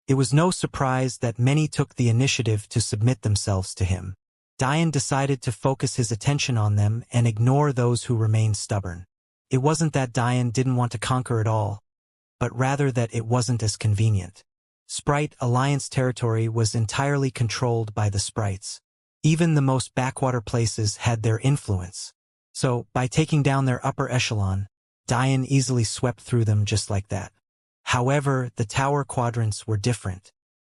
It was no surprise that many took the initiative to submit themselves to him. Dian decided to focus his attention on them and ignore those who remained stubborn. It wasn't that Dian didn't want to conquer at all, but rather that it wasn't as convenient. Sprite Alliance territory was entirely controlled by the sprites. Even the most backwater places had their influence. So, by taking down their upper echelon, Dian easily swept through them just like that. However, the tower quadrants were different.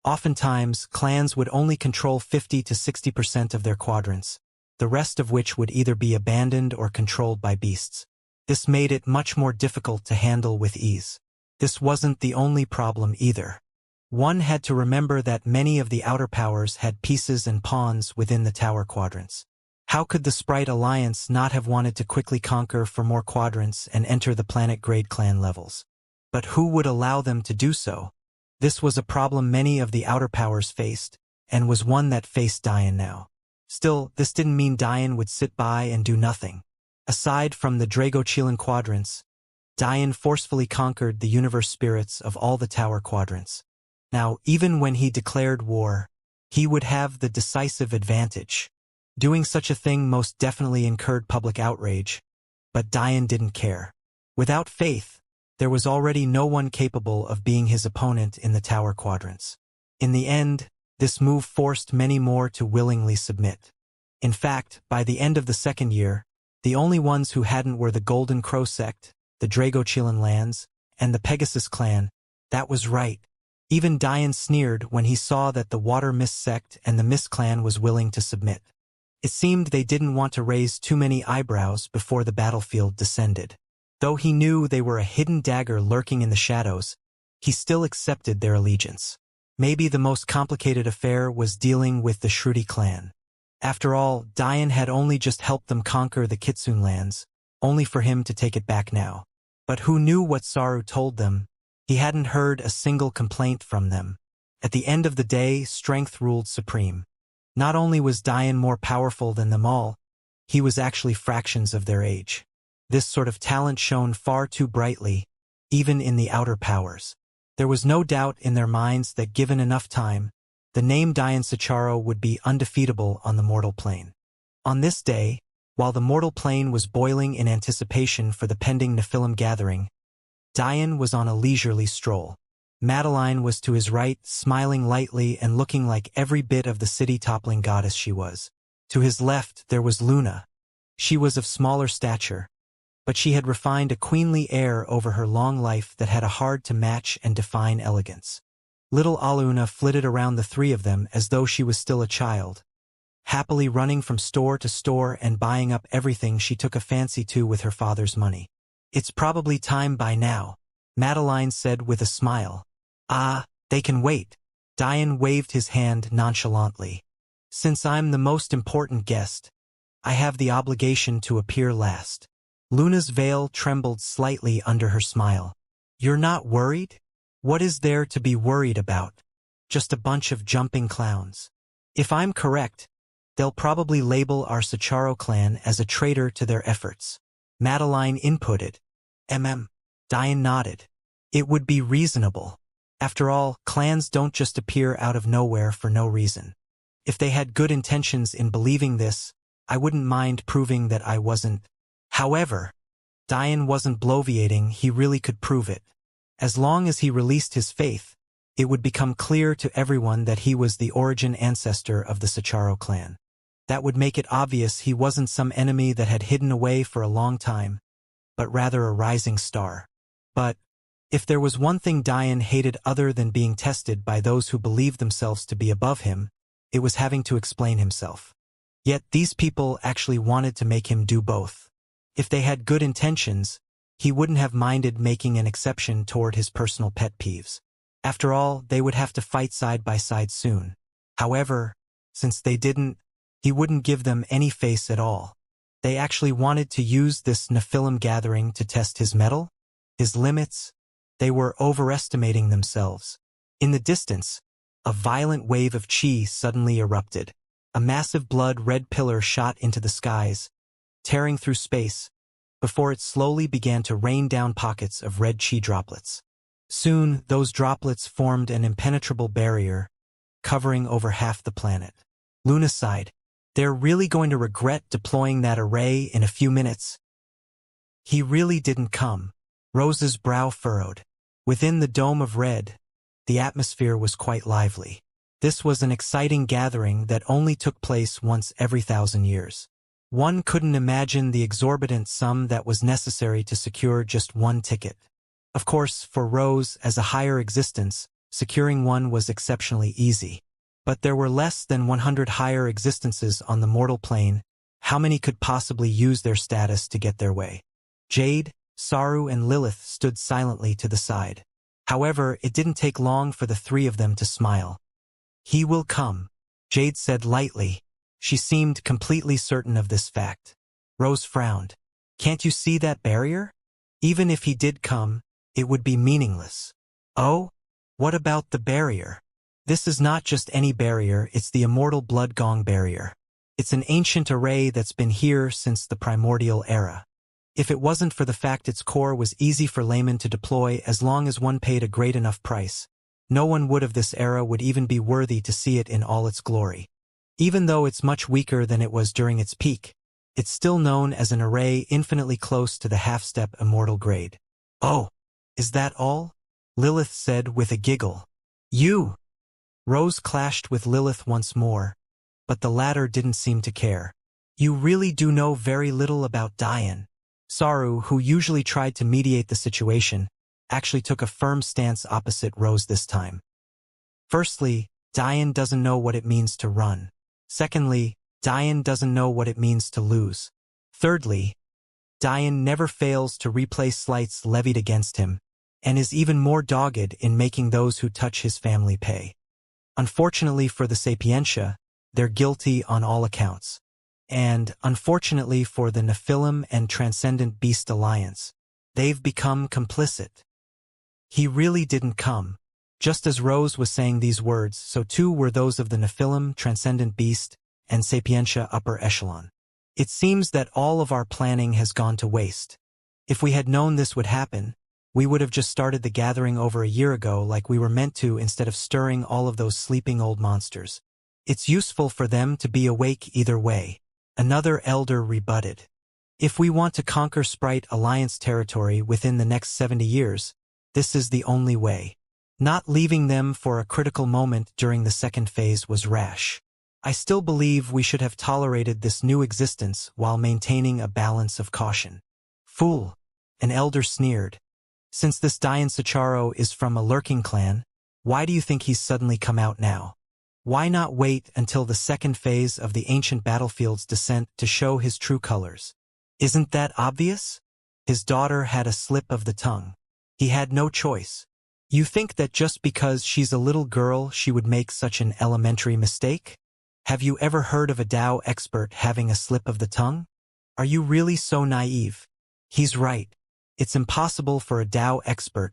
Oftentimes, clans would only control 50 to 60% of their quadrants, the rest of which would either be abandoned or controlled by beasts. This made it much more difficult to handle with ease. This wasn't the only problem either. One had to remember that many of the outer powers had pieces and pawns within the tower quadrants. How could the Sprite Alliance not have wanted to quickly conquer for more quadrants and enter the planet-grade clan levels? But who would allow them to do so? This was a problem many of the outer powers faced, and was one that faced Dian now. Still, this didn't mean Dian would sit by and do nothing. Aside from the Dragochilan quadrants, Dian forcefully conquered the universe spirits of all the tower quadrants. Now, even when he declared war, he would have the decisive advantage. Doing such a thing most definitely incurred public outrage, but Dian didn't care. Without faith, there was already no one capable of being his opponent in the tower quadrants. In the end, this move forced many more to willingly submit. In fact, by the end of the second year, the only ones who hadn't were the Golden Crow sect, the Dragochilan lands, and the Pegasus clan. That was right. Even Dian sneered when he saw that the Water Mist sect and the Mist clan was willing to submit. It seemed they didn't want to raise too many eyebrows before the battlefield descended. Though he knew they were a hidden dagger lurking in the shadows, he still accepted their allegiance. Maybe the most complicated affair was dealing with the Shruti clan. After all, Dian had only just helped them conquer the Kitsune lands, only for him to take it back now. But who knew what Saru told them? He hadn't heard a single complaint from them. At the end of the day, strength ruled supreme. Not only was Dian more powerful than them all, he was actually fractions of their age. This sort of talent shone far too brightly, even in the outer powers. There was no doubt in their minds that given enough time, the name Dian Sicharo would be undefeatable on the mortal plane. On this day, while the mortal plane was boiling in anticipation for the pending Nephilim gathering, Dian was on a leisurely stroll. Madeline was to his right, smiling lightly and looking like every bit of the city-toppling goddess she was. To his left there was Luna. She was of smaller stature, but she had refined a queenly air over her long life that had a hard-to-match and define elegance. Little Aluna flitted around the three of them as though she was still a child, happily running from store to store and buying up everything she took a fancy to with her father's money. "It's probably time by now," Madeline said with a smile. "Ah, they can wait." Dian waved his hand nonchalantly. "Since I'm the most important guest, I have the obligation to appear last." Luna's veil trembled slightly under her smile. "You're not worried? What is there to be worried about? Just a bunch of jumping clowns. If I'm correct, they'll probably label our Sicharo clan as a traitor to their efforts." Madeline inputted. Dian nodded. It would be reasonable. After all, clans don't just appear out of nowhere for no reason. If they had good intentions in believing this, I wouldn't mind proving that I wasn't. However, Dian wasn't bloviating, he really could prove it. As long as he released his faith, it would become clear to everyone that he was the origin ancestor of the Sicharo clan. That would make it obvious he wasn't some enemy that had hidden away for a long time, but rather a rising star. But if there was one thing Dian hated other than being tested by those who believed themselves to be above him, it was having to explain himself. Yet these people actually wanted to make him do both. If they had good intentions, he wouldn't have minded making an exception toward his personal pet peeves. After all, they would have to fight side by side soon. However, since they didn't, he wouldn't give them any face at all. They actually wanted to use this Nephilim gathering to test his mettle, his limits. They were overestimating themselves. In the distance, a violent wave of chi suddenly erupted. A massive blood-red pillar shot into the skies, tearing through space, before it slowly began to rain down pockets of red chi droplets. Soon, those droplets formed an impenetrable barrier, covering over half the planet. Luna sighed. They're really going to regret deploying that array in a few minutes. He really didn't come. Rose's brow furrowed. Within the dome of red, the atmosphere was quite lively. This was an exciting gathering that only took place once every 1,000 years. One couldn't imagine the exorbitant sum that was necessary to secure just one ticket. Of course, for Rose, as a higher existence, securing one was exceptionally easy. But there were less than 100 higher existences on the mortal plane. How many could possibly use their status to get their way? Jade, Saru, and Lilith stood silently to the side. However, it didn't take long for the three of them to smile. He will come, Jade said lightly. She seemed completely certain of this fact. Rose frowned. Can't you see that barrier? Even if he did come, it would be meaningless. Oh? What about the barrier? This is not just any barrier, it's the immortal blood gong barrier. It's an ancient array that's been here since the primordial era. If it wasn't for the fact its core was easy for laymen to deploy as long as one paid a great enough price, no one of this era would even be worthy to see it in all its glory. Even though it's much weaker than it was during its peak, it's still known as an array infinitely close to the half-step immortal grade. Oh, is that all? Lilith said with a giggle. You! Rose clashed with Lilith once more, but the latter didn't seem to care. You really do know very little about Diane. Saru, who usually tried to mediate the situation, actually took a firm stance opposite Rose this time. Firstly, Diane doesn't know what it means to run. Secondly, Diane doesn't know what it means to lose. Thirdly, Diane never fails to replay slights levied against him, and is even more dogged in making those who touch his family pay. Unfortunately for the Sapientia, they're guilty on all accounts. And, unfortunately for the Nephilim and Transcendent Beast Alliance, they've become complicit. He really didn't come. Just as Rose was saying these words, so too were those of the Nephilim, Transcendent Beast, and Sapientia Upper Echelon. It seems that all of our planning has gone to waste. If we had known this would happen, we would have just started the gathering over a year ago like we were meant to instead of stirring all of those sleeping old monsters. It's useful for them to be awake either way. Another elder rebutted. If we want to conquer Sprite Alliance territory within the next 70 years, this is the only way. Not leaving them for a critical moment during the second phase was rash. I still believe we should have tolerated this new existence while maintaining a balance of caution. Fool! An elder sneered. Since this Diane Sicharo is from a lurking clan, why do you think he's suddenly come out now? Why not wait until the second phase of the ancient battlefield's descent to show his true colors? Isn't that obvious? His daughter had a slip of the tongue. He had no choice. You think that just because she's a little girl she would make such an elementary mistake? Have you ever heard of a Dao expert having a slip of the tongue? Are you really so naive? He's right. It's impossible for a Dao expert,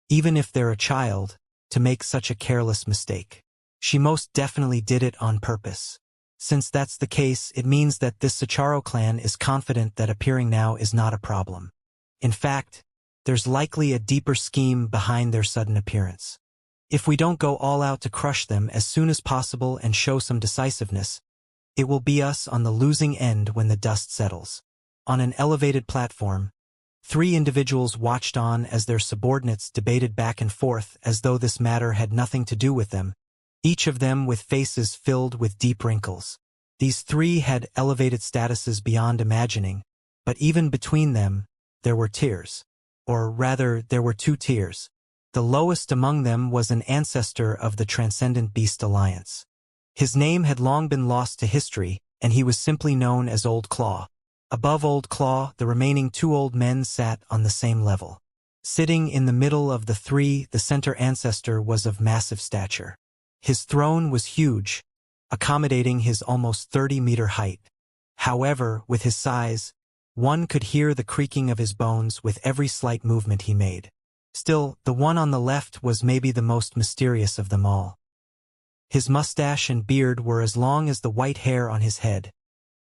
even if they're a child, to make such a careless mistake. She most definitely did it on purpose. Since that's the case, it means that this Sicharo clan is confident that appearing now is not a problem. In fact, there's likely a deeper scheme behind their sudden appearance. If we don't go all out to crush them as soon as possible and show some decisiveness, it will be us on the losing end when the dust settles. On an elevated platform, three individuals watched on as their subordinates debated back and forth as though this matter had nothing to do with them, each of them with faces filled with deep wrinkles. These three had elevated statuses beyond imagining, but even between them, there were tiers. Or rather, there were two tiers. The lowest among them was an ancestor of the Transcendent Beast Alliance. His name had long been lost to history, and he was simply known as Old Claw. Above Old Claw, the remaining two old men sat on the same level. Sitting in the middle of the three, the center ancestor was of massive stature. His throne was huge, accommodating his almost 30-meter height. However, with his size, one could hear the creaking of his bones with every slight movement he made. Still, the one on the left was maybe the most mysterious of them all. His mustache and beard were as long as the white hair on his head,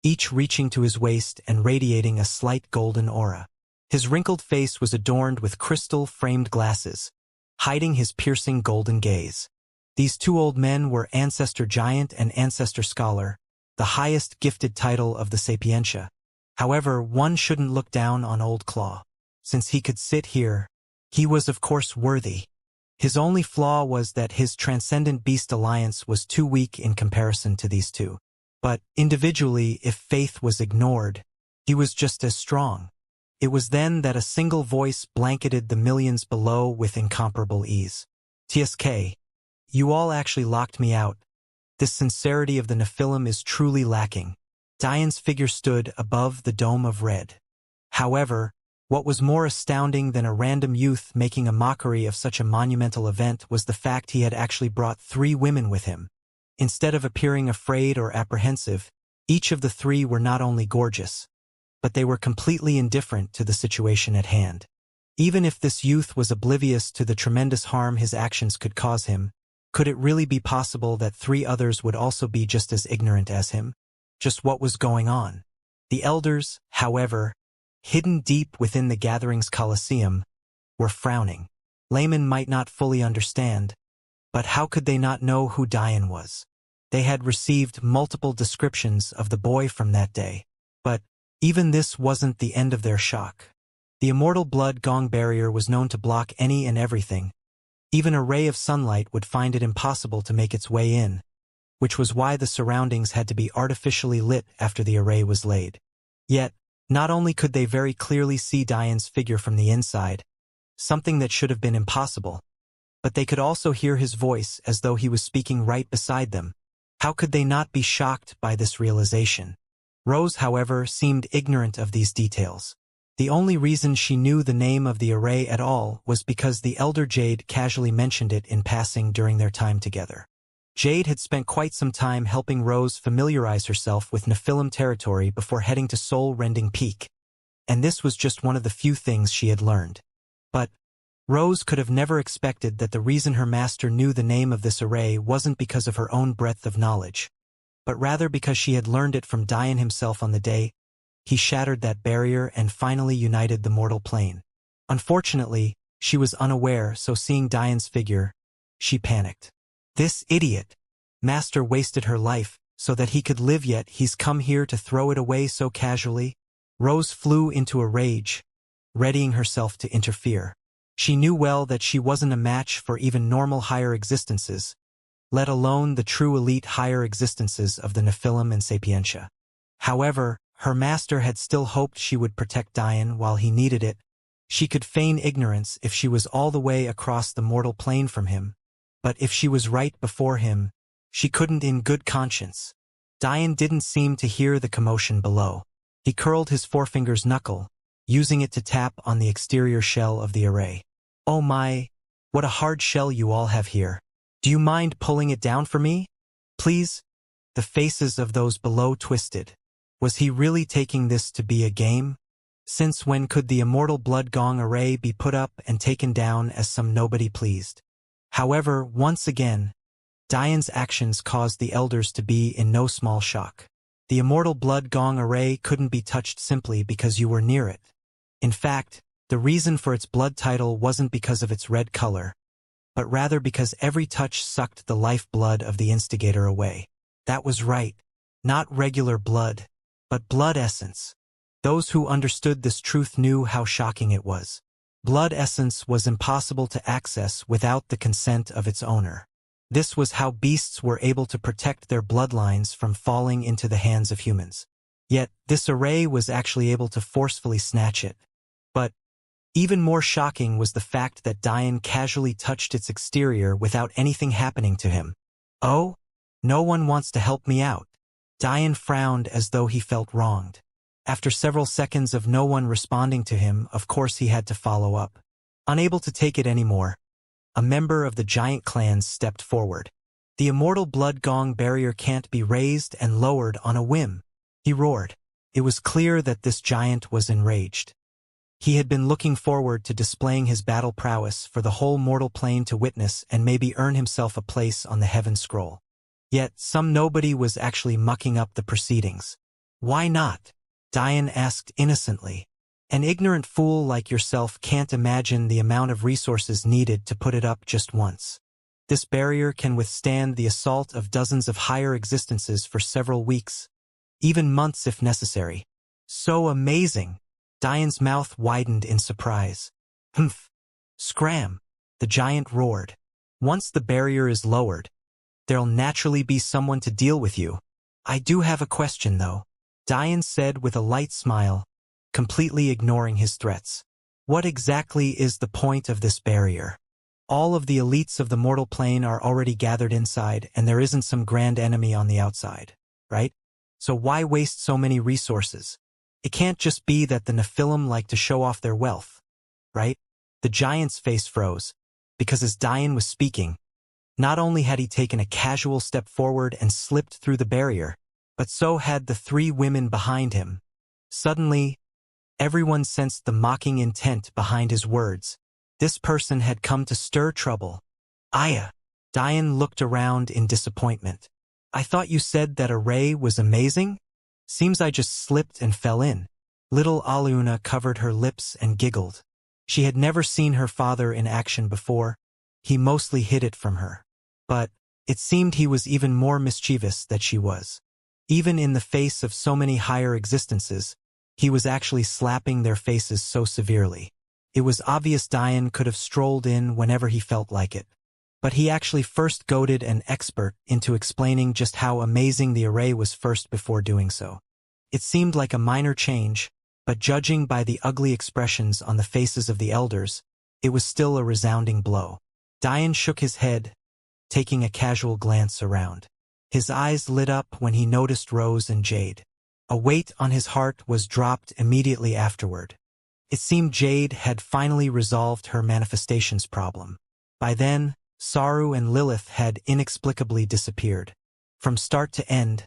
each reaching to his waist and radiating a slight golden aura. His wrinkled face was adorned with crystal-framed glasses, hiding his piercing golden gaze. These two old men were Ancestor Giant and Ancestor Scholar, the highest gifted title of the Sapientia. However, one shouldn't look down on Old Claw. Since he could sit here, he was of course worthy. His only flaw was that his Transcendent Beast alliance was too weak in comparison to these two. But individually, if faith was ignored, he was just as strong. It was then that a single voice blanketed the millions below with incomparable ease. "TSK, you all actually locked me out. This sincerity of the Nephilim is truly lacking." Diane's figure stood above the dome of red. However, what was more astounding than a random youth making a mockery of such a monumental event was the fact he had actually brought 3 women with him. Instead of appearing afraid or apprehensive, each of the 3 were not only gorgeous, but they were completely indifferent to the situation at hand. Even if this youth was oblivious to the tremendous harm his actions could cause him, could it really be possible that 3 others would also be just as ignorant as him? Just what was going on? The elders, however, hidden deep within the gathering's Colosseum, were frowning. Laymen might not fully understand, but how could they not know who Diane was? They had received multiple descriptions of the boy from that day. But even this wasn't the end of their shock. The immortal blood gong barrier was known to block any and everything. Even a ray of sunlight would find it impossible to make its way in, which was why the surroundings had to be artificially lit after the array was laid. Yet, not only could they very clearly see Diane's figure from the inside, something that should have been impossible, but they could also hear his voice as though he was speaking right beside them. How could they not be shocked by this realization? Rose, however, seemed ignorant of these details. The only reason she knew the name of the array at all was because the elder Jade casually mentioned it in passing during their time together. Jade had spent quite some time helping Rose familiarize herself with Nephilim territory before heading to Soul-Rending Peak, and this was just one of the few things she had learned. But Rose could have never expected that the reason her master knew the name of this array wasn't because of her own breadth of knowledge, but rather because she had learned it from Diane himself on the day he shattered that barrier and finally united the mortal plane. Unfortunately, she was unaware, so seeing Diane's figure, she panicked. This idiot! Master wasted her life so that he could live, yet he's come here to throw it away so casually. Rose flew into a rage, readying herself to interfere. She knew well that she wasn't a match for even normal higher existences, let alone the true elite higher existences of the Nephilim and Sapientia. However, her master had still hoped she would protect Diane while he needed it. She could feign ignorance if she was all the way across the mortal plane from him, but if she was right before him, she couldn't in good conscience. Diane didn't seem to hear the commotion below. He curled his forefinger's knuckle, using it to tap on the exterior shell of the array. "Oh my, what a hard shell you all have here. Do you mind pulling it down for me? Please?" The faces of those below twisted. Was he really taking this to be a game? Since when could the immortal blood gong array be put up and taken down as some nobody pleased? However, once again, Diane's actions caused the elders to be in no small shock. The immortal blood gong array couldn't be touched simply because you were near it. In fact, the reason for its blood title wasn't because of its red color, but rather because every touch sucked the lifeblood of the instigator away. That was right. Not regular blood, but blood essence. Those who understood this truth knew how shocking it was. Blood essence was impossible to access without the consent of its owner. This was how beasts were able to protect their bloodlines from falling into the hands of humans. Yet, this array was actually able to forcefully snatch it. But even more shocking was the fact that Diane casually touched its exterior without anything happening to him. "Oh? No one wants to help me out." Diane frowned as though he felt wronged. After several seconds of no one responding to him, of course he had to follow up. Unable to take it anymore, a member of the giant clans stepped forward. "The immortal blood gong barrier can't be raised and lowered on a whim," he roared. It was clear that this giant was enraged. He had been looking forward to displaying his battle prowess for the whole mortal plane to witness and maybe earn himself a place on the heaven scroll. Yet some nobody was actually mucking up the proceedings. "Why not?" Diane asked innocently. An ignorant fool like yourself can't imagine the amount of resources needed to put it up just once. This barrier can withstand the assault of dozens of higher existences for several weeks, even months if necessary. So amazing! Diane's mouth widened in surprise. Humph! Scram! The giant roared. Once the barrier is lowered, there'll naturally be someone to deal with you. I do have a question, though, Diane said with a light smile, completely ignoring his threats. What exactly is the point of this barrier? All of the elites of the mortal plane are already gathered inside, and there isn't some grand enemy on the outside, right? So why waste so many resources? It can't just be that the Nephilim like to show off their wealth, right? The giant's face froze, because as Diane was speaking, not only had he taken a casual step forward and slipped through the barrier, but so had the three women behind him. Suddenly, everyone sensed the mocking intent behind his words. This person had come to stir trouble. Aya! Diane looked around in disappointment. I thought you said that array was amazing? Seems I just slipped and fell in. Little Aluna covered her lips and giggled. She had never seen her father in action before. He mostly hid it from her. But it seemed he was even more mischievous than she was. Even in the face of so many higher existences, he was actually slapping their faces so severely. It was obvious Diane could have strolled in whenever he felt like it. But he actually first goaded an expert into explaining just how amazing the array was first before doing so. It seemed like a minor change, but judging by the ugly expressions on the faces of the elders, it was still a resounding blow. Diane shook his head, taking a casual glance around. His eyes lit up when he noticed Rose and Jade. A weight on his heart was dropped immediately afterward. It seemed Jade had finally resolved her manifestations problem. By then, Saru and Lilith had inexplicably disappeared. From start to end,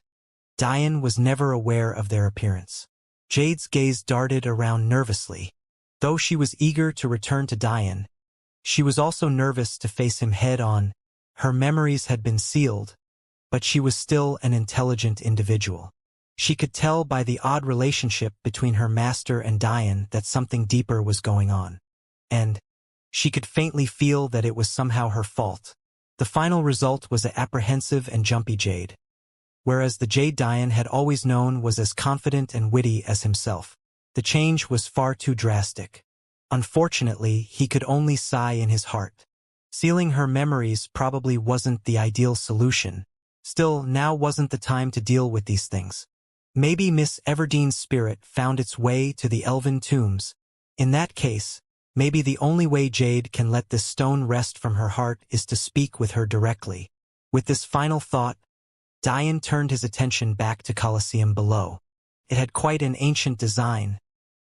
Diane was never aware of their appearance. Jade's gaze darted around nervously. Though she was eager to return to Diane, she was also nervous to face him head-on. Her memories had been sealed, but she was still an intelligent individual. She could tell by the odd relationship between her master and Diane that something deeper was going on. And she could faintly feel that it was somehow her fault. The final result was an apprehensive and jumpy Jade, whereas the Jade Diane had always known was as confident and witty as himself. The change was far too drastic. Unfortunately, he could only sigh in his heart. Sealing her memories probably wasn't the ideal solution. Still, now wasn't the time to deal with these things. Maybe Miss Everdene's spirit found its way to the elven tombs. In that case, maybe the only way Jade can let this stone rest from her heart is to speak with her directly. With this final thought, Diane turned his attention back to Colosseum below. It had quite an ancient design,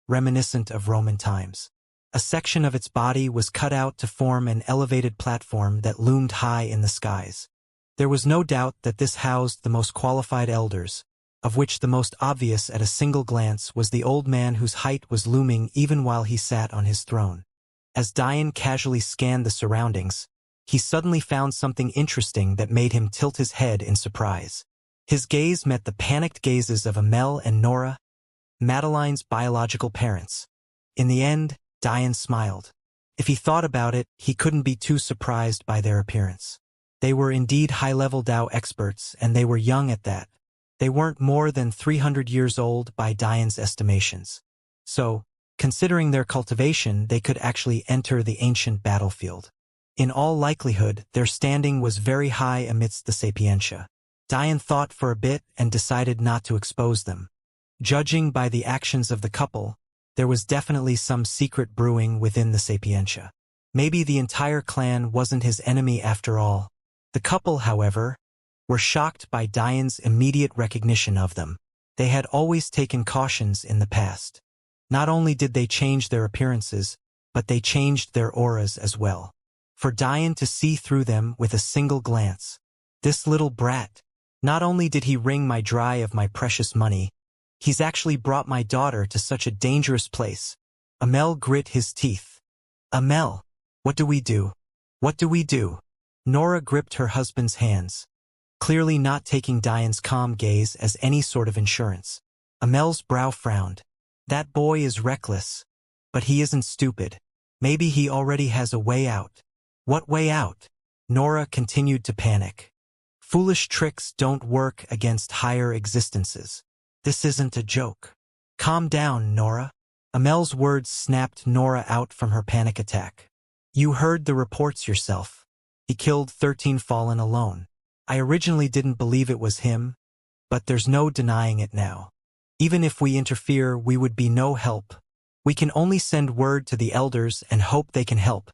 reminiscent of Roman times. A section of its body was cut out to form an elevated platform that loomed high in the skies. There was no doubt that this housed the most qualified elders, of which the most obvious at a single glance was the old man whose height was looming even while he sat on his throne. As Diane casually scanned the surroundings, he suddenly found something interesting that made him tilt his head in surprise. His gaze met the panicked gazes of Amel and Nora, Madeline's biological parents. In the end, Diane smiled. If he thought about it, he couldn't be too surprised by their appearance. They were indeed high-level Dao experts, and they were young at that. They weren't more than 300 years old by Diane's estimations. So, considering their cultivation, they could actually enter the ancient battlefield. In all likelihood, their standing was very high amidst the Sapientia. Diane thought for a bit and decided not to expose them. Judging by the actions of the couple, there was definitely some secret brewing within the Sapientia. Maybe the entire clan wasn't his enemy after all. The couple, however, were shocked by Diane's immediate recognition of them. They had always taken cautions in the past. Not only did they change their appearances, but they changed their auras as well. For Diane to see through them with a single glance. This little brat. Not only did he wring my dry of my precious money, he's actually brought my daughter to such a dangerous place. Amel grit his teeth. Amel, what do we do? What do we do? Nora gripped her husband's hands, clearly not taking Diane's calm gaze as any sort of insurance. Amel's brow frowned. That boy is reckless. But he isn't stupid. Maybe he already has a way out. What way out? Nora continued to panic. Foolish tricks don't work against higher existences. This isn't a joke. Calm down, Nora. Amel's words snapped Nora out from her panic attack. You heard the reports yourself. He killed 13 Fallen alone. I originally didn't believe it was him, but there's no denying it now. Even if we interfere, we would be no help. We can only send word to the elders and hope they can help.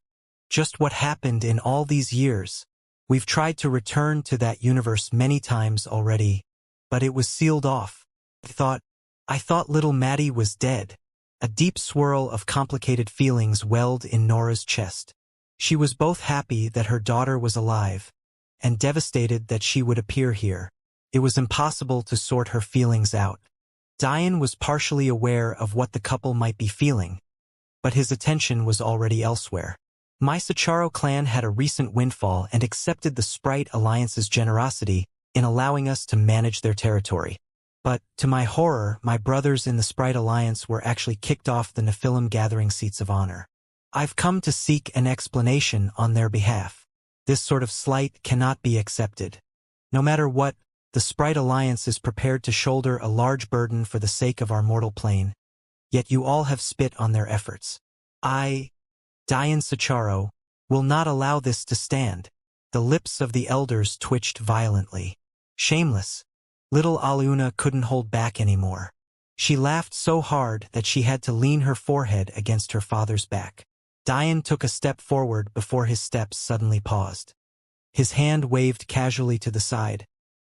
Just what happened in all these years. We've tried to return to that universe many times already, but it was sealed off. I thought little Maddie was dead. A deep swirl of complicated feelings welled in Nora's chest. She was both happy that her daughter was alive, and devastated that she would appear here. It was impossible to sort her feelings out. Diane was partially aware of what the couple might be feeling, but his attention was already elsewhere. My Sicharo clan had a recent windfall and accepted the Sprite Alliance's generosity in allowing us to manage their territory. But, to my horror, my brothers in the Sprite Alliance were actually kicked off the Nephilim gathering seats of honor. I've come to seek an explanation on their behalf. This sort of slight cannot be accepted. No matter what, the Sprite Alliance is prepared to shoulder a large burden for the sake of our mortal plane. Yet you all have spit on their efforts. Diane Sicharo, will not allow this to stand. The lips of the elders twitched violently. Shameless. Little Aluna couldn't hold back anymore. She laughed so hard that she had to lean her forehead against her father's back. Diane took a step forward before his steps suddenly paused. His hand waved casually to the side,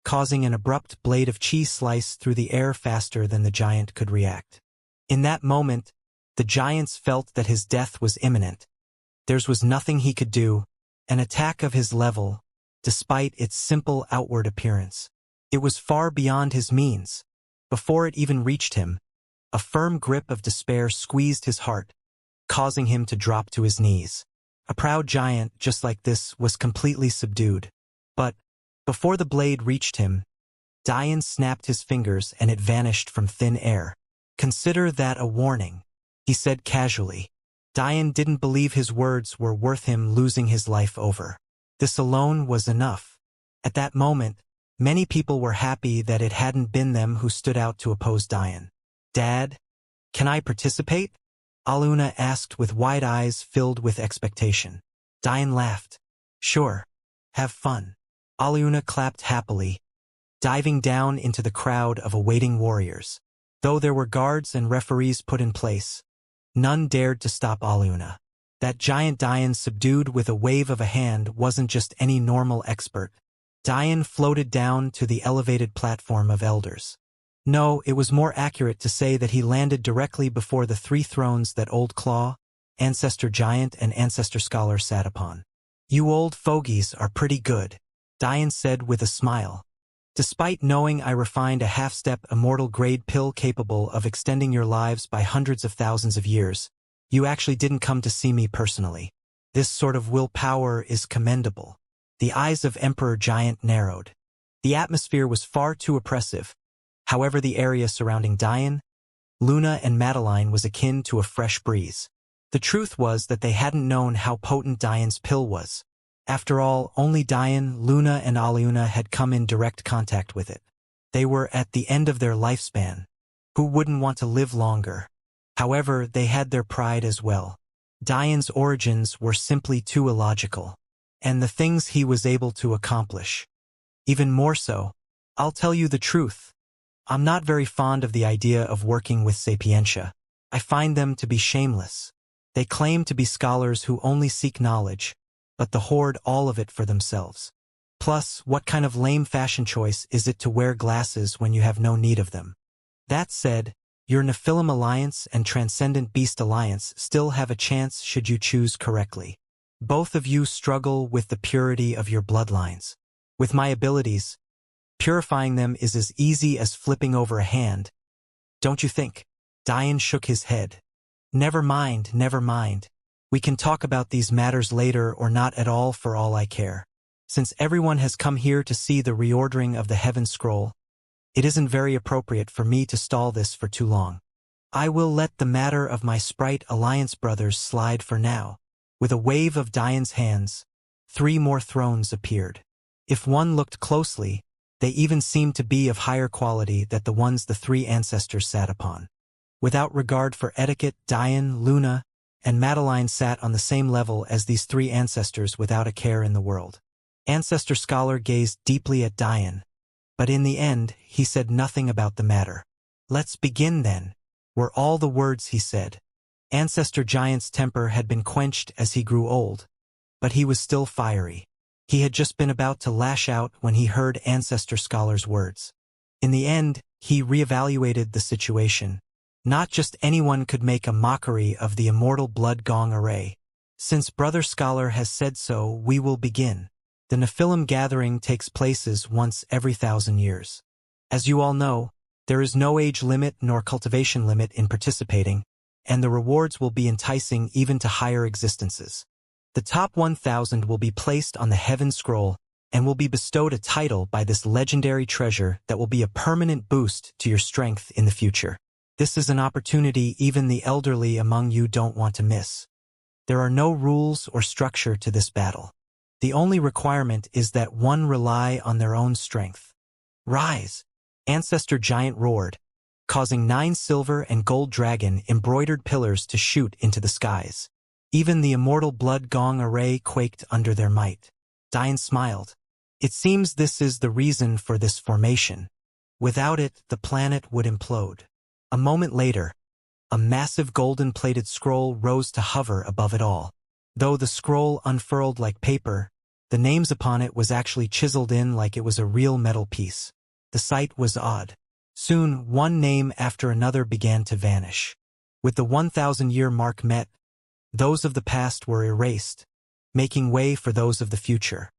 causing an abrupt blade of chi slice through the air faster than the giant could react. In that moment, the giants felt that his death was imminent. Theirs was nothing he could do, an attack of his level, despite its simple outward appearance. It was far beyond his means. Before it even reached him, a firm grip of despair squeezed his heart, causing him to drop to his knees. A proud giant just like this was completely subdued. But, before the blade reached him, Diane snapped his fingers and it vanished from thin air. Consider that a warning, he said casually. Diane didn't believe his words were worth him losing his life over. This alone was enough. At that moment, many people were happy that it hadn't been them who stood out to oppose Diane. Dad, can I participate? Aluna asked with wide eyes filled with expectation. Diane laughed. Sure. Have fun. Aluna clapped happily, diving down into the crowd of awaiting warriors. Though there were guards and referees put in place, none dared to stop Aluna. That giant Diane subdued with a wave of a hand wasn't just any normal expert. Diane floated down to the elevated platform of elders. No, it was more accurate to say that he landed directly before the three thrones that Old Claw, Ancestor Giant and Ancestor Scholar sat upon. You old fogies are pretty good, Diane said with a smile. Despite knowing I refined a half-step immortal-grade pill capable of extending your lives by hundreds of thousands of years, you actually didn't come to see me personally. This sort of willpower is commendable. The eyes of Emperor Giant narrowed. The atmosphere was far too oppressive. However, the area surrounding Diane, Luna and Madeline was akin to a fresh breeze. The truth was that they hadn't known how potent Diane's pill was. After all, only Diane, Luna, and Aluna had come in direct contact with it. They were at the end of their lifespan. Who wouldn't want to live longer? However, they had their pride as well. Diane's origins were simply too illogical. And the things he was able to accomplish. Even more so, I'll tell you the truth. I'm not very fond of the idea of working with Sapientia. I find them to be shameless. They claim to be scholars who only seek knowledge, but they hoard all of it for themselves. Plus, what kind of lame fashion choice is it to wear glasses when you have no need of them? That said, your Nephilim Alliance and Transcendent Beast Alliance still have a chance should you choose correctly. Both of you struggle with the purity of your bloodlines. With my abilities, purifying them is as easy as flipping over a hand. Don't you think? Diane shook his head. Never mind, never mind. We can talk about these matters later or not at all for all I care. Since everyone has come here to see the reordering of the Heaven Scroll, it isn't very appropriate for me to stall this for too long. I will let the matter of my Sprite Alliance brothers slide for now. With a wave of Dian's hands, 3 more thrones appeared. If one looked closely, they even seemed to be of higher quality than the ones the 3 ancestors sat upon. Without regard for etiquette, Dian, Luna, and Madeline sat on the same level as these 3 ancestors without a care in the world. Ancestor Scholar gazed deeply at Dian, but in the end, he said nothing about the matter. Let's begin then, were all the words he said. Ancestor Giant's temper had been quenched as he grew old, but he was still fiery. He had just been about to lash out when he heard Ancestor Scholar's words. In the end, he reevaluated the situation. Not just anyone could make a mockery of the immortal blood gong array. Since Brother Scholar has said so, we will begin. The Nephilim gathering takes places once every 1,000 years. As you all know, there is no age limit nor cultivation limit in participating, and the rewards will be enticing even to higher existences. The top 1,000 will be placed on the Heaven Scroll and will be bestowed a title by this legendary treasure that will be a permanent boost to your strength in the future. This is an opportunity even the elderly among you don't want to miss. There are no rules or structure to this battle. The only requirement is that one rely on their own strength. Rise! Ancestor Giant roared, causing 9 silver and gold dragon embroidered pillars to shoot into the skies. Even the immortal blood gong array quaked under their might. Dian smiled. It seems this is the reason for this formation. Without it, the planet would implode. A moment later, a massive golden-plated scroll rose to hover above it all. Though the scroll unfurled like paper, the names upon it was actually chiseled in like it was a real metal piece. The sight was odd. Soon, one name after another began to vanish. With the 1,000-year mark met, those of the past were erased, making way for those of the future.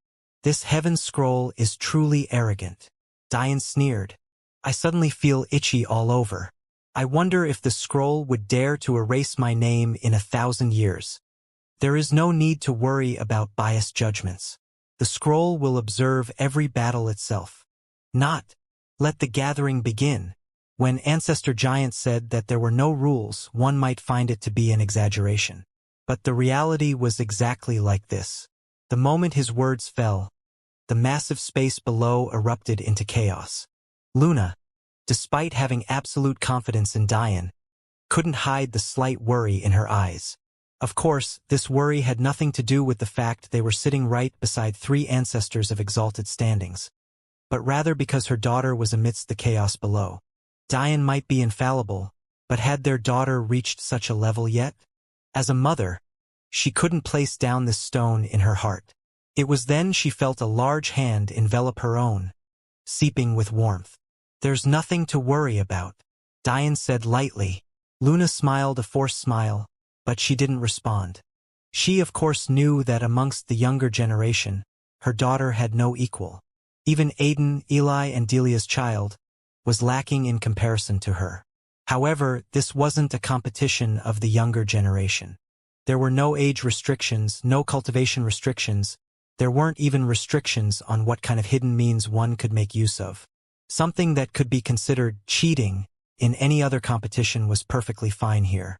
This heaven scroll is truly arrogant. Dian sneered. I suddenly feel itchy all over. I wonder if the scroll would dare to erase my name in 1,000 years. There is no need to worry about biased judgments. The scroll will observe every battle itself. Not, let the gathering begin. When Ancestor Giant said that there were no rules, one might find it to be an exaggeration. But the reality was exactly like this. The moment his words fell, the massive space below erupted into chaos. Luna, despite having absolute confidence in Dian, couldn't hide the slight worry in her eyes. Of course, this worry had nothing to do with the fact they were sitting right beside 3 ancestors of exalted standings, but rather because her daughter was amidst the chaos below. Dian might be infallible, but had their daughter reached such a level yet? As a mother, she couldn't place down this stone in her heart. It was then she felt a large hand envelop her own, seeping with warmth. There's nothing to worry about, Dian said lightly. Luna smiled a forced smile, but she didn't respond. She of course knew that amongst the younger generation, her daughter had no equal. Even Aiden, Eli and Delia's child, was lacking in comparison to her. However, this wasn't a competition of the younger generation. There were no age restrictions, no cultivation restrictions. There weren't even restrictions on what kind of hidden means one could make use of. Something that could be considered cheating in any other competition was perfectly fine here.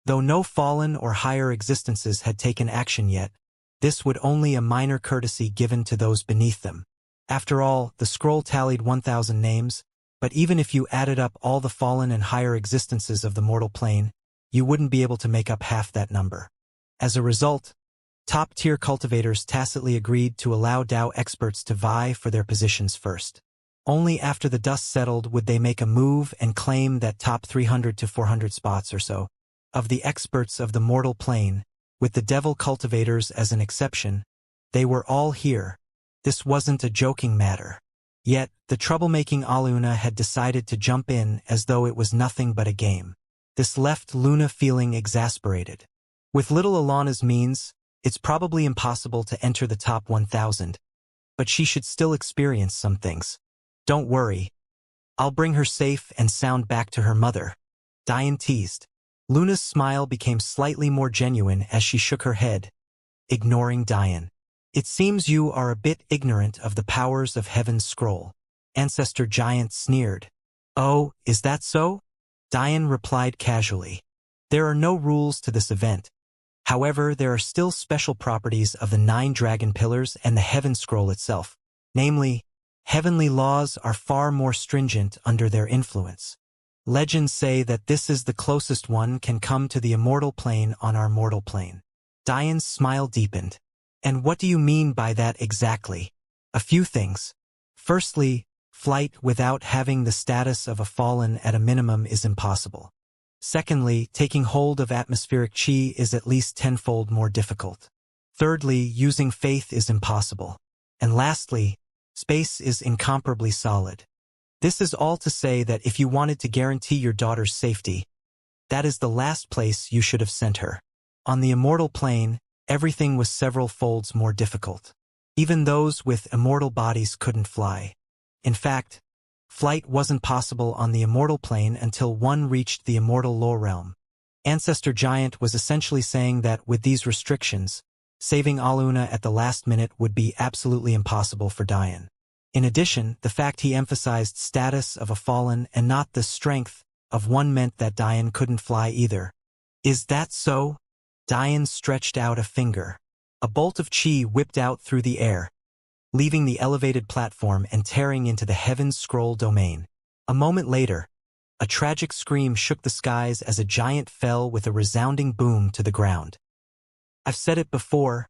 Though no fallen or higher existences had taken action yet, this would only a minor courtesy given to those beneath them. After all, the scroll tallied 1,000 names, but even if you added up all the fallen and higher existences of the mortal plane, you wouldn't be able to make up half that number. As a result, top-tier cultivators tacitly agreed to allow Dao experts to vie for their positions first. Only after the dust settled would they make a move and claim that top 300 to 400 spots or so of the experts of the mortal plane, with the devil cultivators as an exception. They were all here. This wasn't a joking matter. Yet, the troublemaking Aluna had decided to jump in as though it was nothing but a game. This left Luna feeling exasperated. With little Alana's means, it's probably impossible to enter the top 1,000, but she should still experience some things. Don't worry. I'll bring her safe and sound back to her mother, Dian teased. Luna's smile became slightly more genuine as she shook her head, ignoring Dian. It seems you are a bit ignorant of the powers of Heaven's Scroll. Ancestor Giant sneered. Oh, is that so? Diane replied casually. There are no rules to this event. However, there are still special properties of the 9 dragon pillars and the heaven scroll itself. Namely, heavenly laws are far more stringent under their influence. Legends say that this is the closest one can come to the immortal plane on our mortal plane. Diane's smile deepened. And what do you mean by that exactly? A few things. Firstly, flight without having the status of a fallen at a minimum is impossible. Secondly, taking hold of atmospheric chi is at least tenfold more difficult. Thirdly, using faith is impossible. And lastly, space is incomparably solid. This is all to say that if you wanted to guarantee your daughter's safety, that is the last place you should have sent her. On the immortal plane, everything was several folds more difficult. Even those with immortal bodies couldn't fly. In fact, flight wasn't possible on the immortal plane until one reached the immortal lower realm. Ancestor Giant was essentially saying that with these restrictions, saving Aluna at the last minute would be absolutely impossible for Diane. In addition, the fact he emphasized status of a fallen and not the strength of one meant that Diane couldn't fly either. Is that so? Diane stretched out a finger. A bolt of chi whipped out through the air, leaving the elevated platform and tearing into the heaven's scroll domain. A moment later, a tragic scream shook the skies as a giant fell with a resounding boom to the ground. I've said it before,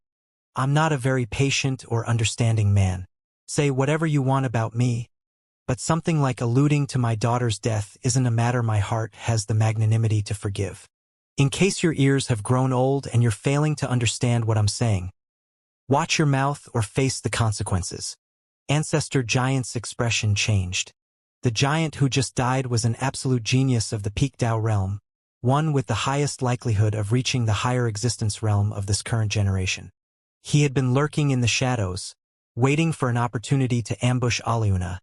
I'm not a very patient or understanding man. Say whatever you want about me, but something like alluding to my daughter's death isn't a matter my heart has the magnanimity to forgive. In case your ears have grown old and you're failing to understand what I'm saying, watch your mouth or face the consequences. Ancestor Giant's expression changed. The giant who just died was an absolute genius of the peak Tao realm, one with the highest likelihood of reaching the higher existence realm of this current generation. He had been lurking in the shadows, waiting for an opportunity to ambush Aluna.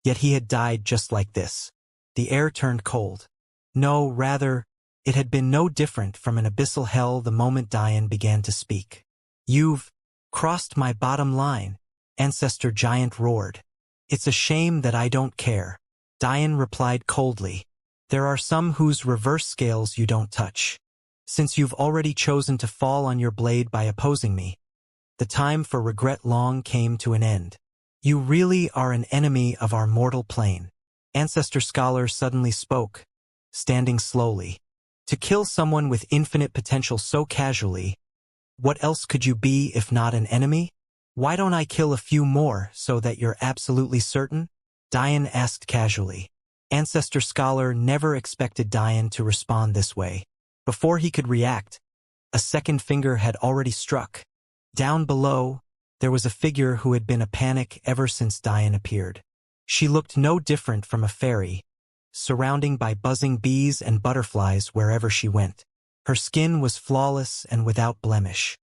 Yet he had died just like this. The air turned cold. No, rather, it had been no different from an abyssal hell the moment Diane began to speak. You've crossed my bottom line, Ancestor Giant roared. It's a shame that I don't care. Diane replied coldly. There are some whose reverse scales you don't touch. Since you've already chosen to fall on your blade by opposing me, the time for regret long came to an end. You really are an enemy of our mortal plane. Ancestor Scholar suddenly spoke, standing slowly. To kill someone with infinite potential so casually, what else could you be if not an enemy? Why don't I kill a few more so that you're absolutely certain? Diane asked casually. Ancestor Scholar never expected Diane to respond this way. Before he could react, a second finger had already struck. Down below, there was a figure who had been a panic ever since Diane appeared. She looked no different from a fairy, surrounding by buzzing bees and butterflies wherever she went. Her skin was flawless and without blemish.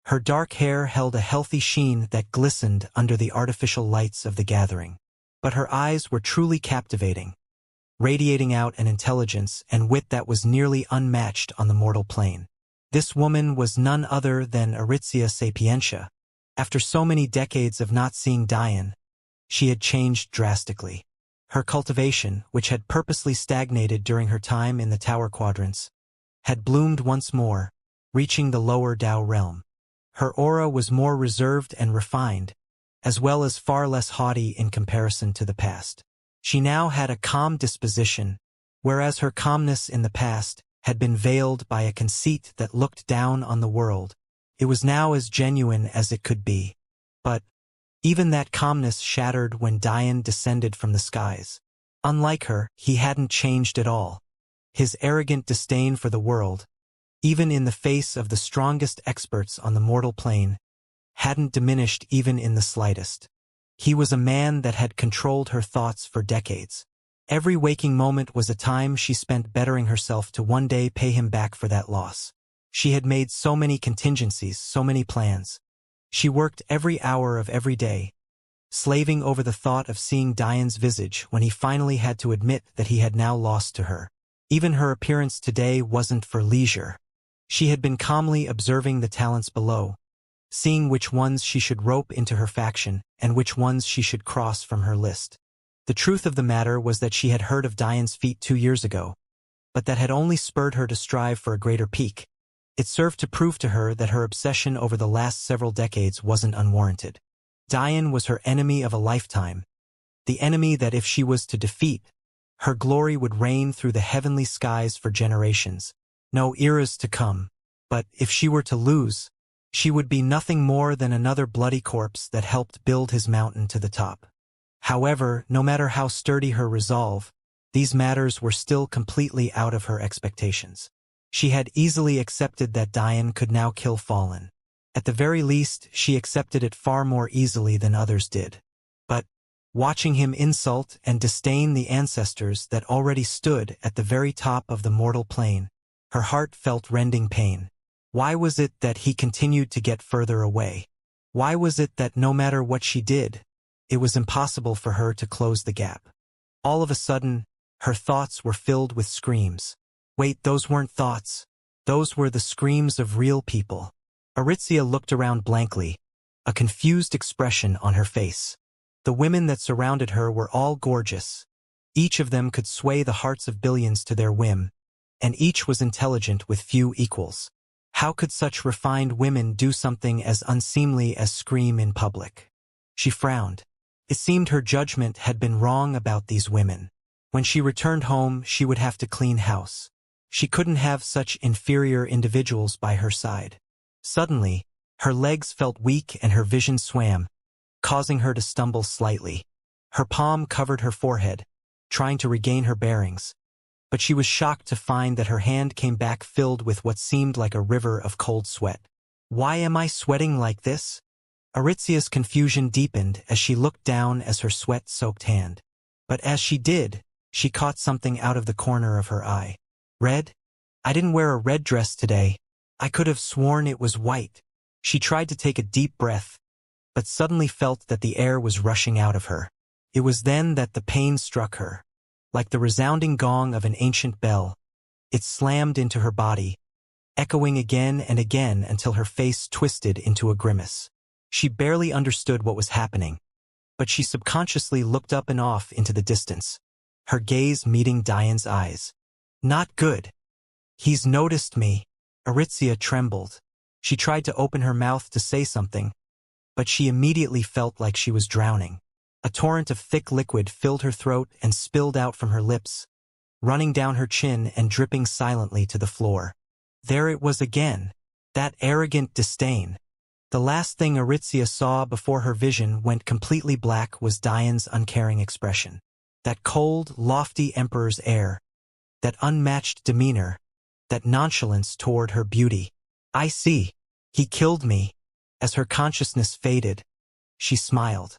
Her dark hair held a healthy sheen that glistened under the artificial lights of the gathering. But her eyes were truly captivating, radiating out an intelligence and wit that was nearly unmatched on the mortal plane. This woman was none other than Aritzia Sapientia. After so many decades of not seeing Diane, she had changed drastically. Her cultivation, which had purposely stagnated during her time in the tower quadrants, had bloomed once more, reaching the lower Tao realm. Her aura was more reserved and refined, as well as far less haughty in comparison to the past. She now had a calm disposition, whereas her calmness in the past had been veiled by a conceit that looked down on the world. It was now as genuine as it could be. But even that calmness shattered when Diane descended from the skies. Unlike her, he hadn't changed at all. His arrogant disdain for the world, even in the face of the strongest experts on the mortal plane, hadn't diminished even in the slightest. He was a man that had controlled her thoughts for decades. Every waking moment was a time she spent bettering herself to one day pay him back for that loss. She had made so many contingencies, so many plans. She worked every hour of every day, slaving over the thought of seeing Diane's visage when he finally had to admit that he had now lost to her. Even her appearance today wasn't for leisure. She had been calmly observing the talents below, seeing which ones she should rope into her faction and which ones she should cross from her list. The truth of the matter was that she had heard of Diane's feat 2 years ago, but that had only spurred her to strive for a greater peak. It served to prove to her that her obsession over the last several decades wasn't unwarranted. Diane was her enemy of a lifetime, the enemy that if she was to defeat, her glory would reign through the heavenly skies for generations, no eras to come. But if she were to lose, she would be nothing more than another bloody corpse that helped build his mountain to the top. However, no matter how sturdy her resolve, these matters were still completely out of her expectations. She had easily accepted that Diane could now kill Fallen. At the very least, she accepted it far more easily than others did. But, watching him insult and disdain the ancestors that already stood at the very top of the mortal plane, her heart felt rending pain. Why was it that he continued to get further away? Why was it that no matter what she did, it was impossible for her to close the gap? All of a sudden, her thoughts were filled with screams. Wait, those weren't thoughts. Those were the screams of real people. Aritzia looked around blankly, a confused expression on her face. The women that surrounded her were all gorgeous. Each of them could sway the hearts of billions to their whim, and each was intelligent with few equals. How could such refined women do something as unseemly as scream in public? She frowned. It seemed her judgment had been wrong about these women. When she returned home, she would have to clean house. She couldn't have such inferior individuals by her side. Suddenly, her legs felt weak and her vision swam, causing her to stumble slightly. Her palm covered her forehead, trying to regain her bearings. But she was shocked to find that her hand came back filled with what seemed like a river of cold sweat. Why am I sweating like this? Aritzia's confusion deepened as she looked down at her sweat-soaked hand. But as she did, she caught something out of the corner of her eye. Red? I didn't wear a red dress today. I could have sworn it was white. She tried to take a deep breath, but suddenly felt that the air was rushing out of her. It was then that the pain struck her. Like the resounding gong of an ancient bell, it slammed into her body, echoing again and again until her face twisted into a grimace. She barely understood what was happening, but she subconsciously looked up and off into the distance, her gaze meeting Diane's eyes. Not good. He's noticed me. Aritzia trembled. She tried to open her mouth to say something, but she immediately felt like she was drowning. A torrent of thick liquid filled her throat and spilled out from her lips, running down her chin and dripping silently to the floor. There it was again, that arrogant disdain. The last thing Aritzia saw before her vision went completely black was Diane's uncaring expression. That cold, lofty emperor's air, that unmatched demeanor, that nonchalance toward her beauty. I see. He killed me. As her consciousness faded, she smiled.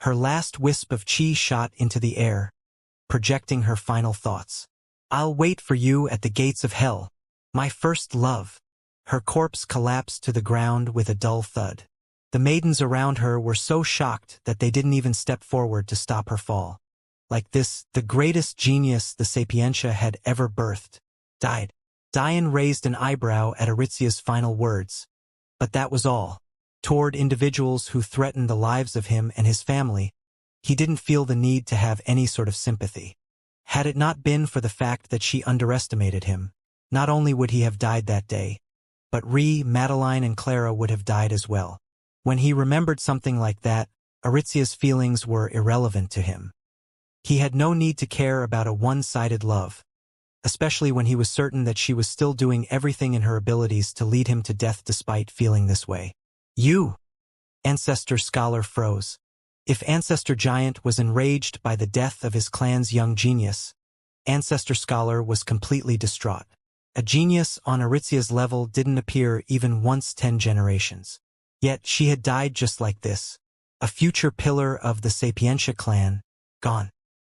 Her last wisp of chi shot into the air, projecting her final thoughts. I'll wait for you at the gates of hell, my first love. Her corpse collapsed to the ground with a dull thud. The maidens around her were so shocked that they didn't even step forward to stop her fall. Like this, the greatest genius the Sapientia had ever birthed died. Diane raised an eyebrow at Aritzia's final words. But that was all. Toward individuals who threatened the lives of him and his family, he didn't feel the need to have any sort of sympathy. Had it not been for the fact that she underestimated him, not only would he have died that day, but Madeline and Clara would have died as well. When he remembered something like that, Aritzia's feelings were irrelevant to him. He had no need to care about a one-sided love, especially when he was certain that she was still doing everything in her abilities to lead him to death despite feeling this way. You! Ancestor Scholar froze. If Ancestor Giant was enraged by the death of his clan's young genius, Ancestor Scholar was completely distraught. A genius on Aritzia's level didn't appear even once 10 generations. Yet she had died just like this. A future pillar of the Sapientia clan, gone.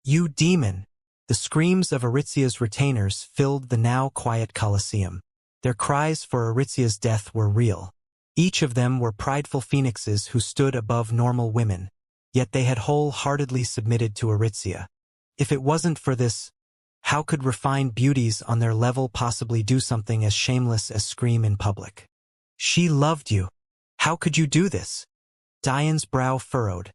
You demon! The screams of Aritzia's retainers filled the now quiet Colosseum. Their cries for Aritzia's death were real. Each of them were prideful phoenixes who stood above normal women, yet they had wholeheartedly submitted to Aritzia. If it wasn't for this, how could refined beauties on their level possibly do something as shameless as scream in public? She loved you. How could you do this? Diane's brow furrowed,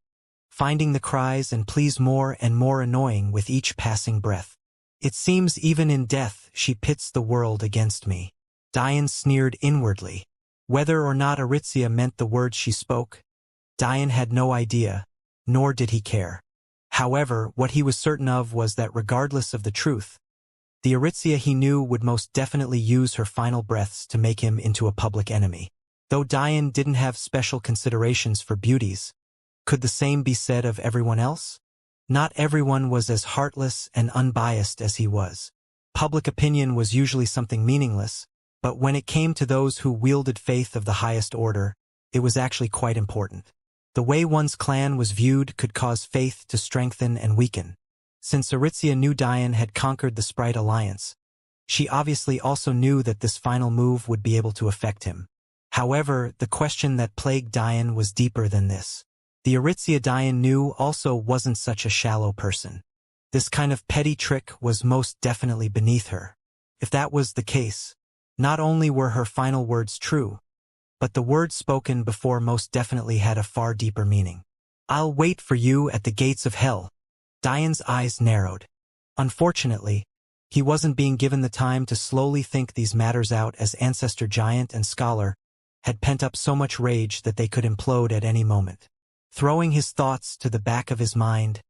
finding the cries and pleas more and more annoying with each passing breath. It seems even in death she pits the world against me. Diane sneered inwardly. Whether or not Aritzia meant the words she spoke, Diane had no idea, nor did he care. However, what he was certain of was that regardless of the truth, the Aritzia he knew would most definitely use her final breaths to make him into a public enemy. Though Diane didn't have special considerations for beauties, could the same be said of everyone else? Not everyone was as heartless and unbiased as he was. Public opinion was usually something meaningless, but when it came to those who wielded faith of the highest order, it was actually quite important. The way one's clan was viewed could cause faith to strengthen and weaken. Since Aritzia knew Diane had conquered the Sprite Alliance, she obviously also knew that this final move would be able to affect him. However, the question that plagued Diane was deeper than this. The Aritzia Diane knew also wasn't such a shallow person. This kind of petty trick was most definitely beneath her. If that was the case, not only were her final words true, but the words spoken before most definitely had a far deeper meaning. "I'll wait for you at the gates of hell." Diane's eyes narrowed. Unfortunately, he wasn't being given the time to slowly think these matters out, as Ancestor Giant and Scholar had pent up so much rage that they could implode at any moment. Throwing his thoughts to the back of his mind,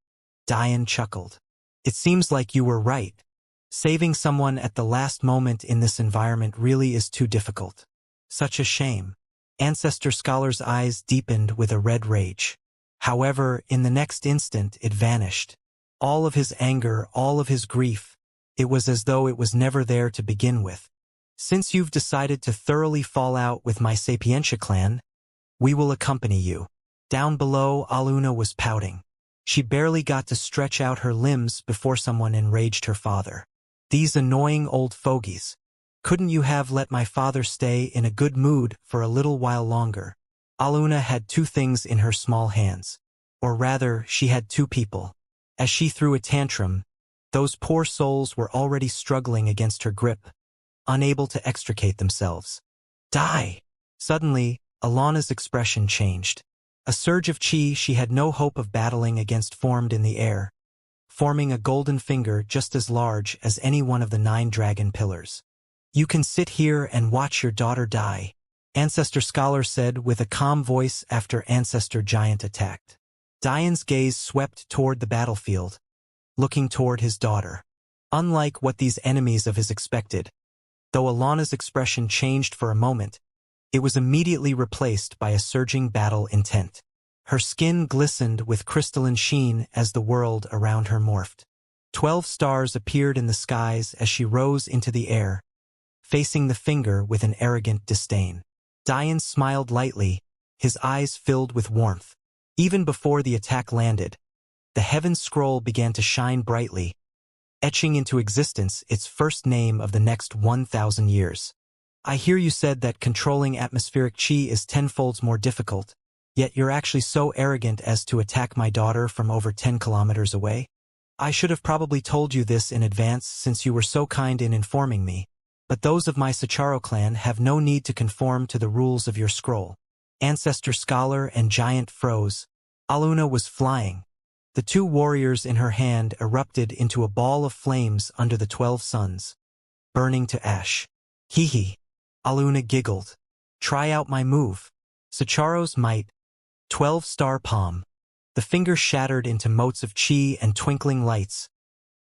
Diane chuckled. "It seems like you were right. Saving someone at the last moment in this environment really is too difficult. Such a shame." Ancestor Scholar's eyes deepened with a red rage. However, in the next instant it vanished. All of his anger, all of his grief, it was as though it was never there to begin with. "Since you've decided to thoroughly fall out with my Sapientia clan, we will accompany you." Down below, Aluna was pouting. She barely got to stretch out her limbs before someone enraged her father. "These annoying old fogies. Couldn't you have let my father stay in a good mood for a little while longer?" Aluna had two things in her small hands. Or rather, she had two people. As she threw a tantrum, those poor souls were already struggling against her grip, unable to extricate themselves. "Die!" Suddenly, Alana's expression changed. A surge of chi she had no hope of battling against formed in the air, forming a golden finger just as large as any one of the 9 dragon pillars. "You can sit here and watch your daughter die," Ancestor Scholar said with a calm voice after Ancestor Giant attacked. Diane's gaze swept toward the battlefield, looking toward his daughter. Unlike what these enemies of his expected, though Alana's expression changed for a moment, it was immediately replaced by a surging battle intent. Her skin glistened with crystalline sheen as the world around her morphed. 12 stars appeared in the skies as she rose into the air, facing the finger with an arrogant disdain. Diane smiled lightly, his eyes filled with warmth. Even before the attack landed, the heaven scroll began to shine brightly, etching into existence its first name of the next 1,000 years. "I hear you said that controlling atmospheric chi is 10-fold more difficult, yet you're actually so arrogant as to attack my daughter from over 10 kilometers away? I should have probably told you this in advance since you were so kind in informing me, but those of my Sicharo clan have no need to conform to the rules of your scroll." Ancestor Scholar and Giant froze. Aluna was flying. The 2 warriors in her hand erupted into a ball of flames under the 12 suns, burning to ash. "Hee hee." Aluna giggled. "Try out my move. Sicharo's might. 12-star palm." The finger shattered into motes of chi and twinkling lights,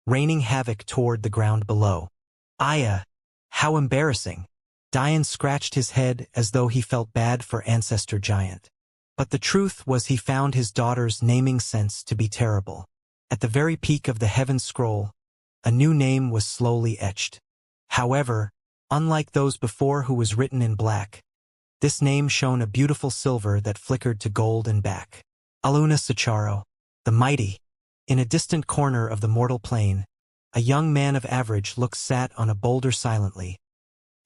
raining havoc toward the ground below. "Aya, how embarrassing." Diane scratched his head as though he felt bad for Ancestor Giant. But the truth was he found his daughter's naming sense to be terrible. At the very peak of the heaven scroll, a new name was slowly etched. However, unlike those before who was written in black, this name shone a beautiful silver that flickered to gold and back. Aluna Sicharo, the mighty. In a distant corner of the mortal plane, a young man of average look sat on a boulder silently,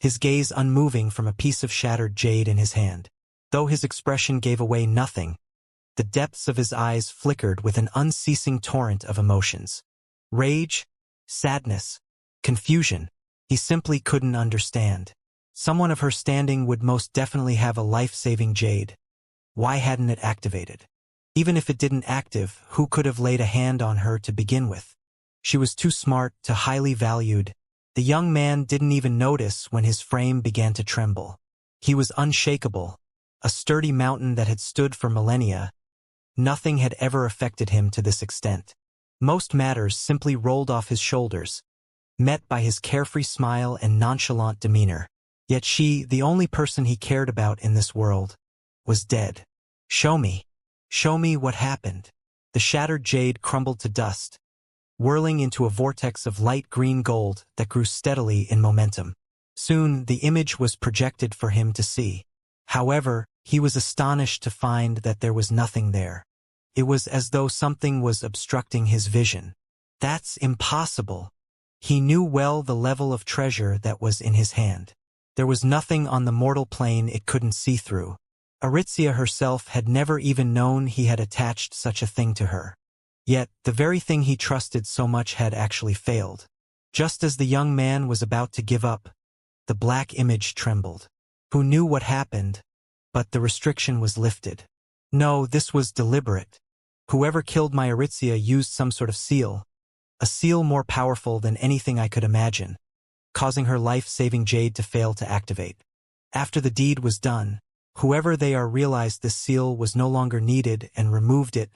his gaze unmoving from a piece of shattered jade in his hand. Though his expression gave away nothing, the depths of his eyes flickered with an unceasing torrent of emotions. Rage, sadness, confusion. He simply couldn't understand. Someone of her standing would most definitely have a life-saving jade. Why hadn't it activated? Even if it didn't active, who could have laid a hand on her to begin with? She was too smart, too highly valued. The young man didn't even notice when his frame began to tremble. He was unshakable, a sturdy mountain that had stood for millennia. Nothing had ever affected him to this extent. Most matters simply rolled off his shoulders, met by his carefree smile and nonchalant demeanor. Yet she, the only person he cared about in this world, was dead. Show me. Show me what happened. The shattered jade crumbled to dust, whirling into a vortex of light green gold that grew steadily in momentum. Soon, the image was projected for him to see. However, he was astonished to find that there was nothing there. It was as though something was obstructing his vision. That's impossible. He knew well the level of treasure that was in his hand. There was nothing on the mortal plane it couldn't see through. Aritzia herself had never even known he had attached such a thing to her. Yet, the very thing he trusted so much had actually failed. Just as the young man was about to give up, the black image trembled. Who knew what happened? But the restriction was lifted. No, this was deliberate. Whoever killed my Aritzia used some sort of seal, a seal more powerful than anything I could imagine, causing her life-saving jade to fail to activate. After the deed was done, whoever they are realized this seal was no longer needed and removed it.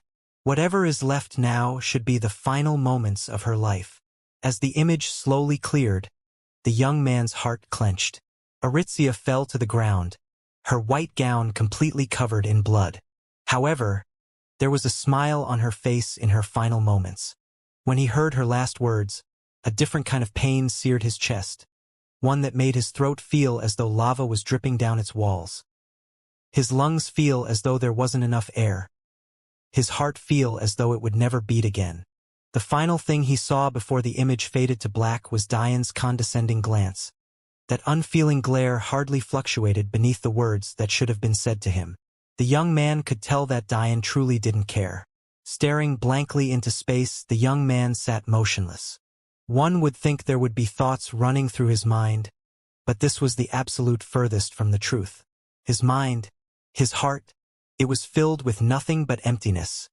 Whatever is left now should be the final moments of her life. As the image slowly cleared, the young man's heart clenched. Aritzia fell to the ground, her white gown completely covered in blood. However, there was a smile on her face in her final moments. When he heard her last words, a different kind of pain seared his chest, one that made his throat feel as though lava was dripping down its walls. His lungs feel as though there wasn't enough air. His heart feel as though it would never beat again. The final thing he saw before the image faded to black was Diane's condescending glance. That unfeeling glare hardly fluctuated beneath the words that should have been said to him. The young man could tell that Diane truly didn't care. Staring blankly into space, the young man sat motionless. One would think there would be thoughts running through his mind, but this was the absolute furthest from the truth. His mind, his heart, it was filled with nothing but emptiness.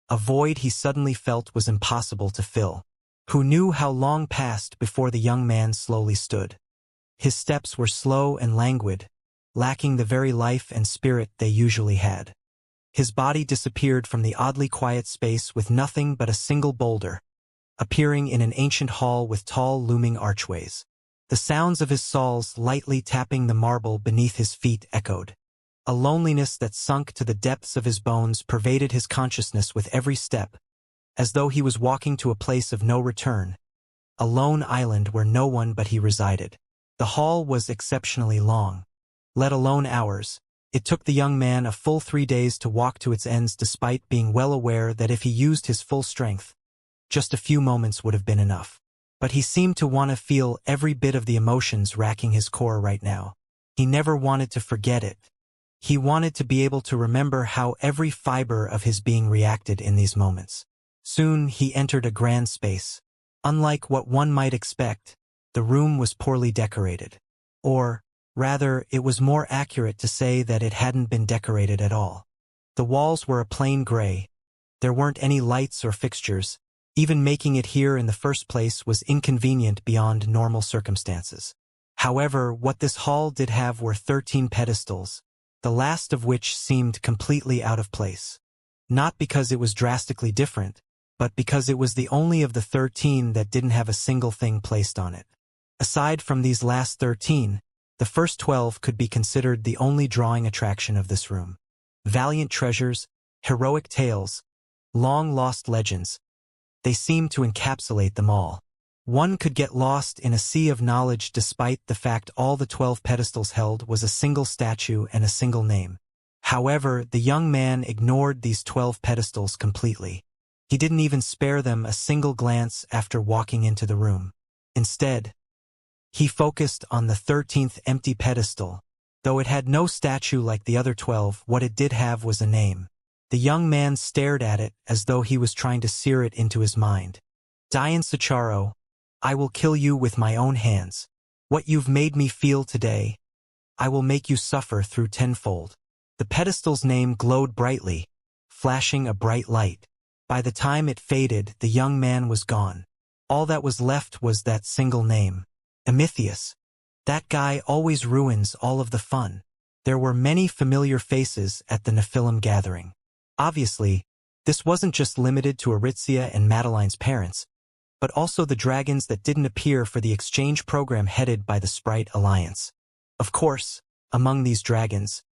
A void he suddenly felt was impossible to fill. Who knew how long passed before the young man slowly stood? His steps were slow and languid, lacking the very life and spirit they usually had. His body disappeared from the oddly quiet space with nothing but a single boulder, appearing in an ancient hall with tall looming archways. The sounds of his soles lightly tapping the marble beneath his feet echoed. A loneliness that sunk to the depths of his bones pervaded his consciousness with every step, as though he was walking to a place of no return, a lone island where no one but he resided. The hall was exceptionally long. Let alone hours, it took the young man a full 3 days to walk to its ends despite being well aware that if he used his full strength, just a few moments would have been enough. But he seemed to want to feel every bit of the emotions racking his core right now. He never wanted to forget it. He wanted to be able to remember how every fiber of his being reacted in these moments. Soon he entered a grand space. Unlike what one might expect, the room was poorly decorated. Or, rather, it was more accurate to say that it hadn't been decorated at all. The walls were a plain gray. There weren't any lights or fixtures. Even making it here in the first place was inconvenient beyond normal circumstances. However, what this hall did have were 13 pedestals, the last of which seemed completely out of place. Not because it was drastically different, but because it was the only of the 13 that didn't have a single thing placed on it. Aside from these last 13, the first 12 could be considered the only drawing attraction of this room. Valiant treasures, heroic tales, long-lost legends. They seemed to encapsulate them all. One could get lost in a sea of knowledge despite the fact all the 12 pedestals held was a single statue and a single name. However, the young man ignored these 12 pedestals completely. He didn't even spare them a single glance after walking into the room. Instead, he focused on the 13th empty pedestal. Though it had no statue like the other 12, what it did have was a name. The young man stared at it as though he was trying to sear it into his mind. Diane Sicharo, I will kill you with my own hands. What you've made me feel today, I will make you suffer through tenfold. The pedestal's name glowed brightly, flashing a bright light. By the time it faded, the young man was gone. All that was left was that single name. Emithius. That guy always ruins all of the fun. There were many familiar faces at the Nephilim gathering. Obviously, this wasn't just limited to Aritzia and Madeline's parents, but also the dragons that didn't appear for the exchange program headed by the Sprite Alliance. Of course, among these dragons,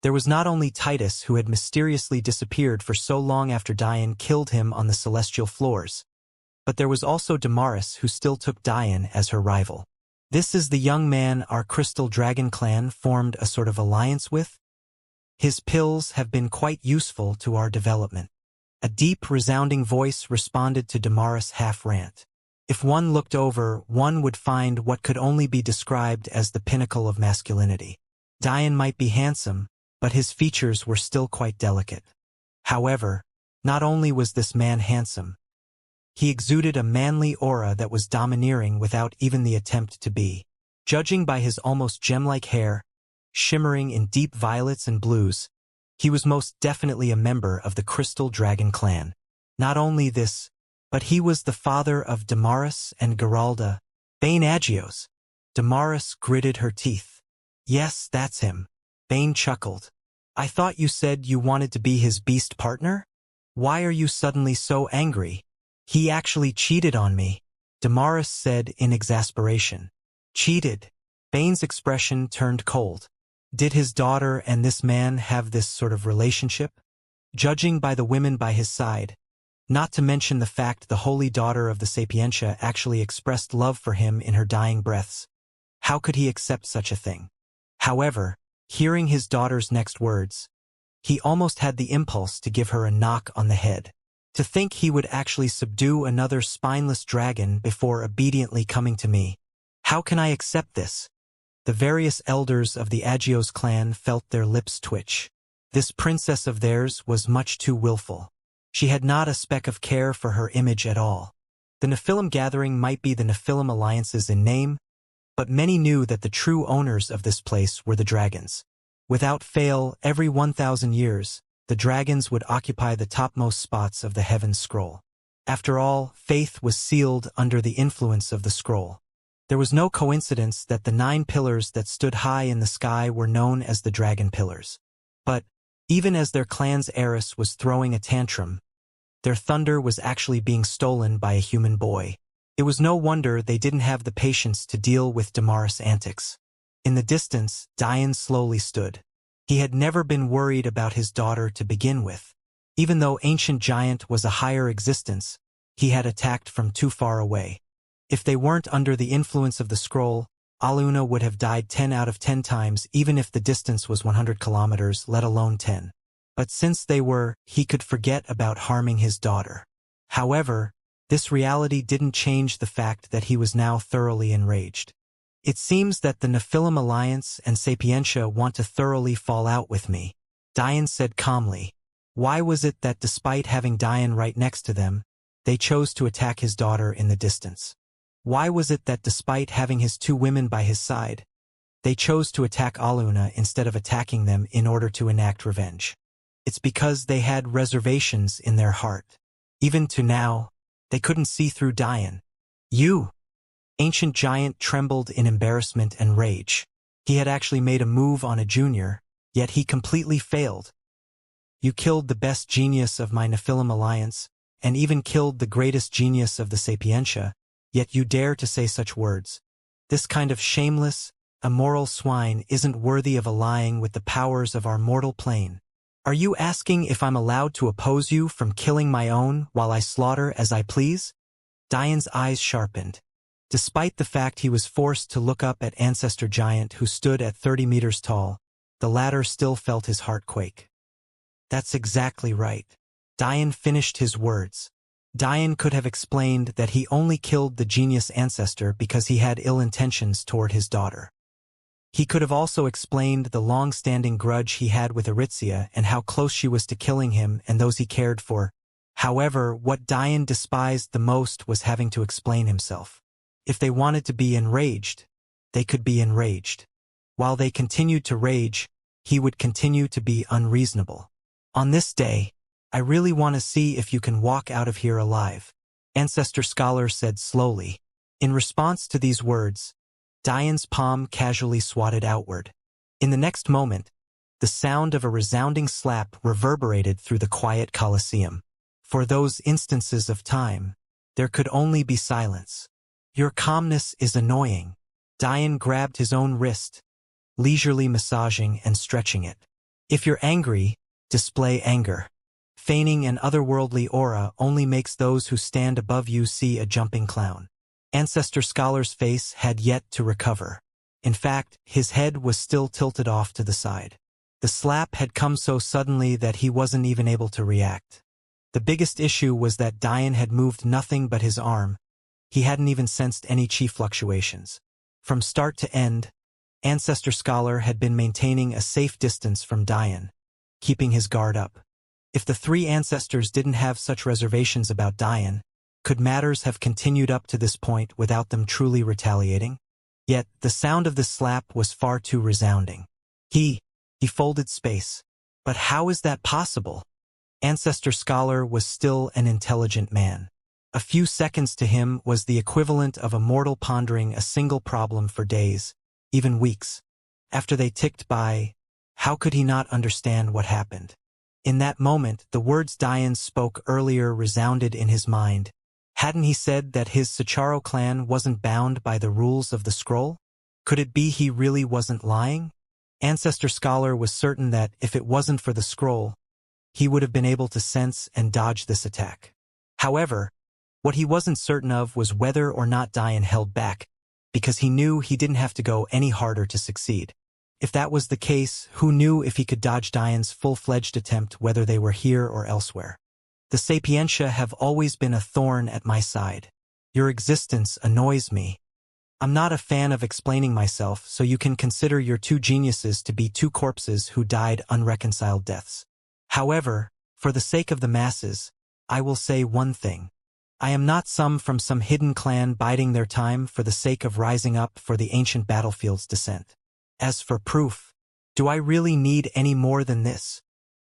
there was not only Titus, who had mysteriously disappeared for so long after Diane killed him on the celestial floors, but there was also Damaris, who still took Diane as her rival. This is the young man our Crystal Dragon clan formed a sort of alliance with? His pills have been quite useful to our development. A deep, resounding voice responded to Damaris' half-rant. If one looked over, one would find what could only be described as the pinnacle of masculinity. Diane might be handsome, but his features were still quite delicate. However, not only was this man handsome, he exuded a manly aura that was domineering without even the attempt to be. Judging by his almost gem-like hair, shimmering in deep violets and blues, he was most definitely a member of the Crystal Dragon clan. Not only this, but he was the father of Damaris and Geralda, Bane Agios. Damaris gritted her teeth. Yes, that's him. Bane chuckled. I thought you said you wanted to be his beast partner? Why are you suddenly so angry? He actually cheated on me, Damaris said in exasperation. Cheated? Bane's expression turned cold. Did his daughter and this man have this sort of relationship? Judging by the women by his side, not to mention the fact the holy daughter of the Sapientia actually expressed love for him in her dying breaths, how could he accept such a thing? However, hearing his daughter's next words, he almost had the impulse to give her a knock on the head. To think he would actually subdue another spineless dragon before obediently coming to me. How can I accept this? The various elders of the Agios clan felt their lips twitch. This princess of theirs was much too willful. She had not a speck of care for her image at all. The Nephilim gathering might be the Nephilim alliances in name, but many knew that the true owners of this place were the dragons. Without fail, every 1,000 years, the dragons would occupy the topmost spots of the Heaven's Scroll. After all, faith was sealed under the influence of the scroll. There was no coincidence that the 9 pillars that stood high in the sky were known as the Dragon Pillars. But, even as their clan's heiress was throwing a tantrum, their thunder was actually being stolen by a human boy. It was no wonder they didn't have the patience to deal with Damaris' antics. In the distance, Diane slowly stood. He had never been worried about his daughter to begin with. Even though Ancient Giant was a higher existence, he had attacked from too far away. If they weren't under the influence of the scroll, Aluna would have died 10 out of 10 times even if the distance was 100 kilometers, let alone 10. But since they were, he could forget about harming his daughter. However, this reality didn't change the fact that he was now thoroughly enraged. It seems that the Nephilim Alliance and Sapientia want to thoroughly fall out with me, Diane said calmly. Why was it that despite having Diane right next to them, they chose to attack his daughter in the distance? Why was it that despite having his 2 women by his side, they chose to attack Aluna instead of attacking them in order to enact revenge? It's because they had reservations in their heart. Even to now, they couldn't see through Diane. You! Ancient Giant trembled in embarrassment and rage. He had actually made a move on a junior, yet he completely failed. You killed the best genius of my Nephilim alliance, and even killed the greatest genius of the Sapientia, yet you dare to say such words. This kind of shameless, immoral swine isn't worthy of allying with the powers of our mortal plane. Are you asking if I'm allowed to oppose you from killing my own while I slaughter as I please? Diane's eyes sharpened. Despite the fact he was forced to look up at Ancestor Giant who stood at 30 meters tall, the latter still felt his heart quake. That's exactly right. Diane finished his words. Diane could have explained that he only killed the genius ancestor because he had ill intentions toward his daughter. He could have also explained the long-standing grudge he had with Aritzia and how close she was to killing him and those he cared for. However, what Diane despised the most was having to explain himself. If they wanted to be enraged, they could be enraged. While they continued to rage, he would continue to be unreasonable. On this day, I really want to see if you can walk out of here alive. Ancestor Scholar said slowly. In response to these words, Diane's palm casually swatted outward. In the next moment, the sound of a resounding slap reverberated through the quiet Colosseum. For those instances of time, there could only be silence. Your calmness is annoying. Diane grabbed his own wrist, leisurely massaging and stretching it. If you're angry, display anger. Feigning an otherworldly aura only makes those who stand above you see a jumping clown. Ancestor Scholar's face had yet to recover. In fact, his head was still tilted off to the side. The slap had come so suddenly that he wasn't even able to react. The biggest issue was that Diane had moved nothing but his arm. He hadn't even sensed any chi fluctuations. From start to end, Ancestor Scholar had been maintaining a safe distance from Diane, keeping his guard up. If the three ancestors didn't have such reservations about Diane, could matters have continued up to this point without them truly retaliating? Yet, the sound of the slap was far too resounding. He folded space. But how is that possible? Ancestor Scholar was still an intelligent man. A few seconds to him was the equivalent of a mortal pondering a single problem for days, even weeks. After they ticked by, how could he not understand what happened? In that moment, the words Diane spoke earlier resounded in his mind. Hadn't he said that his Sicharo clan wasn't bound by the rules of the scroll? Could it be he really wasn't lying? Ancestor Scholar was certain that, if it wasn't for the scroll, he would have been able to sense and dodge this attack. However, what he wasn't certain of was whether or not Diane held back, because he knew he didn't have to go any harder to succeed. If that was the case, who knew if he could dodge Diane's full-fledged attempt whether they were here or elsewhere? The Sapientia have always been a thorn at my side. Your existence annoys me. I'm not a fan of explaining myself, so you can consider your two geniuses to be two corpses who died unreconciled deaths. However, for the sake of the masses, I will say one thing. I am not some from some hidden clan biding their time for the sake of rising up for the ancient battlefield's descent. As for proof, do I really need any more than this?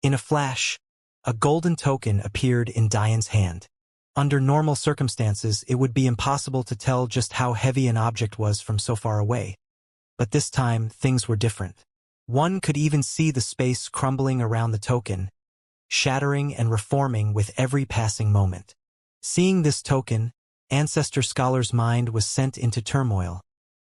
In a flash, a golden token appeared in Diane's hand. Under normal circumstances, it would be impossible to tell just how heavy an object was from so far away. But this time, things were different. One could even see the space crumbling around the token, shattering and reforming with every passing moment. Seeing this token, Ancestor Scholar's mind was sent into turmoil,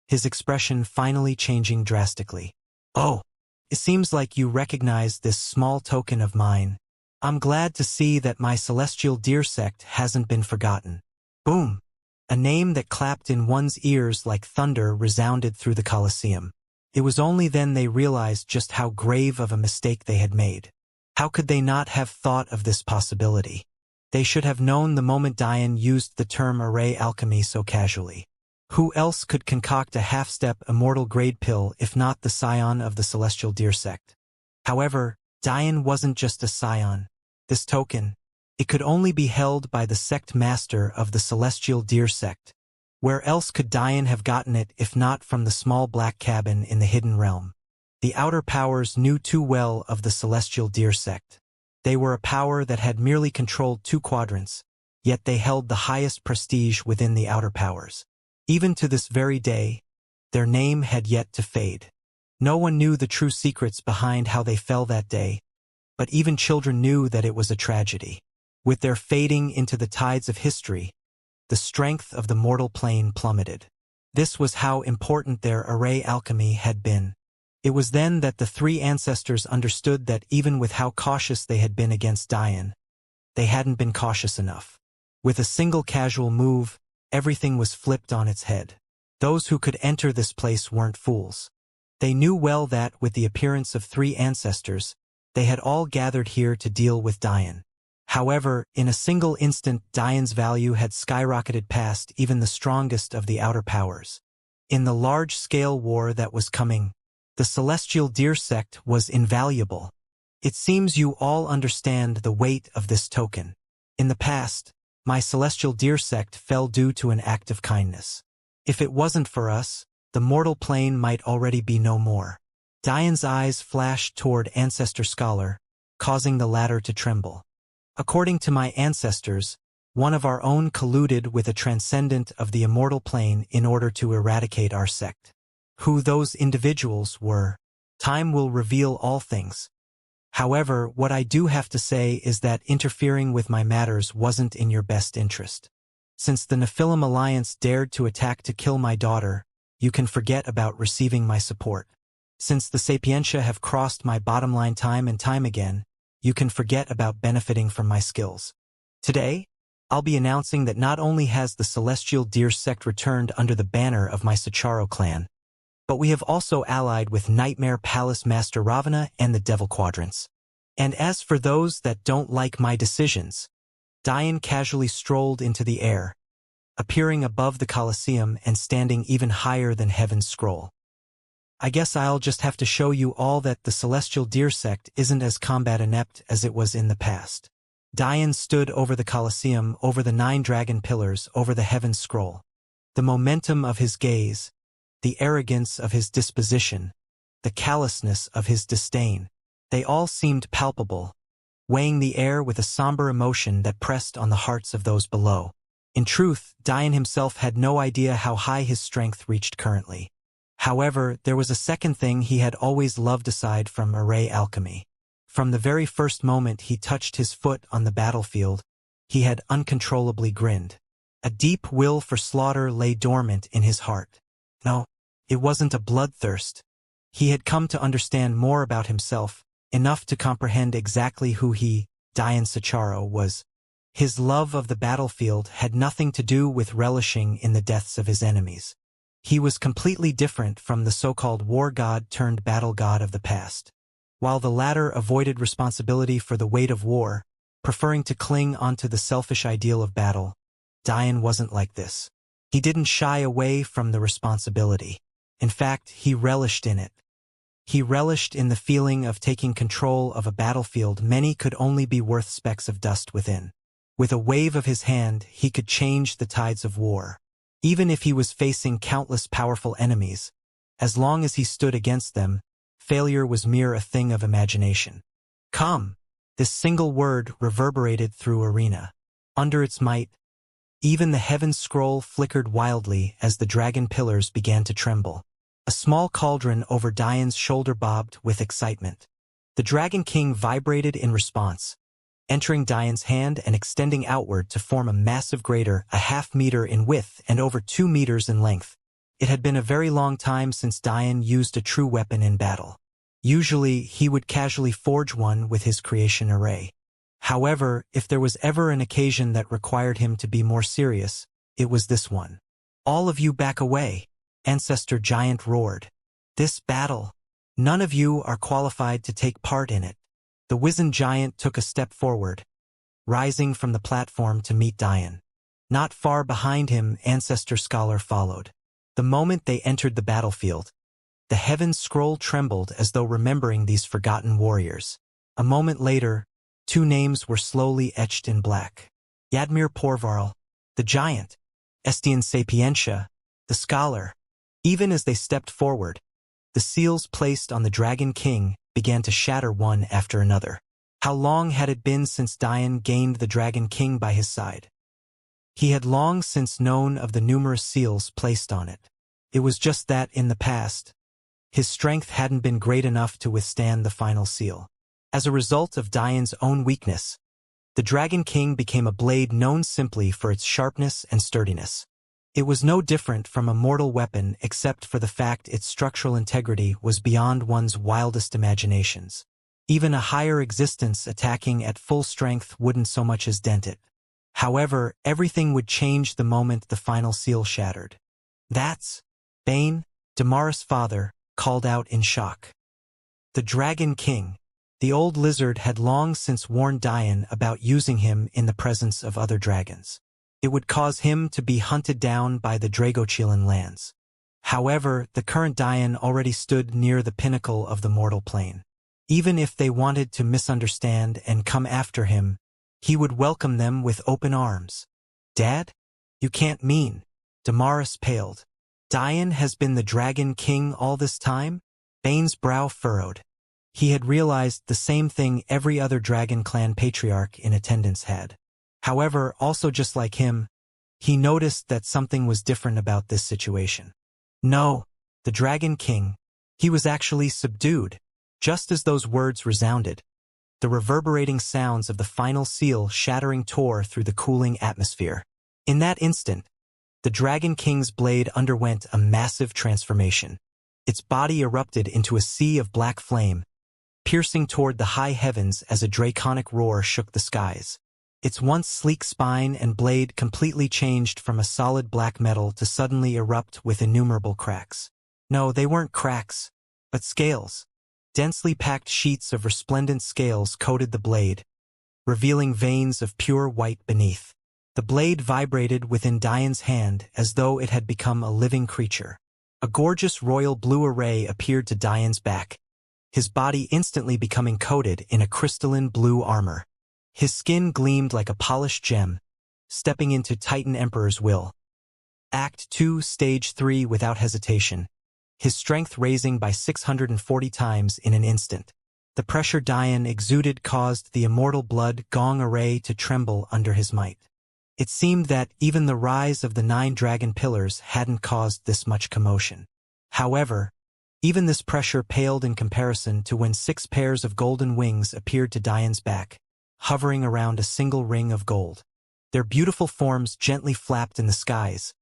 his expression finally changing drastically. Oh, it seems like you recognize this small token of mine. I'm glad to see that my celestial deer sect hasn't been forgotten. Boom! A name that clapped in one's ears like thunder resounded through the Colosseum. It was only then they realized just how grave of a mistake they had made. How could they not have thought of this possibility? They should have known the moment Diane used the term array alchemy so casually. Who else could concoct a half-step immortal grade pill if not the scion of the celestial deer sect? However, Diane wasn't just a scion. This token, it could only be held by the sect master of the celestial deer sect. Where else could Diane have gotten it if not from the small black cabin in the hidden realm? The outer powers knew too well of the celestial deer sect. They were a power that had merely controlled 2 quadrants, yet they held the highest prestige within the outer powers. Even to this very day, their name had yet to fade. No one knew the true secrets behind how they fell that day, but even children knew that it was a tragedy. With their fading into the tides of history, the strength of the mortal plane plummeted. This was how important their array alchemy had been. It was then that the 3 ancestors understood that even with how cautious they had been against Diane, they hadn't been cautious enough. With a single casual move, everything was flipped on its head. Those who could enter this place weren't fools. They knew well that, with the appearance of 3 ancestors, they had all gathered here to deal with Diane. However, in a single instant, Diane's value had skyrocketed past even the strongest of the outer powers. In the large-scale war that was coming, the celestial deer sect was invaluable. It seems you all understand the weight of this token. In the past, my celestial deer sect fell due to an act of kindness. If it wasn't for us, the mortal plane might already be no more. Diane's eyes flashed toward Ancestor Scholar, causing the latter to tremble. According to my ancestors, One of our own colluded with a transcendent of the immortal plane in order to eradicate our sect. Who those individuals were, time will reveal all things. However, what I do have to say is that interfering with my matters wasn't in your best interest. Since the Nephilim Alliance dared to attack to kill my daughter, you can forget about receiving my support. Since the Sapientia have crossed my bottom line time and time again, you can forget about benefiting from my skills. Today, I'll be announcing that not only has the Celestial Deer sect returned under the banner of my Sacharo clan, but we have also allied with Nightmare Palace Master Ravana and the Devil Quadrants. And as for those that don't like my decisions, Dian casually strolled into the air, appearing above the Colosseum and standing even higher than Heaven's scroll. I guess I'll just have to show you all that the Celestial Deer sect isn't as combat inept as it was in the past. Dian stood over the Colosseum, over the 9 dragon pillars, over the Heaven's scroll. The momentum of his gaze, the arrogance of his disposition, the callousness of his disdain, they all seemed palpable, weighing the air with a somber emotion that pressed on the hearts of those below. In truth, Dian himself had no idea how high his strength reached currently. However, there was a second thing he had always loved aside from array alchemy. From the very first moment he touched his foot on the battlefield, he had uncontrollably grinned. A deep will for slaughter lay dormant in his heart. No, it wasn't a bloodthirst. He had come to understand more about himself, enough to comprehend exactly who he, Dian Sacharo, was. His love of the battlefield had nothing to do with relishing in the deaths of his enemies. He was completely different from the so-called war god turned battle god of the past. While the latter avoided responsibility for the weight of war, preferring to cling onto the selfish ideal of battle, Dian wasn't like this. He didn't shy away from the responsibility. In fact, he relished in it. He relished in the feeling of taking control of a battlefield many could only be worth specks of dust within. With a wave of his hand, he could change the tides of war. Even if he was facing countless powerful enemies, as long as he stood against them, failure was mere a thing of imagination. Come! This single word reverberated through arena. Under its might, even the Heaven's scroll flickered wildly as the dragon pillars began to tremble. A small cauldron over Dian's shoulder bobbed with excitement. The Dragon King vibrated in response, entering Dian's hand and extending outward to form a massive crater 1/2 meter in width and over 2 meters in length. It had been a very long time since Dian used a true weapon in battle. Usually, he would casually forge one with his creation array. However, if there was ever an occasion that required him to be more serious, it was this one. "All of you back away," Ancestor Giant roared. "This battle, none of you are qualified to take part in it." The wizened giant took a step forward, rising from the platform to meet Dian. Not far behind him, Ancestor Scholar followed. The moment they entered the battlefield, the Heaven's scroll trembled as though remembering these forgotten warriors. A moment later, 2 names were slowly etched in black. Yadmir Porvarl, the giant, Estian Sapientia, the scholar. Even as they stepped forward, the seals placed on the Dragon King began to shatter one after another. How long had it been since Dian gained the Dragon King by his side? He had long since known of the numerous seals placed on it. It was just that, in the past, his strength hadn't been great enough to withstand the final seal. As a result of Dian's own weakness, the Dragon King became a blade known simply for its sharpness and sturdiness. It was no different from a mortal weapon except for the fact its structural integrity was beyond one's wildest imaginations. Even a higher existence attacking at full strength wouldn't so much as dent it. However, everything would change the moment the final seal shattered. "That's Bane," Damaris' father called out in shock. The Dragon King. The old lizard had long since warned Dian about using him in the presence of other dragons. It would cause him to be hunted down by the Dragochilan lands. However, the current Dian already stood near the pinnacle of the mortal plane. Even if they wanted to misunderstand and come after him, he would welcome them with open arms. "Dad? You can't mean." Damaris paled. "Dian has been the Dragon King all this time?" Bane's brow furrowed. He had realized the same thing every other Dragon Clan patriarch in attendance had. However, also just like him, he noticed that something was different about this situation. No, the Dragon King, he was actually subdued. Just as those words resounded, the reverberating sounds of the final seal shattering tore through the cooling atmosphere. In that instant, the Dragon King's blade underwent a massive transformation. Its body erupted into a sea of black flame, piercing toward the high heavens as a draconic roar shook the skies. Its once sleek spine and blade completely changed from a solid black metal to suddenly erupt with innumerable cracks. No, they weren't cracks, but scales. Densely packed sheets of resplendent scales coated the blade, revealing veins of pure white beneath. The blade vibrated within Dian's hand as though it had become a living creature. A gorgeous royal blue array appeared to Dian's back, his body instantly becoming coated in a crystalline blue armor. His skin gleamed like a polished gem, stepping into Titan Emperor's will. Act 2, Stage 3 without hesitation, his strength raising by 640 times in an instant. The pressure Dian exuded caused the immortal blood gong array to tremble under his might. It seemed that even the rise of the 9 dragon pillars hadn't caused this much commotion. However, even this pressure paled in comparison to when 6 pairs of golden wings appeared to Dian's back, hovering around a single ring of gold. Their beautiful forms gently flapped in the skies,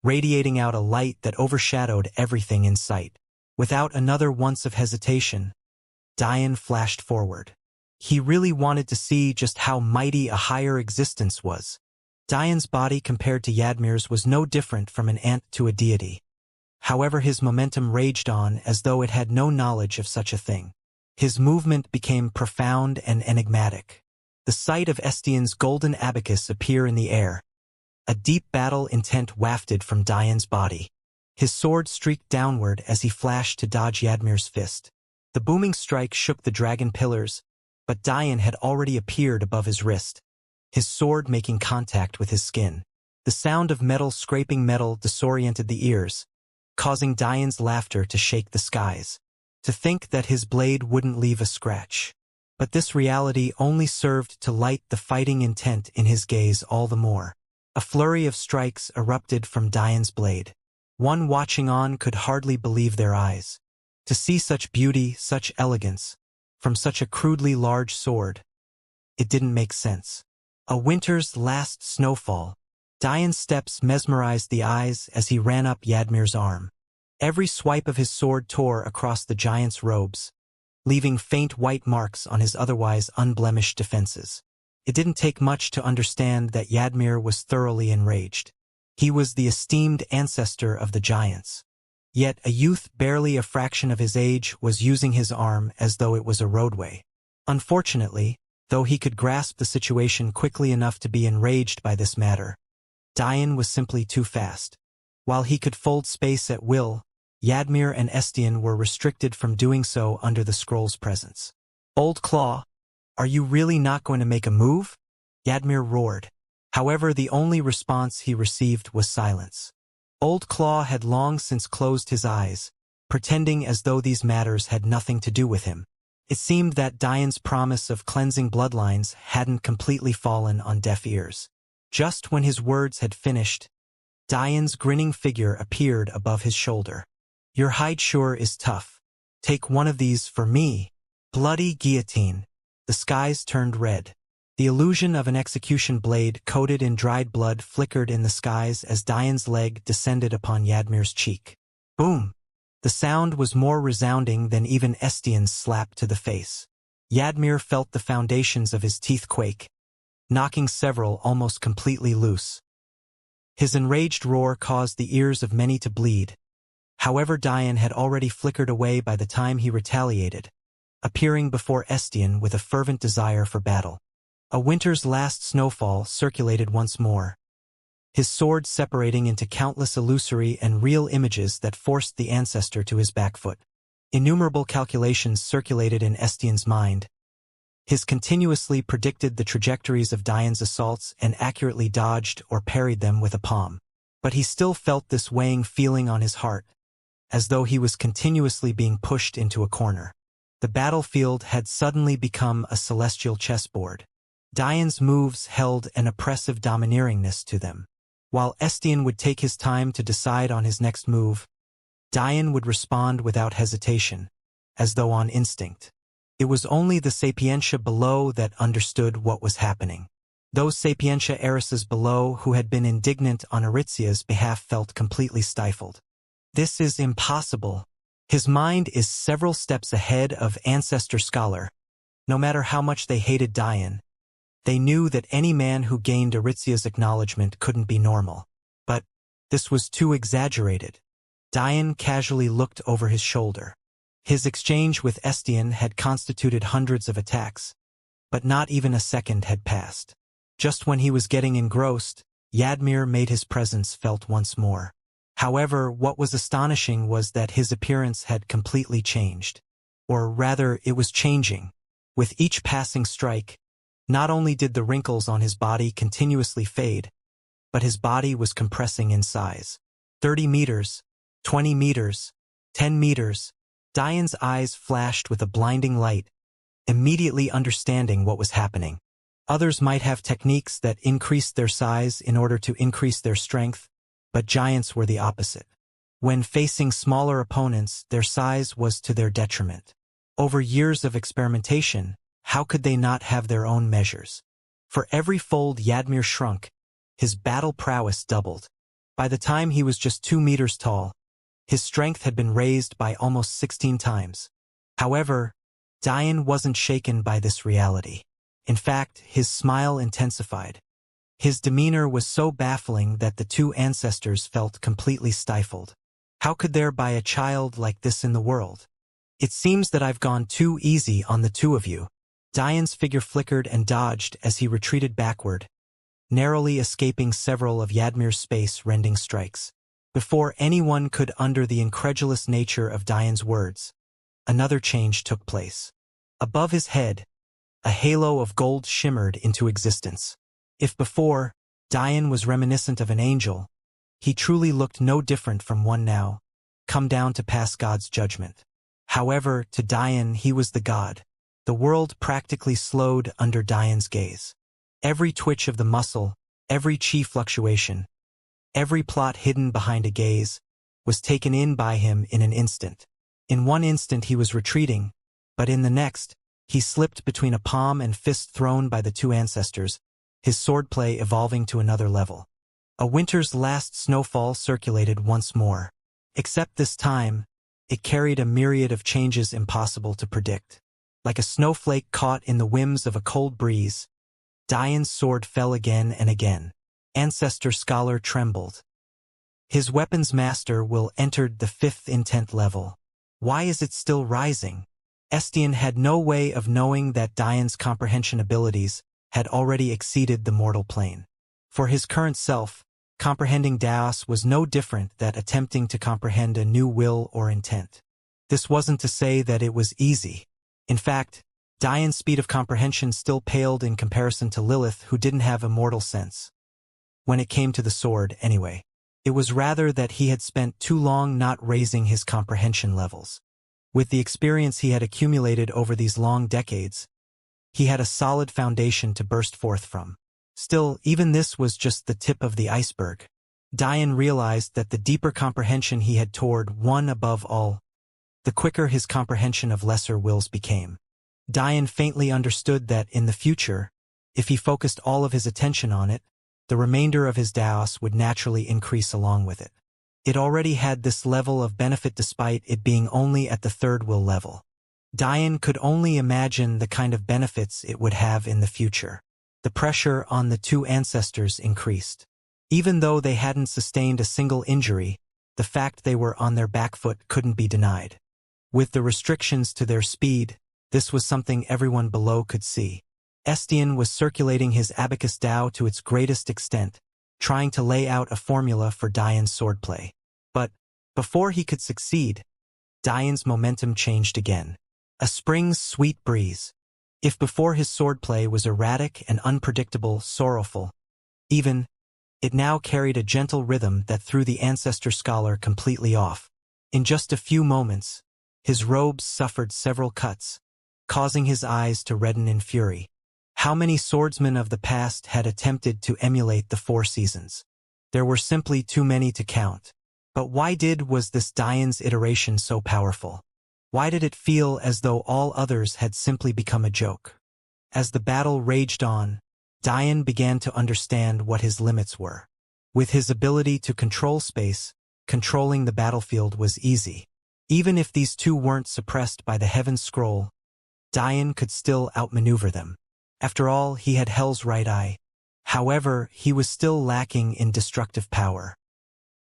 radiating out a light that overshadowed everything in sight. Without another once of hesitation, Dian flashed forward. He really wanted to see just how mighty a higher existence was. Dian's body compared to Yadmir's was no different from an ant to a deity. However, his momentum raged on as though it had no knowledge of such a thing. His movement became profound and enigmatic. The sight of Estien's golden abacus appear in the air. A deep battle intent wafted from Dian's body. His sword streaked downward as he flashed to dodge Yadmir's fist. The booming strike shook the dragon pillars, but Dian had already appeared above his wrist, his sword making contact with his skin. The sound of metal scraping metal disoriented the ears, causing Dian's laughter to shake the skies. To think that his blade wouldn't leave a scratch. But this reality only served to light the fighting intent in his gaze all the more. A flurry of strikes erupted from Dian's blade. One watching on could hardly believe their eyes. To see such beauty, such elegance, from such a crudely large sword, it didn't make sense. A winter's last snowfall. Dian's steps mesmerized the eyes as he ran up Yadmir's arm. Every swipe of his sword tore across the giant's robes, leaving faint white marks on his otherwise unblemished defenses. It didn't take much to understand that Yadmir was thoroughly enraged. He was the esteemed ancestor of the giants. Yet a youth barely a fraction of his age was using his arm as though it was a roadway. Unfortunately, though he could grasp the situation quickly enough to be enraged by this matter, Dian was simply too fast. While he could fold space at will, Yadmir and Estien were restricted from doing so under the scroll's presence. "Old Claw, are you really not going to make a move?" Yadmir roared. However, the only response he received was silence. Old Claw had long since closed his eyes, pretending as though these matters had nothing to do with him. It seemed that Dian's promise of cleansing bloodlines hadn't completely fallen on deaf ears. Just when his words had finished, Dian's grinning figure appeared above his shoulder. "Your hide sure is tough. Take one of these for me." Bloody guillotine. The skies turned red. The illusion of an execution blade coated in dried blood flickered in the skies as Dian's leg descended upon Yadmir's cheek. Boom! The sound was more resounding than even Estien's slap to the face. Yadmir felt the foundations of his teeth quake, knocking several almost completely loose. His enraged roar caused the ears of many to bleed. However, Dian had already flickered away by the time he retaliated, appearing before Estien with a fervent desire for battle. A winter's last snowfall circulated once more, his sword separating into countless illusory and real images that forced the ancestor to his back foot. Innumerable calculations circulated in Estien's mind. His continuously predicted the trajectories of Dian's assaults and accurately dodged or parried them with a palm. But he still felt this weighing feeling on his heart, as though he was continuously being pushed into a corner. The battlefield had suddenly become a celestial chessboard. Dian's moves held an oppressive domineeringness to them. While Estienne would take his time to decide on his next move, Dian would respond without hesitation, as though on instinct. It was only the Sapientia below that understood what was happening. Those Sapientia heiresses below who had been indignant on Aritzia's behalf felt completely stifled. This is impossible. His mind is several steps ahead of Ancestor Scholar. No matter how much they hated Dian, they knew that any man who gained Aritzia's acknowledgement couldn't be normal. But this was too exaggerated. Dian casually looked over his shoulder. His exchange with Estienne had constituted hundreds of attacks, but not even a second had passed. Just when he was getting engrossed, Yadmir made his presence felt once more. However, what was astonishing was that his appearance had completely changed. Or rather, it was changing. With each passing strike, not only did the wrinkles on his body continuously fade, but his body was compressing in size. 30 meters, 20 meters, 10 meters. Dian's eyes flashed with a blinding light, immediately understanding what was happening. Others might have techniques that increased their size in order to increase their strength, but giants were the opposite. When facing smaller opponents, their size was to their detriment. Over years of experimentation, how could they not have their own measures? For every fold Yadmir shrunk, his battle prowess doubled. By the time he was just 2 meters tall, his strength had been raised by almost 16 times. However, Dian wasn't shaken by this reality. In fact, his smile intensified. His demeanor was so baffling that the two ancestors felt completely stifled. How could there be a child like this in the world? It seems that I've gone too easy on the two of you. Dian's figure flickered and dodged as he retreated backward, narrowly escaping several of Yadmir's space-rending strikes. Before anyone could under the incredulous nature of Dian's words, another change took place. Above his head, a halo of gold shimmered into existence. If before, Dian was reminiscent of an angel, he truly looked no different from one now, come down to pass God's judgment. However, to Dian he was the god. The world practically slowed under Dian's gaze. Every twitch of the muscle, every chi fluctuation, every plot hidden behind a gaze, was taken in by him in an instant. In one instant he was retreating, but in the next, he slipped between a palm and fist thrown by the two ancestors, his swordplay evolving to another level. A winter's last snowfall circulated once more. Except this time, it carried a myriad of changes impossible to predict. Like a snowflake caught in the whims of a cold breeze, Dian's sword fell again and again. Ancestor Scholar trembled. His weapons master will entered the 5th intent level. Why is it still rising? Estienne had no way of knowing that Dian's comprehension abilities had already exceeded the mortal plane. For his current self, comprehending Daos was no different than attempting to comprehend a new will or intent. This wasn't to say that it was easy. In fact, Dian's speed of comprehension still paled in comparison to Lilith, who didn't have immortal sense. When it came to the sword, anyway, it was rather that he had spent too long not raising his comprehension levels. With the experience he had accumulated over these long decades, he had a solid foundation to burst forth from. Still, even this was just the tip of the iceberg. Dian realized that the deeper comprehension he had toward one above all, the quicker his comprehension of lesser wills became. Dian faintly understood that in the future, if he focused all of his attention on it, the remainder of his Daos would naturally increase along with it. It already had this level of benefit despite it being only at the 3rd will level. Dian could only imagine the kind of benefits it would have in the future. The pressure on the two ancestors increased. Even though they hadn't sustained a single injury, the fact they were on their back foot couldn't be denied. With the restrictions to their speed, this was something everyone below could see. Estienne was circulating his abacus Dao to its greatest extent, trying to lay out a formula for Dian's swordplay. But, before he could succeed, Dian's momentum changed again. A spring's sweet breeze. If before his swordplay was erratic and unpredictable, sorrowful, even, it now carried a gentle rhythm that threw the Ancestor Scholar completely off. In just a few moments, his robes suffered several cuts, causing his eyes to redden in fury. How many swordsmen of the past had attempted to emulate the four seasons? There were simply too many to count. But why was this Dian's iteration so powerful? Why did it feel as though all others had simply become a joke? As the battle raged on, Dian began to understand what his limits were. With his ability to control space, controlling the battlefield was easy. Even if these two weren't suppressed by the Heaven Scroll, Dian could still outmaneuver them. After all, he had Hell's right eye. However, he was still lacking in destructive power.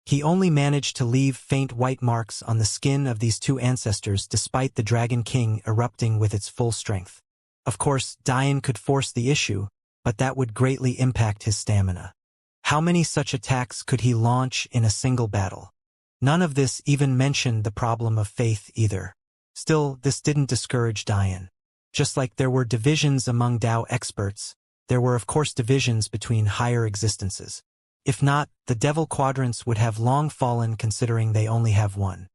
He only managed to leave faint white marks on the skin of these two ancestors despite the Dragon King erupting with its full strength. Of course, Dian could force the issue, but that would greatly impact his stamina. How many such attacks could he launch in a single battle? None of this even mentioned the problem of faith either. Still, this didn't discourage Dian. Just like there were divisions among Dao experts, there were of course divisions between higher existences. If not, the Devil Quadrants would have long fallen considering they only have one.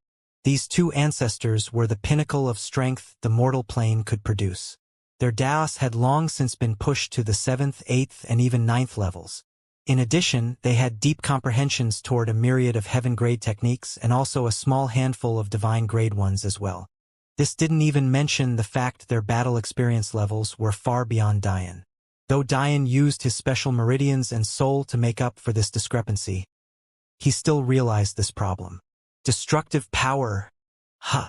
These two ancestors were the pinnacle of strength the mortal plane could produce. Their Daos had long since been pushed to the 7th, 8th, and even 9th levels. In addition, they had deep comprehensions toward a myriad of heaven-grade techniques and also a small handful of divine-grade ones as well. This didn't even mention the fact their battle experience levels were far beyond Dian. Though Dian used his special meridians and soul to make up for this discrepancy, he still realized this problem. Destructive power. Huh.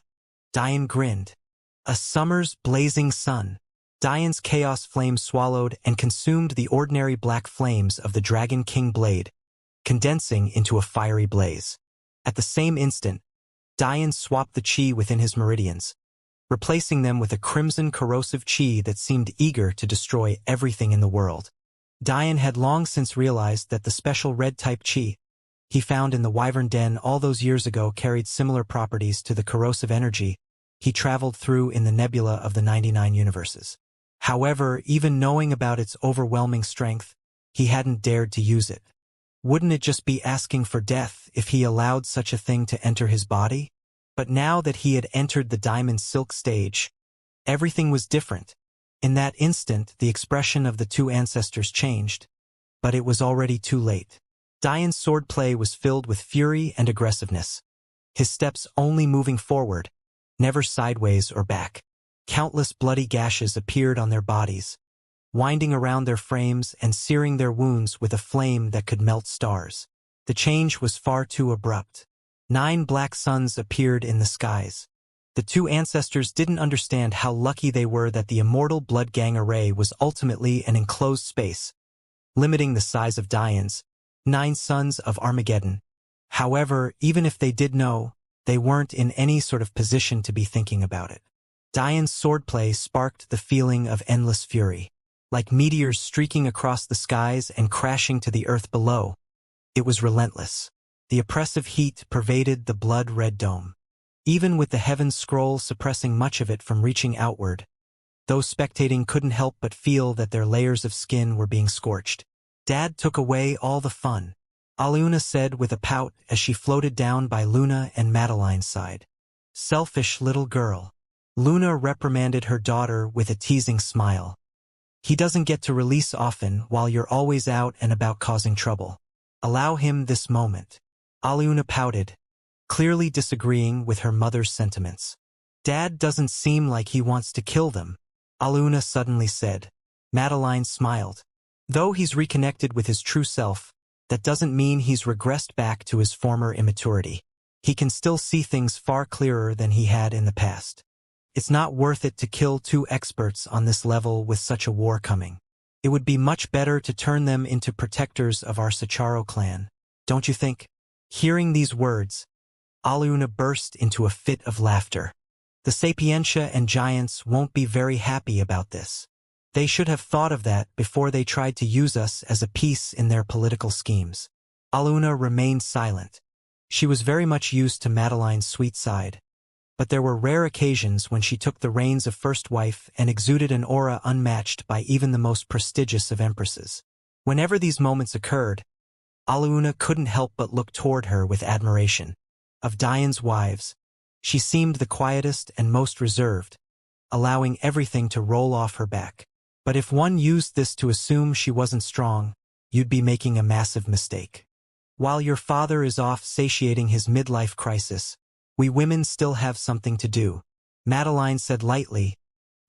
Dian grinned. A summer's blazing sun. Dian's chaos flame swallowed and consumed the ordinary black flames of the Dragon King blade, condensing into a fiery blaze. At the same instant, Dian swapped the chi within his meridians, replacing them with a crimson corrosive chi that seemed eager to destroy everything in the world. Dian had long since realized that the special red-type chi he found in the Wyvern Den all those years ago carried similar properties to the corrosive energy he traveled through in the nebula of the 99 universes. However, even knowing about its overwhelming strength, he hadn't dared to use it. Wouldn't it just be asking for death if he allowed such a thing to enter his body? But now that he had entered the Diamond Silk stage, everything was different. In that instant, the expression of the two ancestors changed, but it was already too late. Dian's swordplay was filled with fury and aggressiveness, his steps only moving forward, never sideways or back. Countless bloody gashes appeared on their bodies, winding around their frames and searing their wounds with a flame that could melt stars. The change was far too abrupt. 9 black suns appeared in the skies. The two ancestors didn't understand how lucky they were that the Immortal Blood Gang array was ultimately an enclosed space, limiting the size of Dian's 9 Sons of Armageddon. However, even if they did know, they weren't in any sort of position to be thinking about it. Dian's swordplay sparked the feeling of endless fury. Like meteors streaking across the skies and crashing to the earth below, it was relentless. The oppressive heat pervaded the blood-red dome. Even with the Heaven Scroll suppressing much of it from reaching outward, those spectating couldn't help but feel that their layers of skin were being scorched. Dad took away all the fun, Aluna said with a pout as she floated down by Luna and Madeline's side. Selfish little girl. Luna reprimanded her daughter with a teasing smile. He doesn't get to release often while you're always out and about causing trouble. Allow him this moment. Aluna pouted, clearly disagreeing with her mother's sentiments. Dad doesn't seem like he wants to kill them, Aluna suddenly said. Madeline smiled. Though he's reconnected with his true self, that doesn't mean he's regressed back to his former immaturity. He can still see things far clearer than he had in the past. It's not worth it to kill 2 experts on this level with such a war coming. It would be much better to turn them into protectors of our Sacharo clan, don't you think? Hearing these words, Aluna burst into a fit of laughter. The Sapientia and Giants won't be very happy about this. They should have thought of that before they tried to use us as a piece in their political schemes. Aluna remained silent. She was very much used to Madeline's sweet side, but there were rare occasions when she took the reins of first wife and exuded an aura unmatched by even the most prestigious of empresses. Whenever these moments occurred, Aluna couldn't help but look toward her with admiration. Of Dian's wives, she seemed the quietest and most reserved, allowing everything to roll off her back. But if one used this to assume she wasn't strong, you'd be making a massive mistake. While your father is off satiating his midlife crisis, we women still have something to do, Madeline said lightly,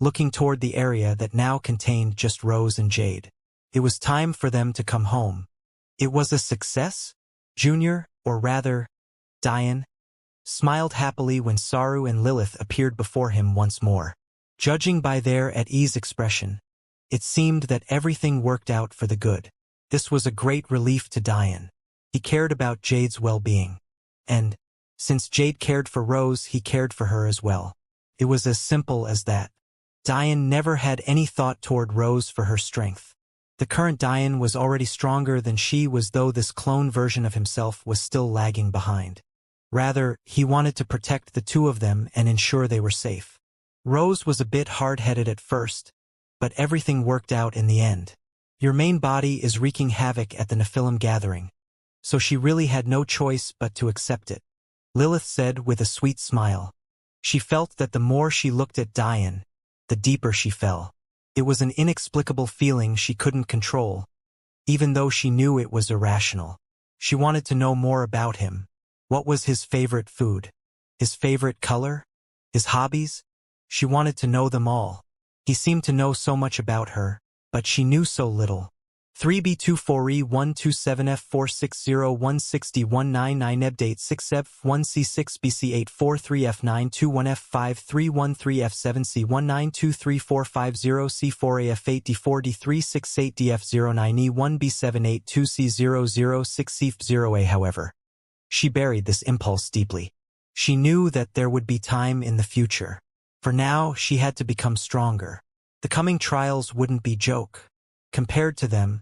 looking toward the area that now contained just Rose and Jade. It was time for them to come home. It was a success? Junior, or rather, Diane, smiled happily when Saru and Lilith appeared before him once more. Judging by their at-ease expression, it seemed that everything worked out for the good. This was a great relief to Diane. He cared about Jade's well-being. And, since Jade cared for Rose, he cared for her as well. It was as simple as that. Diane never had any thought toward Rose for her strength. The current Diane was already stronger than she was, though this clone version of himself was still lagging behind. Rather, he wanted to protect the two of them and ensure they were safe. Rose was a bit hard-headed at first, but everything worked out in the end. Your main body is wreaking havoc at the Nephilim gathering, so she really had no choice but to accept it, Lilith said with a sweet smile. She felt that the more she looked at Diane, the deeper she fell. It was an inexplicable feeling she couldn't control, even though she knew it was irrational. She wanted to know more about him. What was his favorite food? His favorite color? His hobbies? She wanted to know them all. He seemed to know so much about her, but she knew so little. 3B24E127F46016019 Ebdate 6F1C6B C84345317C1923450C4AF84D368D09E1B782C006F0A. However, she buried this impulse deeply. She knew that there would be time in the future. For now, she had to become stronger. The coming trials wouldn't be joke. Compared to them,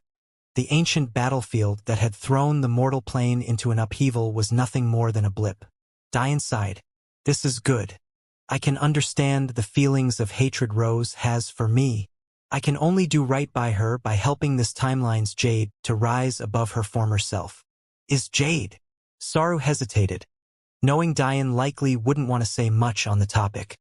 the ancient battlefield that had thrown the mortal plane into an upheaval was nothing more than a blip. Diane sighed. This is good. I can understand the feelings of hatred Rose has for me. I can only do right by her by helping this timeline's Jade to rise above her former self. Is Jade? Saru hesitated, knowing Diane likely wouldn't want to say much on the topic.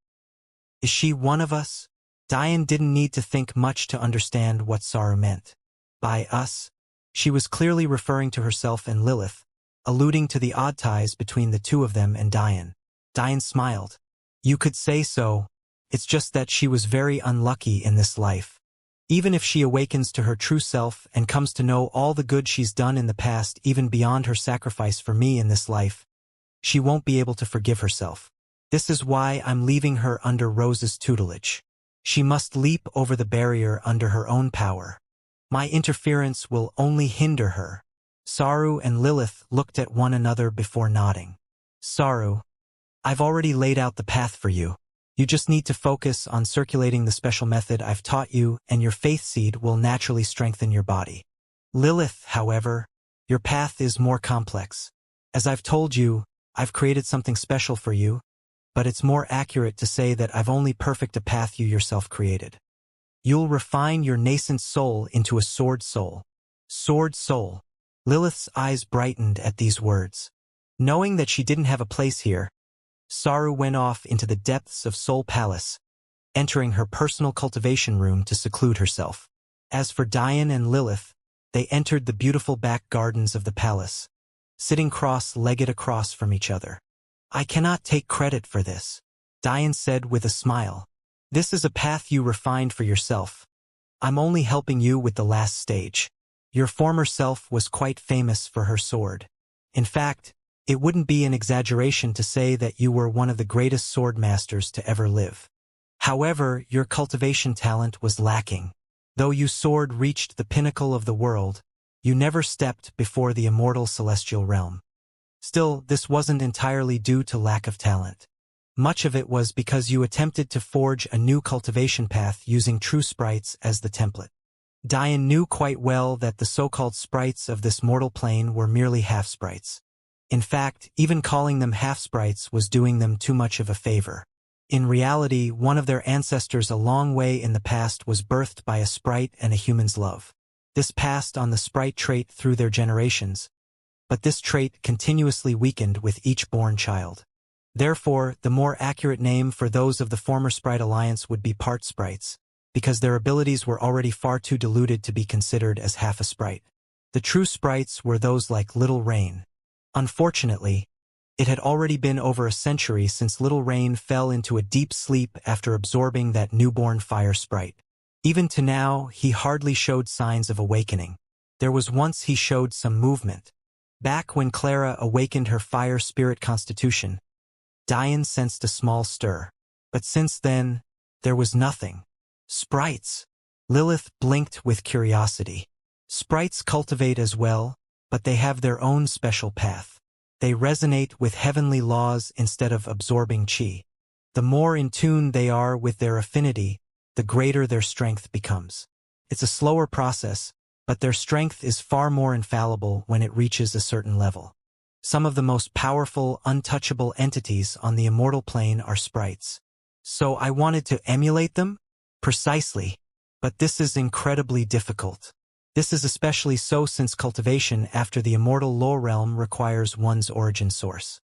Is she one of us? Diane didn't need to think much to understand what Saru meant. By us, she was clearly referring to herself and Lilith, alluding to the odd ties between the two of them and Diane. Diane smiled. You could say so. It's just that she was very unlucky in this life. Even if she awakens to her true self and comes to know all the good she's done in the past, even beyond her sacrifice for me in this life, she won't be able to forgive herself. This is why I'm leaving her under Rose's tutelage. She must leap over the barrier under her own power. My interference will only hinder her. Saru and Lilith looked at one another before nodding. Saru, I've already laid out the path for you. You just need to focus on circulating the special method I've taught you, and your faith seed will naturally strengthen your body. Lilith, however, your path is more complex. As I've told you, I've created something special for you, but it's more accurate to say that I've only perfected a path you yourself created. You'll refine your nascent soul into a sword soul. Sword soul. Lilith's eyes brightened at these words. Knowing that she didn't have a place here, Saru went off into the depths of Soul Palace, entering her personal cultivation room to seclude herself. As for Diane and Lilith, they entered the beautiful back gardens of the palace, sitting cross-legged across from each other. I cannot take credit for this, Diane said with a smile. This is a path you refined for yourself. I'm only helping you with the last stage. Your former self was quite famous for her sword. In fact, it wouldn't be an exaggeration to say that you were one of the greatest sword masters to ever live. However, your cultivation talent was lacking. Though your sword reached the pinnacle of the world, you never stepped before the immortal celestial realm. Still, this wasn't entirely due to lack of talent. Much of it was because you attempted to forge a new cultivation path using true sprites as the template. Diane knew quite well that the so-called sprites of this mortal plane were merely half-sprites. In fact, even calling them half-sprites was doing them too much of a favor. In reality, one of their ancestors a long way in the past was birthed by a sprite and a human's love. This passed on the sprite trait through their generations, but this trait continuously weakened with each born child. Therefore, the more accurate name for those of the former sprite alliance would be part sprites. because their abilities were already far too diluted to be considered as half a sprite. The true sprites were those like Little Rain. Unfortunately, it had already been over a century since Little Rain fell into a deep sleep after absorbing that newborn fire sprite. Even to now, he hardly showed signs of awakening. There was once he showed some movement. Back when Clara awakened her fire spirit constitution, Diane sensed a small stir. But since then, there was nothing. Sprites. Lilith blinked with curiosity. Sprites cultivate as well, but they have their own special path. They resonate with heavenly laws instead of absorbing chi. The more in tune they are with their affinity, the greater their strength becomes. It's a slower process, but their strength is far more infallible when it reaches a certain level. Some of the most powerful, untouchable entities on the immortal plane are sprites. So I wanted to emulate them? Precisely. But this is incredibly difficult. This is especially so since cultivation after the immortal lore realm requires one's origin source.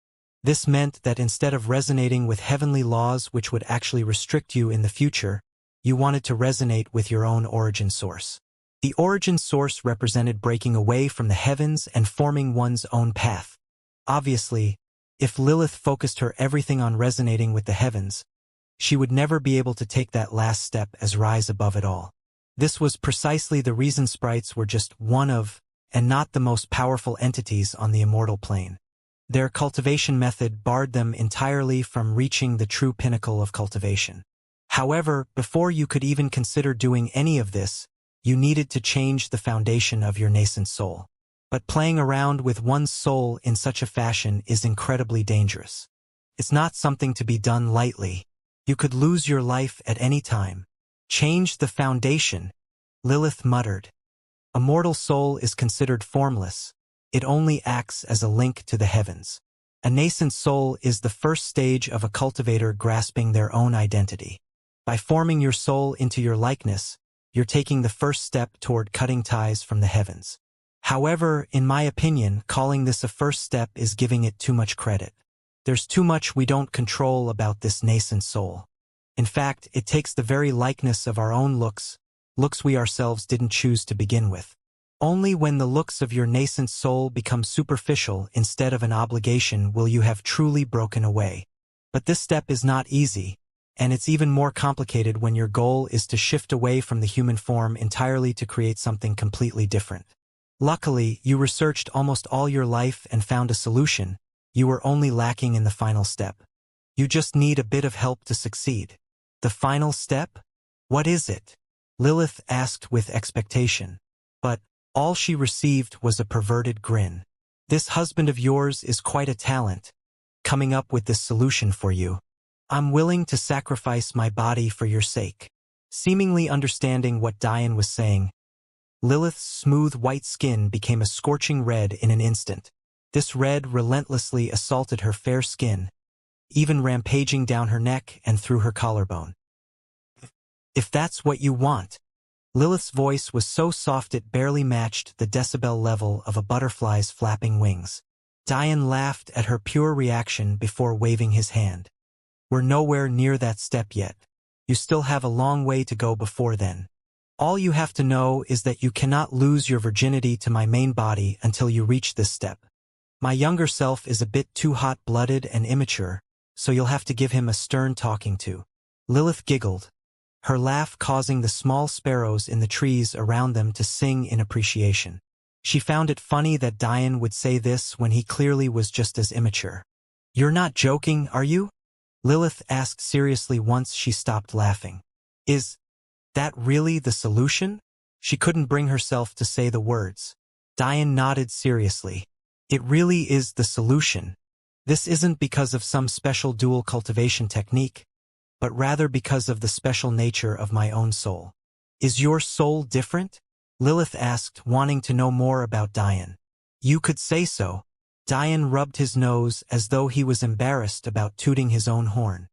This meant that instead of resonating with heavenly laws which would actually restrict you in the future, you wanted to resonate with your own origin source. The origin source represented breaking away from the heavens and forming one's own path. Obviously, if Lilith focused her everything on resonating with the heavens, she would never be able to take that last step as rise above it all. This was precisely the reason sprites were just one of, and not the most powerful entities on the immortal plane. Their cultivation method barred them entirely from reaching the true pinnacle of cultivation. However, before you could even consider doing any of this, you needed to change the foundation of your nascent soul. But playing around with one's soul in such a fashion is incredibly dangerous. It's not something to be done lightly. You could lose your life at any time. Change the foundation, Lilith muttered. A mortal soul is considered formless. It only acts as a link to the heavens. A nascent soul is the first stage of a cultivator grasping their own identity. By forming your soul into your likeness, you're taking the first step toward cutting ties from the heavens. However, in my opinion, calling this a first step is giving it too much credit. There's too much we don't control about this nascent soul. In fact, it takes the very likeness of our own looks we ourselves didn't choose to begin with. Only when the looks of your nascent soul become superficial instead of an obligation will you have truly broken away. But this step is not easy, and it's even more complicated when your goal is to shift away from the human form entirely to create something completely different. Luckily, you researched almost all your life and found a solution. You were only lacking in the final step. You just need a bit of help to succeed. The final step? What is it? Lilith asked with expectation. But all she received was a perverted grin. This husband of yours is quite a talent, coming up with this solution for you. I'm willing to sacrifice my body for your sake. Seemingly understanding what Diane was saying, Lilith's smooth white skin became a scorching red in an instant. This red relentlessly assaulted her fair skin, even rampaging down her neck and through her collarbone. If that's what you want. Lilith's voice was so soft it barely matched the decibel level of a butterfly's flapping wings. Diane laughed at her pure reaction before waving his hand. We're nowhere near that step yet. You still have a long way to go before then. All you have to know is that you cannot lose your virginity to my main body until you reach this step. My younger self is a bit too hot-blooded and immature, so you'll have to give him a stern talking to. Lilith giggled, her laugh causing the small sparrows in the trees around them to sing in appreciation. She found it funny that Diane would say this when he clearly was just as immature. You're not joking, are you? Lilith asked seriously once she stopped laughing. Is that really the solution? She couldn't bring herself to say the words. Diane nodded seriously. It really is the solution. This isn't because of some special dual cultivation technique, but rather because of the special nature of my own soul. Is your soul different? Lilith asked, wanting to know more about Diane. You could say so. Diane rubbed his nose as though he was embarrassed about tooting his own horn.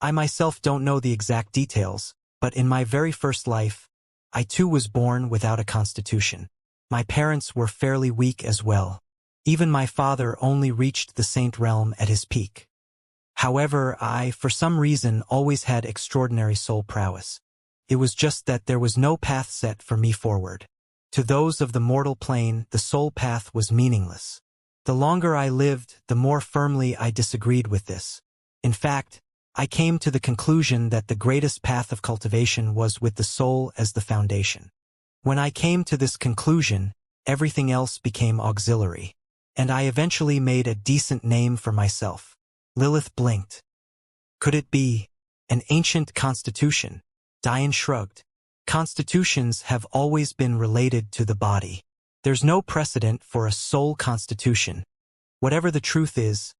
I myself don't know the exact details, but in my very first life, I too was born without a constitution. My parents were fairly weak as well. Even my father only reached the saint realm at his peak. However, I, for some reason, always had extraordinary soul prowess. It was just that there was no path set for me forward. To those of the mortal plane, the soul path was meaningless. The longer I lived, the more firmly I disagreed with this. In fact, I came to the conclusion that the greatest path of cultivation was with the soul as the foundation. When I came to this conclusion, everything else became auxiliary. And I eventually made a decent name for myself. Lilith blinked. Could it be an ancient constitution? Diane shrugged. Constitutions have always been related to the body. There's no precedent for a soul constitution. Whatever the truth is,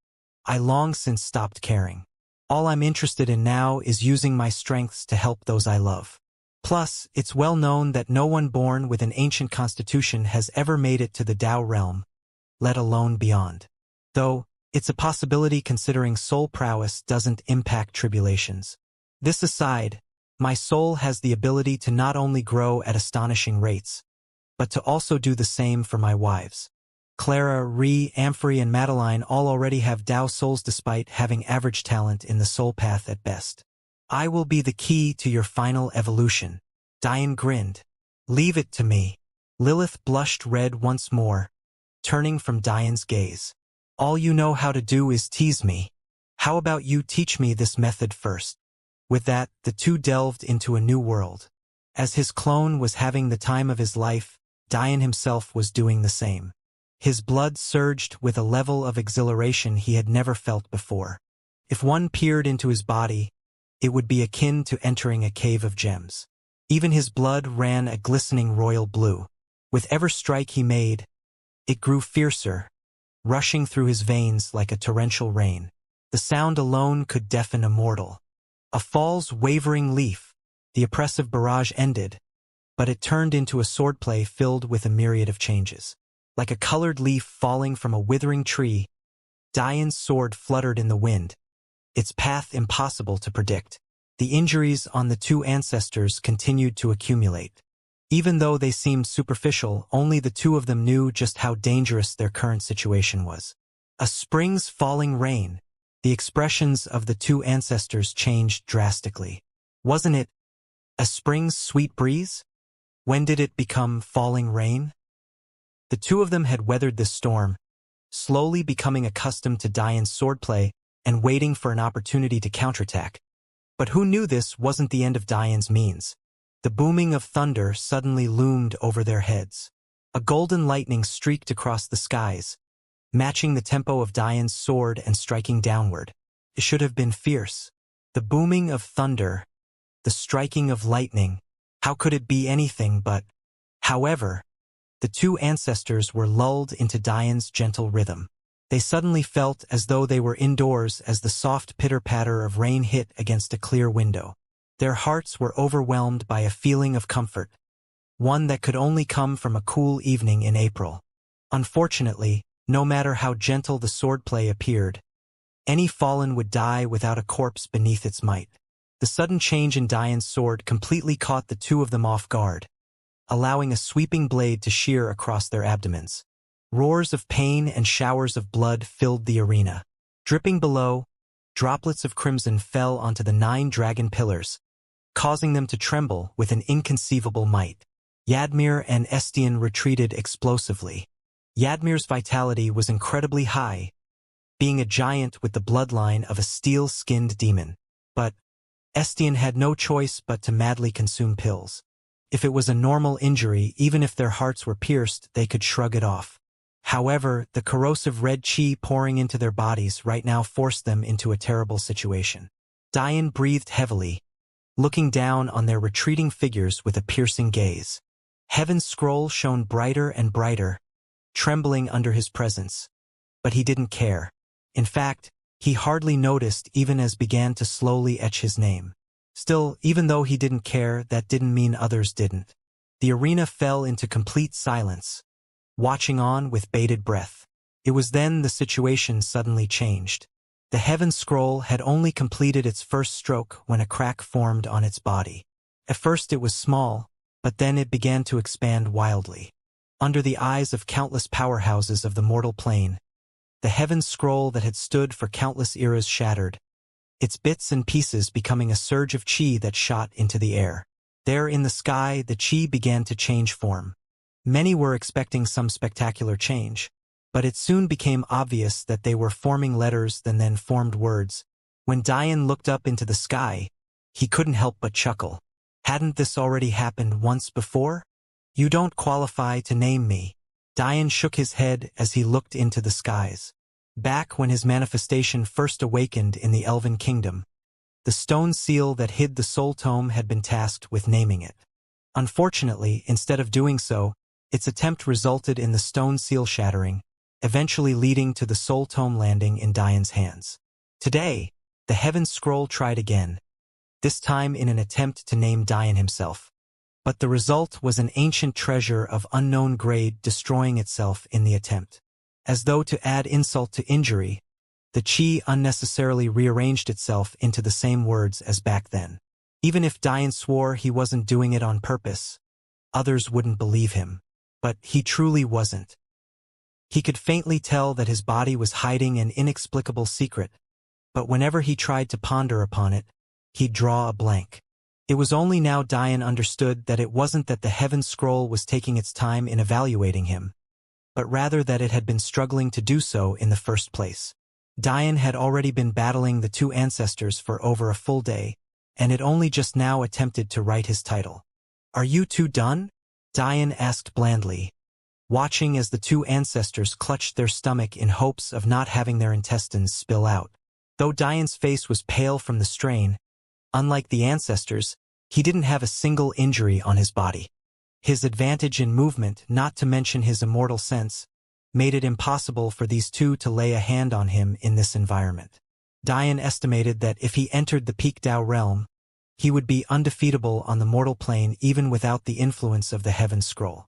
I long since stopped caring. All I'm interested in now is using my strengths to help those I love. Plus, it's well known that no one born with an ancient constitution has ever made it to the Tao realm, let alone beyond. Though, it's a possibility considering soul prowess doesn't impact tribulations. This aside, my soul has the ability to not only grow at astonishing rates, but to also do the same for my wives. Clara, Ree, Amphrey, and Madeline all already have Tao souls despite having average talent in the soul path at best. I will be the key to your final evolution. Diane grinned. Leave it to me. Lilith blushed red once more, turning from Diane's gaze. All you know how to do is tease me. How about you teach me this method first? With that, the two delved into a new world. As his clone was having the time of his life, Diane himself was doing the same. His blood surged with a level of exhilaration he had never felt before. If one peered into his body, it would be akin to entering a cave of gems. Even his blood ran a glistening royal blue. With every strike he made, it grew fiercer, rushing through his veins like a torrential rain. The sound alone could deafen a mortal. A fall's wavering leaf, the oppressive barrage ended, but it turned into a swordplay filled with a myriad of changes. Like a colored leaf falling from a withering tree, Diane's sword fluttered in the wind, its path impossible to predict. The injuries on the two ancestors continued to accumulate. Even though they seemed superficial, only the two of them knew just how dangerous their current situation was. A spring's falling rain. The expressions of the two ancestors changed drastically. Wasn't it a spring's sweet breeze? When did it become falling rain? The two of them had weathered this storm, slowly becoming accustomed to Diane's swordplay and waiting for an opportunity to counterattack. But who knew this wasn't the end of Diane's means? The booming of thunder suddenly loomed over their heads. A golden lightning streaked across the skies, matching the tempo of Diane's sword and striking downward. It should have been fierce. The booming of thunder, the striking of lightning, how could it be anything but? However, the two ancestors were lulled into Diane's gentle rhythm. They suddenly felt as though they were indoors as the soft pitter-patter of rain hit against a clear window. Their hearts were overwhelmed by a feeling of comfort, one that could only come from a cool evening in April. Unfortunately, no matter how gentle the swordplay appeared, any fallen would die without a corpse beneath its might. The sudden change in Diane's sword completely caught the two of them off guard, allowing a sweeping blade to shear across their abdomens. Roars of pain and showers of blood filled the arena. Dripping below, droplets of crimson fell onto the 9 dragon pillars, causing them to tremble with an inconceivable might. Yadmir and Estienne retreated explosively. Yadmir's vitality was incredibly high, being a giant with the bloodline of a steel-skinned demon. But Estienne had no choice but to madly consume pills. If it was a normal injury, even if their hearts were pierced, they could shrug it off. However, the corrosive red chi pouring into their bodies right now forced them into a terrible situation. Diane breathed heavily, looking down on their retreating figures with a piercing gaze. Heaven's scroll shone brighter and brighter, trembling under his presence. But he didn't care. In fact, he hardly noticed even as began to slowly etch his name. Still, even though he didn't care, that didn't mean others didn't. The arena fell into complete silence, watching on with bated breath. It was then the situation suddenly changed. The Heaven Scroll had only completed its first stroke when a crack formed on its body. At first it was small, but then it began to expand wildly. Under the eyes of countless powerhouses of the mortal plane, the Heaven Scroll that had stood for countless eras shattered, its bits and pieces becoming a surge of chi that shot into the air. There in the sky, the chi began to change form. Many were expecting some spectacular change, but it soon became obvious that they were forming letters that then formed words. When Dian looked up into the sky, he couldn't help but chuckle. Hadn't this already happened once before? You don't qualify to name me. Dian shook his head as he looked into the skies. Back when his manifestation first awakened in the Elven Kingdom, the stone seal that hid the soul tome had been tasked with naming it. Unfortunately, instead of doing so, its attempt resulted in the stone seal shattering, eventually leading to the soul tome landing in Dian's hands. Today, the Heaven's Scroll tried again, this time in an attempt to name Dian himself. But the result was an ancient treasure of unknown grade destroying itself in the attempt. As though to add insult to injury, the chi unnecessarily rearranged itself into the same words as back then. Even if Dian swore he wasn't doing it on purpose, others wouldn't believe him. But he truly wasn't. He could faintly tell that his body was hiding an inexplicable secret, but whenever he tried to ponder upon it, he'd draw a blank. It was only now Dian understood that it wasn't that the Heaven's Scroll was taking its time in evaluating him, but rather that it had been struggling to do so in the first place. Dian had already been battling the two ancestors for over a full day, and it only just now attempted to write his title. "Are you two done?" Dian asked blandly, watching as the two ancestors clutched their stomach in hopes of not having their intestines spill out. Though Dian's face was pale from the strain, unlike the ancestors, he didn't have a single injury on his body. His advantage in movement, not to mention his immortal sense, made it impossible for these two to lay a hand on him in this environment. Dian estimated that if he entered the Peak Dao realm, he would be undefeatable on the mortal plane even without the influence of the Heaven's Scroll.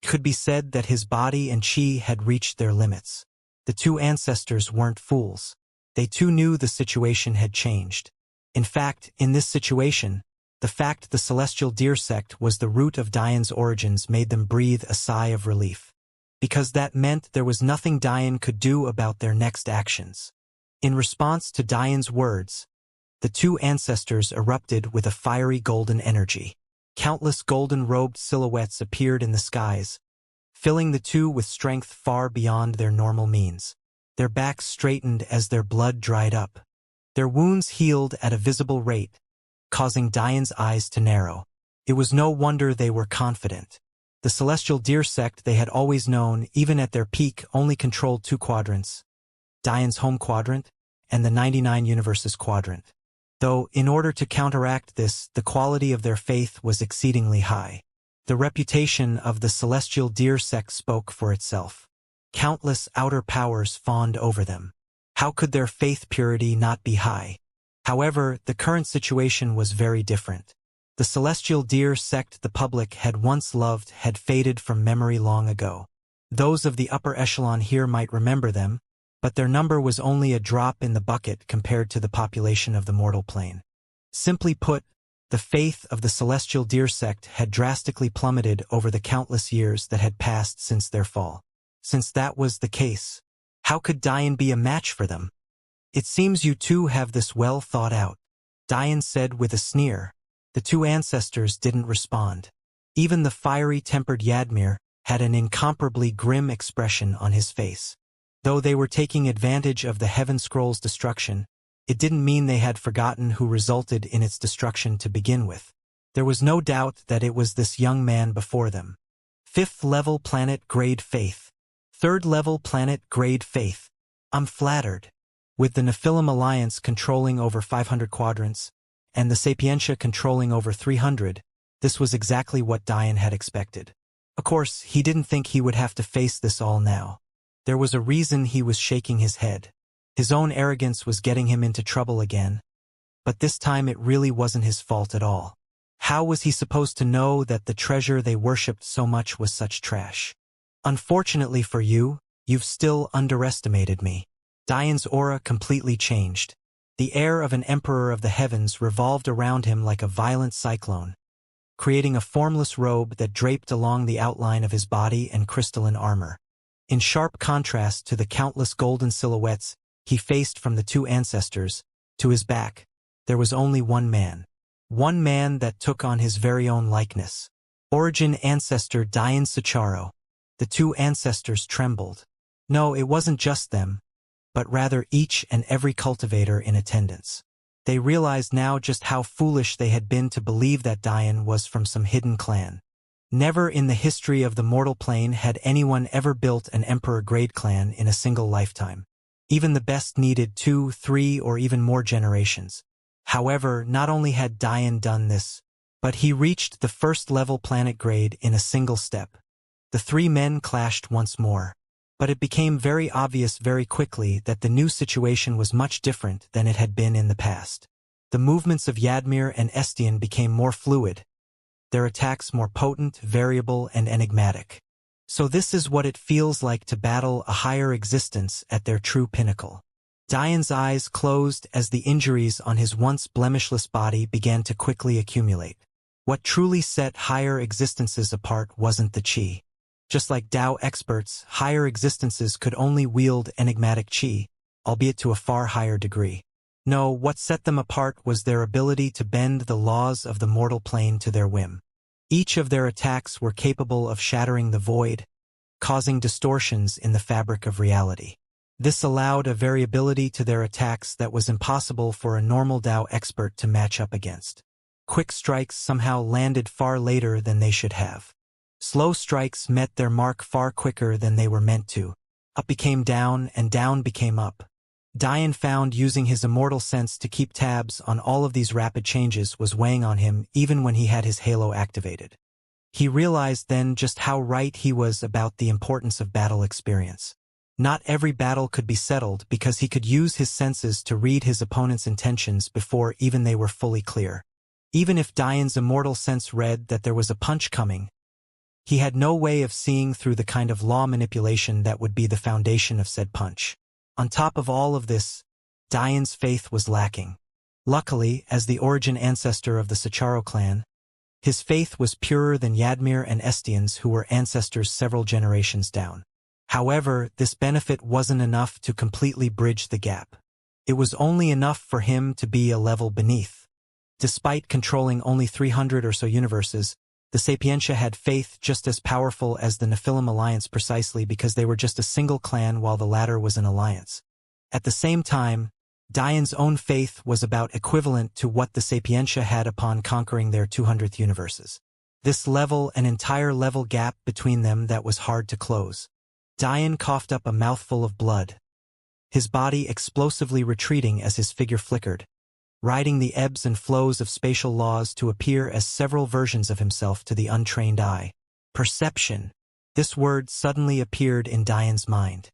It could be said that his body and chi had reached their limits. The two ancestors weren't fools. They too knew the situation had changed. In fact, in this situation, the fact the Celestial Deer sect was the root of Dian's origins made them breathe a sigh of relief. Because that meant there was nothing Dian could do about their next actions. In response to Dian's words, the two ancestors erupted with a fiery golden energy. Countless golden-robed silhouettes appeared in the skies, filling the two with strength far beyond their normal means. Their backs straightened as their blood dried up. Their wounds healed at a visible rate, causing Dian's eyes to narrow. It was no wonder they were confident. The Celestial Deer sect they had always known, even at their peak, only controlled two quadrants, Dian's home quadrant and the 99 Universes quadrant. Though, in order to counteract this, the quality of their faith was exceedingly high. The reputation of the Celestial Deer sect spoke for itself. Countless outer powers fawned over them. How could their faith purity not be high? However, the current situation was very different. The Celestial Deer sect the public had once loved had faded from memory long ago. Those of the upper echelon here might remember them, but their number was only a drop in the bucket compared to the population of the mortal plane. Simply put, the faith of the Celestial Deer sect had drastically plummeted over the countless years that had passed since their fall. Since that was the case, how could Dian be a match for them? "It seems you two have this well thought out," Dian said with a sneer. The two ancestors didn't respond. Even the fiery-tempered Yadmir had an incomparably grim expression on his face. Though they were taking advantage of the Heaven Scroll's destruction, it didn't mean they had forgotten who resulted in its destruction to begin with. There was no doubt that it was this young man before them. 5th level planet grade faith. 3rd level planet grade faith. I'm flattered. With the Nephilim Alliance controlling over 500 quadrants, and the Sapientia controlling over 300, this was exactly what Dian had expected. Of course, he didn't think he would have to face this all now. There was a reason he was shaking his head. His own arrogance was getting him into trouble again, but this time it really wasn't his fault at all. How was he supposed to know that the treasure they worshipped so much was such trash? "Unfortunately for you, you've still underestimated me." Dian's aura completely changed. The air of an emperor of the heavens revolved around him like a violent cyclone, creating a formless robe that draped along the outline of his body and crystalline armor. In sharp contrast to the countless golden silhouettes he faced from the two ancestors, to his back, there was only one man. one man that took on his very own likeness. Origin ancestor Dian Sicharo. The two ancestors trembled. No, it wasn't just them, but rather each and every cultivator in attendance. They realized now just how foolish they had been to believe that Dian was from some hidden clan. Never in the history of the mortal plane had anyone ever built an emperor-grade clan in a single lifetime. Even the best needed 2, 3, or even more generations. However, not only had Dian done this, but he reached the first-level planet grade in a single step. The three men clashed once more. But it became very obvious very quickly that the new situation was much different than it had been in the past. The movements of Yadmir and Estian became more fluid, their attacks more potent, variable, and enigmatic. So this is what it feels like to battle a higher existence at their true pinnacle. Dian's eyes closed as the injuries on his once blemishless body began to quickly accumulate. What truly set higher existences apart wasn't the qi. Just like Tao experts, higher existences could only wield enigmatic qi, albeit to a far higher degree. No, what set them apart was their ability to bend the laws of the mortal plane to their whim. Each of their attacks were capable of shattering the void, causing distortions in the fabric of reality. This allowed a variability to their attacks that was impossible for a normal Tao expert to match up against. Quick strikes somehow landed far later than they should have. Slow strikes met their mark far quicker than they were meant to. Up became down, and down became up. Dian found using his immortal sense to keep tabs on all of these rapid changes was weighing on him even when he had his halo activated. He realized then just how right he was about the importance of battle experience. Not every battle could be settled because he could use his senses to read his opponent's intentions before even they were fully clear. Even if Dian's immortal sense read that there was a punch coming, he had no way of seeing through the kind of law manipulation that would be the foundation of said punch. On top of all of this, Dian's faith was lacking. Luckily, as the origin ancestor of the Sicharo clan, his faith was purer than Yadmir and Estian's, who were ancestors several generations down. However, this benefit wasn't enough to completely bridge the gap. It was only enough for him to be a level beneath. Despite controlling only 300 or so universes, the Sapientia had faith just as powerful as the Nephilim alliance precisely because they were just a single clan while the latter was an alliance. At the same time, Dian's own faith was about equivalent to what the Sapientia had upon conquering their 200th universes. This level, an entire level gap between them that was hard to close. Dian coughed up a mouthful of blood, his body explosively retreating as his figure flickered, riding the ebbs and flows of spatial laws to appear as several versions of himself to the untrained eye. Perception. This word suddenly appeared in Dian's mind.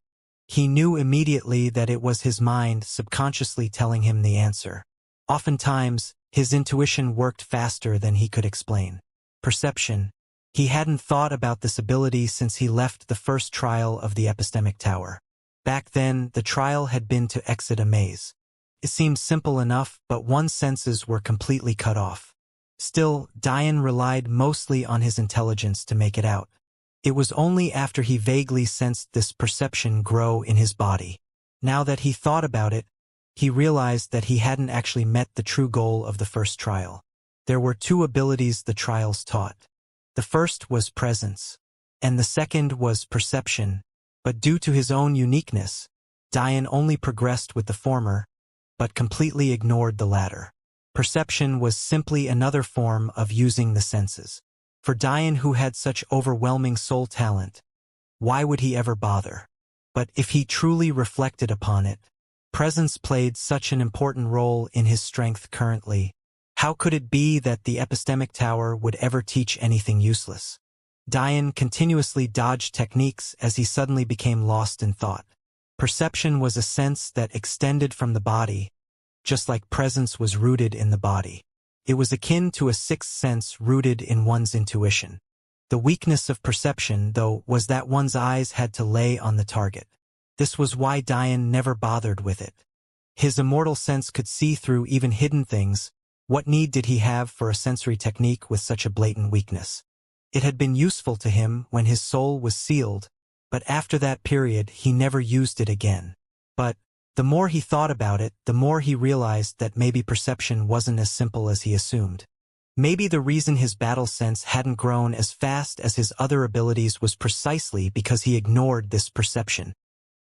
He knew immediately that it was his mind subconsciously telling him the answer. Oftentimes, his intuition worked faster than he could explain. Perception. He hadn't thought about this ability since he left the first trial of the epistemic tower. Back then, the trial had been to exit a maze. It seemed simple enough, but one's senses were completely cut off. Still, Dian relied mostly on his intelligence to make it out. It was only after he vaguely sensed this perception grow in his body. Now that he thought about it, he realized that he hadn't actually met the true goal of the first trial. There were two abilities the trials taught. The first was presence, and the second was perception, but due to his own uniqueness, Dian only progressed with the former, but completely ignored the latter. Perception was simply another form of using the senses. For Dian, who had such overwhelming soul talent, why would he ever bother? But if he truly reflected upon it, presence played such an important role in his strength currently. How could it be that the epistemic tower would ever teach anything useless? Dian continuously dodged techniques as he suddenly became lost in thought. Perception was a sense that extended from the body, just like presence was rooted in the body. It was akin to a sixth sense rooted in one's intuition. The weakness of perception, though, was that one's eyes had to lay on the target. This was why Dian never bothered with it. His immortal sense could see through even hidden things. What need did he have for a sensory technique with such a blatant weakness? It had been useful to him when his soul was sealed, but after that period he never used it again. But The more he thought about it, the more he realized that maybe perception wasn't as simple as he assumed. Maybe the reason his battle sense hadn't grown as fast as his other abilities was precisely because he ignored this perception.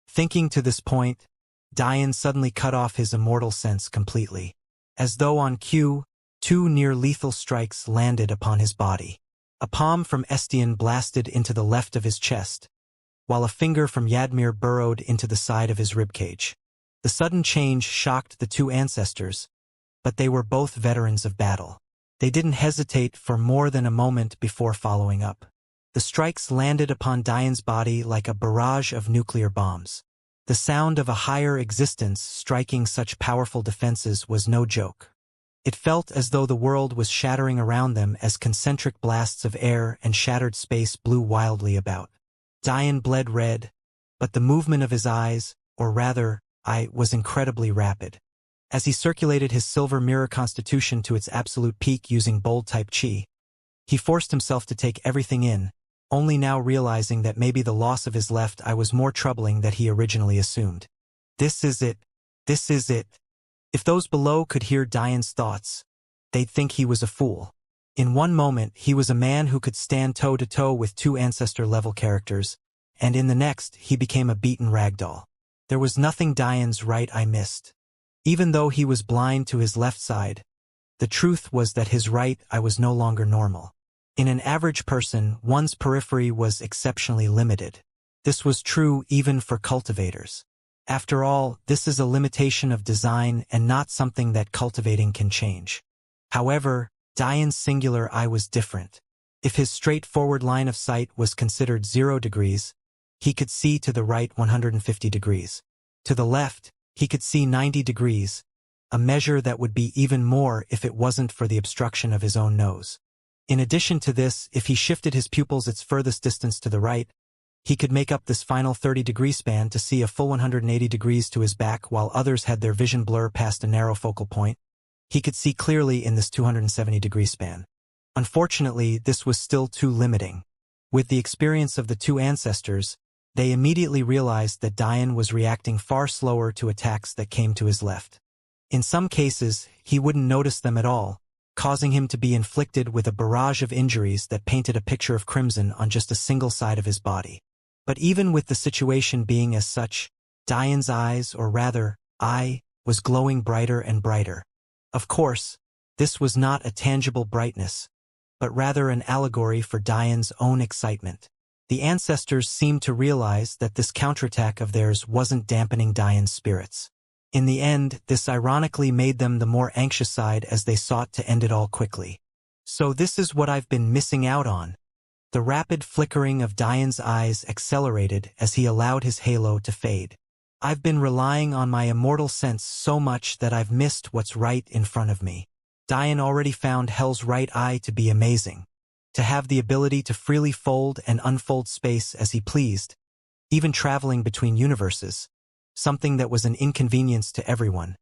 Thinking to this point, Dian suddenly cut off his immortal sense completely. As though on cue, 2 near-lethal strikes landed upon his body. A palm from Estienne blasted into the left of his chest, while a finger from Yadmir burrowed into the side of his ribcage. The sudden change shocked the 2 ancestors, but they were both veterans of battle. They didn't hesitate for more than a moment before following up. The strikes landed upon Dian's body like a barrage of nuclear bombs. The sound of a higher existence striking such powerful defenses was no joke. It felt as though the world was shattering around them as concentric blasts of air and shattered space blew wildly about. Dian bled red, but the movement of his eyes, or rather, eye, was incredibly rapid. As he circulated his silver mirror constitution to its absolute peak using bold-type chi, he forced himself to take everything in, only now realizing that maybe the loss of his left eye was more troubling than he originally assumed. This is it. This is it. If those below could hear Dian's thoughts, they'd think he was a fool. In one moment, he was a man who could stand toe-to-toe with 2 ancestor-level characters, and in the next, he became a beaten ragdoll. There was nothing Dian's right eye missed. Even though he was blind to his left side, the truth was that his right eye was no longer normal. In an average person, one's periphery was exceptionally limited. This was true even for cultivators. After all, this is a limitation of design and not something that cultivating can change. However, Dian's singular eye was different. If his straightforward line of sight was considered 0 degrees, he could see to the right 150 degrees. To the left, he could see 90 degrees, a measure that would be even more if it wasn't for the obstruction of his own nose. In addition to this, if he shifted his pupils its furthest distance to the right, he could make up this final 30-degree span to see a full 180 degrees to his back while others had their vision blur past a narrow focal point. He could see clearly in this 270-degree span. Unfortunately, this was still too limiting. With the experience of the 2 ancestors, they immediately realized that Dian was reacting far slower to attacks that came to his left. In some cases, he wouldn't notice them at all, causing him to be inflicted with a barrage of injuries that painted a picture of crimson on just a single side of his body. But even with the situation being as such, Dian's eyes, or rather, eye, was glowing brighter and brighter. Of course, this was not a tangible brightness, but rather an allegory for Dian's own excitement. The ancestors seemed to realize that this counterattack of theirs wasn't dampening Dian's spirits. In the end, this ironically made them the more anxious side as they sought to end it all quickly. So this is what I've been missing out on. The rapid flickering of Dian's eyes accelerated as he allowed his halo to fade. I've been relying on my immortal sense so much that I've missed what's right in front of me. Dian already found Hell's right eye to be amazing. To have the ability to freely fold and unfold space as he pleased, even traveling between universes, something that was an inconvenience to everyone,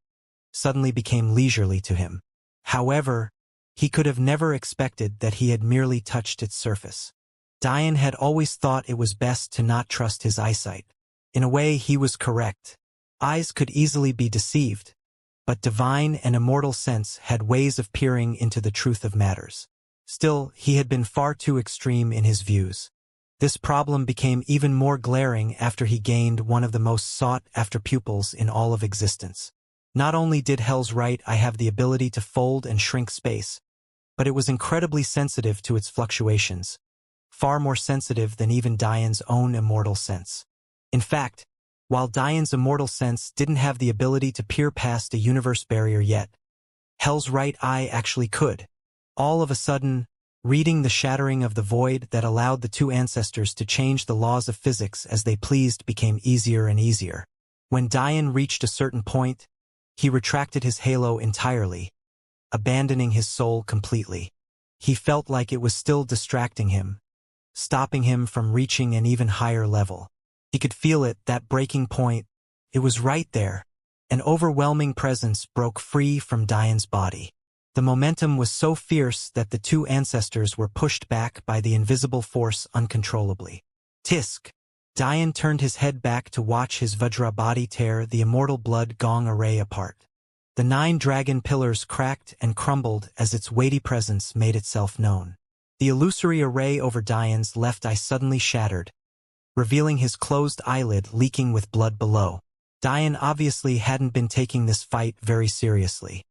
suddenly became leisurely to him. However, he could have never expected that he had merely touched its surface. Dian had always thought it was best to not trust his eyesight. In a way, he was correct. Eyes could easily be deceived, but divine and immortal sense had ways of peering into the truth of matters. Still, he had been far too extreme in his views. This problem became even more glaring after he gained one of the most sought-after pupils in all of existence. Not only did Hell's right eye have the ability to fold and shrink space, but it was incredibly sensitive to its fluctuations, far more sensitive than even Dian's own immortal sense. In fact, while Dian's immortal sense didn't have the ability to peer past a universe barrier yet, Hell's right eye actually could. All of a sudden, reading the shattering of the void that allowed the 2 ancestors to change the laws of physics as they pleased became easier and easier. When Dian reached a certain point, he retracted his halo entirely, abandoning his soul completely. He felt like it was still distracting him, stopping him from reaching an even higher level. He could feel it, that breaking point. It was right there. An overwhelming presence broke free from Dian's body. The momentum was so fierce that the 2 ancestors were pushed back by the invisible force uncontrollably. Tisk! Dian turned his head back to watch his Vajra body tear the immortal blood gong array apart. The 9 dragon pillars cracked and crumbled as its weighty presence made itself known. The illusory array over Dian's left eye suddenly shattered, revealing his closed eyelid leaking with blood below. Dian obviously hadn't been taking this fight very seriously.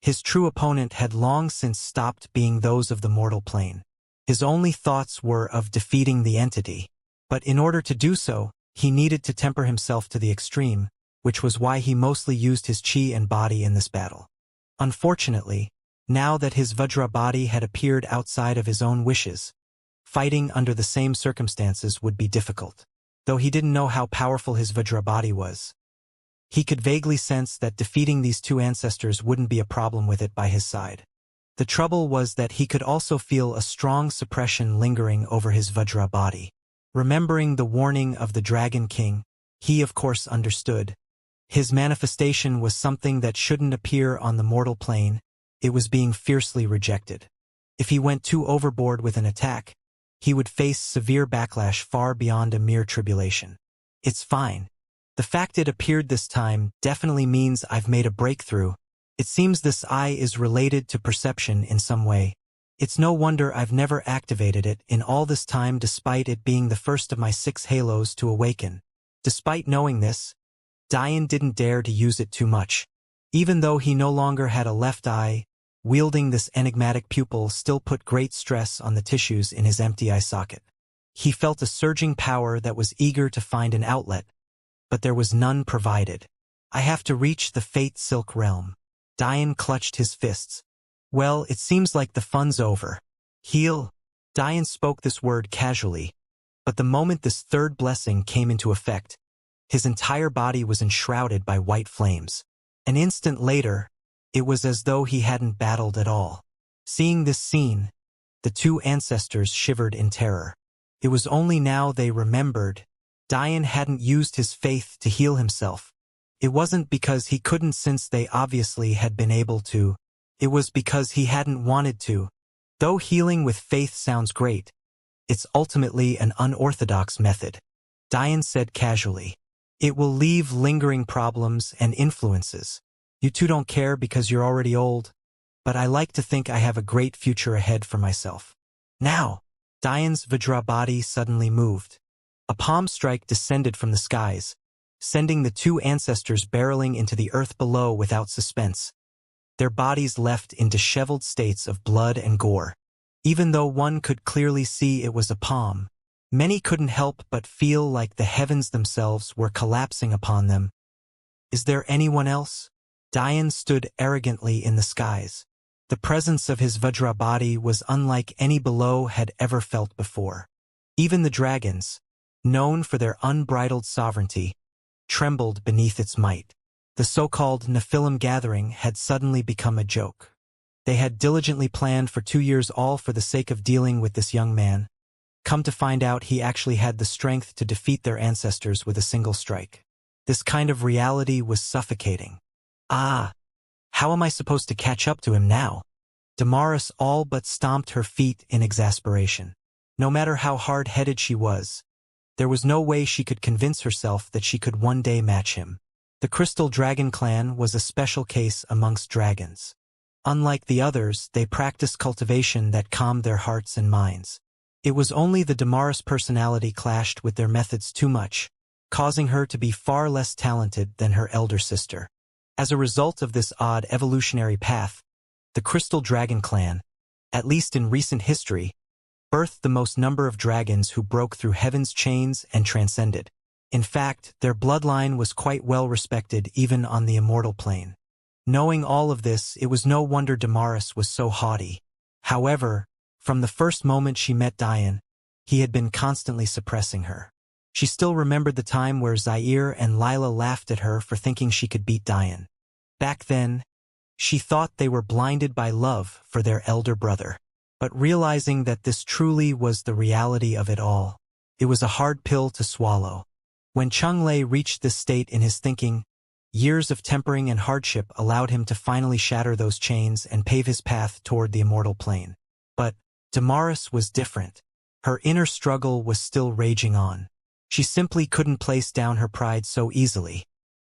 His true opponent had long since stopped being those of the mortal plane. His only thoughts were of defeating the entity. But in order to do so, he needed to temper himself to the extreme, which was why he mostly used his chi and body in this battle. Unfortunately, now that his Vajra body had appeared outside of his own wishes, fighting under the same circumstances would be difficult. Though he didn't know how powerful his Vajra body was, he could vaguely sense that defeating these 2 ancestors wouldn't be a problem with it by his side. The trouble was that he could also feel a strong suppression lingering over his Vajra body. Remembering the warning of the Dragon King, he of course understood. His manifestation was something that shouldn't appear on the mortal plane. It was being fiercely rejected. If he went too overboard with an attack, he would face severe backlash far beyond a mere tribulation. It's fine. The fact it appeared this time definitely means I've made a breakthrough. It seems this eye is related to perception in some way. It's no wonder I've never activated it in all this time despite it being the first of my 6 halos to awaken. Despite knowing this, Dian didn't dare to use it too much. Even though he no longer had a left eye, wielding this enigmatic pupil still put great stress on the tissues in his empty eye socket. He felt a surging power that was eager to find an outlet, but there was none provided. I have to reach the Fate Silk realm. Dian clutched his fists. Well, it seems like the fun's over. Heal. Dian spoke this word casually, but the moment this 3rd blessing came into effect, his entire body was enshrouded by white flames. An instant later, it was as though he hadn't battled at all. Seeing this scene, the 2 ancestors shivered in terror. It was only now they remembered Dian hadn't used his faith to heal himself. It wasn't because he couldn't, since they obviously had been able to. It was because he hadn't wanted to. Though healing with faith sounds great, it's ultimately an unorthodox method. Dian said casually. It will leave lingering problems and influences. You 2 don't care because you're already old, but I like to think I have a great future ahead for myself. Now, Dian's Vajra body suddenly moved. A palm strike descended from the skies, sending the 2 ancestors barreling into the earth below without suspense, their bodies left in disheveled states of blood and gore. Even though one could clearly see it was a palm, many couldn't help but feel like the heavens themselves were collapsing upon them. Is there anyone else? Dian stood arrogantly in the skies. The presence of his Vajra body was unlike any below had ever felt before. Even the dragons, known for their unbridled sovereignty, trembled beneath its might. The so-called Nephilim gathering had suddenly become a joke. They had diligently planned for 2 years, all for the sake of dealing with this young man. Come to find out, he actually had the strength to defeat their ancestors with a single strike. This kind of reality was suffocating. Ah, how am I supposed to catch up to him now? Damaris all but stomped her feet in exasperation. No matter how hard-headed she was, there was no way she could convince herself that she could one day match him. The Crystal Dragon clan was a special case amongst dragons. Unlike the others, they practiced cultivation that calmed their hearts and minds. It was only the Damaris personality clashed with their methods too much, causing her to be far less talented than her elder sister. As a result of this odd evolutionary path, the Crystal Dragon clan, at least in recent history, birthed the most number of dragons who broke through heaven's chains and transcended. In fact, their bloodline was quite well respected even on the immortal plane. Knowing all of this, it was no wonder Damaris was so haughty. However, from the first moment she met Dian, he had been constantly suppressing her. She still remembered the time where Zaire and Lila laughed at her for thinking she could beat Dian. Back then, she thought they were blinded by love for their elder brother. But realizing that this truly was the reality of it all, it was a hard pill to swallow. When Cheng-Lei reached this state in his thinking, years of tempering and hardship allowed him to finally shatter those chains and pave his path toward the immortal plane. But Damaris was different. Her inner struggle was still raging on. She simply couldn't place down her pride so easily.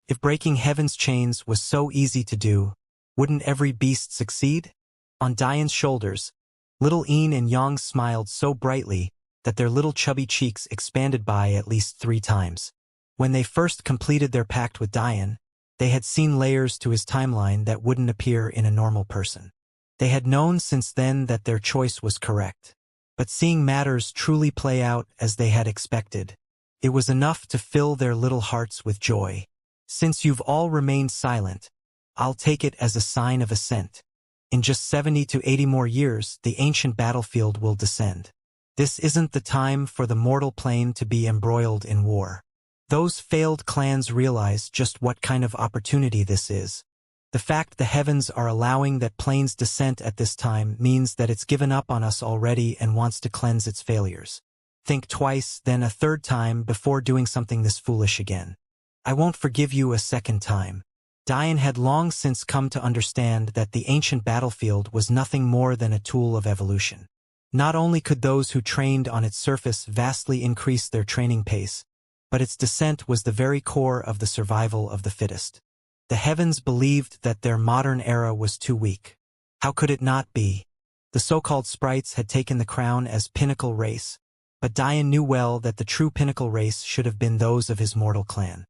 If breaking heaven's chains was so easy to do, wouldn't every beast succeed? On Diane's shoulders, little Yin and Yang smiled so brightly that their little chubby cheeks expanded by at least 3 times. When they first completed their pact with Diane, they had seen layers to his timeline that wouldn't appear in a normal person. They had known since then that their choice was correct. But seeing matters truly play out as they had expected, it was enough to fill their little hearts with joy. Since you've all remained silent, I'll take it as a sign of assent. In just 70 to 80 more years, the ancient battlefield will descend. This isn't the time for the mortal plane to be embroiled in war. Those failed clans realize just what kind of opportunity this is. The fact the heavens are allowing that plane's descent at this time means that it's given up on us already and wants to cleanse its failures. Think twice, then a third time before doing something this foolish again. I won't forgive you a second time. Diane had long since come to understand that the ancient battlefield was nothing more than a tool of evolution. Not only could those who trained on its surface vastly increase their training pace, but its descent was the very core of the survival of the fittest. The heavens believed that their modern era was too weak. How could it not be? The so-called sprites had taken the crown as pinnacle race, but Diane knew well that the true pinnacle race should have been those of his mortal clan.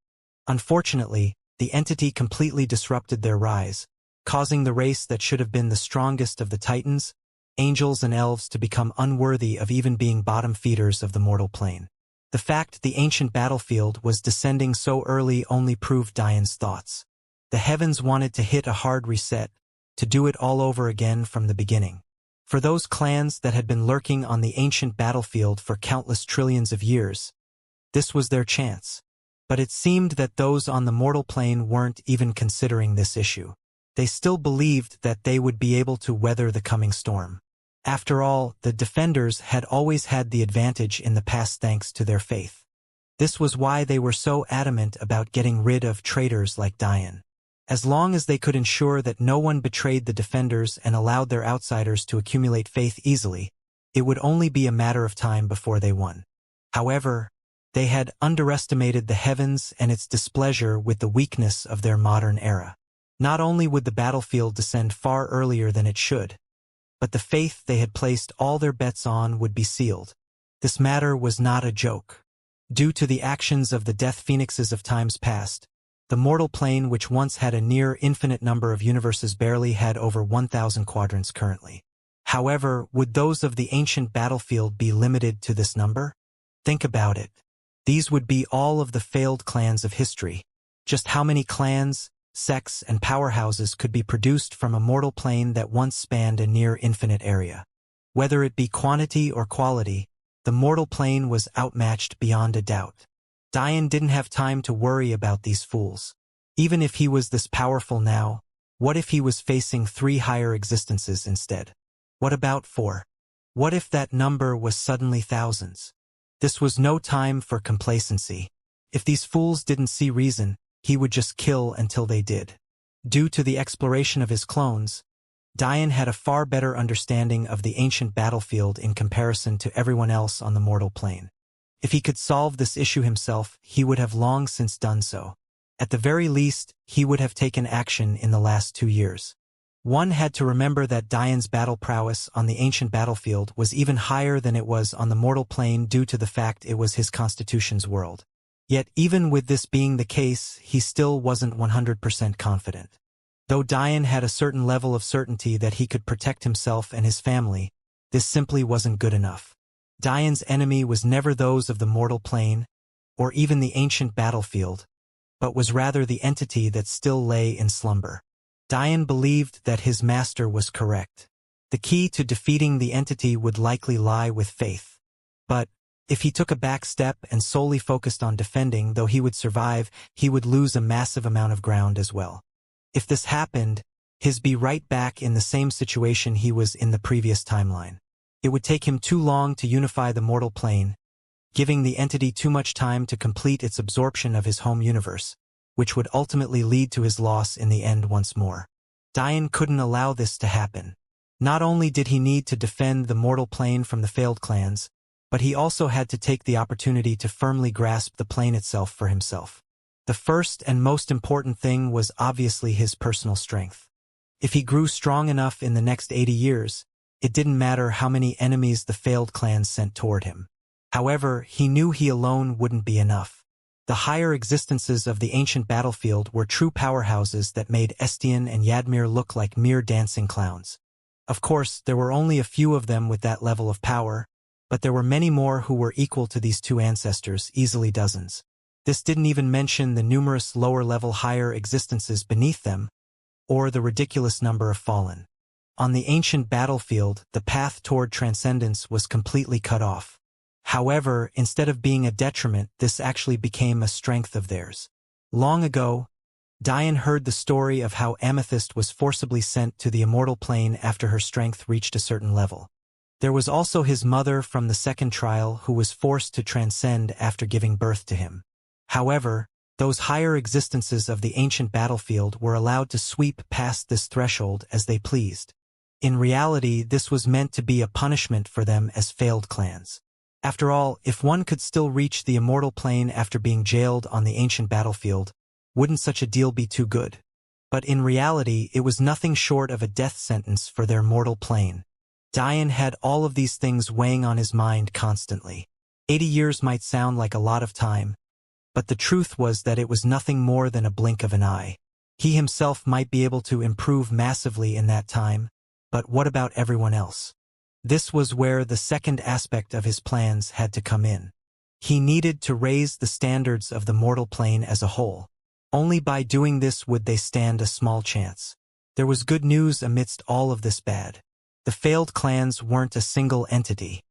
Unfortunately, the entity completely disrupted their rise, causing the race that should have been the strongest of the titans, angels and elves to become unworthy of even being bottom feeders of the mortal plane. The fact the ancient battlefield was descending so early only proved Diane's thoughts. The heavens wanted to hit a hard reset, to do it all over again from the beginning. For those clans that had been lurking on the ancient battlefield for countless trillions of years, this was their chance. But it seemed that those on the mortal plane weren't even considering this issue. They still believed that they would be able to weather the coming storm. After all, the defenders had always had the advantage in the past thanks to their faith. This was why they were so adamant about getting rid of traitors like Diane. As long as they could ensure that no one betrayed the defenders and allowed their outsiders to accumulate faith easily, it would only be a matter of time before they won. However, they had underestimated the heavens and its displeasure with the weakness of their modern era. Not only would the battlefield descend far earlier than it should, but the faith they had placed all their bets on would be sealed. This matter was not a joke. Due to the actions of the death phoenixes of times past, the mortal plane, which once had a near infinite number of universes, barely had over 1,000 quadrants currently. However, would those of the ancient battlefield be limited to this number? Think about it. These would be all of the failed clans of history. Just how many clans, sects, and powerhouses could be produced from a mortal plane that once spanned a near infinite area? Whether it be quantity or quality, the mortal plane was outmatched beyond a doubt. Diane didn't have time to worry about these fools. Even if he was this powerful now, what if he was facing 3 higher existences instead? What about 4? What if that number was suddenly thousands? This was no time for complacency. If these fools didn't see reason, he would just kill until they did. Due to the exploration of his clones, Diane had a far better understanding of the ancient battlefield in comparison to everyone else on the mortal plane. If he could solve this issue himself, he would have long since done so. At the very least, he would have taken action in the last 2 years. One had to remember that Diane's battle prowess on the ancient battlefield was even higher than it was on the mortal plane due to the fact it was his constitution's world. Yet even with this being the case, he still wasn't 100% confident. Though Diane had a certain level of certainty that he could protect himself and his family, this simply wasn't good enough. Diane's enemy was never those of the mortal plane, or even the ancient battlefield, but was rather the entity that still lay in slumber. Diane believed that his master was correct. The key to defeating the entity would likely lie with faith. But, if he took a back step and solely focused on defending, though he would survive, he would lose a massive amount of ground as well. If this happened, he'd be right back in the same situation he was in the previous timeline. It would take him too long to unify the mortal plane, giving the entity too much time to complete its absorption of his home universe, which would ultimately lead to his loss in the end once more. Diane couldn't allow this to happen. Not only did he need to defend the mortal plane from the failed clans, but he also had to take the opportunity to firmly grasp the plane itself for himself. The first and most important thing was obviously his personal strength. If he grew strong enough in the next 80 years, it didn't matter how many enemies the failed clans sent toward him. However, he knew he alone wouldn't be enough. The higher existences of the ancient battlefield were true powerhouses that made Estienne and Yadmir look like mere dancing clowns. Of course, there were only a few of them with that level of power, but there were many more who were equal to these two ancestors, easily dozens. This didn't even mention the numerous lower-level higher existences beneath them, or the ridiculous number of fallen. On the ancient battlefield, the path toward transcendence was completely cut off. However, instead of being a detriment, this actually became a strength of theirs. Long ago, Diane heard the story of how Amethyst was forcibly sent to the immortal plane after her strength reached a certain level. There was also his mother from the second trial who was forced to transcend after giving birth to him. However, those higher existences of the ancient battlefield were allowed to sweep past this threshold as they pleased. In reality, this was meant to be a punishment for them as failed clans. After all, if one could still reach the immortal plane after being jailed on the ancient battlefield, wouldn't such a deal be too good? But in reality, it was nothing short of a death sentence for their mortal plane. Diane had all of these things weighing on his mind constantly. 80 years might sound like a lot of time, but the truth was that it was nothing more than a blink of an eye. He himself might be able to improve massively in that time, but what about everyone else? This was where the second aspect of his plans had to come in. He needed to raise the standards of the mortal plane as a whole. Only by doing this would they stand a small chance. There was good news amidst all of this bad. The failed clans weren't a single entity.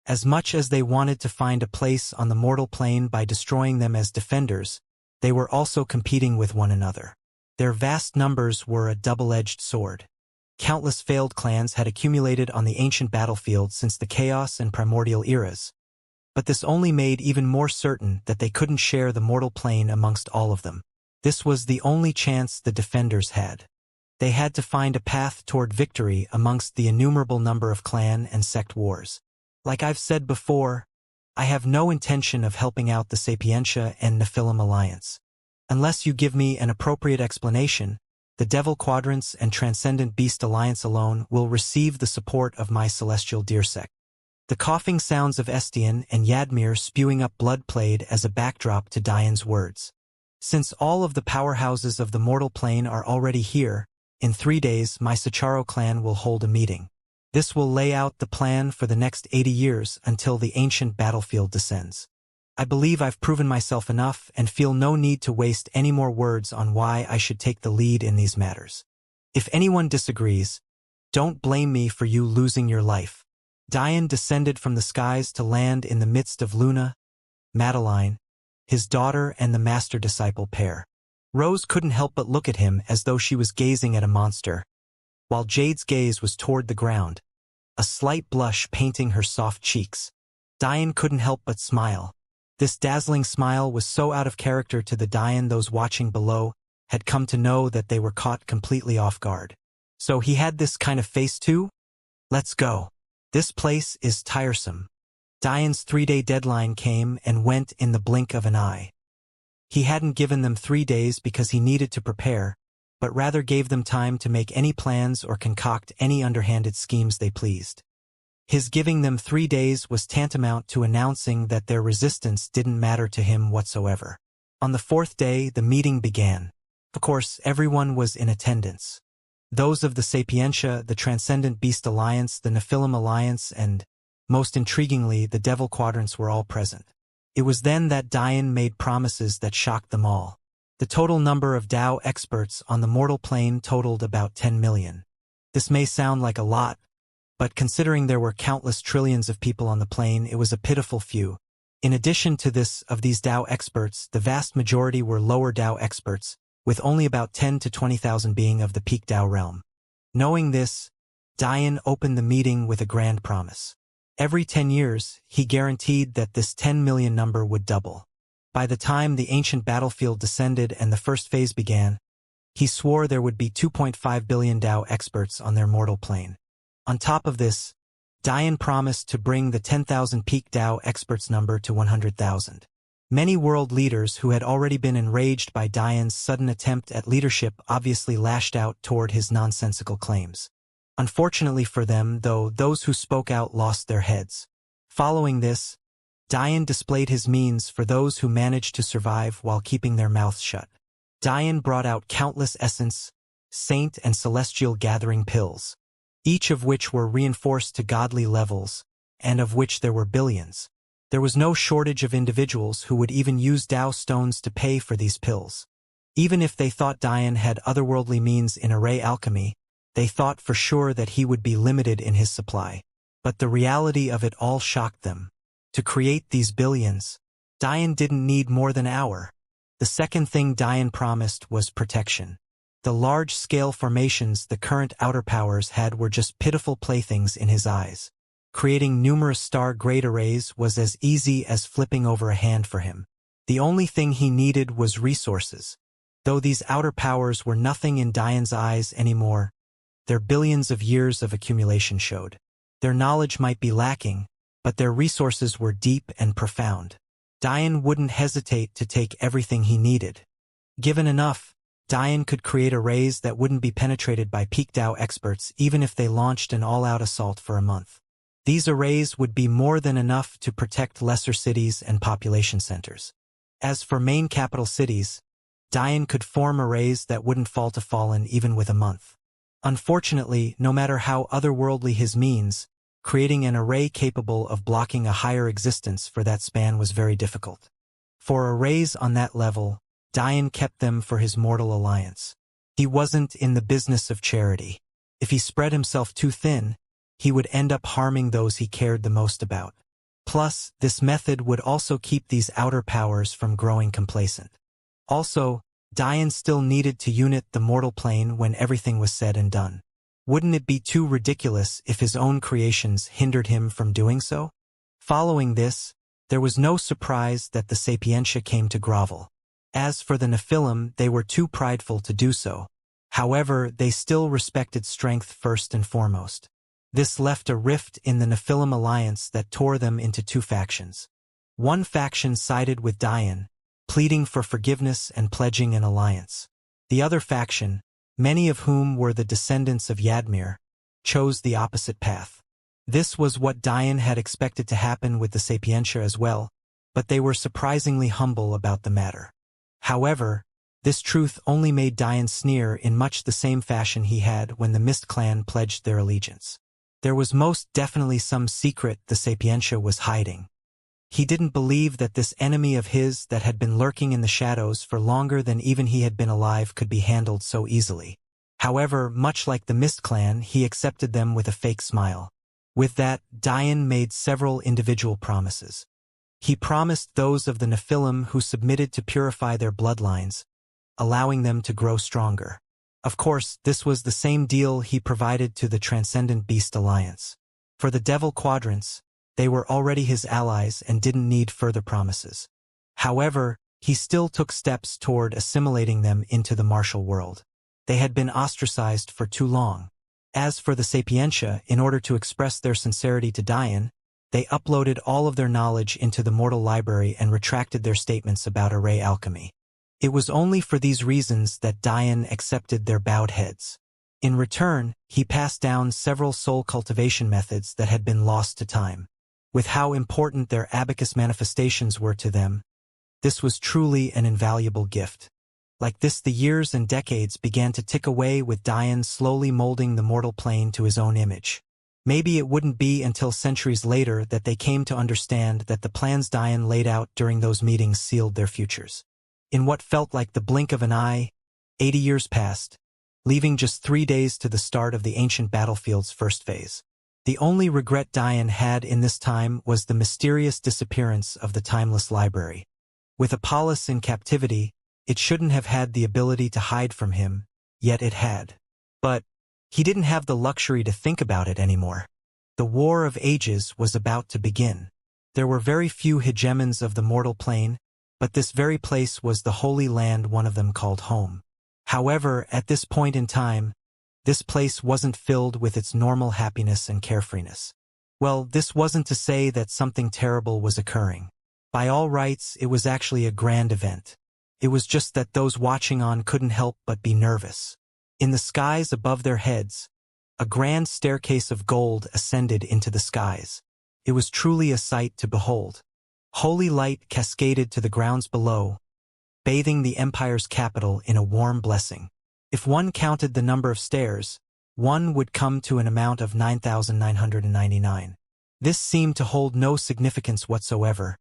As much as they wanted to find a place on the mortal plane by destroying them as defenders, they were also competing with one another. Their vast numbers were a double-edged sword. Countless failed clans had accumulated on the ancient battlefield since the Chaos and Primordial eras. But this only made even more certain that they couldn't share the mortal plane amongst all of them. This was the only chance the defenders had. They had to find a path toward victory amongst the innumerable number of clan and sect wars. Like I've said before, I have no intention of helping out the Sapientia and Nephilim alliance. Unless you give me an appropriate explanation, the Devil Quadrants and Transcendent Beast Alliance alone will receive the support of my celestial deersect. The coughing sounds of Estienne and Yadmir spewing up blood played as a backdrop to Diane's words. Since all of the powerhouses of the mortal plane are already here, in 3 days my Sicharo clan will hold a meeting. This will lay out the plan for the next 80 years until the ancient battlefield descends. I believe I've proven myself enough and feel no need to waste any more words on why I should take the lead in these matters. If anyone disagrees, don't blame me for you losing your life. Diane descended from the skies to land in the midst of Luna, Madeline, his daughter and the master-disciple pair. Rose couldn't help but look at him as though she was gazing at a monster, while Jade's gaze was toward the ground, a slight blush painting her soft cheeks. Diane couldn't help but smile. This dazzling smile was so out of character to the Diane those watching below had come to know that they were caught completely off guard. So he had this kind of face too? Let's go. This place is tiresome. Diane's 3-day deadline came and went in the blink of an eye. He hadn't given them 3 days because he needed to prepare, but rather gave them time to make any plans or concoct any underhanded schemes they pleased. His giving them 3 days was tantamount to announcing that their resistance didn't matter to him whatsoever. On the 4th day, the meeting began. Of course, everyone was in attendance. Those of the Sapientia, the Transcendent Beast Alliance, the Nephilim Alliance, and, most intriguingly, the Devil Quadrants were all present. It was then that Diane made promises that shocked them all. The total number of Dao experts on the mortal plane totaled about 10 million. This may sound like a lot, but considering there were countless trillions of people on the plane, it was a pitiful few. In addition to this, of these Dao experts, the vast majority were lower Dao experts, with only about 10 to 20,000 being of the peak Dao realm. Knowing this, Diane opened the meeting with a grand promise. Every 10 years, he guaranteed that this 10 million number would double. By the time the ancient battlefield descended and the first phase began, he swore there would be 2.5 billion Dao experts on their mortal plane. On top of this, Dian promised to bring the 10,000 peak Dao experts number to 100,000. Many world leaders who had already been enraged by Dian's sudden attempt at leadership obviously lashed out toward his nonsensical claims. Unfortunately for them, though, those who spoke out lost their heads. Following this, Dian displayed his means for those who managed to survive while keeping their mouths shut. Dian brought out countless essence, saint and celestial gathering pills, each of which were reinforced to godly levels, and of which there were billions. There was no shortage of individuals who would even use Dao stones to pay for these pills. Even if they thought Dian had otherworldly means in array alchemy, they thought for sure that he would be limited in his supply. But the reality of it all shocked them. To create these billions, Dian didn't need more than an hour. The second thing Dian promised was protection. The large-scale formations the current outer powers had were just pitiful playthings in his eyes. Creating numerous star-grade arrays was as easy as flipping over a hand for him. The only thing he needed was resources. Though these outer powers were nothing in Dian's eyes anymore, their billions of years of accumulation showed. Their knowledge might be lacking, but their resources were deep and profound. Dian wouldn't hesitate to take everything he needed. Given enough, Dian could create arrays that wouldn't be penetrated by peak Dao experts even if they launched an all-out assault for a month. These arrays would be more than enough to protect lesser cities and population centers. As for main capital cities, Dian could form arrays that wouldn't fall to fallen even with a month. Unfortunately, no matter how otherworldly his means, creating an array capable of blocking a higher existence for that span was very difficult. For arrays on that level, Dian kept them for his mortal alliance. He wasn't in the business of charity. If he spread himself too thin, he would end up harming those he cared the most about. Plus, this method would also keep these outer powers from growing complacent. Also, Dian still needed to unit the mortal plane when everything was said and done. Wouldn't it be too ridiculous if his own creations hindered him from doing so? Following this, there was no surprise that the Sapientia came to grovel. As for the Nephilim, they were too prideful to do so. However, they still respected strength first and foremost. This left a rift in the Nephilim alliance that tore them into two factions. One faction sided with Dian, pleading for forgiveness and pledging an alliance. The other faction, many of whom were the descendants of Yadmir, chose the opposite path. This was what Dian had expected to happen with the Sapientia as well, but they were surprisingly humble about the matter. However, this truth only made Dian sneer in much the same fashion he had when the Mist clan pledged their allegiance. There was most definitely some secret the Sapientia was hiding. He didn't believe that this enemy of his that had been lurking in the shadows for longer than even he had been alive could be handled so easily. However, much like the Mist clan, he accepted them with a fake smile. With that, Dian made several individual promises. He promised those of the Nephilim who submitted to purify their bloodlines, allowing them to grow stronger. Of course, this was the same deal he provided to the Transcendent Beast Alliance. For the Devil Quadrants, they were already his allies and didn't need further promises. However, he still took steps toward assimilating them into the martial world. They had been ostracized for too long. As for the Sapientia, in order to express their sincerity to Dian, they uploaded all of their knowledge into the Mortal Library and retracted their statements about array alchemy. It was only for these reasons that Dian accepted their bowed heads. In return, he passed down several soul cultivation methods that had been lost to time. With how important their abacus manifestations were to them, this was truly an invaluable gift. Like this, the years and decades began to tick away with Dian slowly molding the mortal plane to his own image. Maybe it wouldn't be until centuries later that they came to understand that the plans Dian laid out during those meetings sealed their futures. In what felt like the blink of an eye, 80 years passed, leaving just 3 days to the start of the ancient battlefield's first phase. The only regret Dian had in this time was the mysterious disappearance of the timeless library. With Apollos in captivity, it shouldn't have had the ability to hide from him, yet it had. But he didn't have the luxury to think about it anymore. The War of Ages was about to begin. There were very few hegemons of the mortal plane, but this very place was the Holy Land one of them called home. However, at this point in time, this place wasn't filled with its normal happiness and carefreeness. Well, this wasn't to say that something terrible was occurring. By all rights, it was actually a grand event. It was just that those watching on couldn't help but be nervous. In the skies above their heads, a grand staircase of gold ascended into the skies. It was truly a sight to behold. Holy light cascaded to the grounds below, bathing the empire's capital in a warm blessing. If one counted the number of stairs, one would come to an amount of 9,999. This seemed to hold no significance whatsoever,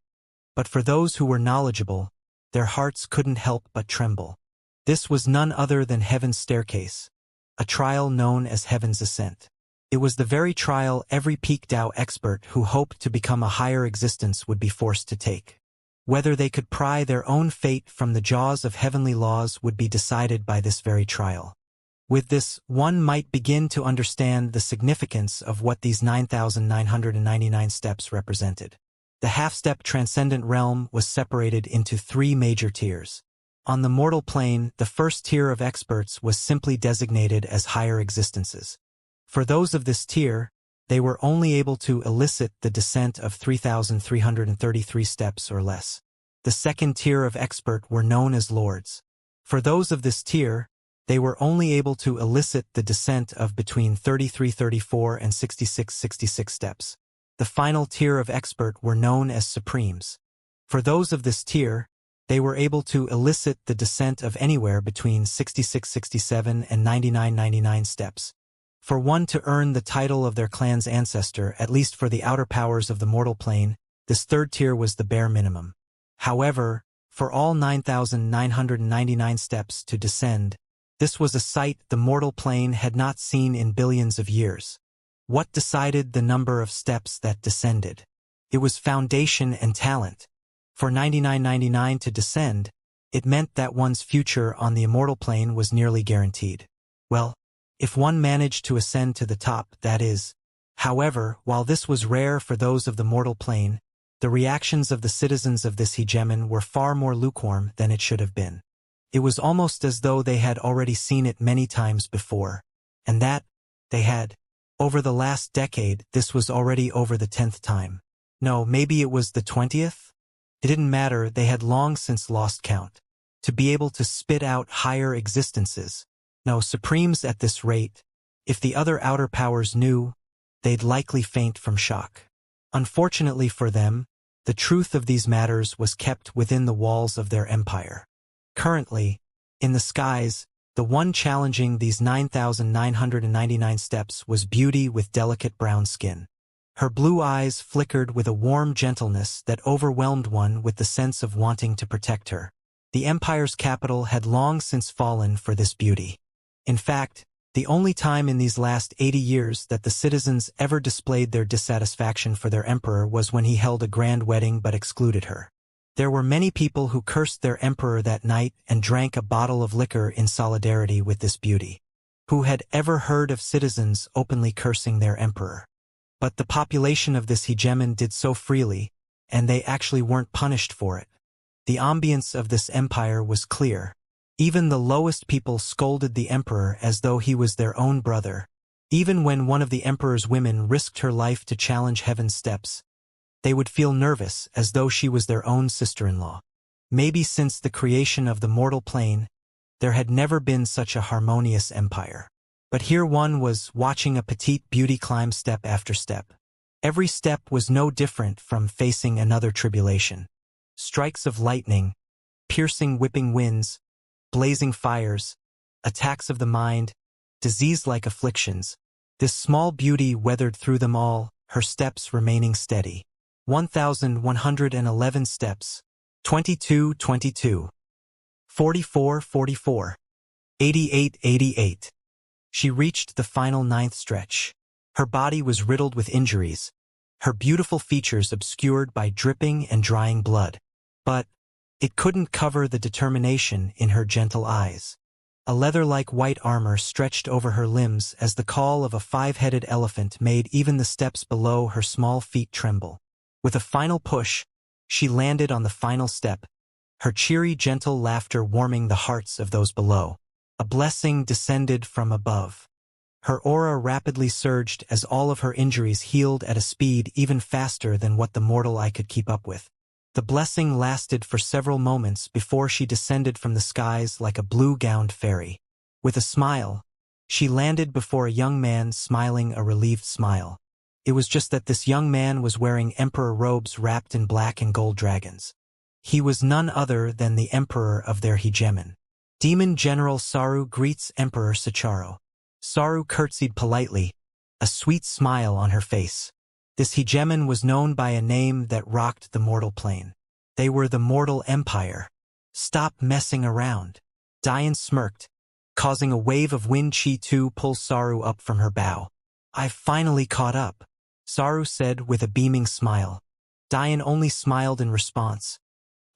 but for those who were knowledgeable, their hearts couldn't help but tremble. This was none other than Heaven's staircase, a trial known as Heaven's Ascent. It was the very trial every peak Tao expert who hoped to become a higher existence would be forced to take. Whether they could pry their own fate from the jaws of heavenly laws would be decided by this very trial. With this, one might begin to understand the significance of what these 9,999 steps represented. The half-step transcendent realm was separated into three major tiers. On the mortal plane, the first tier of experts was simply designated as higher existences. For those of this tier, they were only able to elicit the descent of 3,333 steps or less. The second tier of expert were known as lords. For those of this tier, they were only able to elicit the descent of between 3334 and 6666 steps. The final tier of expert were known as supremes. For those of this tier, they were able to elicit the descent of anywhere between 6667 and 9999 steps. For one to earn the title of their clan's ancestor, at least for the outer powers of the mortal plane, this third tier was the bare minimum. However, for all 9,999 steps to descend, this was a sight the mortal plane had not seen in billions of years. What decided the number of steps that descended? It was foundation and talent. For 9999 to descend, it meant that one's future on the immortal plane was nearly guaranteed. Well, if one managed to ascend to the top, that is. However, while this was rare for those of the mortal plane, the reactions of the citizens of this hegemon were far more lukewarm than it should have been. It was almost as though they had already seen it many times before, and that, they had. Over the last decade, this was already over the 10th time. No, maybe it was the 20th? It didn't matter, they had long since lost count. To be able to spit out higher existences. No, supremes at this rate, if the other outer powers knew, they'd likely faint from shock. Unfortunately for them, the truth of these matters was kept within the walls of their empire. Currently, in the skies, the one challenging these 9,999 steps was Beauty with delicate brown skin. Her blue eyes flickered with a warm gentleness that overwhelmed one with the sense of wanting to protect her. The empire's capital had long since fallen for this beauty. In fact, the only time in these last 80 years that the citizens ever displayed their dissatisfaction for their emperor was when he held a grand wedding but excluded her. There were many people who cursed their emperor that night and drank a bottle of liquor in solidarity with this beauty. Who had ever heard of citizens openly cursing their emperor? But the population of this hegemon did so freely, and they actually weren't punished for it. The ambience of this empire was clear. Even the lowest people scolded the emperor as though he was their own brother. Even when one of the emperor's women risked her life to challenge heaven's steps, they would feel nervous as though she was their own sister-in-law. Maybe since the creation of the mortal plane, there had never been such a harmonious empire. But here one was watching a petite beauty climb step after step. Every step was no different from facing another tribulation. Strikes of lightning, piercing whipping winds, blazing fires, attacks of the mind, disease-like afflictions. This small beauty weathered through them all, her steps remaining steady. 1,111 steps, 22, 44, 88. She reached the final 9th stretch. Her body was riddled with injuries, her beautiful features obscured by dripping and drying blood. But it couldn't cover the determination in her gentle eyes. A leather-like white armor stretched over her limbs as the call of a 5-headed elephant made even the steps below her small feet tremble. With a final push, she landed on the final step, her cheery, gentle laughter warming the hearts of those below. A blessing descended from above. Her aura rapidly surged as all of her injuries healed at a speed even faster than what the mortal eye could keep up with. The blessing lasted for several moments before she descended from the skies like a blue-gowned fairy. With a smile, she landed before a young man smiling a relieved smile. It was just that this young man was wearing emperor robes wrapped in black and gold dragons. He was none other than the emperor of their hegemon. Demon General Saru greets Emperor Sacharo. Saru curtsied politely, a sweet smile on her face. This hegemon was known by a name that rocked the mortal plane. They were the Mortal Empire. Stop messing around. Diane smirked, causing a wave of wind chi to pull Saru up from her bow. I've finally caught up, Saru said with a beaming smile. Diane only smiled in response,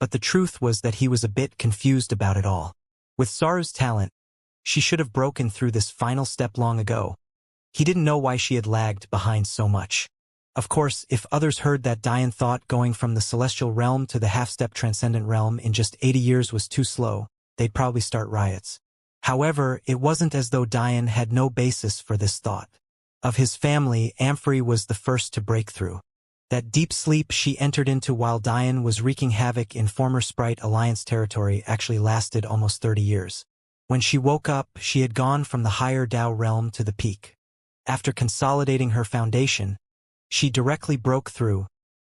but the truth was that he was a bit confused about it all. With Saru's talent, she should have broken through this final step long ago. He didn't know why she had lagged behind so much. Of course, if others heard that Diane thought going from the celestial realm to the half-step transcendent realm in just 80 years was too slow, they'd probably start riots. However, it wasn't as though Diane had no basis for this thought. Of his family, Amphory was the first to break through. That deep sleep she entered into while Diane was wreaking havoc in former Sprite Alliance territory actually lasted almost 30 years. When she woke up, she had gone from the higher Tao realm to the peak. After consolidating her foundation, she directly broke through,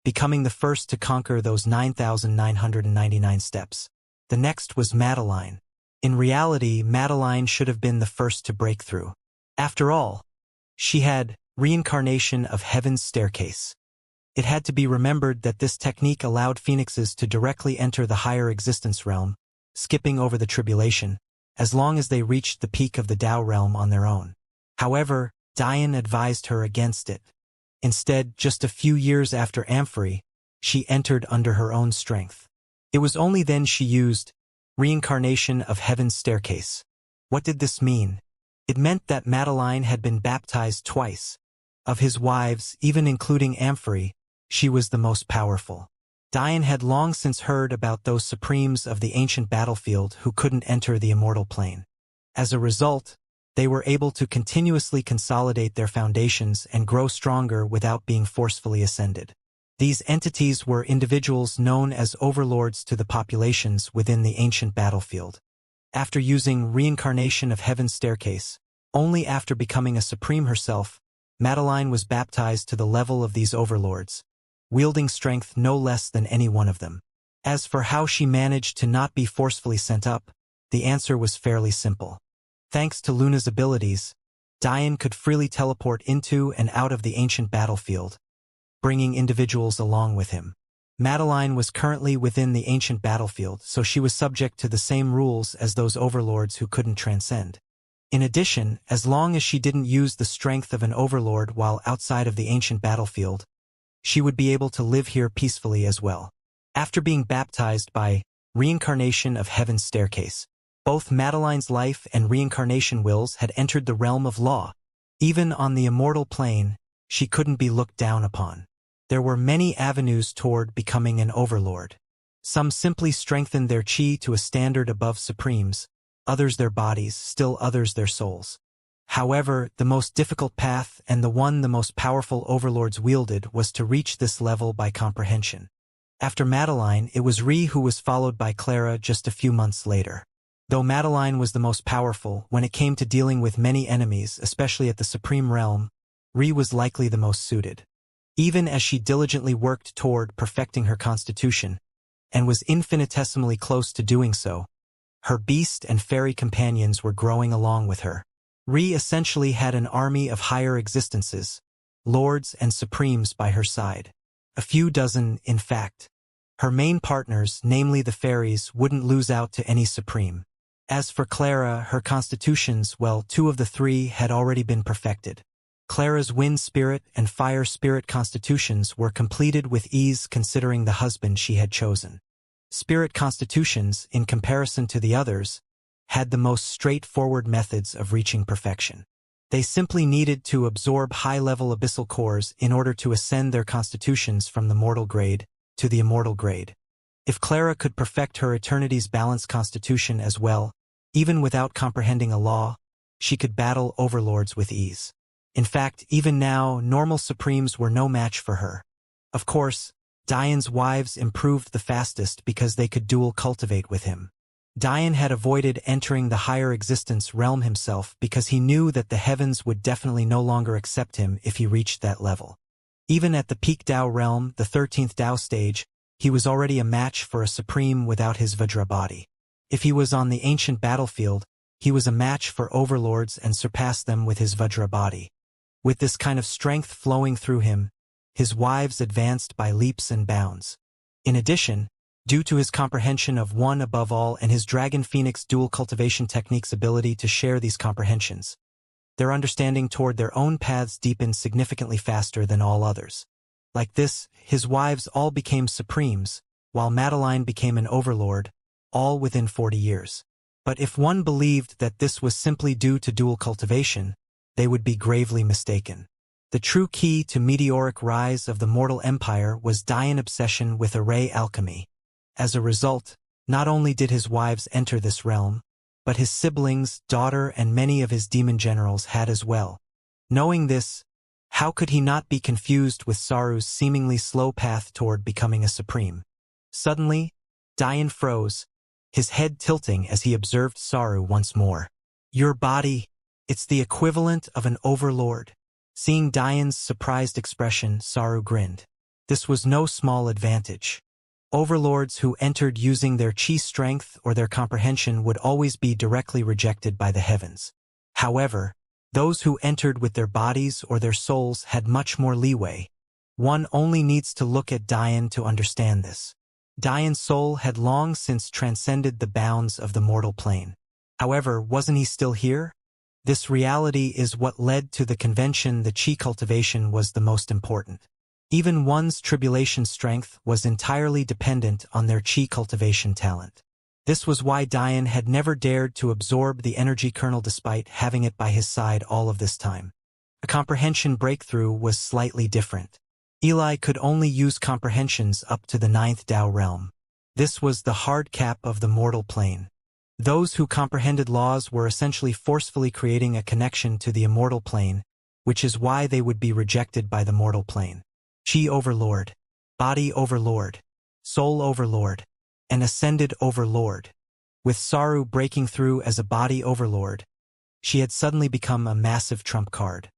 becoming the first to conquer those 9,999 steps. The next was Madeline. In reality, Madeline should have been the first to break through. After all, she had Reincarnation of Heaven's Staircase. It had to be remembered that this technique allowed phoenixes to directly enter the higher existence realm, skipping over the tribulation, as long as they reached the peak of the Tao realm on their own. However, Diane advised her against it. Instead, just a few years after Amphory, she entered under her own strength. It was only then she used Reincarnation of Heaven's Staircase. What did this mean? It meant that Madeline had been baptized twice. Of his wives, even including Amphory, she was the most powerful. Diane had long since heard about those supremes of the ancient battlefield who couldn't enter the immortal plane. As a result, they were able to continuously consolidate their foundations and grow stronger without being forcefully ascended. These entities were individuals known as overlords to the populations within the ancient battlefield. After using Reincarnation of Heaven's Staircase, only after becoming a supreme herself, Madeline was baptized to the level of these overlords, wielding strength no less than any one of them. As for how she managed to not be forcefully sent up, the answer was fairly simple. Thanks to Luna's abilities, Diane could freely teleport into and out of the ancient battlefield, bringing individuals along with him. Madeline was currently within the ancient battlefield, so she was subject to the same rules as those overlords who couldn't transcend. In addition, as long as she didn't use the strength of an overlord while outside of the ancient battlefield, she would be able to live here peacefully as well. After being baptized by Reincarnation of Heaven's Staircase, both Madeline's life and reincarnation wills had entered the realm of law. Even on the immortal plane, she couldn't be looked down upon. There were many avenues toward becoming an overlord. Some simply strengthened their chi to a standard above supremes, others their bodies, still others their souls. However, the most difficult path, and the one the most powerful overlords wielded, was to reach this level by comprehension. After Madeline, it was Ri who was followed by Clara just a few months later. Though Madeline was the most powerful, when it came to dealing with many enemies, especially at the Supreme Realm, Ri was likely the most suited. Even as she diligently worked toward perfecting her constitution, and was infinitesimally close to doing so, her beast and fairy companions were growing along with her. Ri essentially had an army of higher existences, lords and supremes by her side. A few dozen, in fact. Her main partners, namely the fairies, wouldn't lose out to any supreme. As for Clara, her constitutions, well, 2 of the 3 had already been perfected. Clara's wind spirit and fire spirit constitutions were completed with ease considering the husband she had chosen. Spirit constitutions, in comparison to the others, had the most straightforward methods of reaching perfection. They simply needed to absorb high-level abyssal cores in order to ascend their constitutions from the mortal grade to the immortal grade. If Clara could perfect her Eternity's balanced constitution as well, even without comprehending a law, she could battle overlords with ease. In fact, even now, normal supremes were no match for her. Of course, Dian's wives improved the fastest because they could dual cultivate with him. Dian had avoided entering the higher existence realm himself because he knew that the heavens would definitely no longer accept him if he reached that level. Even at the peak Dao realm, the 13th Dao stage, he was already a match for a supreme without his Vajra body. If he was on the ancient battlefield, he was a match for overlords and surpassed them with his Vajra body. With this kind of strength flowing through him, his wives advanced by leaps and bounds. In addition, due to his comprehension of one above all and his Dragon Phoenix dual cultivation technique's ability to share these comprehensions, their understanding toward their own paths deepened significantly faster than all others. Like this, his wives all became supremes, while Madeline became an overlord, all within 40 years. But if one believed that this was simply due to dual cultivation, they would be gravely mistaken. The true key to meteoric rise of the mortal empire was Dian obsession with array alchemy. As a result, not only did his wives enter this realm, but his siblings, daughter, and many of his demon generals had as well. Knowing this, how could he not be confused with Saru's seemingly slow path toward becoming a supreme? Suddenly, Dian froze, his head tilting as he observed Saru once more. Your body, it's the equivalent of an overlord. Seeing Dian's surprised expression, Saru grinned. This was no small advantage. Overlords who entered using their chi strength or their comprehension would always be directly rejected by the heavens. However, those who entered with their bodies or their souls had much more leeway. One only needs to look at Dian to understand this. Dian's soul had long since transcended the bounds of the mortal plane. However, wasn't he still here? This reality is what led to the convention the chi cultivation was the most important. Even one's tribulation strength was entirely dependent on their chi cultivation talent. This was why Dian had never dared to absorb the energy kernel despite having it by his side all of this time. A comprehension breakthrough was slightly different. Eli could only use comprehensions up to the 9th Dao realm. This was the hard cap of the mortal plane. Those who comprehended laws were essentially forcefully creating a connection to the immortal plane, which is why they would be rejected by the mortal plane. Chi overlord, body overlord, soul overlord, and ascended overlord. With Saru breaking through as a body overlord, she had suddenly become a massive trump card.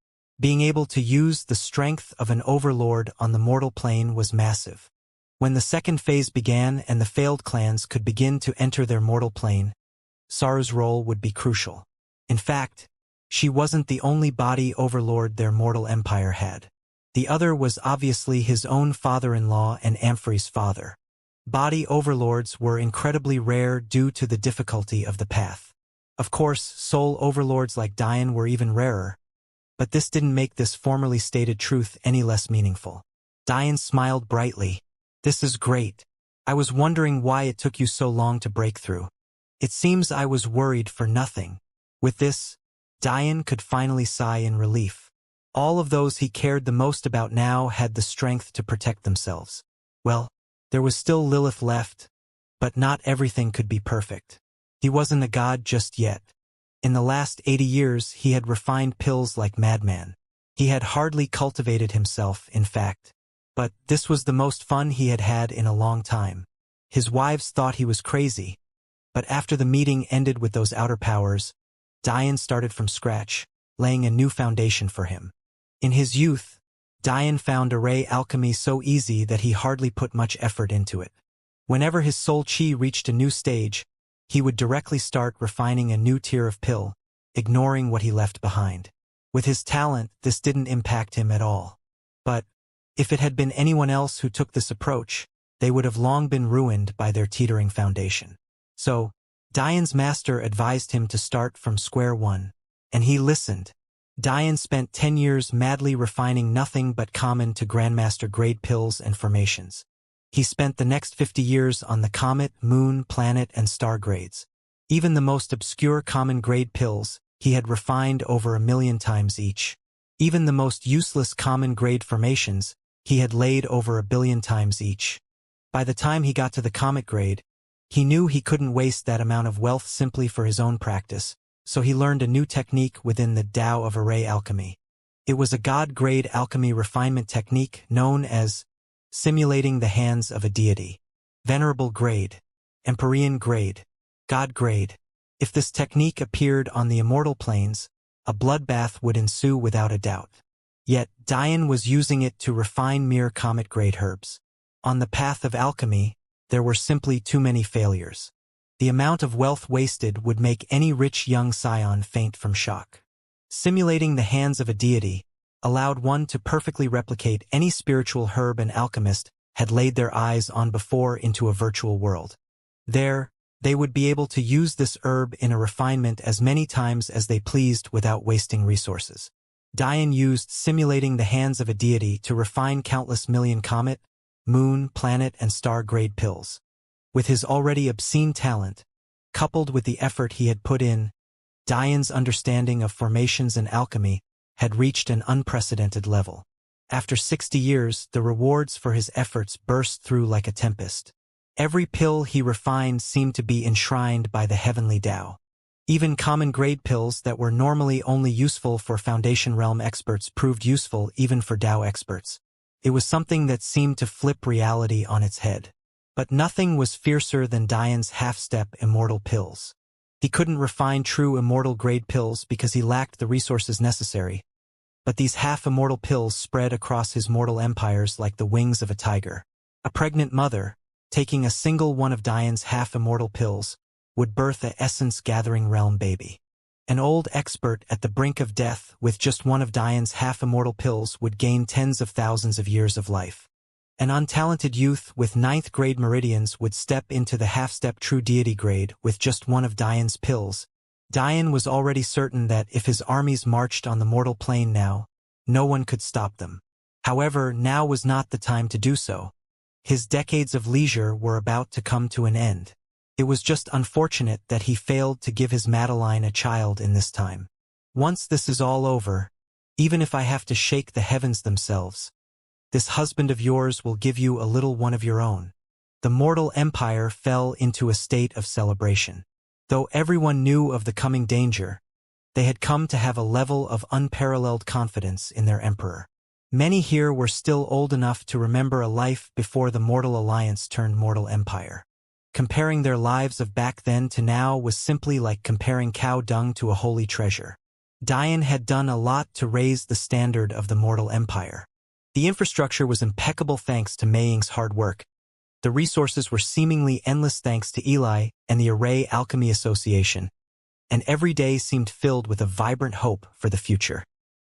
Being able to use the strength of an overlord on the mortal plane was massive. When the second phase began and the failed clans could begin to enter their mortal plane, Saru's role would be crucial. In fact, she wasn't the only body overlord their mortal empire had. The other was obviously his own father-in-law and Amphrey's father. Body overlords were incredibly rare due to the difficulty of the path. Of course, soul overlords like Dian were even rarer, but this didn't make this formerly stated truth any less meaningful. Dian smiled brightly. This is great. I was wondering why it took you so long to break through. It seems I was worried for nothing. With this, Dian could finally sigh in relief. All of those he cared the most about now had the strength to protect themselves. Well, there was still Lilith left, but not everything could be perfect. He wasn't a god just yet. In the last 80 years he had refined pills like madman. He had hardly cultivated himself, in fact. But this was the most fun he had had in a long time. His wives thought he was crazy. But after the meeting ended with those outer powers, Dian started from scratch, laying a new foundation for him. In his youth, Dian found array alchemy so easy that he hardly put much effort into it. Whenever his soul chi reached a new stage, he would directly start refining a new tier of pill, ignoring what he left behind. With his talent, this didn't impact him at all. But if it had been anyone else who took this approach, they would have long been ruined by their teetering foundation. So, Dian's master advised him to start from square one, and he listened. Dian spent 10 years madly refining nothing but common to grandmaster grade pills and formations. He spent the next 50 years on the comet, moon, planet, and star grades. Even the most obscure common grade pills, he had refined over 1,000,000 times each. Even the most useless common grade formations, he had laid over 1,000,000,000 times each. By the time he got to the comet grade, he knew he couldn't waste that amount of wealth simply for his own practice, so he learned a new technique within the Tao of array alchemy. It was a god-grade alchemy refinement technique known as simulating the hands of a deity. Venerable grade, Empyrean grade, god grade. If this technique appeared on the immortal planes, a bloodbath would ensue without a doubt. Yet, Dian was using it to refine mere comet-grade herbs. On the path of alchemy, there were simply too many failures. The amount of wealth wasted would make any rich young scion faint from shock. Simulating the hands of a deity allowed one to perfectly replicate any spiritual herb an alchemist had laid their eyes on before into a virtual world. There, they would be able to use this herb in a refinement as many times as they pleased without wasting resources. Dian used simulating the hands of a deity to refine countless million comet, moon, planet, and star-grade pills. With his already obscene talent, coupled with the effort he had put in, Dian's understanding of formations and alchemy had reached an unprecedented level. After 60 years, the rewards for his efforts burst through like a tempest. Every pill he refined seemed to be enshrined by the heavenly Tao. Even common-grade pills that were normally only useful for Foundation realm experts proved useful even for Tao experts. It was something that seemed to flip reality on its head. But nothing was fiercer than Dian's half-step immortal pills. He couldn't refine true immortal-grade pills because he lacked the resources necessary. But these half-immortal pills spread across his mortal empires like the wings of a tiger. A pregnant mother, taking a single one of Dian's half-immortal pills, would birth a essence-gathering realm baby. An old expert at the brink of death with just one of Dian's half-immortal pills would gain tens of thousands of years of life. An untalented youth with 9th-grade meridians would step into the half-step true deity grade with just one of Dian's pills. Dian was already certain that if his armies marched on the mortal plane now, no one could stop them. However, now was not the time to do so. His decades of leisure were about to come to an end. It was just unfortunate that he failed to give his Madeline a child in this time. Once this is all over, even if I have to shake the heavens themselves, this husband of yours will give you a little one of your own. The mortal empire fell into a state of celebration. Though everyone knew of the coming danger, they had come to have a level of unparalleled confidence in their emperor. Many here were still old enough to remember a life before the mortal alliance turned mortal empire. Comparing their lives of back then to now was simply like comparing cow dung to a holy treasure. Dian had done a lot to raise the standard of the mortal empire. The infrastructure was impeccable thanks to Mei Ying's hard work. The resources were seemingly endless thanks to Eli and the Array Alchemy Association, and every day seemed filled with a vibrant hope for the future.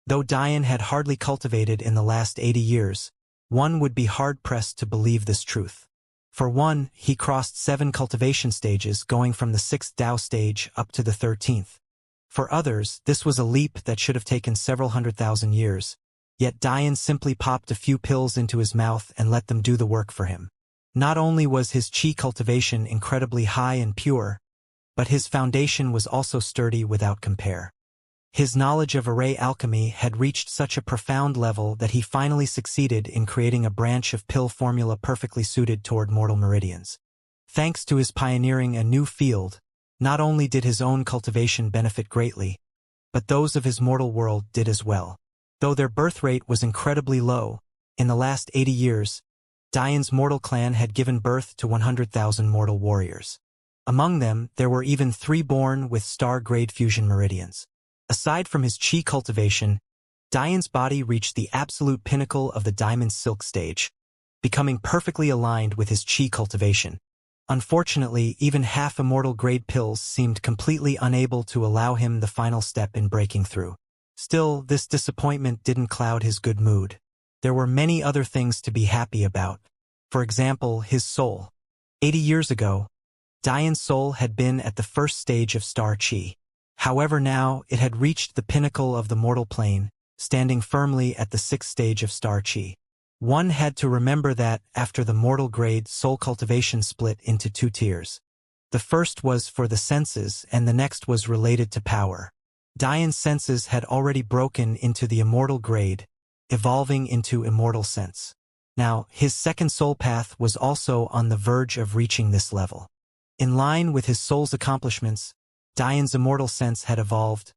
Though Dian had hardly cultivated in the last 80 years, one would be hard-pressed to believe this truth. For one, he crossed 7 cultivation stages, going from the 6th Tao stage up to the 13th. For others, this was a leap that should have taken several 100,000 years. Yet Dian simply popped a few pills into his mouth and let them do the work for him. Not only was his chi cultivation incredibly high and pure, but his foundation was also sturdy without compare. His knowledge of array alchemy had reached such a profound level that he finally succeeded in creating a branch of pill formula perfectly suited toward mortal meridians. Thanks to his pioneering a new field, not only did his own cultivation benefit greatly, but those of his mortal world did as well. Though their birth rate was incredibly low, in the last 80 years, Dian's mortal clan had given birth to 100,000 mortal warriors. Among them, there were even 3 born with star-grade fusion meridians. Aside from his chi cultivation, Dian's body reached the absolute pinnacle of the diamond silk stage, becoming perfectly aligned with his chi cultivation. Unfortunately, even half-immortal grade pills seemed completely unable to allow him the final step in breaking through. Still, this disappointment didn't cloud his good mood. There were many other things to be happy about. For example, his soul. 80 years ago, Dian's soul had been at the first stage of star chi. However, now it had reached the pinnacle of the mortal plane, standing firmly at the 6th stage of star chi. One had to remember that, after the mortal grade, soul cultivation split into 2 tiers. The first was for the senses and the next was related to power. Dian's senses had already broken into the immortal grade, evolving into immortal sense. Now, his second soul path was also on the verge of reaching this level. In line with his soul's accomplishments, Dian's immortal sense had evolved,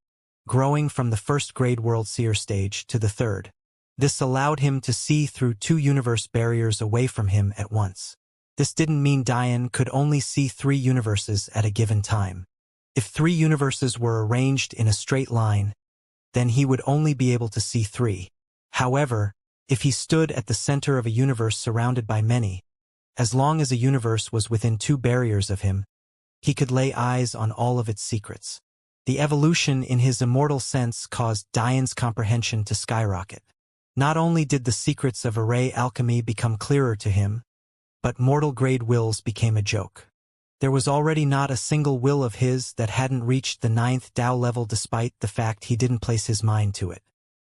growing from the first-grade world seer stage to the third. This allowed him to see through two universe barriers away from him at once. This didn't mean Dian could only see 3 universes at a given time. If 3 universes were arranged in a straight line, then he would only be able to see 3. However, if he stood at the center of a universe surrounded by many, as long as a universe was within 2 barriers of him, he could lay eyes on all of its secrets. The evolution in his immortal sense caused Dian's comprehension to skyrocket. Not only did the secrets of array alchemy become clearer to him, but mortal-grade wills became a joke. There was already not a single will of his that hadn't reached the 9th Dao level despite the fact he didn't place his mind to it.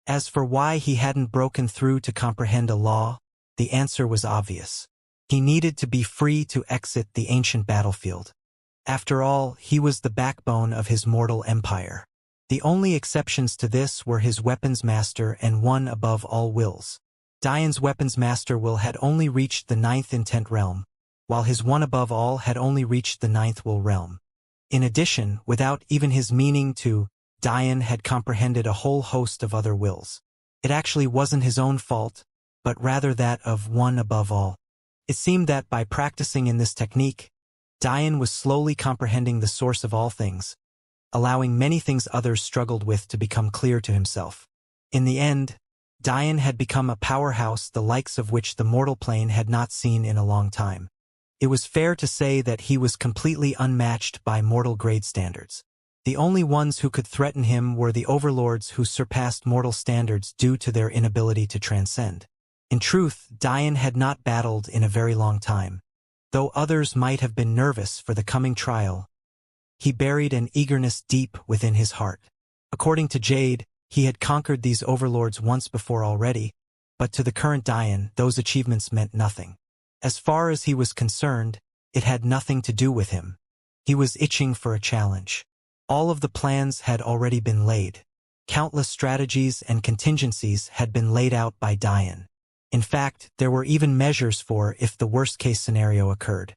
As for why he hadn't broken through to comprehend a law, the answer was obvious. He needed to be free to exit the ancient battlefield. After all, he was the backbone of his mortal empire. The only exceptions to this were his weapons master and one above all wills. Dian's weapons master will had only reached the 9th intent realm, while his one above all had only reached the 9th will realm. In addition, without even his meaning to, Dian had comprehended a whole host of other wills. It actually wasn't his own fault, but rather that of one above all. It seemed that by practicing in this technique, Dian was slowly comprehending the source of all things, allowing many things others struggled with to become clear to himself. In the end, Dian had become a powerhouse the likes of which the mortal plane had not seen in a long time. It was fair to say that he was completely unmatched by mortal grade standards. The only ones who could threaten him were the overlords who surpassed mortal standards due to their inability to transcend. In truth, Dian had not battled in a very long time. Though others might have been nervous for the coming trial, he buried an eagerness deep within his heart. According to Jade, he had conquered these overlords once before already, but to the current Dian, those achievements meant nothing. As far as he was concerned, it had nothing to do with him. He was itching for a challenge. All of the plans had already been laid. Countless strategies and contingencies had been laid out by Dian. In fact, there were even measures for if the worst-case scenario occurred.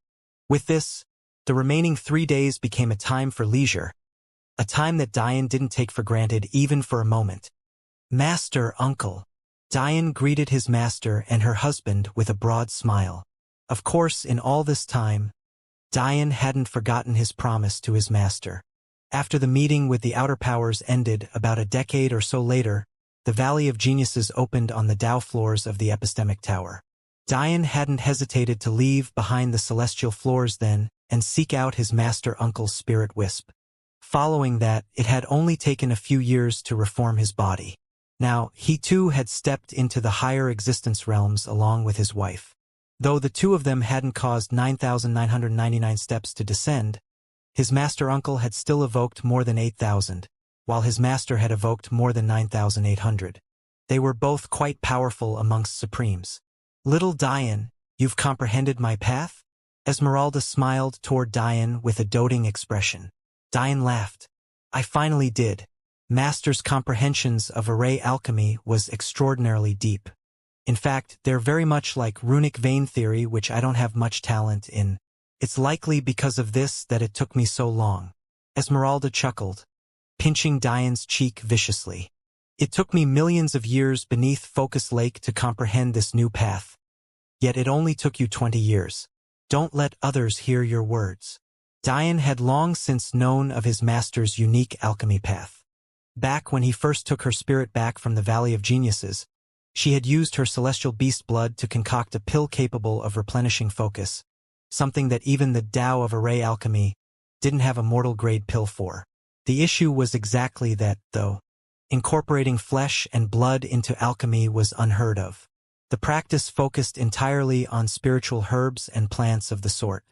With this, the remaining 3 days became a time for leisure, a time that Dian didn't take for granted even for a moment. Master, uncle. Dian greeted his master and her husband with a broad smile. Of course, in all this time, Dian hadn't forgotten his promise to his master. After the meeting with the outer powers ended about a decade or so later, the Valley of Geniuses opened on the Dao floors of the Epistemic Tower. Dian hadn't hesitated to leave behind the celestial floors then and seek out his master uncle's spirit wisp. Following that, it had only taken a few years to reform his body. Now, he too had stepped into the higher existence realms along with his wife. Though the two of them hadn't caused 9,999 steps to descend, his master uncle had still evoked more than 8,000. While his master had evoked more than 9,800. They were both quite powerful amongst supremes. Little Dian, you've comprehended my path? Esmeralda smiled toward Dian with a doting expression. Dian laughed. I finally did. Master's comprehensions of array alchemy was extraordinarily deep. In fact, they're very much like runic vein theory, which I don't have much talent in. It's likely because of this that it took me so long. Esmeralda chuckled, pinching Dian's cheek viciously. It took me millions of years beneath Focus Lake to comprehend this new path. Yet it only took you 20 years. Don't let others hear your words. Dian had long since known of his master's unique alchemy path. Back when he first took her spirit back from the Valley of Geniuses, she had used her celestial beast blood to concoct a pill capable of replenishing focus, something that even the Tao of array alchemy didn't have a mortal-grade pill for. The issue was exactly that, though. Incorporating flesh and blood into alchemy was unheard of. The practice focused entirely on spiritual herbs and plants of the sort.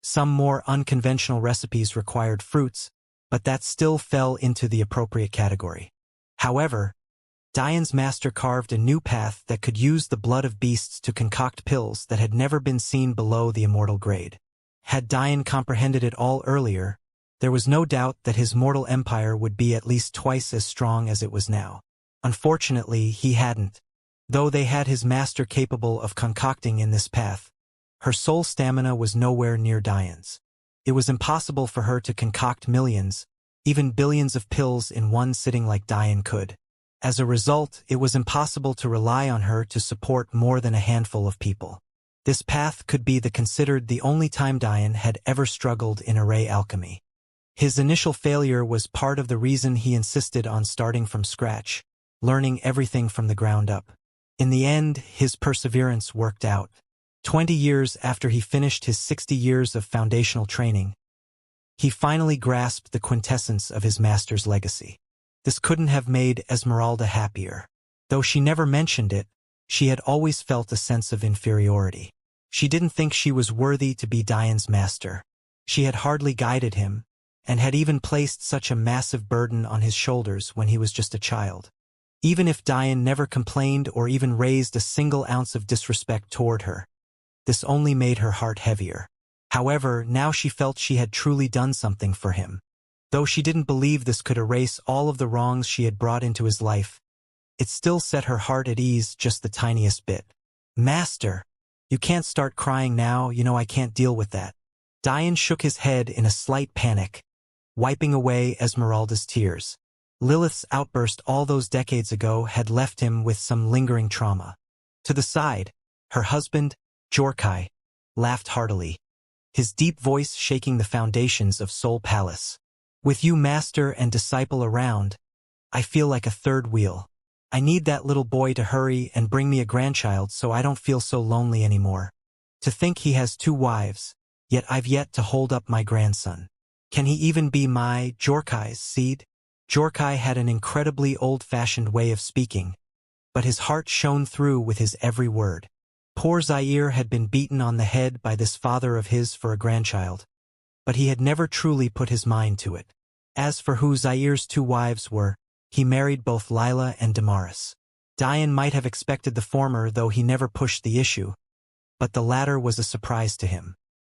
Some more unconventional recipes required fruits, but that still fell into the appropriate category. However, Dian's master carved a new path that could use the blood of beasts to concoct pills that had never been seen below the immortal grade. Had Dian comprehended it all earlier, there was no doubt that his mortal empire would be at least twice as strong as it was now. Unfortunately, he hadn't. Though they had his master capable of concocting in this path, her soul stamina was nowhere near Dian's. It was impossible for her to concoct millions, even billions of pills in one sitting like Diane could. As a result, it was impossible to rely on her to support more than a handful of people. This path could be considered the only time Diane had ever struggled in array alchemy. His initial failure was part of the reason he insisted on starting from scratch, learning everything from the ground up. In the end, his perseverance worked out. 20 years after he finished his 60 years of foundational training, he finally grasped the quintessence of his master's legacy. This couldn't have made Esmeralda happier. Though she never mentioned it, she had always felt a sense of inferiority. She didn't think she was worthy to be Diane's master. She had hardly guided him, and had even placed such a massive burden on his shoulders when he was just a child. Even if Diane never complained or even raised a single ounce of disrespect toward her, this only made her heart heavier. However, now she felt she had truly done something for him. Though she didn't believe this could erase all of the wrongs she had brought into his life, it still set her heart at ease just the tiniest bit. "Master, you can't start crying now, I can't deal with that." Diane shook his head in a slight panic, wiping away Esmeralda's tears. Lilith's outburst all those decades ago had left him with some lingering trauma. To the side, her husband, Jorkai, laughed heartily, his deep voice shaking the foundations of Soul Palace. "With you master and disciple around, I feel like a third wheel. I need that little boy to hurry and bring me a grandchild so I don't feel so lonely anymore. To think he has 2 wives, yet I've yet to hold up my grandson. Can he even be my Jorkai's seed?" Jorkai had an incredibly old-fashioned way of speaking, but his heart shone through with his every word. Poor Zaire had been beaten on the head by this father of his for a grandchild, but he had never truly put his mind to it. As for who Zaire's 2 wives were, he married both Lila and Damaris. Diane might have expected the former, though he never pushed the issue, but the latter was a surprise to him.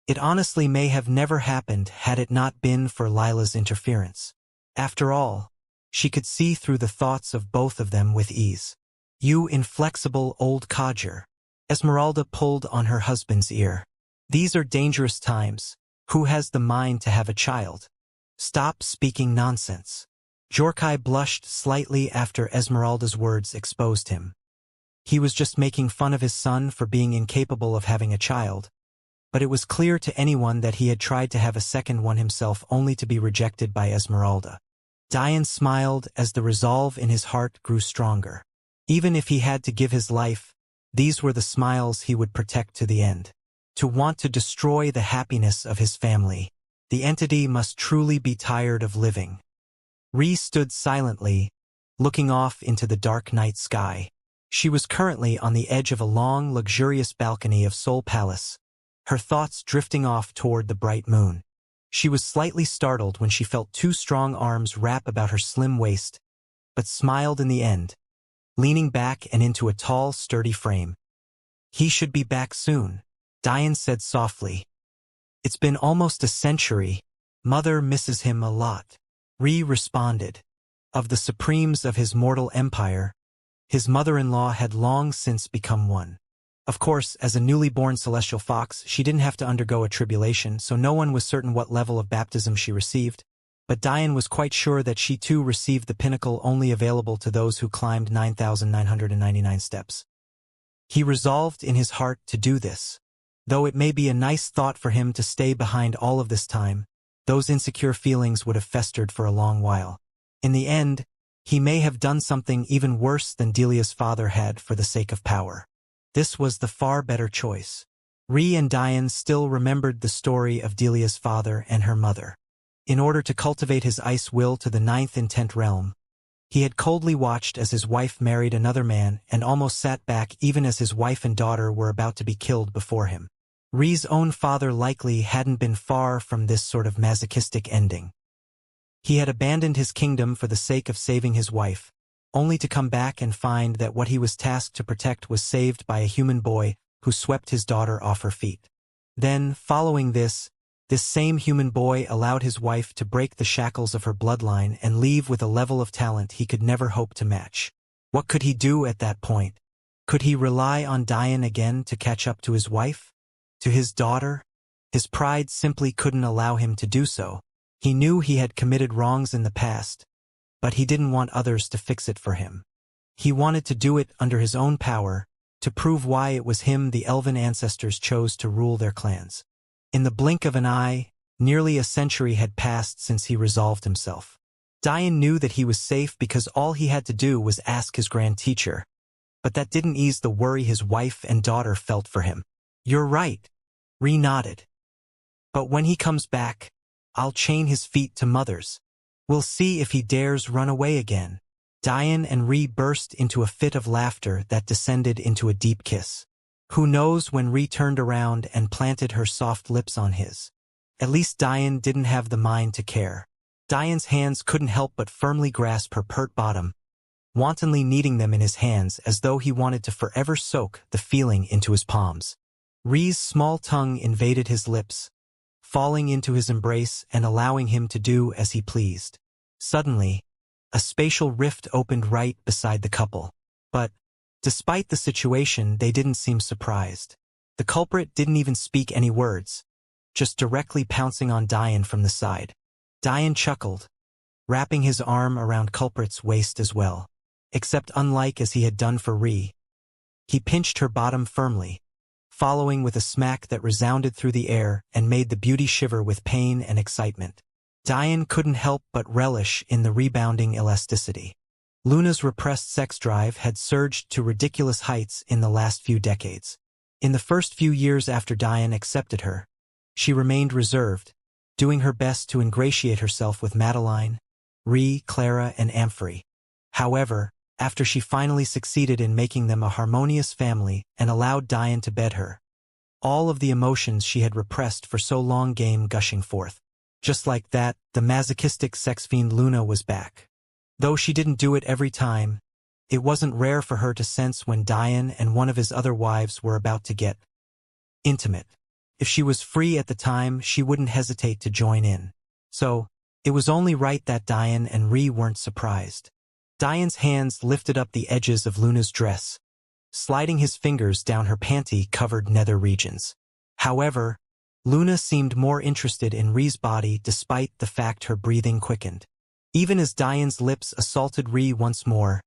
It honestly may have never happened had it not been for Lila's interference. After all, she could see through the thoughts of both of them with ease. "You inflexible old codger." Esmeralda pulled on her husband's ear. "These are dangerous times. Who has the mind to have a child? Stop speaking nonsense." Jorkai blushed slightly after Esmeralda's words exposed him. He was just making fun of his son for being incapable of having a child, but it was clear to anyone that he had tried to have a second one himself only to be rejected by Esmeralda. Diane smiled as the resolve in his heart grew stronger. Even if he had to give his life, these were the smiles he would protect to the end. To want to destroy the happiness of his family, the entity must truly be tired of living. Ree stood silently, looking off into the dark night sky. She was currently on the edge of a long, luxurious balcony of Soul Palace, her thoughts drifting off toward the bright moon. She was slightly startled when she felt 2 strong arms wrap about her slim waist, but smiled in the end, leaning back and into a tall, sturdy frame. "He should be back soon," Diane said softly. "It's been almost a century. Mother misses him a lot." Ree responded. Of the supremes of his mortal empire, his mother-in-law had long since become one. Of course, as a newly born celestial fox, she didn't have to undergo a tribulation, so no one was certain what level of baptism she received, but Diane was quite sure that she too received the pinnacle only available to those who climbed 9,999 steps. He resolved in his heart to do this. Though it may be a nice thought for him to stay behind all of this time, those insecure feelings would have festered for a long while. In the end, he may have done something even worse than Delia's father had for the sake of power. This was the far better choice. Ree and Diane still remembered the story of Delia's father and her mother. In order to cultivate his ice will to the 9th intent realm, he had coldly watched as his wife married another man and almost sat back even as his wife and daughter were about to be killed before him. Ree's own father likely hadn't been far from this sort of masochistic ending. He had abandoned his kingdom for the sake of saving his wife, only to come back and find that what he was tasked to protect was saved by a human boy who swept his daughter off her feet. Then, following this same human boy allowed his wife to break the shackles of her bloodline and leave with a level of talent he could never hope to match. What could he do at that point? Could he rely on Diane again to catch up to his wife? To his daughter? His pride simply couldn't allow him to do so. He knew he had committed wrongs in the past, but he didn't want others to fix it for him. He wanted to do it under his own power, to prove why it was him the elven ancestors chose to rule their clans. In the blink of an eye, nearly a century had passed since he resolved himself. Dian knew that he was safe because all he had to do was ask his grand teacher, but that didn't ease the worry his wife and daughter felt for him. "You're right," Ree nodded. "But when he comes back, I'll chain his feet to Mother's. We'll see if he dares run away again." Dian and Ree burst into a fit of laughter that descended into a deep kiss. Who knows when Ree turned around and planted her soft lips on his. At least Dian didn't have the mind to care. Dian's hands couldn't help but firmly grasp her pert bottom, wantonly kneading them in his hands as though he wanted to forever soak the feeling into his palms. Ree's small tongue invaded his lips, falling into his embrace and allowing him to do as he pleased. Suddenly, a spatial rift opened right beside the couple. But, despite the situation, they didn't seem surprised. The culprit didn't even speak any words, just directly pouncing on Dian from the side. Dian chuckled, wrapping his arm around culprit's waist as well. Except unlike as he had done for Ree, he pinched her bottom firmly, following with a smack that resounded through the air and made the beauty shiver with pain and excitement. Dian couldn't help but relish in the rebounding elasticity. Luna's repressed sex drive had surged to ridiculous heights in the last few decades. In the first few years after Dian accepted her, she remained reserved, doing her best to ingratiate herself with Madeline, Ree, Clara, and Amphory. However, after she finally succeeded in making them a harmonious family and allowed Dian to bed her, all of the emotions she had repressed for so long came gushing forth. Just like that, the masochistic sex fiend Luna was back. Though she didn't do it every time, it wasn't rare for her to sense when Dian and one of his other wives were about to get intimate. If she was free at the time, she wouldn't hesitate to join in. So, it was only right that Dian and Ree weren't surprised. Dian's hands lifted up the edges of Luna's dress, sliding his fingers down her panty-covered nether regions. However, Luna seemed more interested in Ree's body despite the fact her breathing quickened. Even as Dian's lips assaulted Ree once more,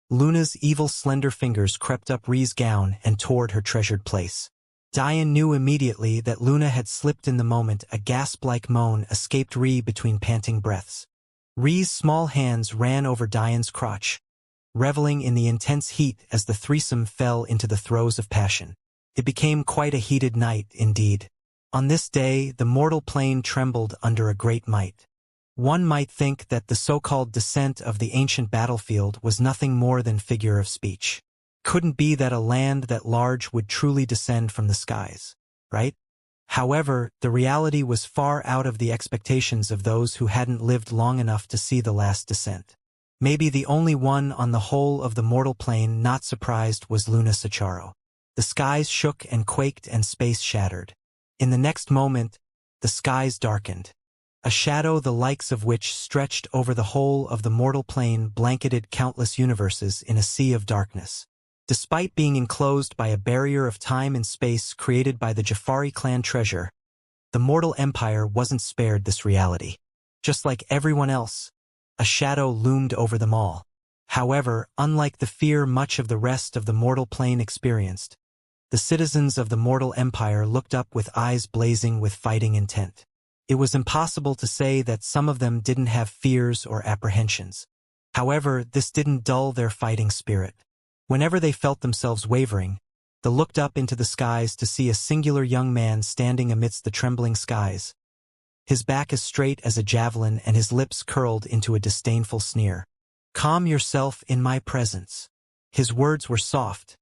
Luna's evil slender fingers crept up Ree's gown and toward her treasured place. Dian knew immediately that Luna had slipped in the moment. A gasp-like moan escaped Ree between panting breaths. Ree's small hands ran over Dian's crotch, reveling in the intense heat as the threesome fell into the throes of passion. It became quite a heated night, indeed. On this day, the mortal plane trembled under a great might. One might think that the so-called descent of the ancient battlefield was nothing more than figure of speech. Couldn't be that a land that large would truly descend from the skies, right? However, the reality was far out of the expectations of those who hadn't lived long enough to see the last descent. Maybe the only one on the whole of the mortal plane not surprised was Luna Sacharo. The skies shook and quaked and space shattered. In the next moment, the skies darkened. A shadow the likes of which stretched over the whole of the mortal plane blanketed countless universes in a sea of darkness. Despite being enclosed by a barrier of time and space created by the Jafari clan treasure, the mortal empire wasn't spared this reality. Just like everyone else, a shadow loomed over them all. However, unlike the fear much of the rest of the mortal plane experienced, the citizens of the mortal empire looked up with eyes blazing with fighting intent. It was impossible to say that some of them didn't have fears or apprehensions. However, this didn't dull their fighting spirit. Whenever they felt themselves wavering, they looked up into the skies to see a singular young man standing amidst the trembling skies, his back as straight as a javelin and his lips curled into a disdainful sneer. "Calm yourself in my presence." His words were soft,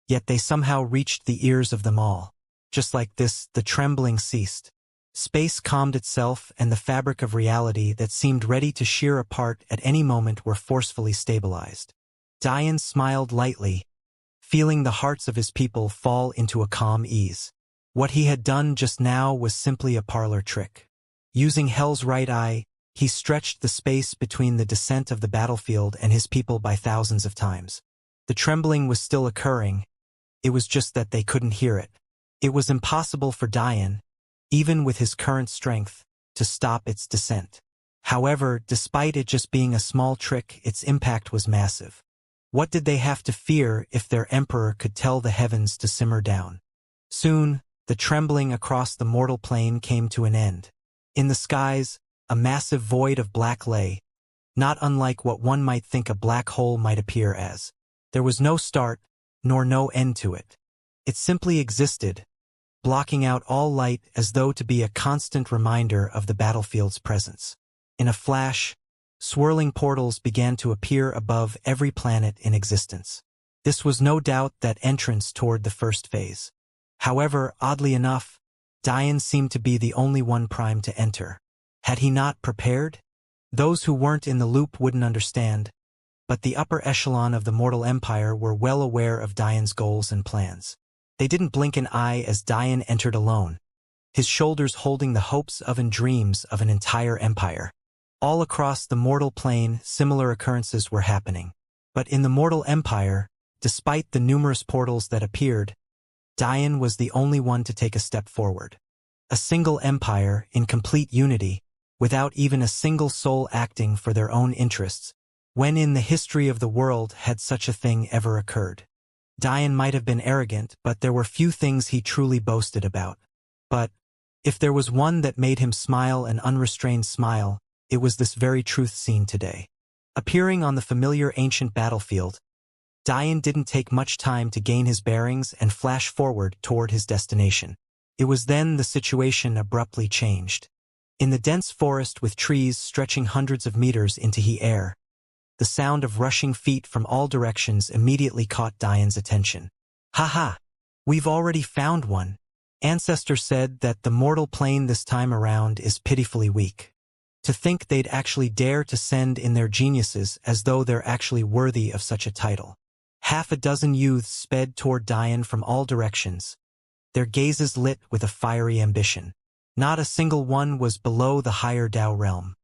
yet they somehow reached the ears of them all. Just like this, the trembling ceased. Space calmed itself, and the fabric of reality that seemed ready to shear apart at any moment were forcefully stabilized. Dian smiled lightly, feeling the hearts of his people fall into a calm ease. What he had done just now was simply a parlor trick. Using Hell's right eye, he stretched the space between the descent of the battlefield and his people by thousands of times. The trembling was still occurring, it was just that they couldn't hear it. It was impossible for Dian, even with his current strength, to stop its descent. However, despite it just being a small trick, its impact was massive. What did they have to fear if their emperor could tell the heavens to simmer down? Soon, the trembling across the mortal plane came to an end. In the skies, a massive void of black lay, not unlike what one might think a black hole might appear as. There was no start, nor no end to it. It simply existed, blocking out all light as though to be a constant reminder of the battlefield's presence. In a flash, swirling portals began to appear above every planet in existence. This was no doubt that entrance toward the first phase. However, oddly enough, Dian seemed to be the only one primed to enter. Had he not prepared? Those who weren't in the loop wouldn't understand, but the upper echelon of the mortal empire were well aware of Dian's goals and plans. They didn't blink an eye as Dian entered alone, his shoulders holding the hopes of and dreams of an entire empire. All across the mortal plane, similar occurrences were happening. But in the mortal empire, despite the numerous portals that appeared, Dian was the only one to take a step forward. A single empire in complete unity, without even a single soul acting for their own interests. When in the history of the world had such a thing ever occurred? Dian might have been arrogant, but there were few things he truly boasted about. But if there was one that made him smile an unrestrained smile, it was this very truth seen today. Appearing on the familiar ancient battlefield, Dian didn't take much time to gain his bearings and flash forward toward his destination. It was then the situation abruptly changed. In the dense forest with trees stretching hundreds of meters into the air, the sound of rushing feet from all directions immediately caught Dian's attention. "Ha! We've already found one." Ancestor said that the mortal plane this time around is pitifully weak. To think they'd actually dare to send in their geniuses as though they're actually worthy of such a title. Half a dozen youths sped toward Dian from all directions, their gazes lit with a fiery ambition. Not a single one was below the higher Dao realm.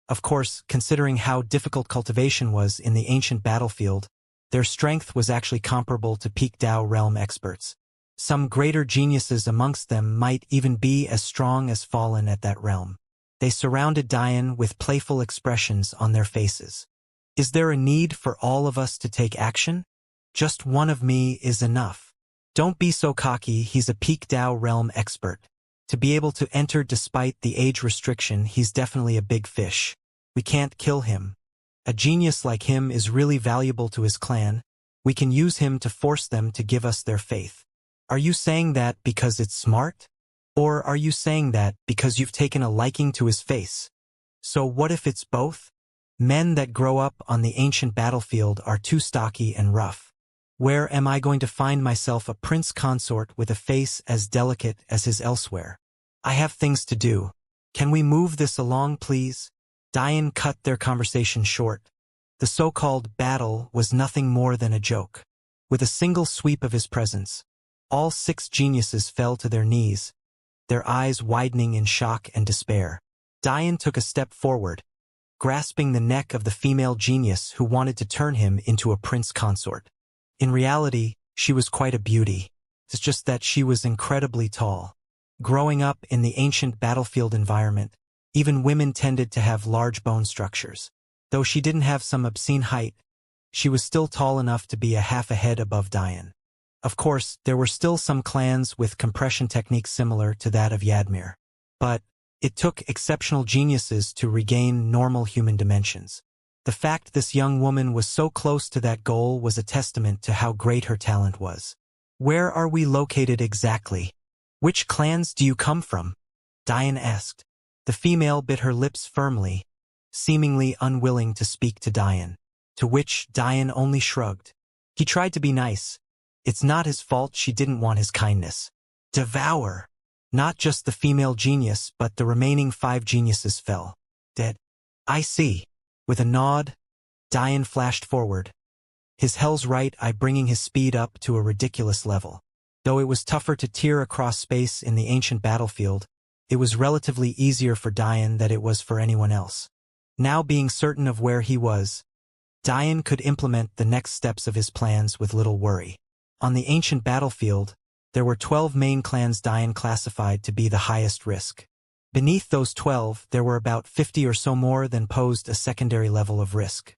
Of course, considering how difficult cultivation was in the ancient battlefield, their strength was actually comparable to peak Dao realm experts. Some greater geniuses amongst them might even be as strong as fallen at that realm. They surrounded Dian with playful expressions on their faces. "Is there a need for all of us to take action? Just one of me is enough. Don't be so cocky, he's a peak Dao realm expert. To be able to enter despite the age restriction, he's definitely a big fish. We can't kill him. A genius like him is really valuable to his clan. We can use him to force them to give us their faith." Are you saying that because it's smart? Or are you saying that because you've taken a liking to his face? So what if it's both? Men that grow up on the ancient battlefield are too stocky and rough. Where am I going to find myself a prince consort with a face as delicate as his elsewhere? I have things to do. Can we move this along, please? Dian cut their conversation short. The so-called battle was nothing more than a joke. With a single sweep of his presence, all 6 geniuses fell to their knees, their eyes widening in shock and despair. Dian took a step forward, grasping the neck of the female genius who wanted to turn him into a prince consort. In reality, she was quite a beauty. It's just that she was incredibly tall. Growing up in the ancient battlefield environment, even women tended to have large bone structures. Though she didn't have some obscene height, she was still tall enough to be a half a head above Dian. Of course, there were still some clans with compression techniques similar to that of Yadmir. But it took exceptional geniuses to regain normal human dimensions. The fact this young woman was so close to that goal was a testament to how great her talent was. "Where are we located exactly? Which clans do you come from?" Dian asked. The female bit her lips firmly, seemingly unwilling to speak to Dian, to which Dian only shrugged. He tried to be nice. It's not his fault she didn't want his kindness. Devour! Not just the female genius, but the remaining 5 geniuses fell dead. "I see." With a nod, Dian flashed forward, his hell's right eye bringing his speed up to a ridiculous level. Though it was tougher to tear across space in the ancient battlefield, it was relatively easier for Dian than it was for anyone else. Now being certain of where he was, Dian could implement the next steps of his plans with little worry. On the ancient battlefield, there were 12 main clans Dian classified to be the highest risk. Beneath those 12, there were about 50 or so more than posed a secondary level of risk.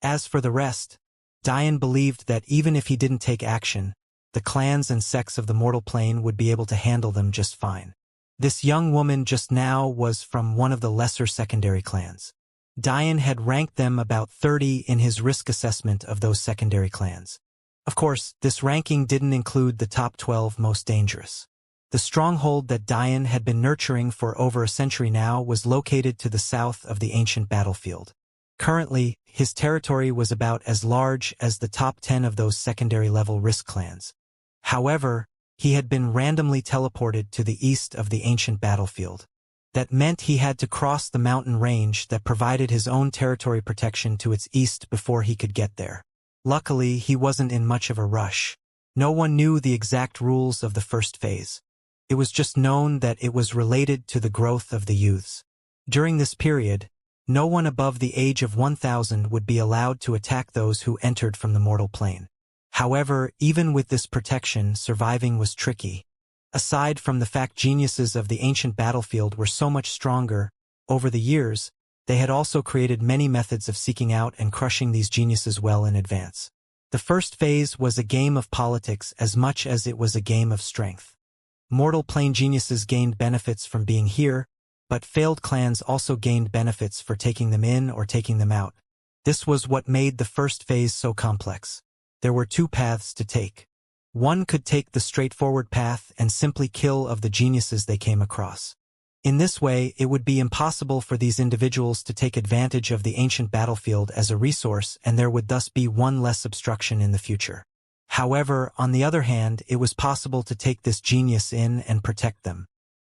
As for the rest, Dian believed that even if he didn't take action, the clans and sects of the mortal plane would be able to handle them just fine. This young woman just now was from one of the lesser secondary clans. Dian had ranked them about 30 in his risk assessment of those secondary clans. Of course, this ranking didn't include the top 12 most dangerous. The stronghold that Dian had been nurturing for over a century now was located to the south of the ancient battlefield. Currently, his territory was about as large as the top 10 of those secondary-level risk clans. However, he had been randomly teleported to the east of the ancient battlefield. That meant he had to cross the mountain range that provided his own territory protection to its east before he could get there. Luckily, he wasn't in much of a rush. No one knew the exact rules of the first phase. It was just known that it was related to the growth of the youths. During this period, no one above the age of 1,000 would be allowed to attack those who entered from the mortal plane. However, even with this protection, surviving was tricky. Aside from the fact geniuses of the ancient battlefield were so much stronger, over the years, they had also created many methods of seeking out and crushing these geniuses well in advance. The first phase was a game of politics as much as it was a game of strength. Mortal plane geniuses gained benefits from being here, but failed clans also gained benefits for taking them in or taking them out. This was what made the first phase so complex. There were two paths to take. One could take the straightforward path and simply kill of the geniuses they came across. In this way, it would be impossible for these individuals to take advantage of the ancient battlefield as a resource, and there would thus be one less obstruction in the future. However, on the other hand, it was possible to take this genius in and protect them.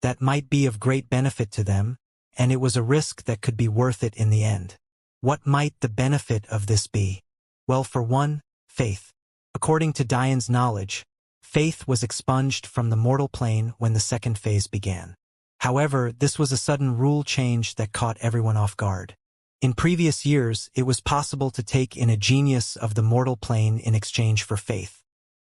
That might be of great benefit to them, and it was a risk that could be worth it in the end. What might the benefit of this be? Well, for one, faith. According to Dian's knowledge, faith was expunged from the mortal plane when the second phase began. However, this was a sudden rule change that caught everyone off guard. In previous years, it was possible to take in a genius of the mortal plane in exchange for faith.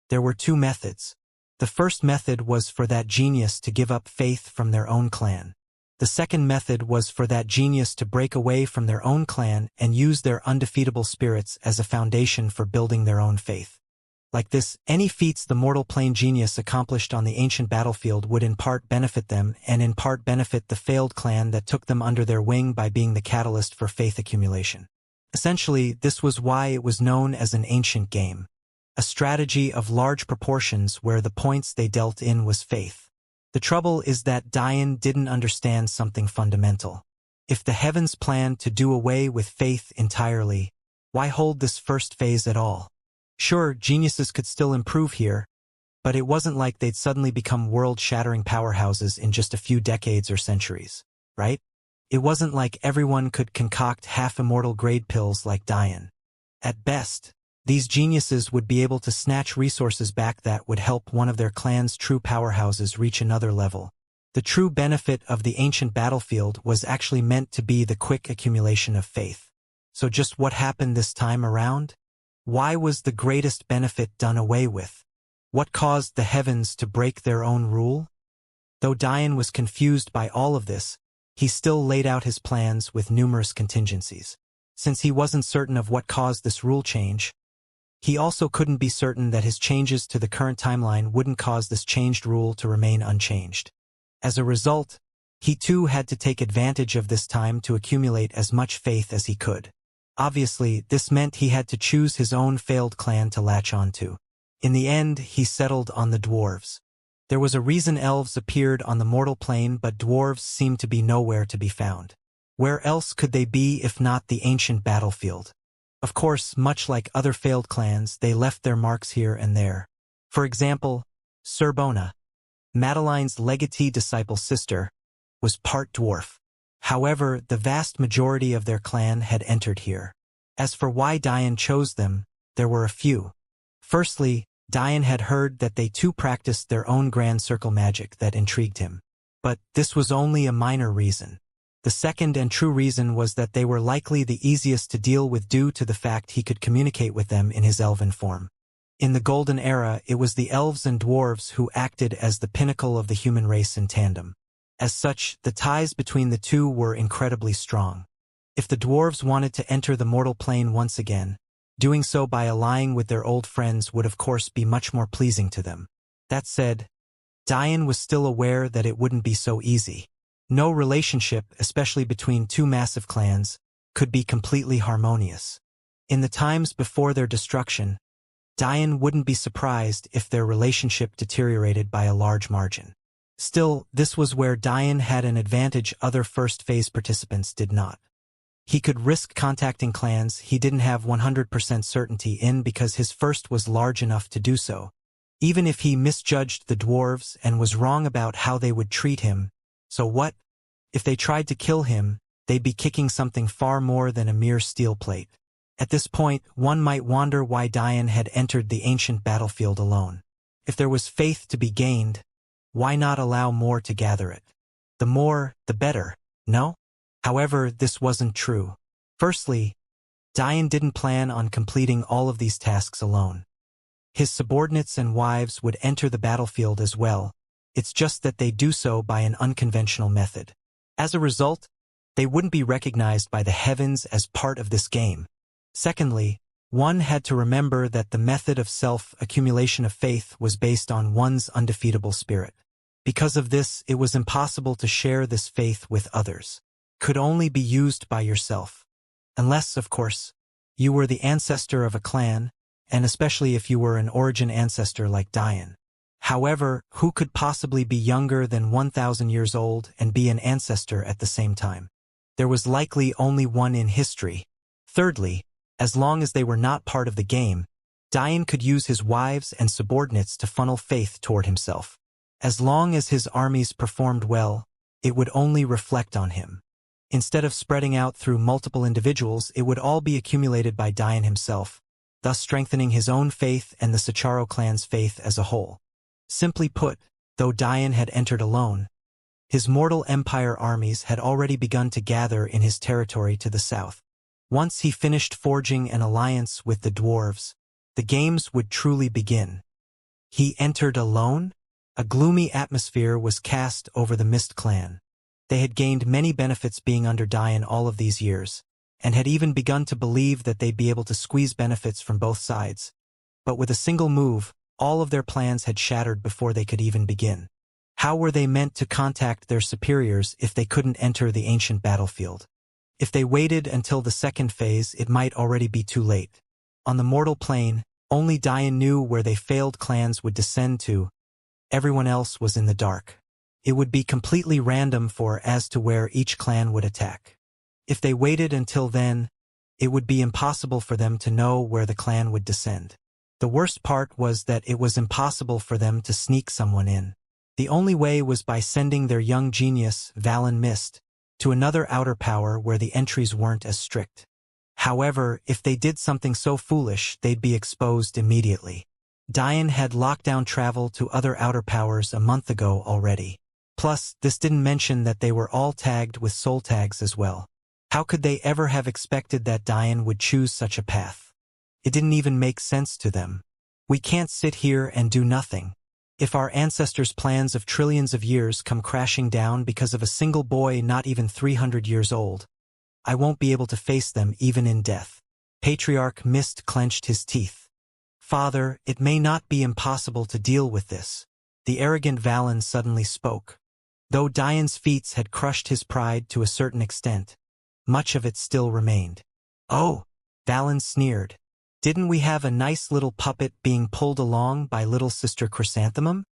There were two methods. The first method was for that genius to give up faith from their own clan. The second method was for that genius to break away from their own clan and use their undefeatable spirits as a foundation for building their own faith. Like this, any feats the mortal plane genius accomplished on the ancient battlefield would in part benefit them and in part benefit the failed clan that took them under their wing by being the catalyst for faith accumulation. Essentially, this was why it was known as an ancient game. A strategy of large proportions where the points they dealt in was faith. The trouble is that Dian didn't understand something fundamental. If the heavens planned to do away with faith entirely, why hold this first phase at all? Sure, geniuses could still improve here, but it wasn't like they'd suddenly become world-shattering powerhouses in just a few decades or centuries, right? It wasn't like everyone could concoct half-immortal grade pills like Dian. At best, these geniuses would be able to snatch resources back that would help one of their clan's true powerhouses reach another level. The true benefit of the ancient battlefield was actually meant to be the quick accumulation of faith. So just what happened this time around? Why was the greatest benefit done away with? What caused the heavens to break their own rule? Though Dian was confused by all of this, he still laid out his plans with numerous contingencies. Since he wasn't certain of what caused this rule change, he also couldn't be certain that his changes to the current timeline wouldn't cause this changed rule to remain unchanged. As a result, he too had to take advantage of this time to accumulate as much faith as he could. Obviously, this meant he had to choose his own failed clan to latch onto. In the end, he settled on the dwarves. There was a reason elves appeared on the mortal plane, but dwarves seemed to be nowhere to be found. Where else could they be if not the ancient battlefield? Of course, much like other failed clans, they left their marks here and there. For example, Surbona, Madeline's legatee disciple sister, was part dwarf. However, the vast majority of their clan had entered here. As for why Dian chose them, there were a few. Firstly, Dian had heard that they too practiced their own grand circle magic that intrigued him. But this was only a minor reason. The second and true reason was that they were likely the easiest to deal with due to the fact he could communicate with them in his elven form. In the Golden Era, it was the elves and dwarves who acted as the pinnacle of the human race in tandem. As such, the ties between the two were incredibly strong. If the dwarves wanted to enter the mortal plane once again, doing so by allying with their old friends would of course be much more pleasing to them. That said, Diane was still aware that it wouldn't be so easy. No relationship, especially between two massive clans, could be completely harmonious. In the times before their destruction, Diane wouldn't be surprised if their relationship deteriorated by a large margin. Still, this was where Diane had an advantage other first phase participants did not. He could risk contacting clans he didn't have 100% certainty in because his first was large enough to do so. Even if he misjudged the dwarves and was wrong about how they would treat him, so what? If they tried to kill him, they'd be kicking something far more than a mere steel plate. At this point, one might wonder why Diane had entered the ancient battlefield alone. If there was faith to be gained, why not allow more to gather it? The more, the better, no? However, this wasn't true. Firstly, Diane didn't plan on completing all of these tasks alone. His subordinates and wives would enter the battlefield as well, it's just that they do so by an unconventional method. As a result, they wouldn't be recognized by the heavens as part of this game. Secondly, one had to remember that the method of self-accumulation of faith was based on one's undefeatable spirit. Because of this, it was impossible to share this faith with others. Could only be used by yourself. Unless, of course, you were the ancestor of a clan, and especially if you were an origin ancestor like Diane. However, who could possibly be younger than 1,000 years old and be an ancestor at the same time? There was likely only one in history. Thirdly, as long as they were not part of the game, Diane could use his wives and subordinates to funnel faith toward himself. As long as his armies performed well, it would only reflect on him. Instead of spreading out through multiple individuals, it would all be accumulated by Diane himself, thus strengthening his own faith and the Sacharo clan's faith as a whole. Simply put, though Diane had entered alone, his mortal empire armies had already begun to gather in his territory to the south. Once he finished forging an alliance with the dwarves, the games would truly begin. He entered alone? A gloomy atmosphere was cast over the Mist clan. They had gained many benefits being under Diane all of these years, and had even begun to believe that they'd be able to squeeze benefits from both sides. But with a single move, all of their plans had shattered before they could even begin. How were they meant to contact their superiors if they couldn't enter the ancient battlefield? If they waited until the second phase, it might already be too late. On the mortal plane, only Diane knew where they failed clans would descend to. Everyone else was in the dark. It would be completely random as to where each clan would attack. If they waited until then, it would be impossible for them to know where the clan would descend. The worst part was that it was impossible for them to sneak someone in. The only way was by sending their young genius, Valen Mist, to another outer power where the entries weren't as strict. However, if they did something so foolish, they'd be exposed immediately. Diane had locked down travel to other outer powers a month ago already. Plus, this didn't mention that they were all tagged with soul tags as well. How could they ever have expected that Diane would choose such a path? It didn't even make sense to them. We can't sit here and do nothing. If our ancestors' plans of trillions of years come crashing down because of a single boy not even 300 years old, I won't be able to face them even in death. Patriarch Mist clenched his teeth. Father, it may not be impossible to deal with this. The arrogant Valen suddenly spoke. Though Diane's feats had crushed his pride to a certain extent, much of it still remained. Oh, Valen sneered. Didn't we have a nice little puppet being pulled along by little sister Chrysanthemum?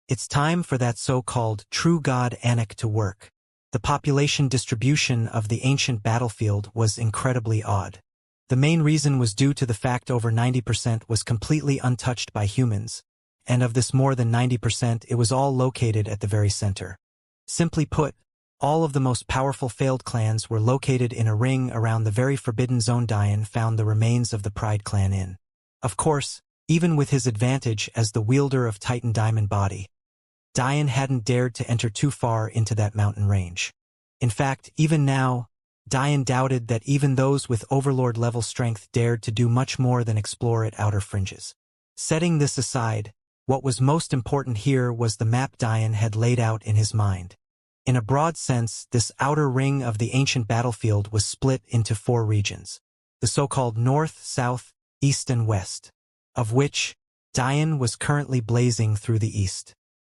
It's time for that so-called true god Anak to work. The population distribution of the ancient battlefield was incredibly odd. The main reason was due to the fact over 90% was completely untouched by humans, and of this more than 90% it was all located at the very center. Simply put, all of the most powerful failed clans were located in a ring around the very forbidden zone Diane found the remains of the Pride clan in. Of course, even with his advantage as the wielder of Titan Diamond Body, Diane hadn't dared to enter too far into that mountain range. In fact, even now, Diane doubted that even those with Overlord-level strength dared to do much more than explore its outer fringes. Setting this aside, what was most important here was the map Diane had laid out in his mind. In a broad sense, this outer ring of the ancient battlefield was split into 4 regions, the so-called North, South, East and West, of which Dian was currently blazing through the east.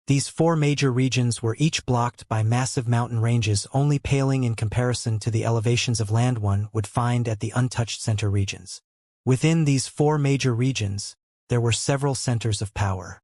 These 4 major regions were each blocked by massive mountain ranges only paling in comparison to the elevations of land one would find at the untouched center regions. Within these 4 major regions, there were several centers of power.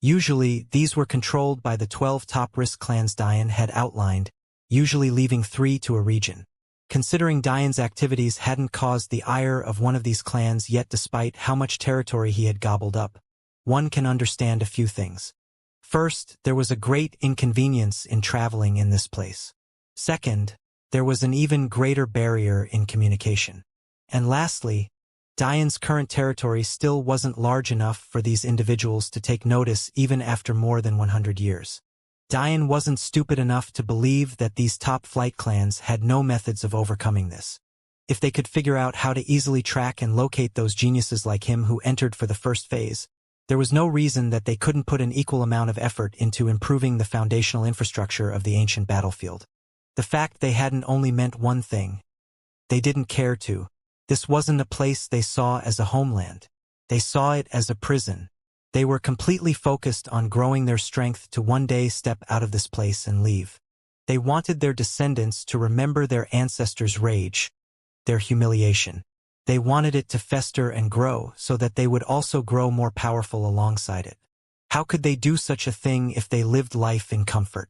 Usually, these were controlled by the 12 top-risk clans Dian had outlined, usually leaving 3 to a region. Considering Dian's activities hadn't caused the ire of one of these clans yet despite how much territory he had gobbled up, one can understand a few things. First, there was a great inconvenience in traveling in this place. Second, there was an even greater barrier in communication. And lastly, Dian's current territory still wasn't large enough for these individuals to take notice even after more than 100 years. Dian wasn't stupid enough to believe that these top flight clans had no methods of overcoming this. If they could figure out how to easily track and locate those geniuses like him who entered for the first phase, there was no reason that they couldn't put an equal amount of effort into improving the foundational infrastructure of the ancient battlefield. The fact they hadn't only meant one thing. They didn't care to. This wasn't a place they saw as a homeland. They saw it as a prison. They were completely focused on growing their strength to one day step out of this place and leave. They wanted their descendants to remember their ancestors' rage, their humiliation. They wanted it to fester and grow so that they would also grow more powerful alongside it. How could they do such a thing if they lived life in comfort?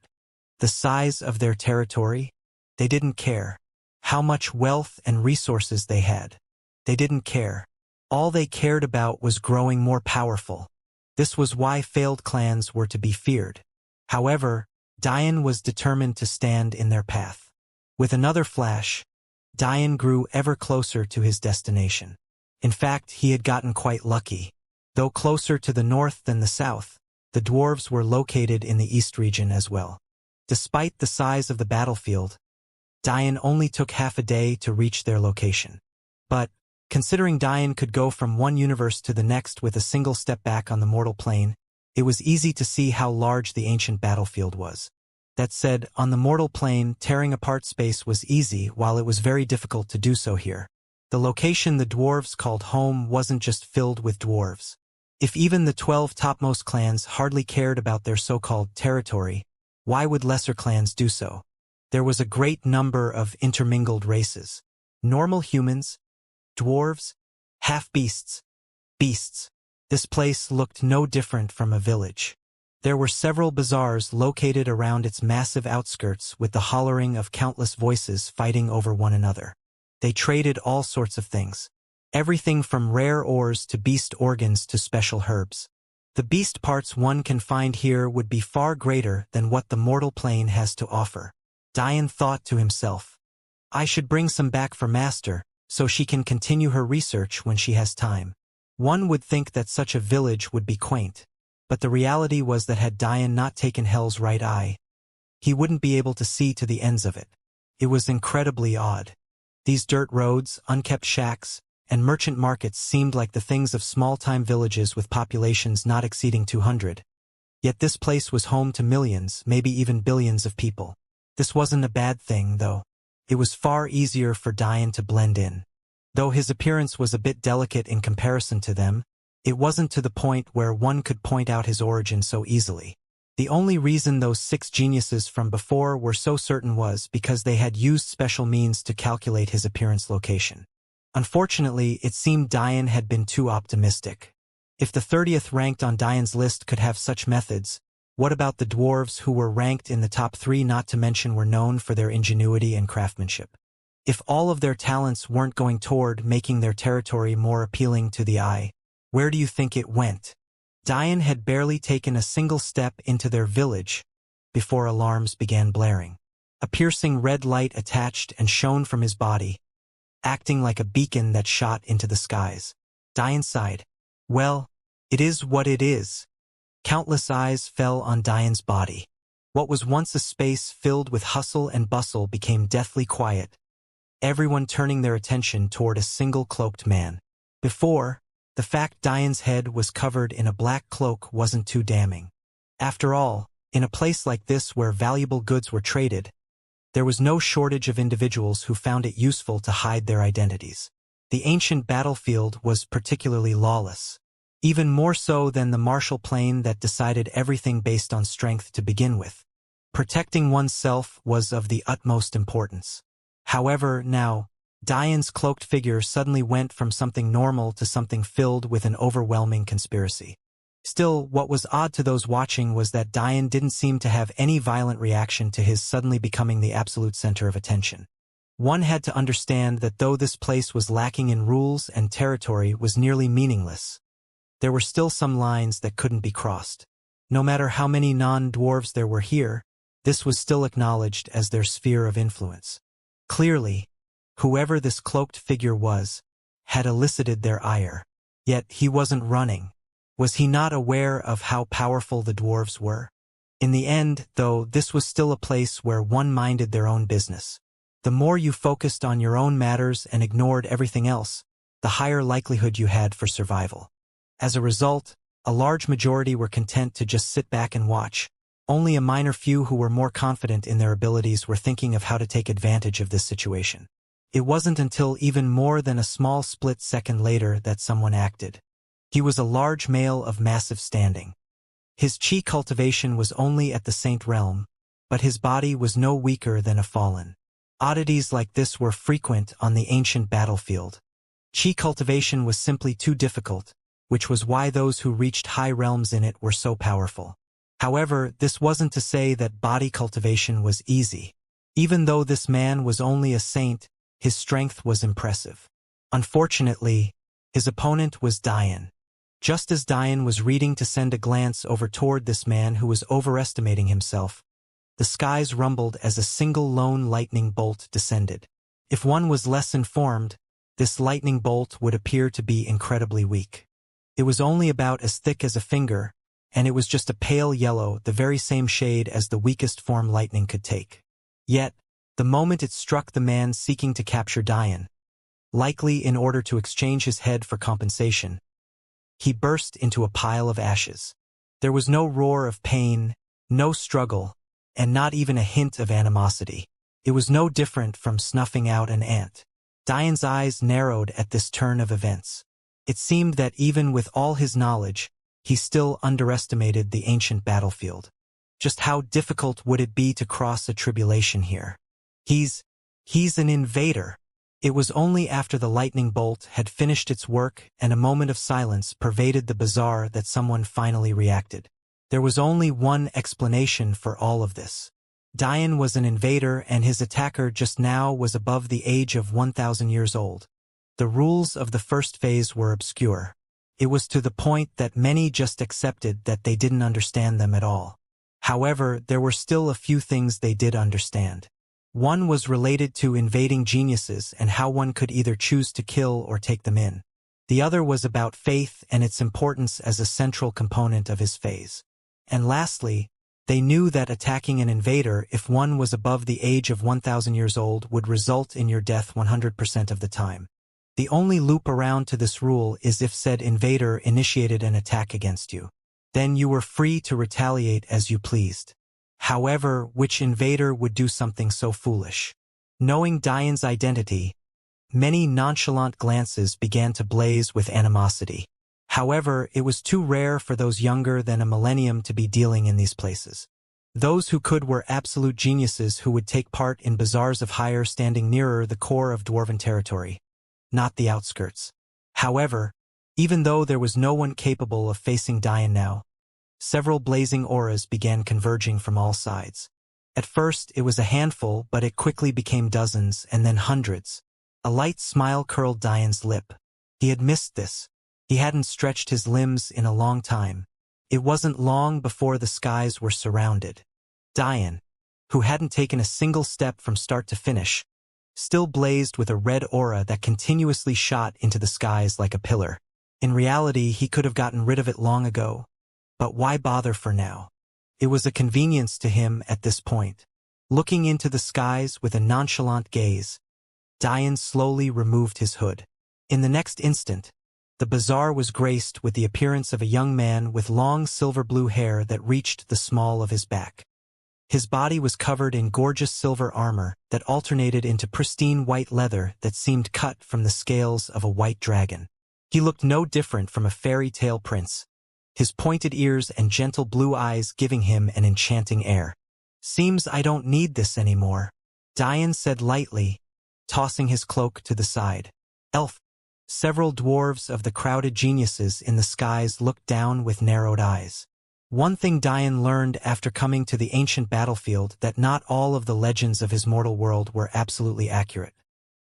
The size of their territory? They didn't care. How much wealth and resources they had? They didn't care. All they cared about was growing more powerful. This was why failed clans were to be feared. However, Dian was determined to stand in their path. With another flash, Dian grew ever closer to his destination. In fact, he had gotten quite lucky. Though closer to the north than the south, the dwarves were located in the east region as well. Despite the size of the battlefield, Dian only took half a day to reach their location. But, considering Dian could go from one universe to the next with a single step back on the mortal plane, it was easy to see how large the ancient battlefield was. That said, on the mortal plane, tearing apart space was easy while it was very difficult to do so here. The location the dwarves called home wasn't just filled with dwarves. If even the 12 topmost clans hardly cared about their so-called territory, why would lesser clans do so? There was a great number of intermingled races. Normal humans, dwarves, half-beasts, beasts. This place looked no different from a village. There were several bazaars located around its massive outskirts with the hollering of countless voices fighting over one another. They traded all sorts of things. Everything from rare ores to beast organs to special herbs. The beast parts one can find here would be far greater than what the mortal plane has to offer. Dian thought to himself, I should bring some back for Master, so she can continue her research when she has time. One would think that such a village would be quaint. But the reality was that had Dian not taken Hell's right eye, he wouldn't be able to see to the ends of it. It was incredibly odd. These dirt roads, unkept shacks, and merchant markets seemed like the things of small-time villages with populations not exceeding 200. Yet this place was home to millions, maybe even billions of people. This wasn't a bad thing, though. It was far easier for Dian to blend in. Though his appearance was a bit delicate in comparison to them, it wasn't to the point where one could point out his origin so easily. The only reason those 6 geniuses from before were so certain was because they had used special means to calculate his appearance location. Unfortunately, it seemed Dian had been too optimistic. If the 30th ranked on Dian's list could have such methods, what about the dwarves who were ranked in the top 3 not to mention were known for their ingenuity and craftsmanship? If all of their talents weren't going toward making their territory more appealing to the eye, where do you think it went? Dian had barely taken a single step into their village before alarms began blaring. A piercing red light attached and shone from his body, acting like a beacon that shot into the skies. Dian sighed. Well, it is what it is. Countless eyes fell on Dian's body. What was once a space filled with hustle and bustle became deathly quiet, everyone turning their attention toward a single cloaked man. Before, the fact Dian's head was covered in a black cloak wasn't too damning. After all, In a place like this where valuable goods were traded, there was no shortage of individuals who found it useful to hide their identities. The ancient battlefield was particularly lawless, even more so than the martial plane that decided everything based on strength to begin with. Protecting oneself was of the utmost importance. However, now, Diane's cloaked figure suddenly went from something normal to something filled with an overwhelming conspiracy. Still, what was odd to those watching was that Diane didn't seem to have any violent reaction to his suddenly becoming the absolute center of attention. One had to understand that though this place was lacking in rules and territory was nearly meaningless, there were still some lines that couldn't be crossed. No matter how many non-dwarves there were here, this was still acknowledged as their sphere of influence. Clearly, whoever this cloaked figure was, had elicited their ire. Yet he wasn't running. Was he not aware of how powerful the dwarves were? In the end, though, this was still a place where one minded their own business. The more you focused on your own matters and ignored everything else, the higher likelihood you had for survival. As a result, a large majority were content to just sit back and watch. Only a minor few who were more confident in their abilities were thinking of how to take advantage of this situation. It wasn't until even more than a small split second later that someone acted. He was a large male of massive standing. His chi cultivation was only at the saint realm, but his body was no weaker than a fallen. Oddities like this were frequent on the ancient battlefield. Chi cultivation was simply too difficult, which was why those who reached high realms in it were so powerful. However, this wasn't to say that body cultivation was easy. Even though this man was only a saint, his strength was impressive. Unfortunately, his opponent was Diane. Just as Diane was reading to send a glance over toward this man who was overestimating himself, the skies rumbled as a single lone lightning bolt descended. If one was less informed, this lightning bolt would appear to be incredibly weak. It was only about as thick as a finger, and it was just a pale yellow, the very same shade as the weakest form lightning could take. Yet, the moment it struck the man seeking to capture Diane, likely in order to exchange his head for compensation, he burst into a pile of ashes. There was no roar of pain, no struggle, and not even a hint of animosity. It was no different from snuffing out an ant. Diane's eyes narrowed at this turn of events. It seemed that even with all his knowledge, he still underestimated the ancient battlefield. Just how difficult would it be to cross a tribulation here? He's an invader. It was only after the lightning bolt had finished its work and a moment of silence pervaded the bazaar that someone finally reacted. There was only one explanation for all of this. Diane was an invader and his attacker just now was above the age of 1,000 years old. The rules of the first phase were obscure. It was to the point that many just accepted that they didn't understand them at all. However, there were still a few things they did understand. One was related to invading geniuses and how one could either choose to kill or take them in. The other was about faith and its importance as a central component of his phase. And lastly, they knew that attacking an invader, if one was above the age of 1,000 years old, would result in your death 100% of the time. The only loop around to this rule is if said invader initiated an attack against you. Then you were free to retaliate as you pleased. However, which invader would do something so foolish? Knowing Diane's identity, many nonchalant glances began to blaze with animosity. However, it was too rare for those younger than a millennium to be dealing in these places. Those who could were absolute geniuses who would take part in bazaars of higher standing nearer the core of dwarven territory, not the outskirts. However, even though there was no one capable of facing Diane now, several blazing auras began converging from all sides. At first, it was a handful, but it quickly became dozens and then hundreds. A light smile curled Diane's lip. He had missed this. He hadn't stretched his limbs in a long time. It wasn't long before the skies were surrounded. Diane, who hadn't taken a single step from start to finish, still blazed with a red aura that continuously shot into the skies like a pillar. In reality, he could have gotten rid of it long ago. But why bother for now? It was a convenience to him at this point. Looking into the skies with a nonchalant gaze, Diane slowly removed his hood. In the next instant, The bazaar was graced with the appearance of a young man with long silver-blue hair that reached the small of his back. His body was covered in gorgeous silver armor that alternated into pristine white leather that seemed cut from the scales of a white dragon. He looked no different from a fairy tale prince, his pointed ears and gentle blue eyes giving him an enchanting air. "Seems I don't need this anymore," Diane said lightly, tossing his cloak to the side. "Elf." Several dwarves of the crowded geniuses in the skies looked down with narrowed eyes. One thing Diane learned after coming to the ancient battlefield that not all of the legends of his mortal world were absolutely accurate.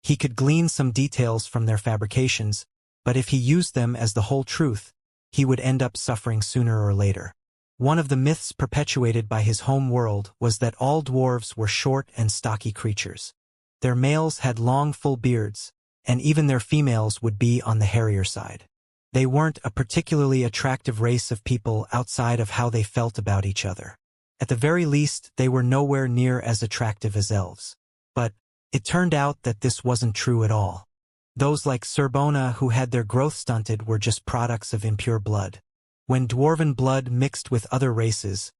He could glean some details from their fabrications, but if he used them as the whole truth, he would end up suffering sooner or later. One of the myths perpetuated by his home world was that all dwarves were short and stocky creatures. Their males had long full beards, and even their females would be on the hairier side. They weren't a particularly attractive race of people outside of how they felt about each other. At the very least, they were nowhere near as attractive as elves. But it turned out that this wasn't true at all. Those like Serbona who had their growth stunted were just products of impure blood. When dwarven blood mixed with other races,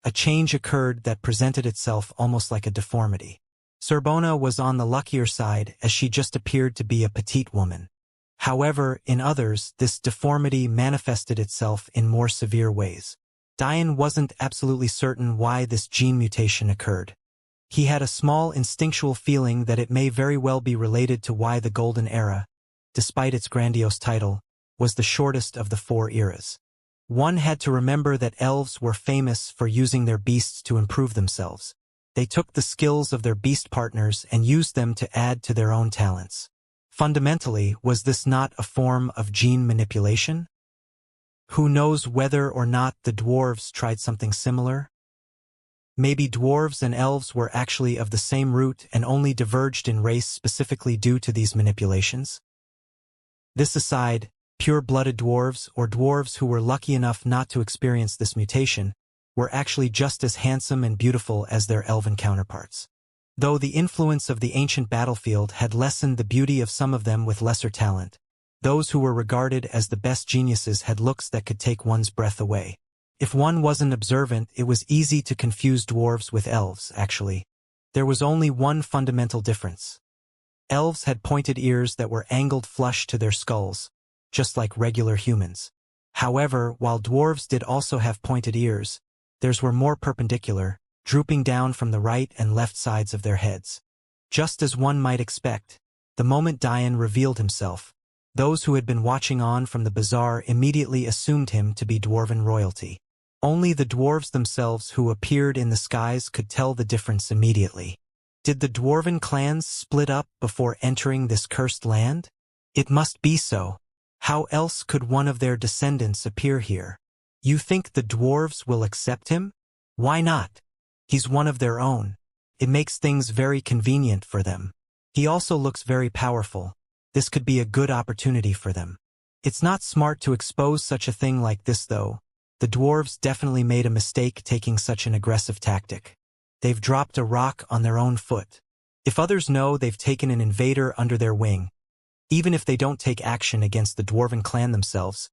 a change occurred that presented itself almost like a deformity. Serbona was on the luckier side as she just appeared to be a petite woman. However, in others, this deformity manifested itself in more severe ways. Diane wasn't absolutely certain why this gene mutation occurred. He had a small instinctual feeling that it may very well be related to why the Golden Era, despite its grandiose title, was the shortest of the 4 eras. One had to remember that elves were famous for using their beasts to improve themselves. They took the skills of their beast partners and used them to add to their own talents. Fundamentally, was this not a form of gene manipulation? Who knows whether or not the dwarves tried something similar? Maybe dwarves and elves were actually of the same root and only diverged in race specifically due to these manipulations? This aside, pure-blooded dwarves, or dwarves who were lucky enough not to experience this mutation, were actually just as handsome and beautiful as their elven counterparts. Though the influence of the ancient battlefield had lessened the beauty of some of them with lesser talent, those who were regarded as the best geniuses had looks that could take one's breath away. If one wasn't observant, it was easy to confuse dwarves with elves, actually. There was only one fundamental difference. Elves had pointed ears that were angled flush to their skulls, just like regular humans. However, while dwarves did also have pointed ears, theirs were more perpendicular, drooping down from the right and left sides of their heads. Just as one might expect, the moment Diane revealed himself, those who had been watching on from the bazaar immediately assumed him to be dwarven royalty. Only the dwarves themselves who appeared in the skies could tell the difference immediately. Did the dwarven clans split up before entering this cursed land? It must be so. How else could one of their descendants appear here? You think the dwarves will accept him? Why not? He's one of their own. It makes things very convenient for them. He also looks very powerful. This could be a good opportunity for them. It's not smart to expose such a thing like this though. The dwarves definitely made a mistake taking such an aggressive tactic. They've dropped a rock on their own foot. If others know they've taken an invader under their wing, even if they don't take action against the dwarven clan themselves,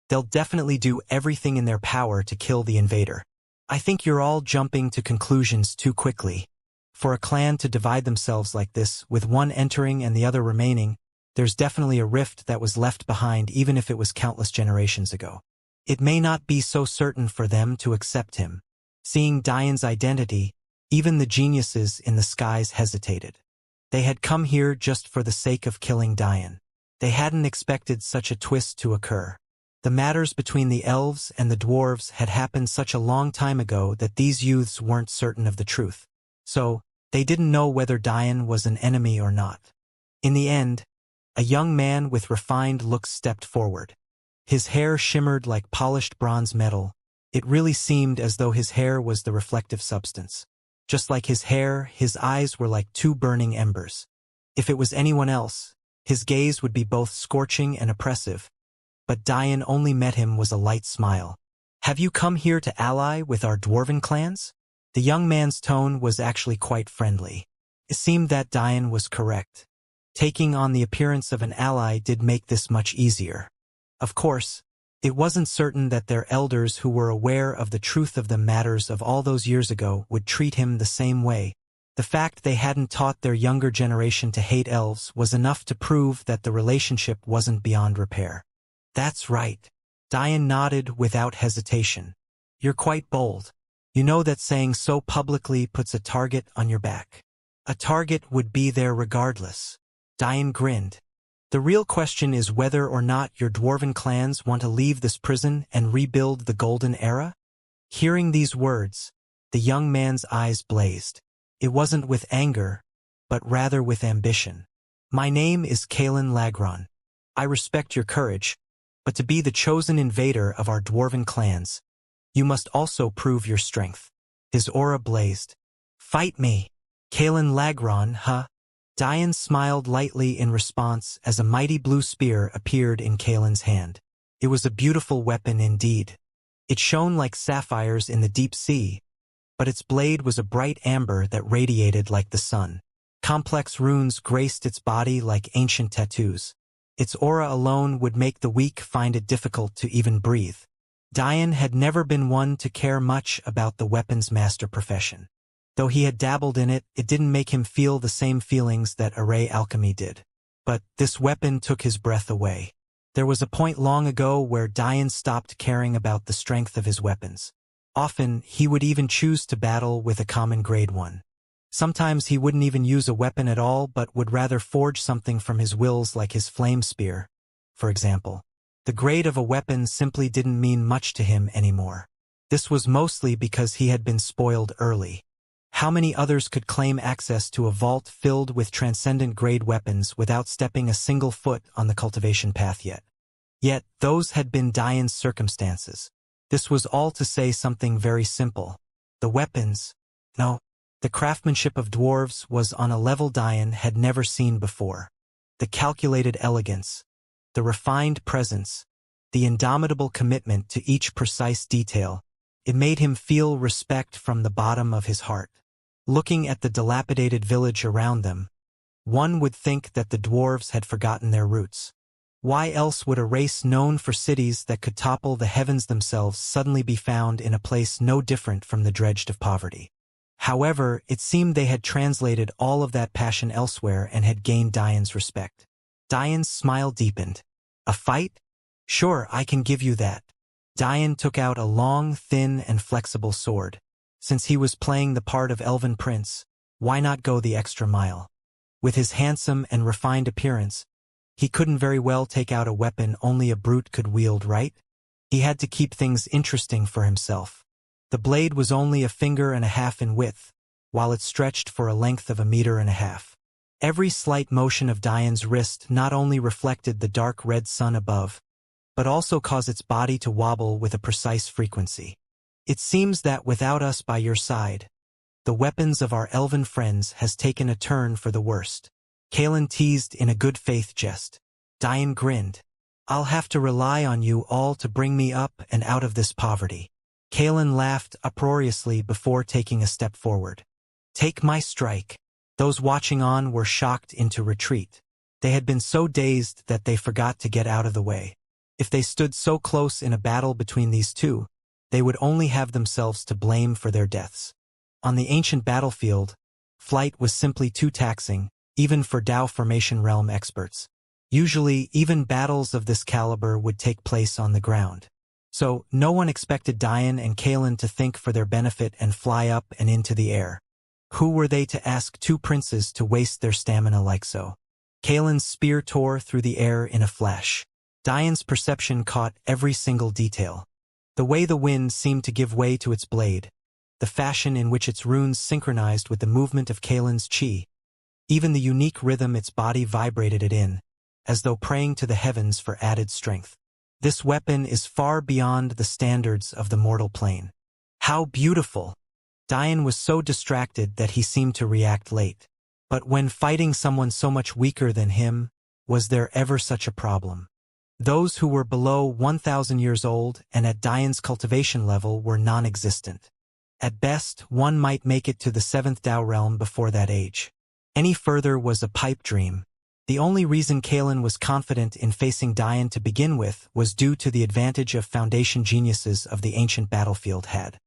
they'll definitely do everything in their power to kill the invader. I think you're all jumping to conclusions too quickly. For a clan to divide themselves like this, with one entering and the other remaining, there's definitely a rift that was left behind even if it was countless generations ago. It may not be so certain for them to accept him. Seeing Diane's identity, even the geniuses in the skies hesitated. They had come here just for the sake of killing Diane. They hadn't expected such a twist to occur. The matters between the elves and the dwarves had happened such a long time ago that these youths weren't certain of the truth. So, they didn't know whether Diane was an enemy or not. In the end, a young man with refined looks stepped forward. His hair shimmered like polished bronze metal. It really seemed as though his hair was the reflective substance. Just like his hair, his eyes were like 2 burning embers. If it was anyone else, his gaze would be both scorching and oppressive. But Diane only met him with a light smile. "Have you come here to ally with our dwarven clans?" The young man's tone was actually quite friendly. It seemed that Diane was correct. Taking on the appearance of an ally did make this much easier. Of course, it wasn't certain that their elders who were aware of the truth of the matters of all those years ago would treat him the same way. The fact they hadn't taught their younger generation to hate elves was enough to prove that the relationship wasn't beyond repair. That's right. Diane nodded without hesitation. You're quite bold. You know that saying so publicly puts a target on your back. A target would be there regardless. Diane grinned. The real question is whether or not your dwarven clans want to leave this prison and rebuild the Golden Era? Hearing these words, the young man's eyes blazed. It wasn't with anger, but rather with ambition. My name is Kalen Lagron. I respect your courage, but to be the chosen invader of our dwarven clans, you must also prove your strength. His aura blazed. Fight me. Kalen Lagron, huh? Diane smiled lightly in response as a mighty blue spear appeared in Kalen's hand. It was a beautiful weapon indeed. It shone like sapphires in the deep sea, but its blade was a bright amber that radiated like the sun. Complex runes graced its body like ancient tattoos. Its aura alone would make the weak find it difficult to even breathe. Diane had never been one to care much about the weapons master profession. Though he had dabbled in it, it didn't make him feel the same feelings that array alchemy did. But this weapon took his breath away. There was a point long ago where Diane stopped caring about the strength of his weapons. Often, he would even choose to battle with a common grade one. Sometimes he wouldn't even use a weapon at all but would rather forge something from his wills like his flame spear, for example. The grade of a weapon simply didn't mean much to him anymore. This was mostly because he had been spoiled early. How many others could claim access to a vault filled with transcendent grade weapons without stepping a single foot on the cultivation path yet? Yet, those had been Diane's circumstances. This was all to say something very simple. The weapons, no, the craftsmanship of dwarves was on a level Diane had never seen before. The calculated elegance, the refined presence, the indomitable commitment to each precise detail, it made him feel respect from the bottom of his heart. Looking at the dilapidated village around them, one would think that the dwarves had forgotten their roots. Why else would a race known for cities that could topple the heavens themselves suddenly be found in a place no different from the dredged of poverty? However, it seemed they had translated all of that passion elsewhere and had gained Diane's respect. Diane's smile deepened. A fight? Sure, I can give you that. Diane took out a long, thin, and flexible sword. Since he was playing the part of Elven Prince, why not go the extra mile? With his handsome and refined appearance, he couldn't very well take out a weapon only a brute could wield, right? He had to keep things interesting for himself. The blade was only a finger and a half in width, while it stretched for a length of 1.5 meters. Every slight motion of Diane's wrist not only reflected the dark red sun above, but also caused its body to wobble with a precise frequency. It seems that without us by your side, the weapons of our elven friends has taken a turn for the worst. Kalen teased in a good faith jest. Diane grinned. I'll have to rely on you all to bring me up and out of this poverty. Kalen laughed uproariously before taking a step forward. Take my strike. Those watching on were shocked into retreat. They had been so dazed that they forgot to get out of the way. If they stood so close in a battle between these two, they would only have themselves to blame for their deaths. On the ancient battlefield, flight was simply too taxing, even for Dao Formation realm experts. Usually, even battles of this caliber would take place on the ground. So, no one expected Diane and Kalen to think for their benefit and fly up and into the air. Who were they to ask two princes to waste their stamina like so? Kalen's spear tore through the air in a flash. Diane's perception caught every single detail. The way the wind seemed to give way to its blade, the fashion in which its runes synchronized with the movement of Kalen's chi, even the unique rhythm its body vibrated it in, as though praying to the heavens for added strength. This weapon is far beyond the standards of the mortal plane. How beautiful! Diane was so distracted that he seemed to react late. But when fighting someone so much weaker than him, was there ever such a problem? Those who were below 1,000 years old and at Diane's cultivation level were non-existent. At best, one might make it to the 7th Dao realm before that age. Any further was a pipe dream. The only reason Kalen was confident in facing Dian to begin with was due to the advantage of foundation geniuses of the ancient battlefield had.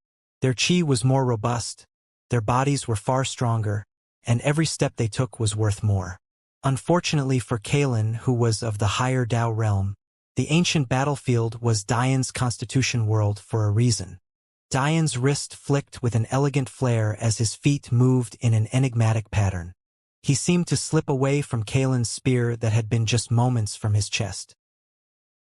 Their chi was more robust, their bodies were far stronger, and every step they took was worth more. Unfortunately for Kalen, who was of the higher Tao realm, the ancient battlefield was Dian's constitution world for a reason. Dian's wrist flicked with an elegant flare as his feet moved in an enigmatic pattern. He seemed to slip away from Kalen's spear that had been just moments from his chest.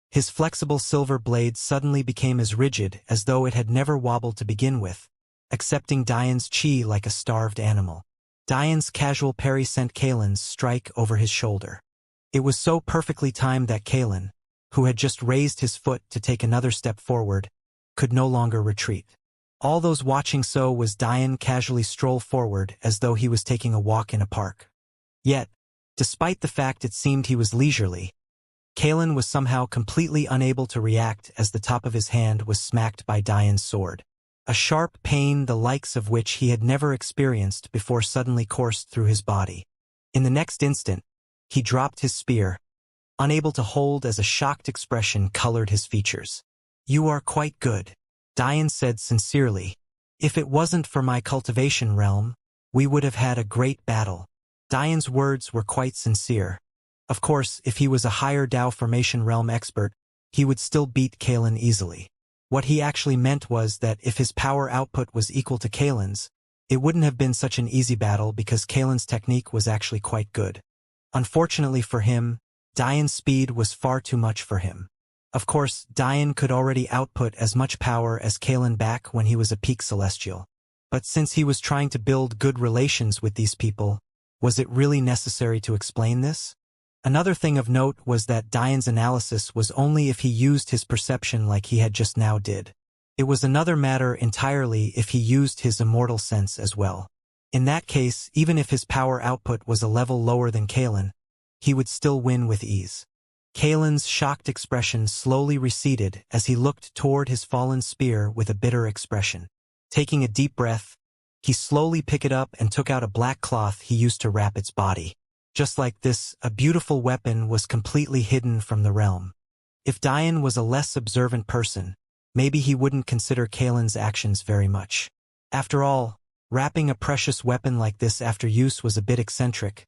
His flexible silver blade suddenly became as rigid as though it had never wobbled to begin with, accepting Dian's chi like a starved animal. Dian's casual parry sent Kalen's strike over his shoulder. It was so perfectly timed that Kalen, who had just raised his foot to take another step forward, could no longer retreat. All those watching saw was Dian casually stroll forward as though he was taking a walk in a park. Yet, despite the fact it seemed he was leisurely, Kalen was somehow completely unable to react as the top of his hand was smacked by Dian's sword. A sharp pain the likes of which he had never experienced before suddenly coursed through his body. In the next instant, he dropped his spear, unable to hold as a shocked expression colored his features. "You are quite good," Dian said sincerely. "If it wasn't for my cultivation realm, we would have had a great battle." Dian's words were quite sincere. Of course, if he was a higher Tao formation realm expert, he would still beat Kalen easily. What he actually meant was that if his power output was equal to Kalen's, it wouldn't have been such an easy battle because Kalen's technique was actually quite good. Unfortunately for him, Dian's speed was far too much for him. Of course, Dian could already output as much power as Kalen back when he was a peak celestial. But since he was trying to build good relations with these people, was it really necessary to explain this? Another thing of note was that Dian's analysis was only if he used his perception like he had just now did. It was another matter entirely if he used his immortal sense as well. In that case, even if his power output was a level lower than Kalen, he would still win with ease. Kalen's shocked expression slowly receded as he looked toward his fallen spear with a bitter expression. Taking a deep breath, he slowly picked it up and took out a black cloth he used to wrap its body. Just like this, a beautiful weapon was completely hidden from the realm. If Dian was a less observant person, maybe he wouldn't consider Kalen's actions very much. After all, wrapping a precious weapon like this after use was a bit eccentric,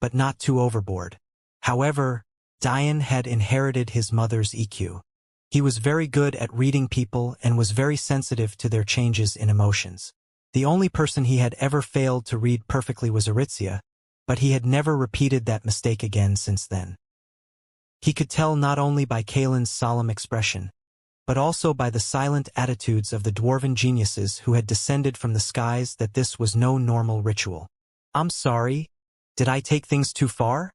but not too overboard. However, Dian had inherited his mother's EQ. He was very good at reading people and was very sensitive to their changes in emotions. The only person he had ever failed to read perfectly was Aritzia, but he had never repeated that mistake again since then. He could tell not only by Kalen's solemn expression, but also by the silent attitudes of the dwarven geniuses who had descended from the skies that this was no normal ritual. "I'm sorry, did I take things too far?"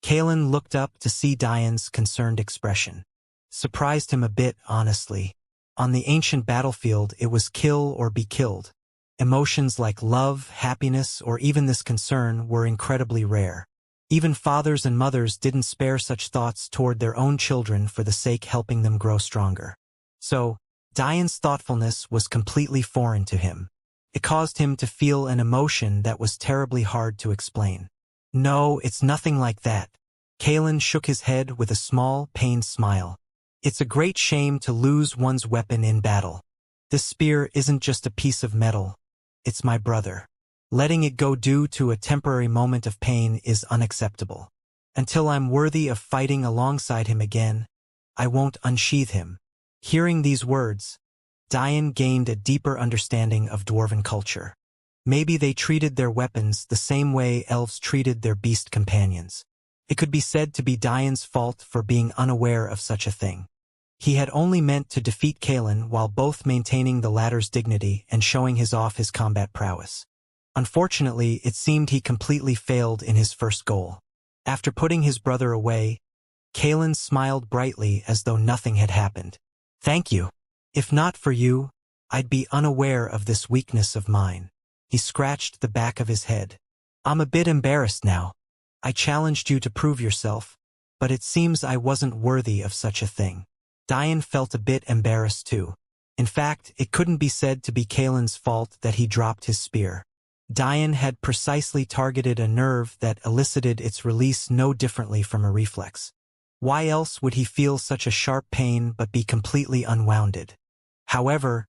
Kalen looked up to see Dian's concerned expression. Surprised him a bit, honestly. On the ancient battlefield, it was kill or be killed. Emotions like love, happiness, or even this concern were incredibly rare. Even fathers and mothers didn't spare such thoughts toward their own children for the sake helping them grow stronger. So, Dian's thoughtfulness was completely foreign to him. It caused him to feel an emotion that was terribly hard to explain. "No, it's nothing like that." Kalen shook his head with a small, pained smile. "It's a great shame to lose one's weapon in battle. This spear isn't just a piece of metal. It's my brother. Letting it go due to a temporary moment of pain is unacceptable. Until I'm worthy of fighting alongside him again, I won't unsheath him." Hearing these words, Dian gained a deeper understanding of dwarven culture. Maybe they treated their weapons the same way elves treated their beast companions. It could be said to be Dian's fault for being unaware of such a thing. He had only meant to defeat Kalen while both maintaining the latter's dignity and showing his combat prowess. Unfortunately, it seemed he completely failed in his first goal. After putting his brother away, Kalen smiled brightly as though nothing had happened. "Thank you. If not for you, I'd be unaware of this weakness of mine." He scratched the back of his head. "I'm a bit embarrassed now. I challenged you to prove yourself, but it seems I wasn't worthy of such a thing." Dian felt a bit embarrassed too. In fact, it couldn't be said to be Kalen's fault that he dropped his spear. Dian had precisely targeted a nerve that elicited its release no differently from a reflex. Why else would he feel such a sharp pain but be completely unwounded? However,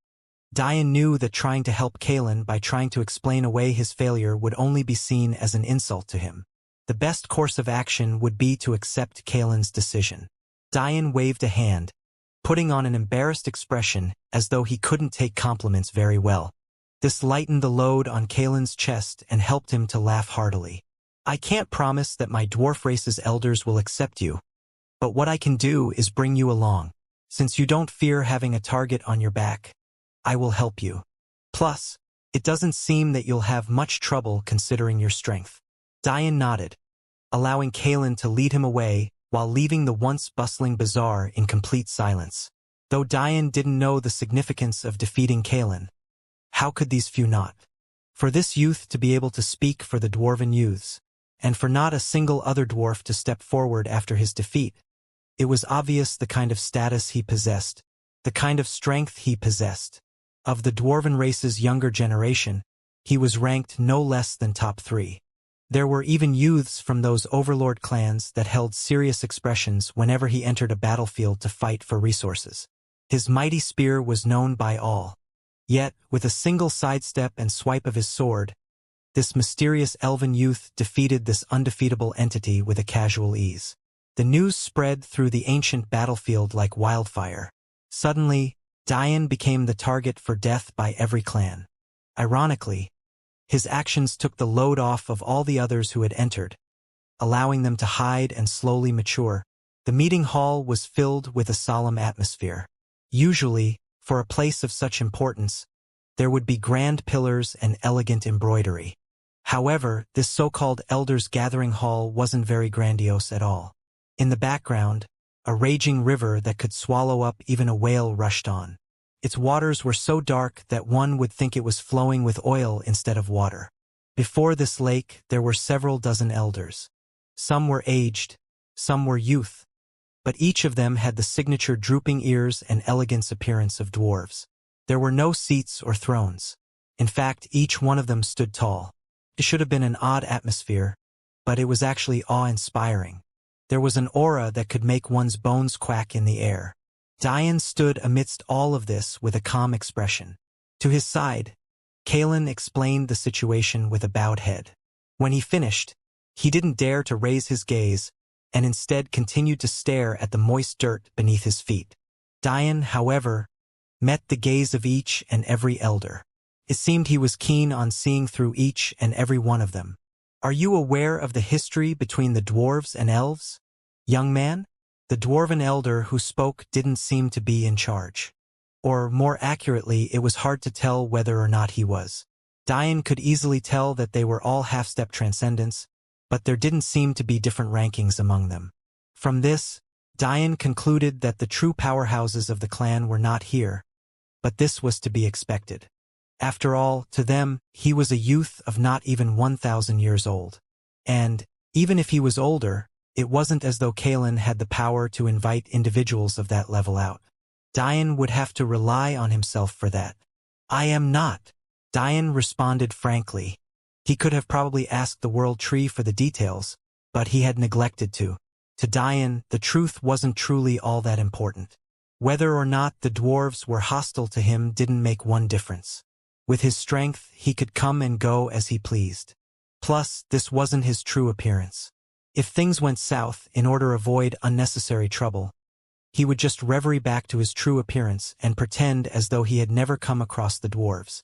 Dian knew that trying to help Kalen by trying to explain away his failure would only be seen as an insult to him. The best course of action would be to accept Kalen's decision. Dian waved a hand, putting on an embarrassed expression as though he couldn't take compliments very well. This lightened the load on Kalen's chest and helped him to laugh heartily. I can't promise that my dwarf race's elders will accept you, but what I can do is bring you along. Since you don't fear having a target on your back, I will help you. Plus, it doesn't seem that you'll have much trouble considering your strength. Dian nodded, allowing Kalen to lead him away while leaving the once bustling bazaar in complete silence. Though Dian didn't know the significance of defeating Kalen, how could these few not? For this youth to be able to speak for the dwarven youths, and for not a single other dwarf to step forward after his defeat, it was obvious the kind of status he possessed, the kind of strength he possessed. Of the dwarven race's younger generation, he was ranked no less than top 3. There were even youths from those overlord clans that held serious expressions whenever he entered a battlefield to fight for resources. His mighty spear was known by all. Yet, with a single sidestep and swipe of his sword, this mysterious elven youth defeated this undefeatable entity with a casual ease. The news spread through the ancient battlefield like wildfire. Suddenly, Dian became the target for death by every clan. Ironically, his actions took the load off of all the others who had entered, allowing them to hide and slowly mature. The meeting hall was filled with a solemn atmosphere. Usually, for a place of such importance, there would be grand pillars and elegant embroidery. However, this so-called Elders' Gathering Hall wasn't very grandiose at all. In the background, a raging river that could swallow up even a whale rushed on. Its waters were so dark that one would think it was flowing with oil instead of water. Before this lake, there were several dozen elders. Some were aged, some were youth, but each of them had the signature drooping ears and elegance appearance of dwarves. There were no seats or thrones. In fact, each one of them stood tall. It should have been an odd atmosphere, but it was actually awe-inspiring. There was an aura that could make one's bones quack in the air. Dian stood amidst all of this with a calm expression. To his side, Kalen explained the situation with a bowed head. When he finished, he didn't dare to raise his gaze, and instead continued to stare at the moist dirt beneath his feet. Dian, however, met the gaze of each and every elder. It seemed he was keen on seeing through each and every one of them. Are you aware of the history between the dwarves and elves? Young man? The dwarven elder who spoke didn't seem to be in charge. Or, more accurately, it was hard to tell whether or not he was. Dian could easily tell that they were all half-step transcendents, but there didn't seem to be different rankings among them. From this, Dian concluded that the true powerhouses of the clan were not here, but this was to be expected. After all, to them, he was a youth of not even 1,000 years old. And, even if he was older, it wasn't as though Kalen had the power to invite individuals of that level out. Dian would have to rely on himself for that. I am not. Dian responded frankly. He could have probably asked the World Tree for the details, but he had neglected to. To Dian, the truth wasn't truly all that important. Whether or not the dwarves were hostile to him didn't make one difference. With his strength, he could come and go as he pleased. Plus, this wasn't his true appearance. If things went south, in order to avoid unnecessary trouble, he would just reverie back to his true appearance and pretend as though he had never come across the dwarves.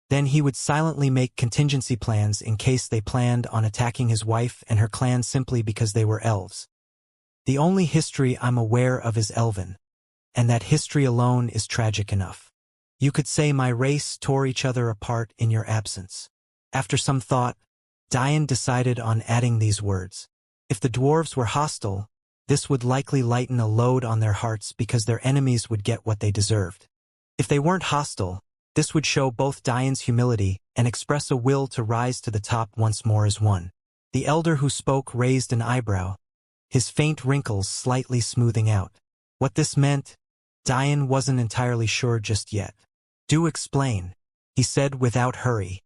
Then he would silently make contingency plans in case they planned on attacking his wife and her clan simply because they were elves. The only history I'm aware of is elven, and that history alone is tragic enough. You could say my race tore each other apart in your absence. After some thought, Dian decided on adding these words. If the dwarves were hostile, this would likely lighten a load on their hearts because their enemies would get what they deserved. If they weren't hostile, this would show both Dian's humility and express a will to rise to the top once more as one. The elder who spoke raised an eyebrow, his faint wrinkles slightly smoothing out. What this meant, Dian wasn't entirely sure just yet. Do explain, he said without hurry.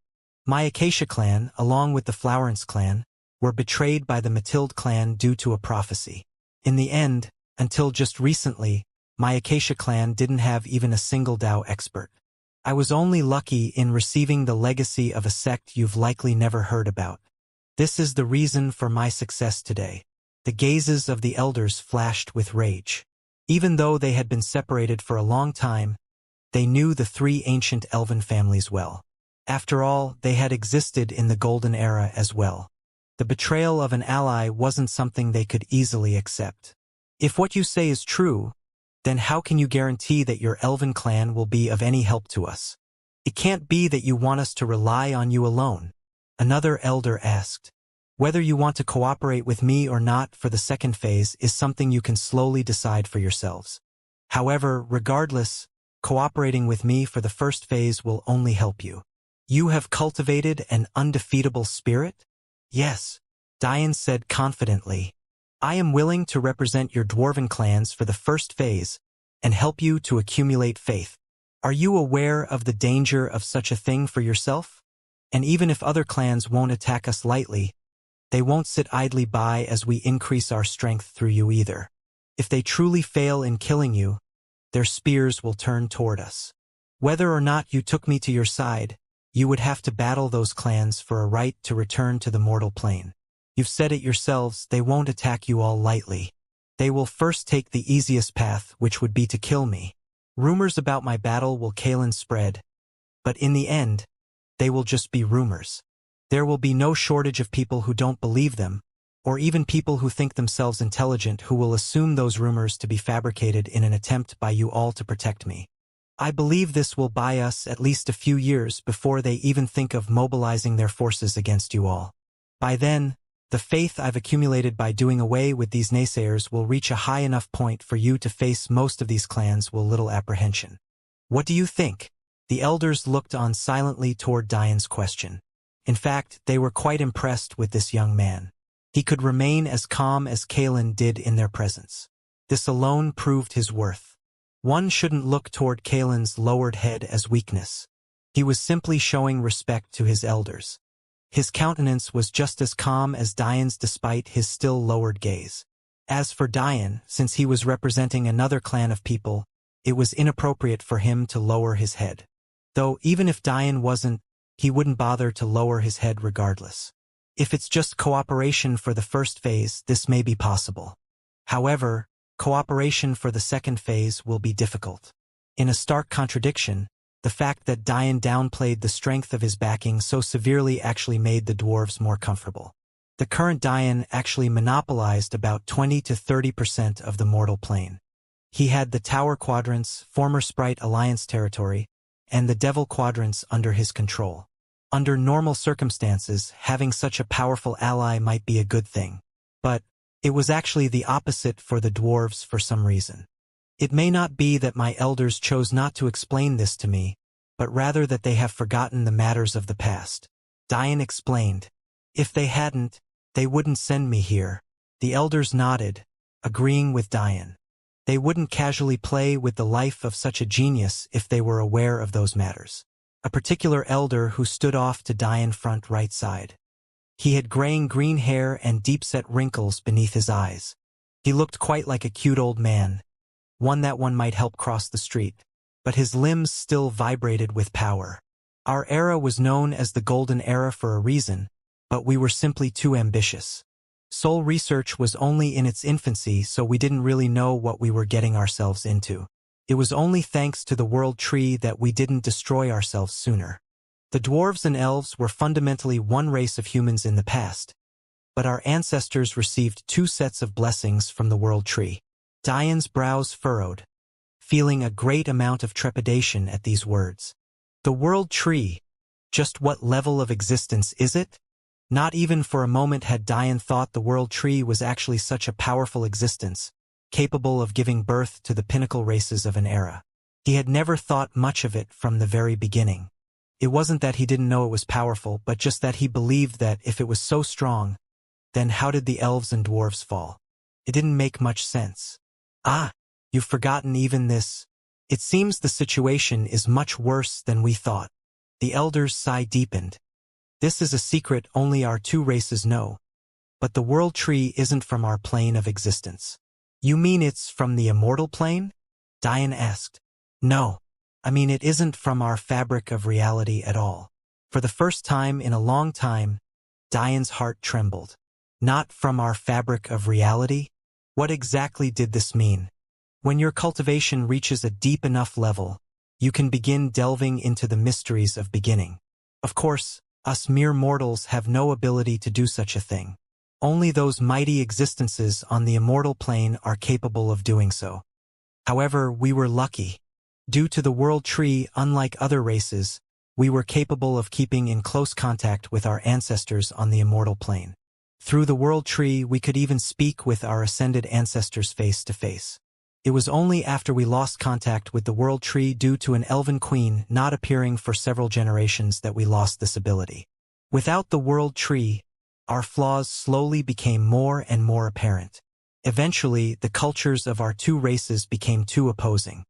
My Acacia clan, along with the Flowerance clan, were betrayed by the Matilde clan due to a prophecy. In the end, until just recently, my Acacia clan didn't have even a single Dao expert. I was only lucky in receiving the legacy of a sect you've likely never heard about. This is the reason for my success today. The gazes of the elders flashed with rage. Even though they had been separated for a long time, they knew the three ancient elven families well. After all, they had existed in the Golden Era as well. The betrayal of an ally wasn't something they could easily accept. If what you say is true, then how can you guarantee that your elven clan will be of any help to us? It can't be that you want us to rely on you alone. Another elder asked. Whether you want to cooperate with me or not for the second phase is something you can slowly decide for yourselves. However, regardless, cooperating with me for the first phase will only help you. You have cultivated an undefeatable spirit? Yes, Diane said confidently. I am willing to represent your dwarven clans for the first phase and help you to accumulate faith. Are you aware of the danger of such a thing for yourself? And even if other clans won't attack us lightly, they won't sit idly by as we increase our strength through you either. If they truly fail in killing you, their spears will turn toward us. Whether or not you took me to your side, you would have to battle those clans for a right to return to the mortal plane. You've said it yourselves, they won't attack you all lightly. They will first take the easiest path, which would be to kill me. Rumors about my battle will spread, but in the end, they will just be rumors. There will be no shortage of people who don't believe them, or even people who think themselves intelligent who will assume those rumors to be fabricated in an attempt by you all to protect me. I believe this will buy us at least a few years before they even think of mobilizing their forces against you all. By then, the faith I've accumulated by doing away with these naysayers will reach a high enough point for you to face most of these clans with little apprehension. What do you think? The elders looked on silently toward Diane's question. In fact, they were quite impressed with this young man. He could remain as calm as Kalen did in their presence. This alone proved his worth. One shouldn't look toward Kalen's lowered head as weakness. He was simply showing respect to his elders. His countenance was just as calm as Diane's despite his still lowered gaze. As for Diane, since he was representing another clan of people, it was inappropriate for him to lower his head. Though even if Diane wasn't, he wouldn't bother to lower his head regardless. If it's just cooperation for the first phase, this may be possible. However, cooperation for the second phase will be difficult. In a stark contradiction, the fact that Diane downplayed the strength of his backing so severely actually made the dwarves more comfortable. The current Diane actually monopolized about 20 to 30% of the mortal plane. He had the Tower Quadrants, former Sprite Alliance territory, and the Devil Quadrants under his control. Under normal circumstances, having such a powerful ally might be a good thing. But it was actually the opposite for the dwarves for some reason. It may not be that my elders chose not to explain this to me, but rather that they have forgotten the matters of the past. Diane explained. If they hadn't, they wouldn't send me here. The elders nodded, agreeing with Diane. They wouldn't casually play with the life of such a genius if they were aware of those matters. A particular elder who stood off to Diane front right side. He had graying green hair and deep-set wrinkles beneath his eyes. He looked quite like a cute old man, one that one might help cross the street, but his limbs still vibrated with power. Our era was known as the Golden Era for a reason, but we were simply too ambitious. Soul research was only in its infancy, so we didn't really know what we were getting ourselves into. It was only thanks to the World Tree that we didn't destroy ourselves sooner. The dwarves and elves were fundamentally one race of humans in the past, but our ancestors received two sets of blessings from the World Tree. Diane's brows furrowed, feeling a great amount of trepidation at these words. The World Tree? Just what level of existence is it? Not even for a moment had Diane thought the World Tree was actually such a powerful existence, capable of giving birth to the pinnacle races of an era. He had never thought much of it from the very beginning. It wasn't that he didn't know it was powerful, but just that he believed that if it was so strong, then how did the elves and dwarves fall? It didn't make much sense. Ah, you've forgotten even this. It seems the situation is much worse than we thought. The elder's sigh deepened. This is a secret only our two races know. But the world tree isn't from our plane of existence. You mean it's from the immortal plane? Diane asked. No. I mean it isn't from our fabric of reality at all. For the first time in a long time, Diane's heart trembled. Not from our fabric of reality? What exactly did this mean? When your cultivation reaches a deep enough level, you can begin delving into the mysteries of beginning. Of course, us mere mortals have no ability to do such a thing. Only those mighty existences on the immortal plane are capable of doing so. However, we were lucky. Due to the world tree, unlike other races, we were capable of keeping in close contact with our ancestors on the immortal plane. Through the world tree, we could even speak with our ascended ancestors face to face. It was only after we lost contact with the world tree due to an elven queen not appearing for several generations that we lost this ability. Without the world tree, our flaws slowly became more and more apparent. Eventually, the cultures of our two races became too opposing.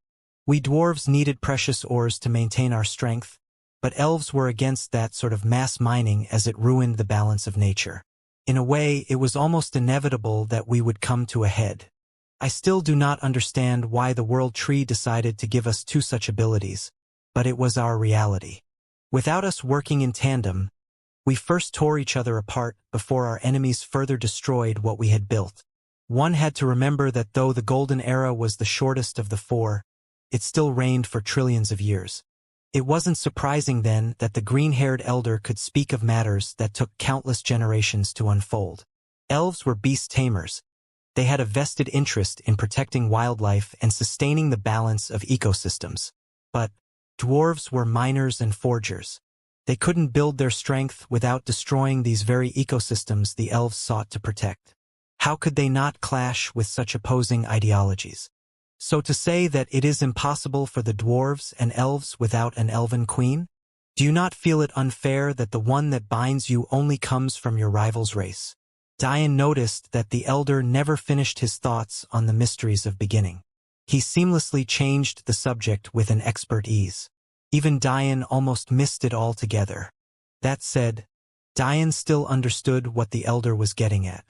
We dwarves needed precious ores to maintain our strength, but elves were against that sort of mass mining as it ruined the balance of nature. In a way, it was almost inevitable that we would come to a head. I still do not understand why the world tree decided to give us two such abilities, but it was our reality. Without us working in tandem, we first tore each other apart before our enemies further destroyed what we had built. One had to remember that though the Golden Era was the shortest of the four, it still reigned for trillions of years. It wasn't surprising then that the green-haired elder could speak of matters that took countless generations to unfold. Elves were beast tamers. They had a vested interest in protecting wildlife and sustaining the balance of ecosystems. But dwarves were miners and forgers. They couldn't build their strength without destroying these very ecosystems the elves sought to protect. How could they not clash with such opposing ideologies? So to say that it is impossible for the dwarves and elves without an elven queen? Do you not feel it unfair that the one that binds you only comes from your rival's race? Diane noticed that the elder never finished his thoughts on the mysteries of beginning. He seamlessly changed the subject with an expert ease. Even Diane almost missed it altogether. That said, Diane still understood what the elder was getting at.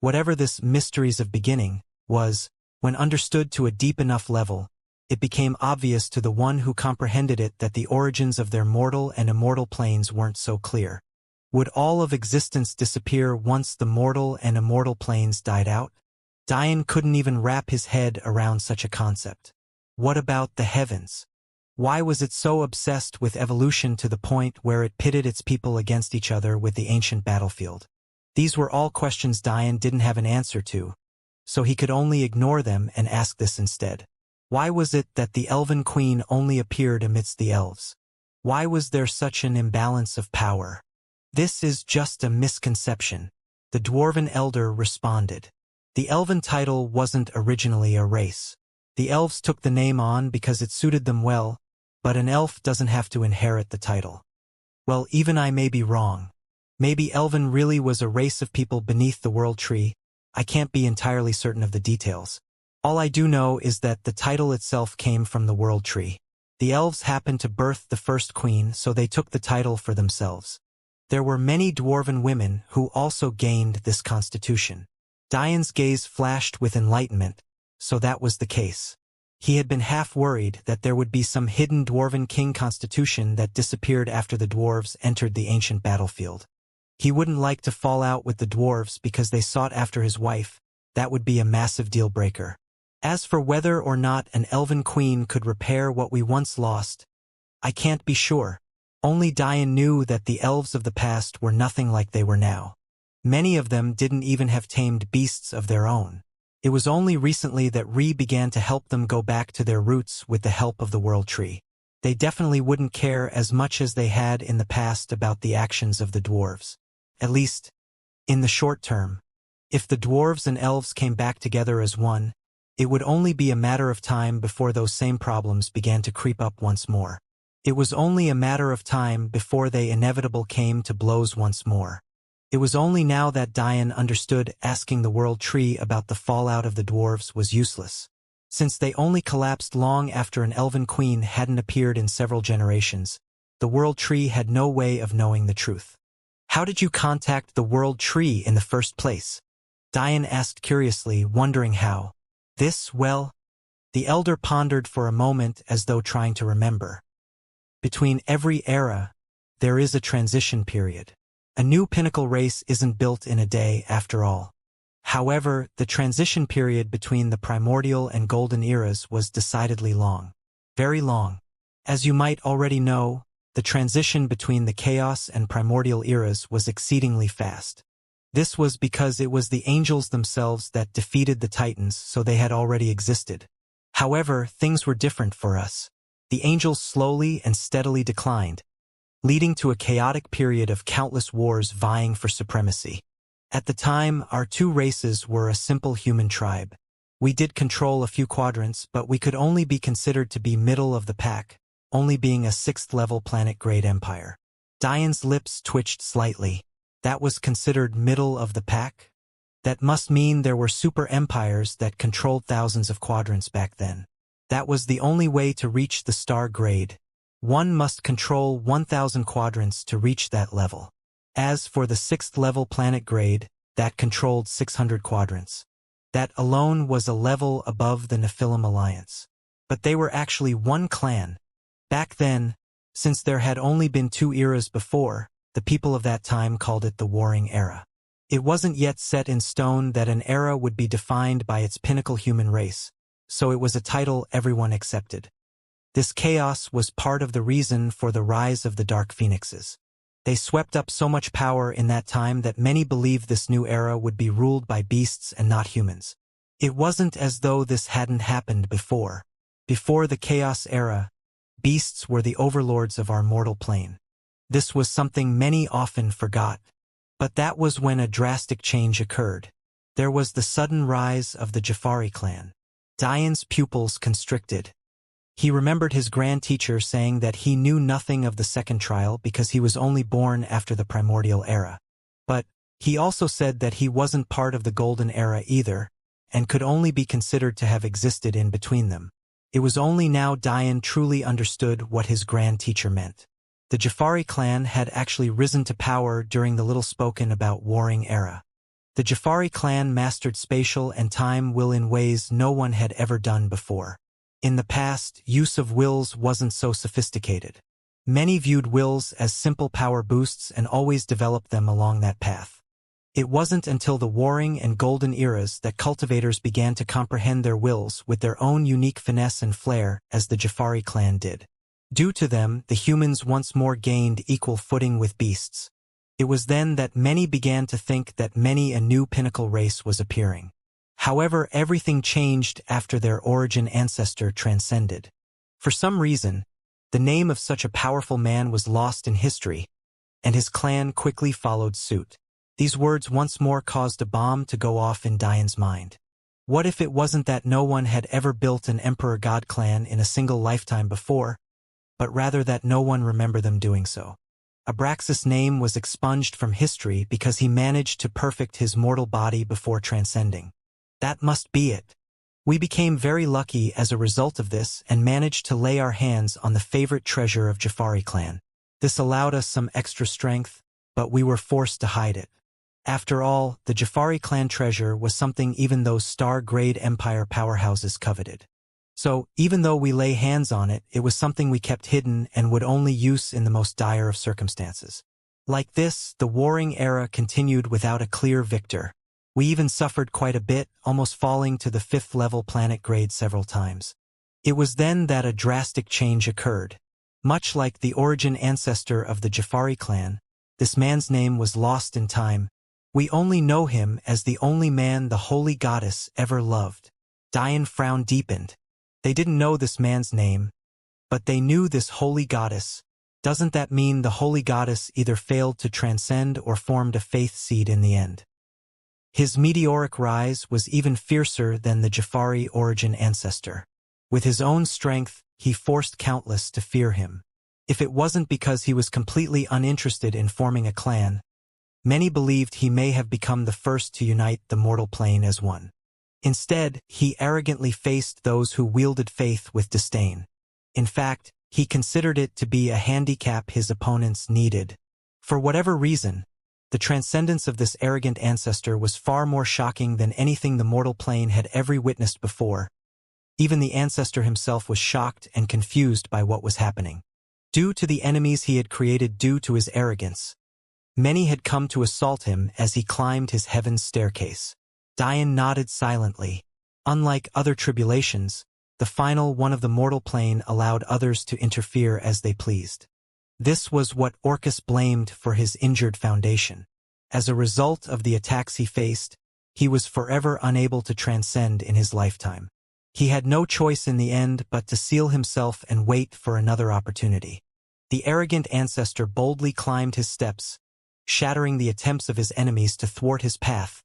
Whatever this mysteries of beginning was, when understood to a deep enough level, it became obvious to the one who comprehended it that the origins of their mortal and immortal planes weren't so clear. Would all of existence disappear once the mortal and immortal planes died out? Diane couldn't even wrap his head around such a concept. What about the heavens? Why was it so obsessed with evolution to the point where it pitted its people against each other with the ancient battlefield? These were all questions Diane didn't have an answer to, so he could only ignore them and ask this instead. Why was it that the elven queen only appeared amidst the elves? Why was there such an imbalance of power? This is just a misconception, the dwarven elder responded. The elven title wasn't originally a race. The elves took the name on because it suited them well, but an elf doesn't have to inherit the title. Well, even I may be wrong. Maybe elven really was a race of people beneath the world tree. I can't be entirely certain of the details. All I do know is that the title itself came from the world tree. The elves happened to birth the first queen, so they took the title for themselves. There were many dwarven women who also gained this constitution. Diane's gaze flashed with enlightenment, so that was the case. He had been half worried that there would be some hidden dwarven king constitution that disappeared after the dwarves entered the ancient battlefield. He wouldn't like to fall out with the dwarves because they sought after his wife. That would be a massive deal-breaker. As for whether or not an elven queen could repair what we once lost, I can't be sure. Only Diane knew that the elves of the past were nothing like they were now. Many of them didn't even have tamed beasts of their own. It was only recently that Re began to help them go back to their roots with the help of the world tree. They definitely wouldn't care as much as they had in the past about the actions of the dwarves. At least, in the short term. If the dwarves and elves came back together as one, it would only be a matter of time before those same problems began to creep up once more. It was only a matter of time before they inevitable came to blows once more. It was only now that Diane understood asking the world tree about the fallout of the dwarves was useless. Since they only collapsed long after an elven queen hadn't appeared in several generations, the world tree had no way of knowing the truth. How did you contact the World Tree in the first place? Dian asked curiously, wondering how. Well, the elder pondered for a moment as though trying to remember. Between every era, there is a transition period. A new pinnacle race isn't built in a day, after all. However, the transition period between the primordial and golden eras was decidedly long. Very long. As you might already know, the transition between the chaos and primordial eras was exceedingly fast. This was because it was the angels themselves that defeated the titans, so they had already existed. However, things were different for us. The angels slowly and steadily declined, leading to a chaotic period of countless wars vying for supremacy. At the time, our two races were a simple human tribe. We did control a few quadrants, but we could only be considered to be middle of the pack, only being a 6th-level planet-grade empire. Dian's lips twitched slightly. That was considered middle of the pack? That must mean there were super empires that controlled thousands of quadrants back then. That was the only way to reach the star grade. One must control 1,000 quadrants to reach that level. As for the 6th-level planet grade, that controlled 600 quadrants. That alone was a level above the Nephilim Alliance. But they were actually one clan. Back then, since there had only been 2 eras before, the people of that time called it the Warring Era. It wasn't yet set in stone that an era would be defined by its pinnacle human race, so it was a title everyone accepted. This chaos was part of the reason for the rise of the Dark Phoenixes. They swept up so much power in that time that many believed this new era would be ruled by beasts and not humans. It wasn't as though this hadn't happened before. Before the Chaos Era, beasts were the overlords of our mortal plane. This was something many often forgot. But that was when a drastic change occurred. There was the sudden rise of the Jafari clan. Dian's pupils constricted. He remembered his grand teacher saying that he knew nothing of the second trial because he was only born after the primordial era. But he also said that he wasn't part of the golden era either, and could only be considered to have existed in between them. It was only now Dian truly understood what his grand teacher meant. The Jafari clan had actually risen to power during the little spoken about warring era. The Jafari clan mastered spatial and time will in ways no one had ever done before. In the past, use of wills wasn't so sophisticated. Many viewed wills as simple power boosts and always developed them along that path. It wasn't until the warring and golden eras that cultivators began to comprehend their wills with their own unique finesse and flair, as the Jafari clan did. Due to them, the humans once more gained equal footing with beasts. It was then that many began to think that a new pinnacle race was appearing. However, everything changed after their origin ancestor transcended. For some reason, the name of such a powerful man was lost in history, and his clan quickly followed suit. These words once more caused a bomb to go off in Dian's mind. What if it wasn't that no one had ever built an Emperor God clan in a single lifetime before, but rather that no one remembered them doing so? Abraxas' name was expunged from history because he managed to perfect his mortal body before transcending. That must be it. We became very lucky as a result of this and managed to lay our hands on the favorite treasure of Jafari clan. This allowed us some extra strength, but we were forced to hide it. After all, the Jafari clan treasure was something even those star-grade empire powerhouses coveted. So, even though we lay hands on it, it was something we kept hidden and would only use in the most dire of circumstances. Like this, the warring era continued without a clear victor. We even suffered quite a bit, almost falling to the 5th-level planet grade several times. It was then that a drastic change occurred. Much like the origin ancestor of the Jafari clan, this man's name was lost in time. We only know him as the only man the holy goddess ever loved. Dian frown deepened. They didn't know this man's name, but they knew this holy goddess. Doesn't that mean the holy goddess either failed to transcend or formed a faith seed in the end? His meteoric rise was even fiercer than the Jafari origin ancestor. With his own strength, he forced countless to fear him. If it wasn't because he was completely uninterested in forming a clan, many believed he may have become the first to unite the mortal plane as one. Instead, he arrogantly faced those who wielded faith with disdain. In fact, he considered it to be a handicap his opponents needed. For whatever reason, The transcendence of this arrogant ancestor was far more shocking than anything the mortal plane had ever witnessed before. Even the ancestor himself was shocked and confused by what was happening. Due to the enemies he had created due to his arrogance, many had come to assault him as he climbed his heaven's staircase. Dian nodded silently. Unlike other tribulations, the final one of the mortal plane allowed others to interfere as they pleased. This was what Orcus blamed for his injured foundation. As a result of the attacks he faced, he was forever unable to transcend in his lifetime. He had no choice in the end but to seal himself and wait for another opportunity. The arrogant ancestor boldly climbed his steps, shattering the attempts of his enemies to thwart his path.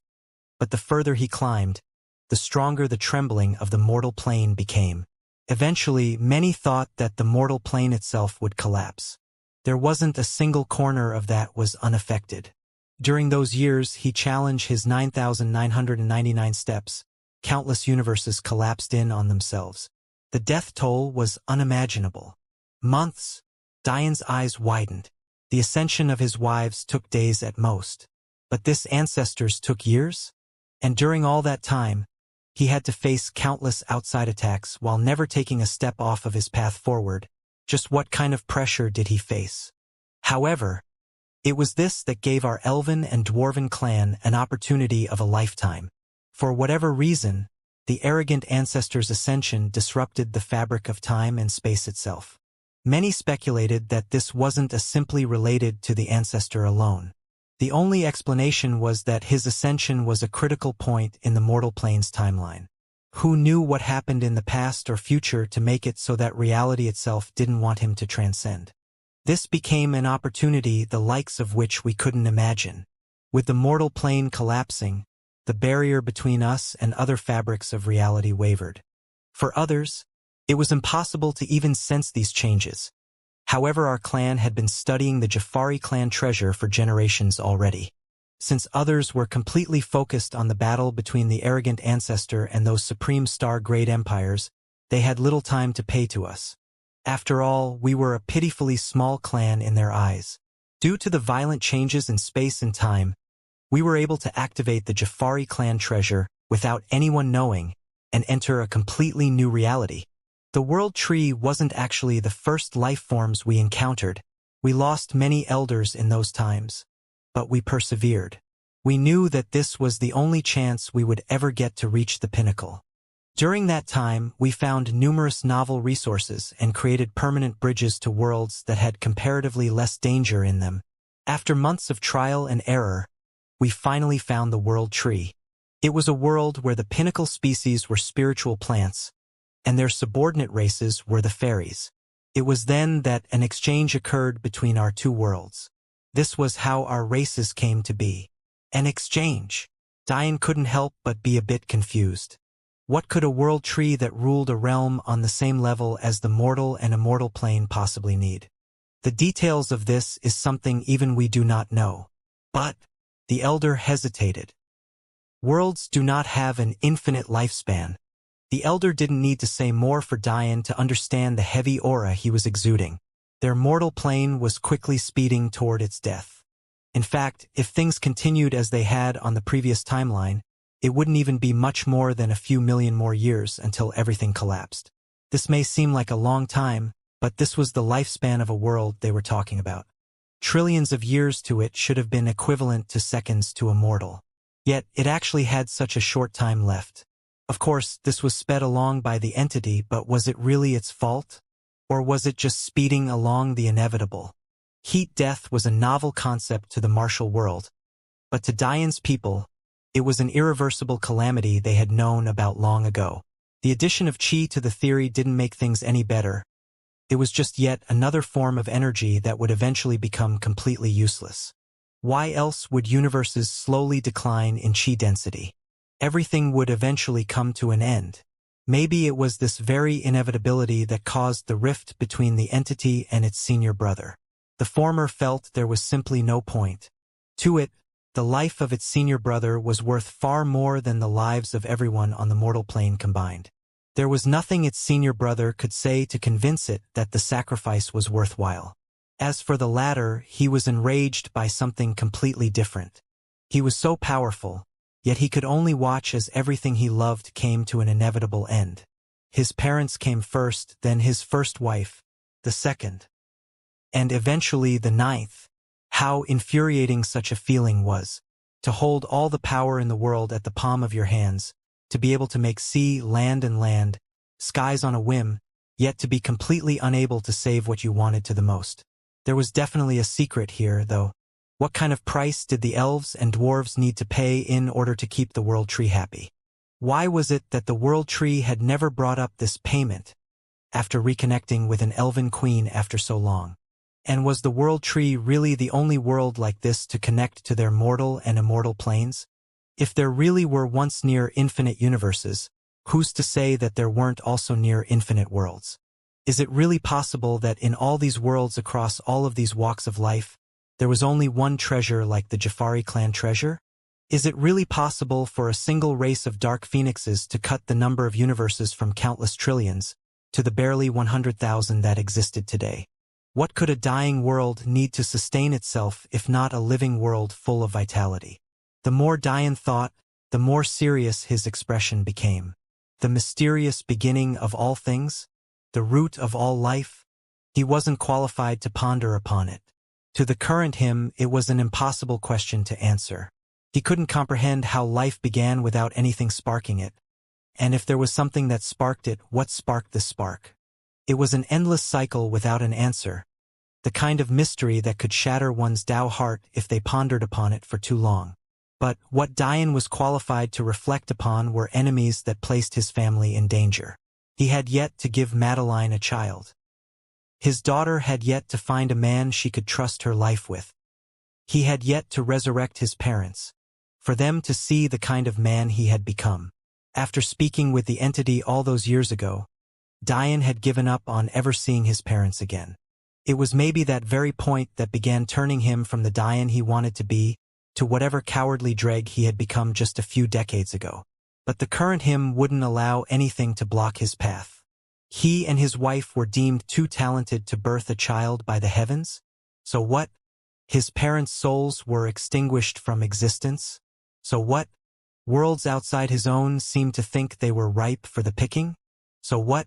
But the further he climbed, the stronger the trembling of the mortal plane became. Eventually, many thought that the mortal plane itself would collapse. There wasn't a single corner of that was unaffected. During those years, he challenged his 9,999 steps. Countless universes collapsed in on themselves. The death toll was unimaginable. Months. Dian's eyes widened. The ascension of his wives took days at most. But this ancestor's took years? And during all that time, he had to face countless outside attacks while never taking a step off of his path forward. Just what kind of pressure did he face? However, it was this that gave our elven and dwarven clan an opportunity of a lifetime. For whatever reason, the arrogant ancestor's ascension disrupted the fabric of time and space itself. Many speculated that this wasn't simply related to the ancestor alone. The only explanation was that his ascension was a critical point in the mortal plane's timeline. Who knew what happened in the past or future to make it so that reality itself didn't want him to transcend? This became an opportunity the likes of which we couldn't imagine. With the mortal plane collapsing, the barrier between us and other fabrics of reality wavered. For others, it was impossible to even sense these changes. However, our clan had been studying the Jafari clan treasure for generations already. Since others were completely focused on the battle between the arrogant ancestor and those supreme star-grade empires, they had little time to pay to us. After all, we were a pitifully small clan in their eyes. Due to the violent changes in space and time, we were able to activate the Jafari clan treasure without anyone knowing and enter a completely new reality. The world tree wasn't actually the first life forms we encountered. We lost many elders in those times, but we persevered. We knew that this was the only chance we would ever get to reach the pinnacle. During that time, we found numerous novel resources and created permanent bridges to worlds that had comparatively less danger in them. After months of trial and error, we finally found the world tree. It was a world where the pinnacle species were spiritual plants, and their subordinate races were the fairies. It was then that an exchange occurred between our two worlds. This was how our races came to be. An exchange. Dian couldn't help but be a bit confused. What could a world tree that ruled a realm on the same level as the mortal and immortal plane possibly need? The details of this is something even we do not know. But the elder hesitated. Worlds do not have an infinite lifespan. The elder didn't need to say more for Dian to understand the heavy aura he was exuding. Their mortal plane was quickly speeding toward its death. In fact, if things continued as they had on the previous timeline, it wouldn't even be much more than a few million more years until everything collapsed. This may seem like a long time, but this was the lifespan of a world they were talking about. Trillions of years to it should have been equivalent to seconds to a mortal. Yet, it actually had such a short time left. Of course, this was sped along by the entity, but was it really its fault? Or was it just speeding along the inevitable? Heat death was a novel concept to the martial world, but to Dian's people, it was an irreversible calamity they had known about long ago. The addition of chi to the theory didn't make things any better. It was just yet another form of energy that would eventually become completely useless. Why else would universes slowly decline in chi density? Everything would eventually come to an end. Maybe it was this very inevitability that caused the rift between the entity and its senior brother. The former felt there was simply no point. To it, the life of its senior brother was worth far more than the lives of everyone on the mortal plane combined. There was nothing its senior brother could say to convince it that the sacrifice was worthwhile. As for the latter, he was enraged by something completely different. He was so powerful, yet he could only watch as everything he loved came to an inevitable end. His parents came first, then his first wife, the second, and eventually the ninth. How infuriating such a feeling was. To hold all the power in the world at the palm of your hands, to be able to make sea, land, skies on a whim, yet to be completely unable to save what you wanted to the most. There was definitely a secret here, though. What kind of price did the elves and dwarves need to pay in order to keep the world tree happy? Why was it that the world tree had never brought up this payment after reconnecting with an elven queen after so long? And was the world tree really the only world like this to connect to their mortal and immortal planes? If there really were once near infinite universes, who's to say that there weren't also near infinite worlds? Is it really possible that in all these worlds across all of these walks of life, there was only one treasure like the Jafari clan treasure? Is it really possible for a single race of dark phoenixes to cut the number of universes from countless trillions to the barely 100,000 that existed today? What could a dying world need to sustain itself if not a living world full of vitality? The more Dian thought, the more serious his expression became. The mysterious beginning of all things? The root of all life? He wasn't qualified to ponder upon it. To the current him, it was an impossible question to answer. He couldn't comprehend how life began without anything sparking it. And if there was something that sparked it, what sparked the spark? It was an endless cycle without an answer. The kind of mystery that could shatter one's Tao heart if they pondered upon it for too long. But what Dian was qualified to reflect upon were enemies that placed his family in danger. He had yet to give Madeline a child. His daughter had yet to find a man she could trust her life with. He had yet to resurrect his parents, for them to see the kind of man he had become. After speaking with the entity all those years ago, Dian had given up on ever seeing his parents again. It was maybe that very point that began turning him from the Dian he wanted to be to whatever cowardly dreg he had become just a few decades ago. But the current him wouldn't allow anything to block his path. He and his wife were deemed too talented to birth a child by the heavens? So what? His parents' souls were extinguished from existence? So what? Worlds outside his own seemed to think they were ripe for the picking? So what?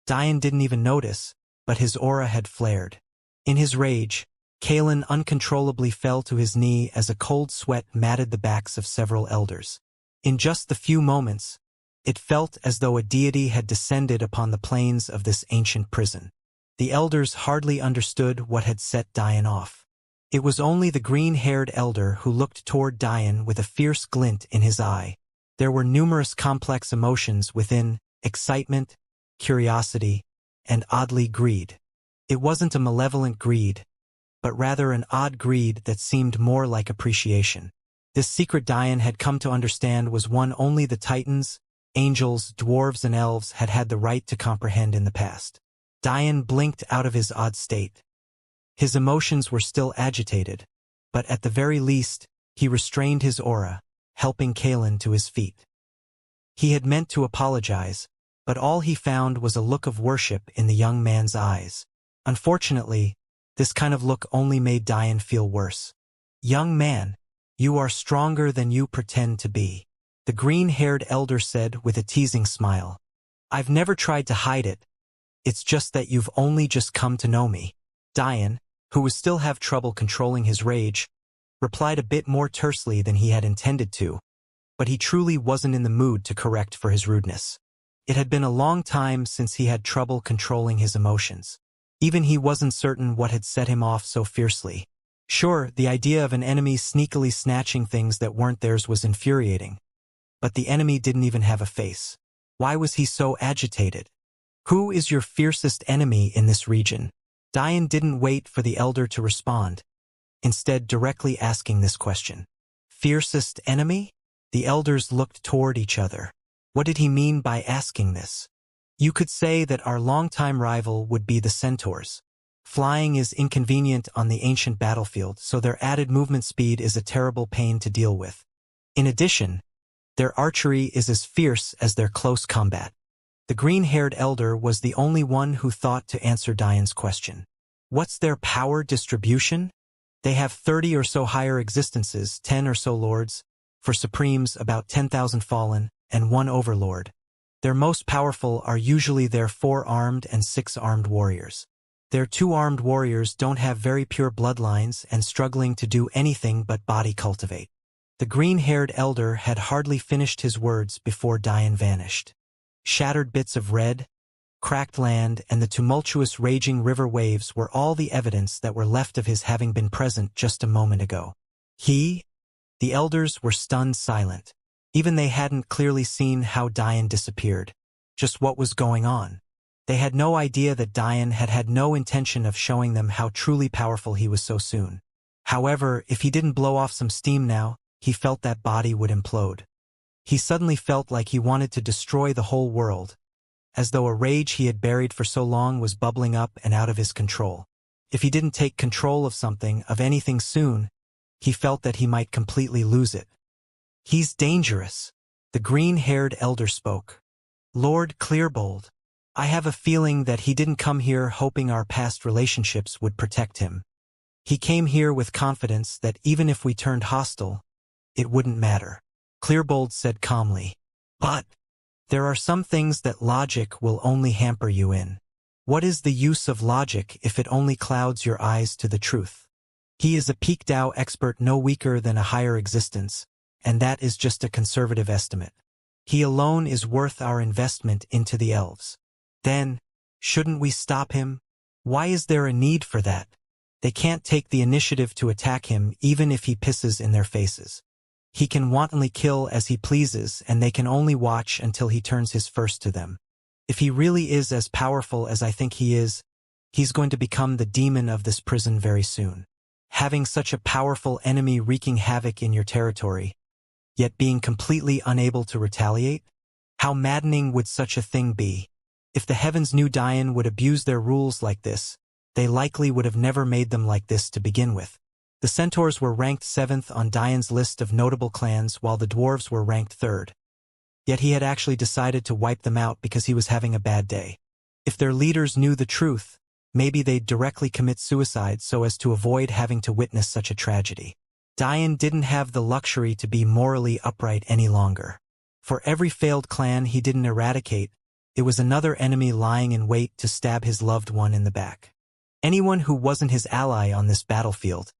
Dian didn't even notice, but his aura had flared. In his rage, Kalen uncontrollably fell to his knee as a cold sweat matted the backs of several elders. In just the few moments, it felt as though a deity had descended upon the plains of this ancient prison. The elders hardly understood what had set Dian off. It was only the green-haired elder who looked toward Dian with a fierce glint in his eye. There were numerous complex emotions within: excitement, curiosity, and oddly greed. It wasn't a malevolent greed, but rather an odd greed that seemed more like appreciation. This secret Dian had come to understand was one only the Titans, angels, dwarves, and elves had had the right to comprehend in the past. Dian blinked out of his odd state. His emotions were still agitated, but at the very least, he restrained his aura, helping Kalen to his feet. He had meant to apologize, but all he found was a look of worship in the young man's eyes. Unfortunately, this kind of look only made Dian feel worse. "Young man, you are stronger than you pretend to be," the green-haired elder said with a teasing smile. "I've never tried to hide it. It's just that you've only just come to know me." Dian, who would still have trouble controlling his rage, replied a bit more tersely than he had intended to, but he truly wasn't in the mood to correct for his rudeness. It had been a long time since he had trouble controlling his emotions. Even he wasn't certain what had set him off so fiercely. Sure, the idea of an enemy sneakily snatching things that weren't theirs was infuriating, but the enemy didn't even have a face. Why was he so agitated? Who is your fiercest enemy in this region? Dian didn't wait for the elder to respond, instead directly asking this question. Fiercest enemy? The elders looked toward each other. What did he mean by asking this? You could say that our longtime rival would be the centaurs. Flying is inconvenient on the ancient battlefield, so their added movement speed is a terrible pain to deal with. In addition, their archery is as fierce as their close combat. The green-haired elder was the only one who thought to answer Dian's question. What's their power distribution? They have 30 or so higher existences, 10 or so lords, for supremes about 10,000 fallen, and 1 overlord. Their most powerful are usually their 4-armed and 6-armed warriors. Their 2-armed warriors don't have very pure bloodlines and struggling to do anything but body cultivate. The green-haired elder had hardly finished his words before Dian vanished. Shattered bits of red, cracked land, and the tumultuous raging river waves were all the evidence that were left of his having been present just a moment ago. The elders were stunned silent. Even they hadn't clearly seen how Dian disappeared. Just what was going on. They had no idea that Dian had no intention of showing them how truly powerful he was so soon. However, if he didn't blow off some steam now, he felt that body would implode. He suddenly felt like he wanted to destroy the whole world, as though a rage he had buried for so long was bubbling up and out of his control. If he didn't take control of something, of anything soon, he felt that he might completely lose it. He's dangerous. The green-haired elder spoke. Lord Clearbold, I have a feeling that he didn't come here hoping our past relationships would protect him. He came here with confidence that even if we turned hostile, it wouldn't matter. Clearbold said calmly. But there are some things that logic will only hamper you in. What is the use of logic if it only clouds your eyes to the truth? He is a peak Tao expert no weaker than a higher existence, and that is just a conservative estimate. He alone is worth our investment into the elves. Then, shouldn't we stop him? Why is there a need for that? They can't take the initiative to attack him even if he pisses in their faces. He can wantonly kill as he pleases, and they can only watch until he turns his first to them. If he really is as powerful as I think he is, he's going to become the demon of this prison very soon. Having such a powerful enemy wreaking havoc in your territory, yet being completely unable to retaliate? How maddening would such a thing be? If the heavens knew Dian would abuse their rules like this, they likely would have never made them like this to begin with. The centaurs were ranked 7th on Dian's list of notable clans while the dwarves were ranked 3rd. Yet he had actually decided to wipe them out because he was having a bad day. If their leaders knew the truth, maybe they'd directly commit suicide so as to avoid having to witness such a tragedy. Dian didn't have the luxury to be morally upright any longer. For every failed clan he didn't eradicate, it was another enemy lying in wait to stab his loved one in the back. Anyone who wasn't his ally on this battlefield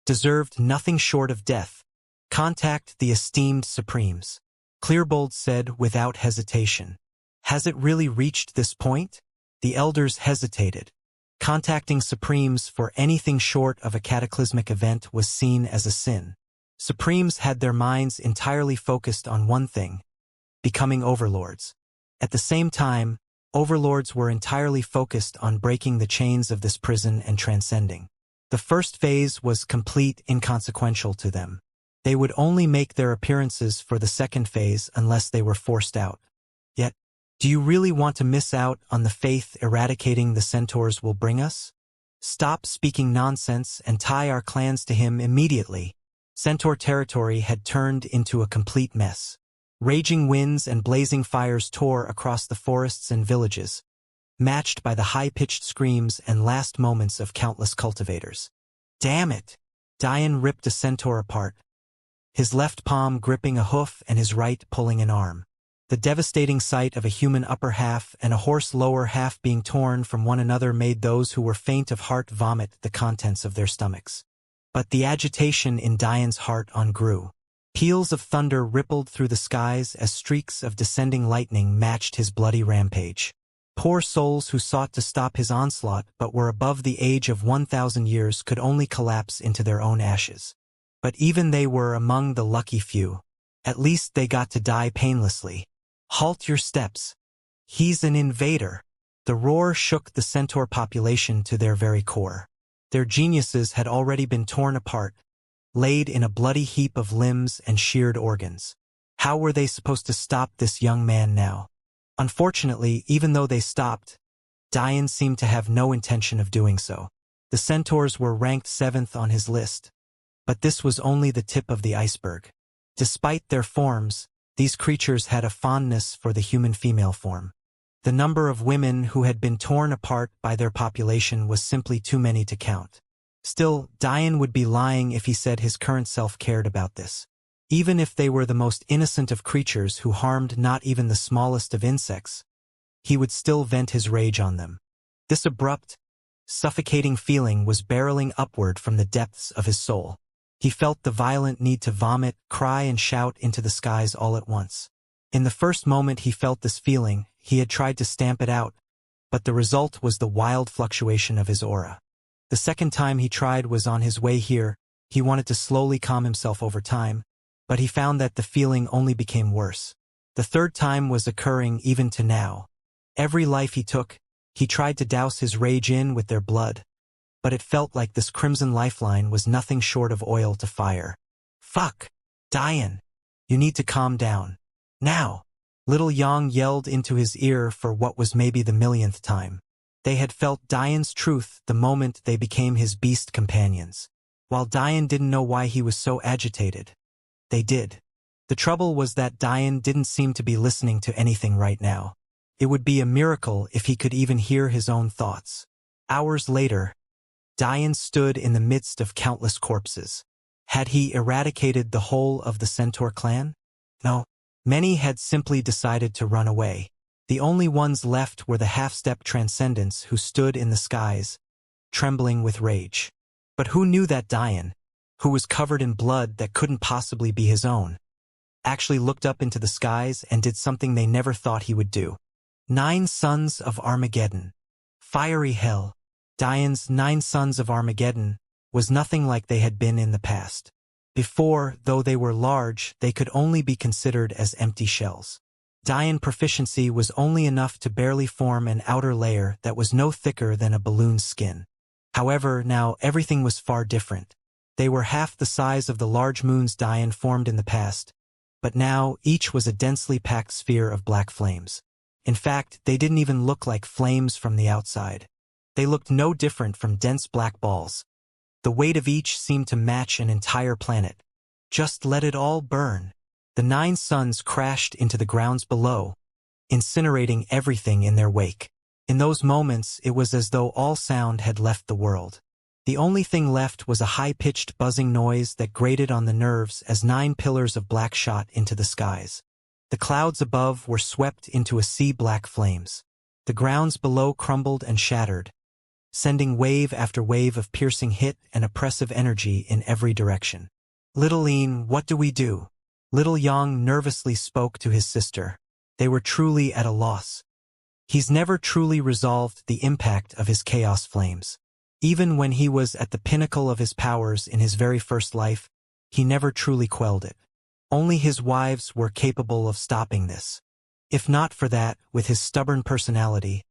deserved nothing short of death. Contact the esteemed Supremes. Clearbold said without hesitation. Has it really reached this point? The elders hesitated. Contacting Supremes for anything short of a cataclysmic event was seen as a sin. Supremes had their minds entirely focused on one thing: becoming overlords. At the same time, overlords were entirely focused on breaking the chains of this prison and transcending. The first phase was complete inconsequential to them. They would only make their appearances for the second phase unless they were forced out. Yet, do you really want to miss out on the faith eradicating the centaurs will bring us? Stop speaking nonsense and tie our clans to him immediately. Centaur territory had turned into a complete mess. Raging winds and blazing fires tore across the forests and villages, matched by the high-pitched screams and last moments of countless cultivators. Damn it! Dian ripped a centaur apart, his left palm gripping a hoof and his right pulling an arm. The devastating sight of a human upper half and a horse lower half being torn from one another made those who were faint of heart vomit the contents of their stomachs. But the agitation in Dian's heart grew. Peals of thunder rippled through the skies as streaks of descending lightning matched his bloody rampage. Poor souls who sought to stop his onslaught but were above the age of 1,000 years could only collapse into their own ashes. But even they were among the lucky few. At least they got to die painlessly. Halt your steps. He's an invader. The roar shook the centaur population to their very core. Their geniuses had already been torn apart, laid in a bloody heap of limbs and sheared organs. How were they supposed to stop this young man now? Unfortunately, even though they stopped, Dian seemed to have no intention of doing so. The centaurs were ranked 7th on his list. But this was only the tip of the iceberg. Despite their forms, these creatures had a fondness for the human female form. The number of women who had been torn apart by their population was simply too many to count. Still, Dian would be lying if he said his current self cared about this. Even if they were the most innocent of creatures who harmed not even the smallest of insects, he would still vent his rage on them. This abrupt, suffocating feeling was barreling upward from the depths of his soul. He felt the violent need to vomit, cry and shout into the skies all at once. In the first moment he felt this feeling, he had tried to stamp it out, but the result was the wild fluctuation of his aura. The second time he tried was on his way here. He wanted to slowly calm himself over time, but he found that the feeling only became worse. The third time was occurring even to now. Every life he took, he tried to douse his rage in with their blood, but it felt like this crimson lifeline was nothing short of oil to fire. Fuck! Dian! You need to calm down. Now! Little Yang yelled into his ear for what was maybe the millionth time. They had felt Dian's truth the moment they became his beast companions. While Dian didn't know why he was so agitated, they did. The trouble was that Dian didn't seem to be listening to anything right now. It would be a miracle if he could even hear his own thoughts. Hours later, Dian stood in the midst of countless corpses. Had he eradicated the whole of the Centaur clan? No. Many had simply decided to run away. The only ones left were the half-step transcendents who stood in the skies, trembling with rage. But who knew that Dian, who was covered in blood that couldn't possibly be his own, actually looked up into the skies and did something they never thought he would do. 9 sons of Armageddon. Fiery hell. Dian's 9 sons of Armageddon was nothing like they had been in the past. Before, though they were large, they could only be considered as empty shells. Dian proficiency was only enough to barely form an outer layer that was no thicker than a balloon's skin. However, now everything was far different. They were half the size of the large moons Dian formed in the past, but now each was a densely packed sphere of black flames. In fact, they didn't even look like flames from the outside. They looked no different from dense black balls. The weight of each seemed to match an entire planet. Just let it all burn. The 9 suns crashed into the grounds below, incinerating everything in their wake. In those moments, it was as though all sound had left the world. The only thing left was a high-pitched buzzing noise that grated on the nerves as 9 pillars of black shot into the skies. The clouds above were swept into a sea-black flames. The grounds below crumbled and shattered, sending wave after wave of piercing hit and oppressive energy in every direction. Little Ian, what do we do? Little Yang nervously spoke to his sister. They were truly at a loss. He's never truly resolved the impact of his chaos flames. Even when he was at the pinnacle of his powers in his very first life, he never truly quelled it. Only his wives were capable of stopping this. If not for that, with his stubborn personality,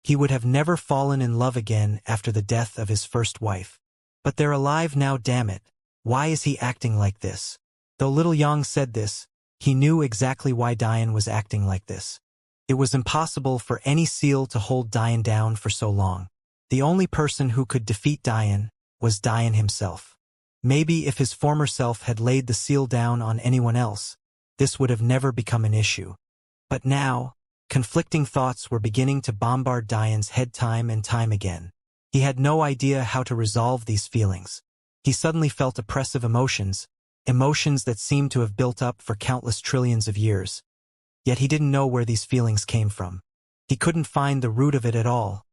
he would have never fallen in love again after the death of his first wife. But they're alive now, damn it. Why is he acting like this? Though Little Yang said this, he knew exactly why Dian was acting like this. It was impossible for any seal to hold Dian down for so long. The only person who could defeat Dian was Dian himself. Maybe if his former self had laid the seal down on anyone else, this would have never become an issue. But now, conflicting thoughts were beginning to bombard Dian's head time and time again. He had no idea how to resolve these feelings. He suddenly felt oppressive emotions that seemed to have built up for countless trillions of years. Yet he didn't know where these feelings came from. He couldn't find the root of it at all.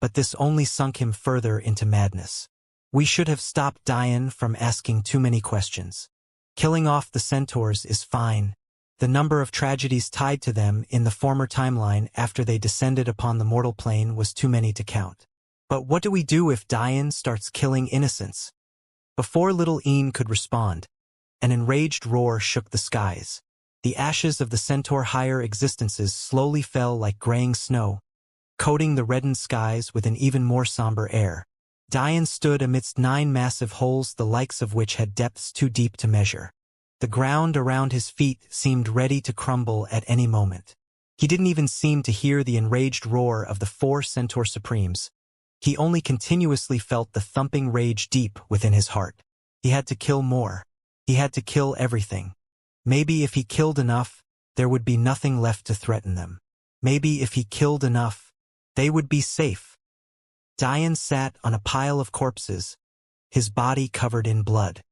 But this only sunk him further into madness. We should have stopped Dian from asking too many questions. Killing off the centaurs is fine. The number of tragedies tied to them in the former timeline after they descended upon the mortal plane was too many to count. But what do we do if Dian starts killing innocents? Before Little Ian could respond, an enraged roar shook the skies. The ashes of the centaur higher existences slowly fell like graying snow, coating the reddened skies with an even more somber air. Dian stood amidst 9 massive holes the likes of which had depths too deep to measure. The ground around his feet seemed ready to crumble at any moment. He didn't even seem to hear the enraged roar of the 4 centaur supremes. He only continuously felt the thumping rage deep within his heart. He had to kill more. He had to kill everything. Maybe if he killed enough, there would be nothing left to threaten them. Maybe if he killed enough, they would be safe. Dian sat on a pile of corpses, his body covered in blood.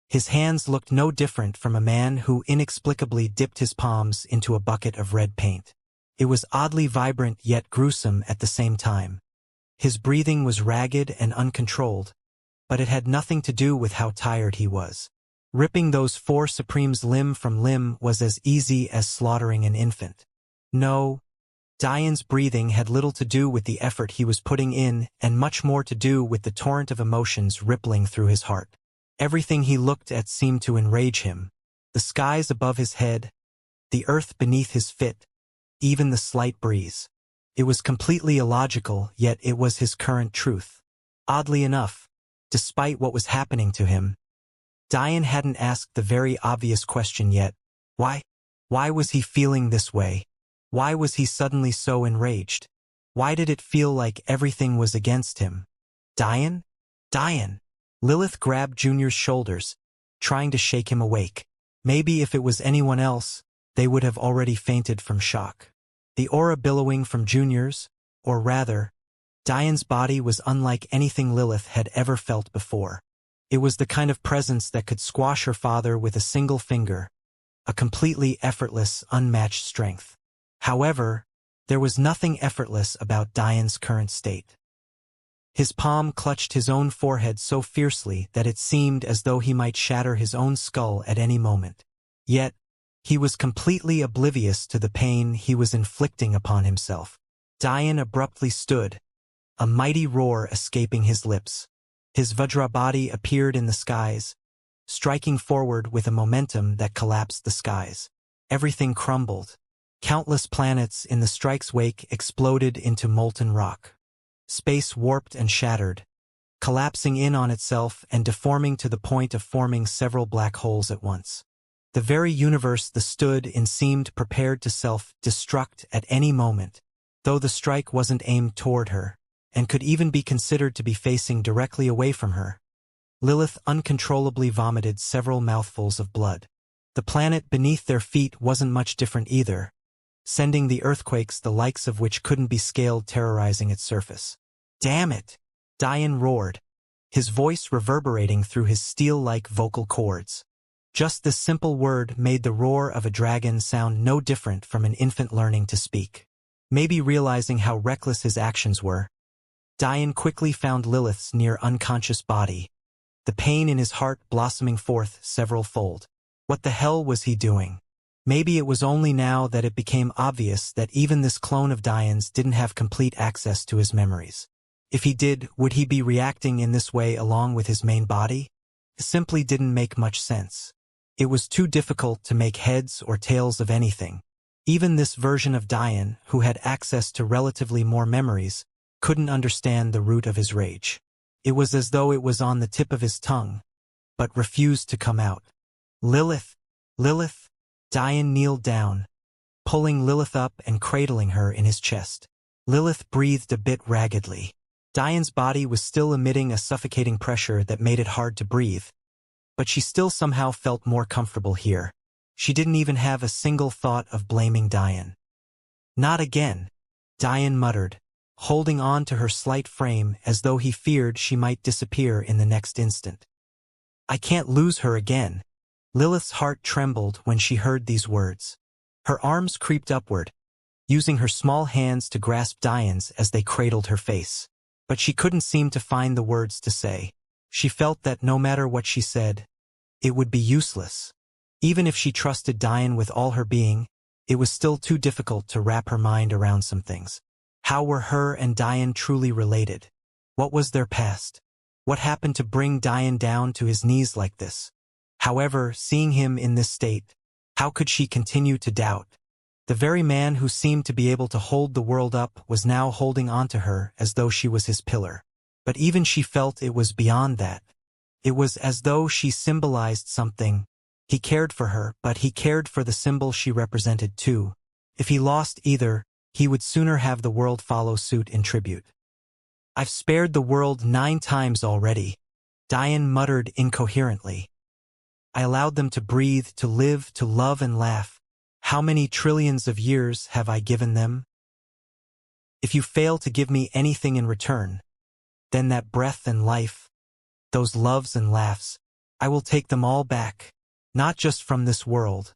His hands looked no different from a man who inexplicably dipped his palms into a bucket of red paint. It was oddly vibrant yet gruesome at the same time. His breathing was ragged and uncontrolled, but it had nothing to do with how tired he was. Ripping those four Supremes limb from limb was as easy as slaughtering an infant. No, Dian's breathing had little to do with the effort he was putting in and much more to do with the torrent of emotions rippling through his heart. Everything he looked at seemed to enrage him. The skies above his head, the earth beneath his feet, even the slight breeze. It was completely illogical, yet it was his current truth. Oddly enough, despite what was happening to him, Dian hadn't asked the very obvious question yet. Why? Why was he feeling this way? Why was he suddenly so enraged? Why did it feel like everything was against him? Dian? Dian! Lilith grabbed Junior's shoulders, trying to shake him awake. Maybe if it was anyone else, they would have already fainted from shock. The aura billowing from Junior's, or rather, Dian's body was unlike anything Lilith had ever felt before. It was the kind of presence that could squash her father with a single finger, a completely effortless, unmatched strength. However, there was nothing effortless about Dian's current state. His palm clutched his own forehead so fiercely that it seemed as though he might shatter his own skull at any moment. Yet, he was completely oblivious to the pain he was inflicting upon himself. Dian abruptly stood, a mighty roar escaping his lips. His Vajra body appeared in the skies, striking forward with a momentum that collapsed the skies. Everything crumbled. Countless planets in the strike's wake exploded into molten rock. Space warped and shattered, collapsing in on itself and deforming to the point of forming several black holes at once. The very universe that stood in seemed prepared to self-destruct at any moment, though the strike wasn't aimed toward her, and could even be considered to be facing directly away from her. Lilith uncontrollably vomited several mouthfuls of blood. The planet beneath their feet wasn't much different either, sending the earthquakes the likes of which couldn't be scaled terrorizing its surface. "Damn it!" Dian roared, his voice reverberating through his steel-like vocal cords. Just this simple word made the roar of a dragon sound no different from an infant learning to speak. Maybe realizing how reckless his actions were, Dian quickly found Lilith's near-unconscious body, the pain in his heart blossoming forth several-fold. What the hell was he doing? Maybe it was only now that it became obvious that even this clone of Dian's didn't have complete access to his memories. If he did, would he be reacting in this way along with his main body? It simply didn't make much sense. It was too difficult to make heads or tails of anything. Even this version of Dian, who had access to relatively more memories, couldn't understand the root of his rage. It was as though it was on the tip of his tongue, but refused to come out. "Lilith! Lilith!" Dian kneeled down, pulling Lilith up and cradling her in his chest. Lilith breathed a bit raggedly. Dian's body was still emitting a suffocating pressure that made it hard to breathe, but she still somehow felt more comfortable here. She didn't even have a single thought of blaming Dian. "Not again," Dian muttered, holding on to her slight frame as though he feared she might disappear in the next instant. "I can't lose her again." Lilith's heart trembled when she heard these words. Her arms creeped upward, using her small hands to grasp Dian's as they cradled her face. But she couldn't seem to find the words to say. She felt that no matter what she said, it would be useless. Even if she trusted Dian with all her being, it was still too difficult to wrap her mind around some things. How were her and Dian truly related? What was their past? What happened to bring Dian down to his knees like this? However, seeing him in this state, how could she continue to doubt? The very man who seemed to be able to hold the world up was now holding onto her as though she was his pillar. But even she felt it was beyond that. It was as though she symbolized something. He cared for her, but he cared for the symbol she represented too. If he lost either, he would sooner have the world follow suit in tribute. "I've spared the world 9 times already," Dian muttered incoherently. "I allowed them to breathe, to live, to love and laugh. How many trillions of years have I given them?" If you fail to give me anything in return, then that breath and life, those loves and laughs, I will take them all back, not just from this world,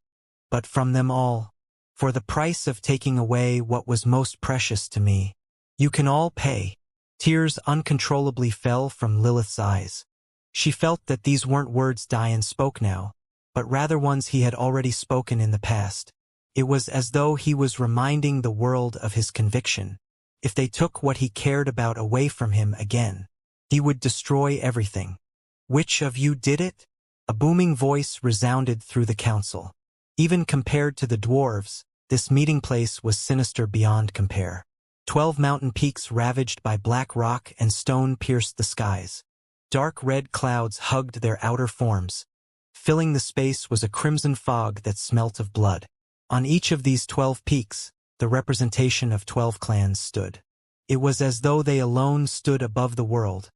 but from them all. For the price of taking away what was most precious to me, you can all pay. Tears uncontrollably fell from Lilith's eyes. She felt that these weren't words Diane spoke now, but rather ones he had already spoken in the past. It was as though he was reminding the world of his conviction. If they took what he cared about away from him again, he would destroy everything. Which of you did it? A booming voice resounded through the council. Even compared to the dwarves, this meeting place was sinister beyond compare. 12 mountain peaks ravaged by black rock and stone pierced the skies. Dark red clouds hugged their outer forms. Filling the space was a crimson fog that smelt of blood. On each of these 12 peaks, the representation of 12 clans stood. It was as though they alone stood above the world,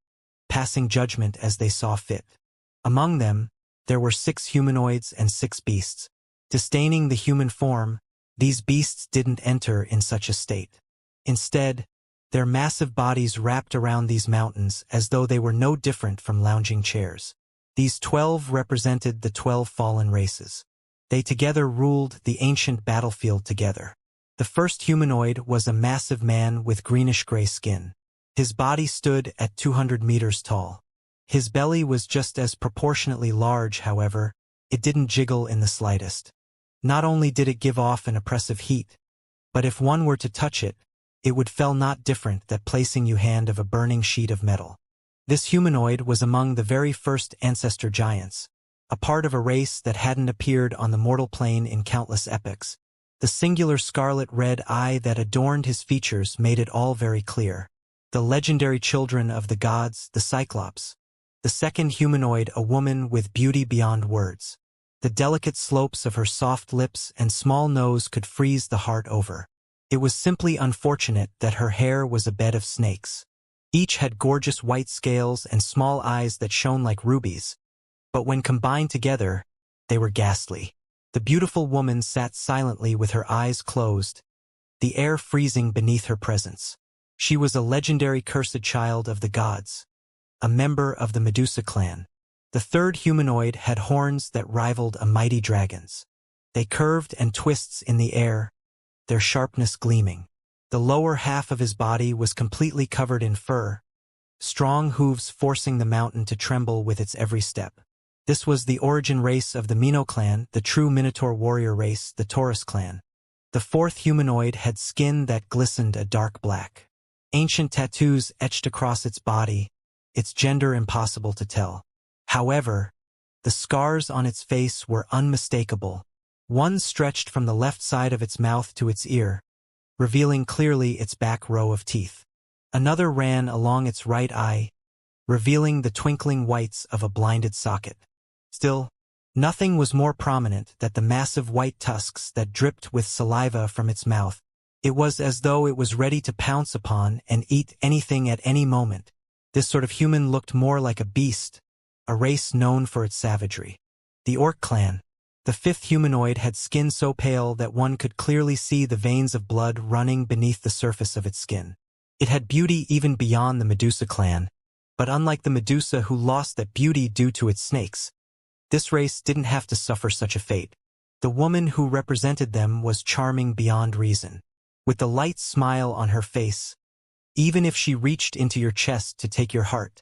passing judgment as they saw fit. Among them, there were 6 humanoids and 6 beasts. Disdaining the human form, these beasts didn't enter in such a state. Instead, their massive bodies wrapped around these mountains as though they were no different from lounging chairs. These 12 represented the 12 fallen races. They together ruled the ancient battlefield together. The first humanoid was a massive man with greenish-gray skin. His body stood at 200 meters tall. His belly was just as proportionately large, however, it didn't jiggle in the slightest. Not only did it give off an oppressive heat, but if one were to touch it, it would feel not different than placing your hand of a burning sheet of metal. This humanoid was among the very first ancestor giants, a part of a race that hadn't appeared on the mortal plane in countless epochs. The singular scarlet-red eye that adorned his features made it all very clear. The legendary children of the gods, the Cyclops. The second humanoid, a woman with beauty beyond words. The delicate slopes of her soft lips and small nose could freeze the heart over. It was simply unfortunate that her hair was a bed of snakes. Each had gorgeous white scales and small eyes that shone like rubies, but when combined together, they were ghastly. The beautiful woman sat silently with her eyes closed, the air freezing beneath her presence. She was a legendary cursed child of the gods, a member of the Medusa clan. The third humanoid had horns that rivaled a mighty dragon's. They curved and twists in the air, their sharpness gleaming. The lower half of his body was completely covered in fur, strong hooves forcing the mountain to tremble with its every step. This was the origin race of the Mino clan, the true Minotaur warrior race, the Taurus clan. The fourth humanoid had skin that glistened a dark black. Ancient tattoos etched across its body, its gender impossible to tell. However, the scars on its face were unmistakable. One stretched from the left side of its mouth to its ear, revealing clearly its back row of teeth. Another ran along its right eye, revealing the twinkling whites of a blinded socket. Still, nothing was more prominent than the massive white tusks that dripped with saliva from its mouth. It was as though it was ready to pounce upon and eat anything at any moment. This sort of human looked more like a beast, a race known for its savagery. The Orc clan. The fifth humanoid had skin so pale that one could clearly see the veins of blood running beneath the surface of its skin. It had beauty even beyond the Medusa clan, but unlike the Medusa who lost that beauty due to its snakes, this race didn't have to suffer such a fate. The woman who represented them was charming beyond reason, with the light smile on her face. Even if she reached into your chest to take your heart,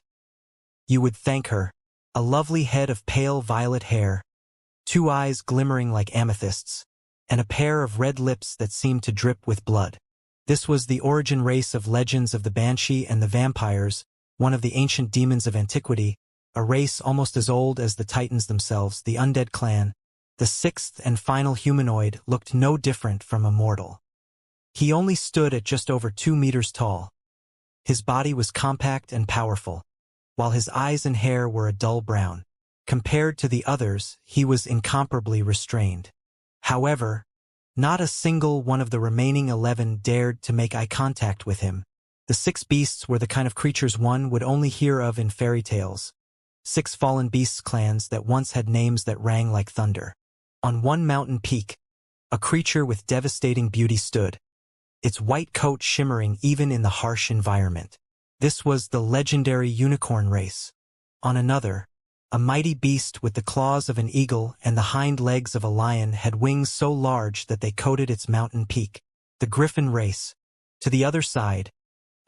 you would thank her. A lovely head of pale violet hair, 2 eyes glimmering like amethysts, and a pair of red lips that seemed to drip with blood. This was the origin race of legends of the Banshee and the Vampires, one of the ancient demons of antiquity, a race almost as old as the Titans themselves, the Undead clan. The sixth and final humanoid looked no different from Immortal. He only stood at just over 2 meters tall. His body was compact and powerful, while his eyes and hair were a dull brown. Compared to the others, he was incomparably restrained. However, not a single one of the remaining 11 dared to make eye contact with him. The 6 beasts were the kind of creatures one would only hear of in fairy tales. 6 fallen beasts clans that once had names that rang like thunder. On one mountain peak, a creature with devastating beauty stood. its white coat shimmering even in the harsh environment. This was the legendary unicorn race. On another, a mighty beast with the claws of an eagle and the hind legs of a lion had wings so large that they coated its mountain peak. The griffin race. To the other side,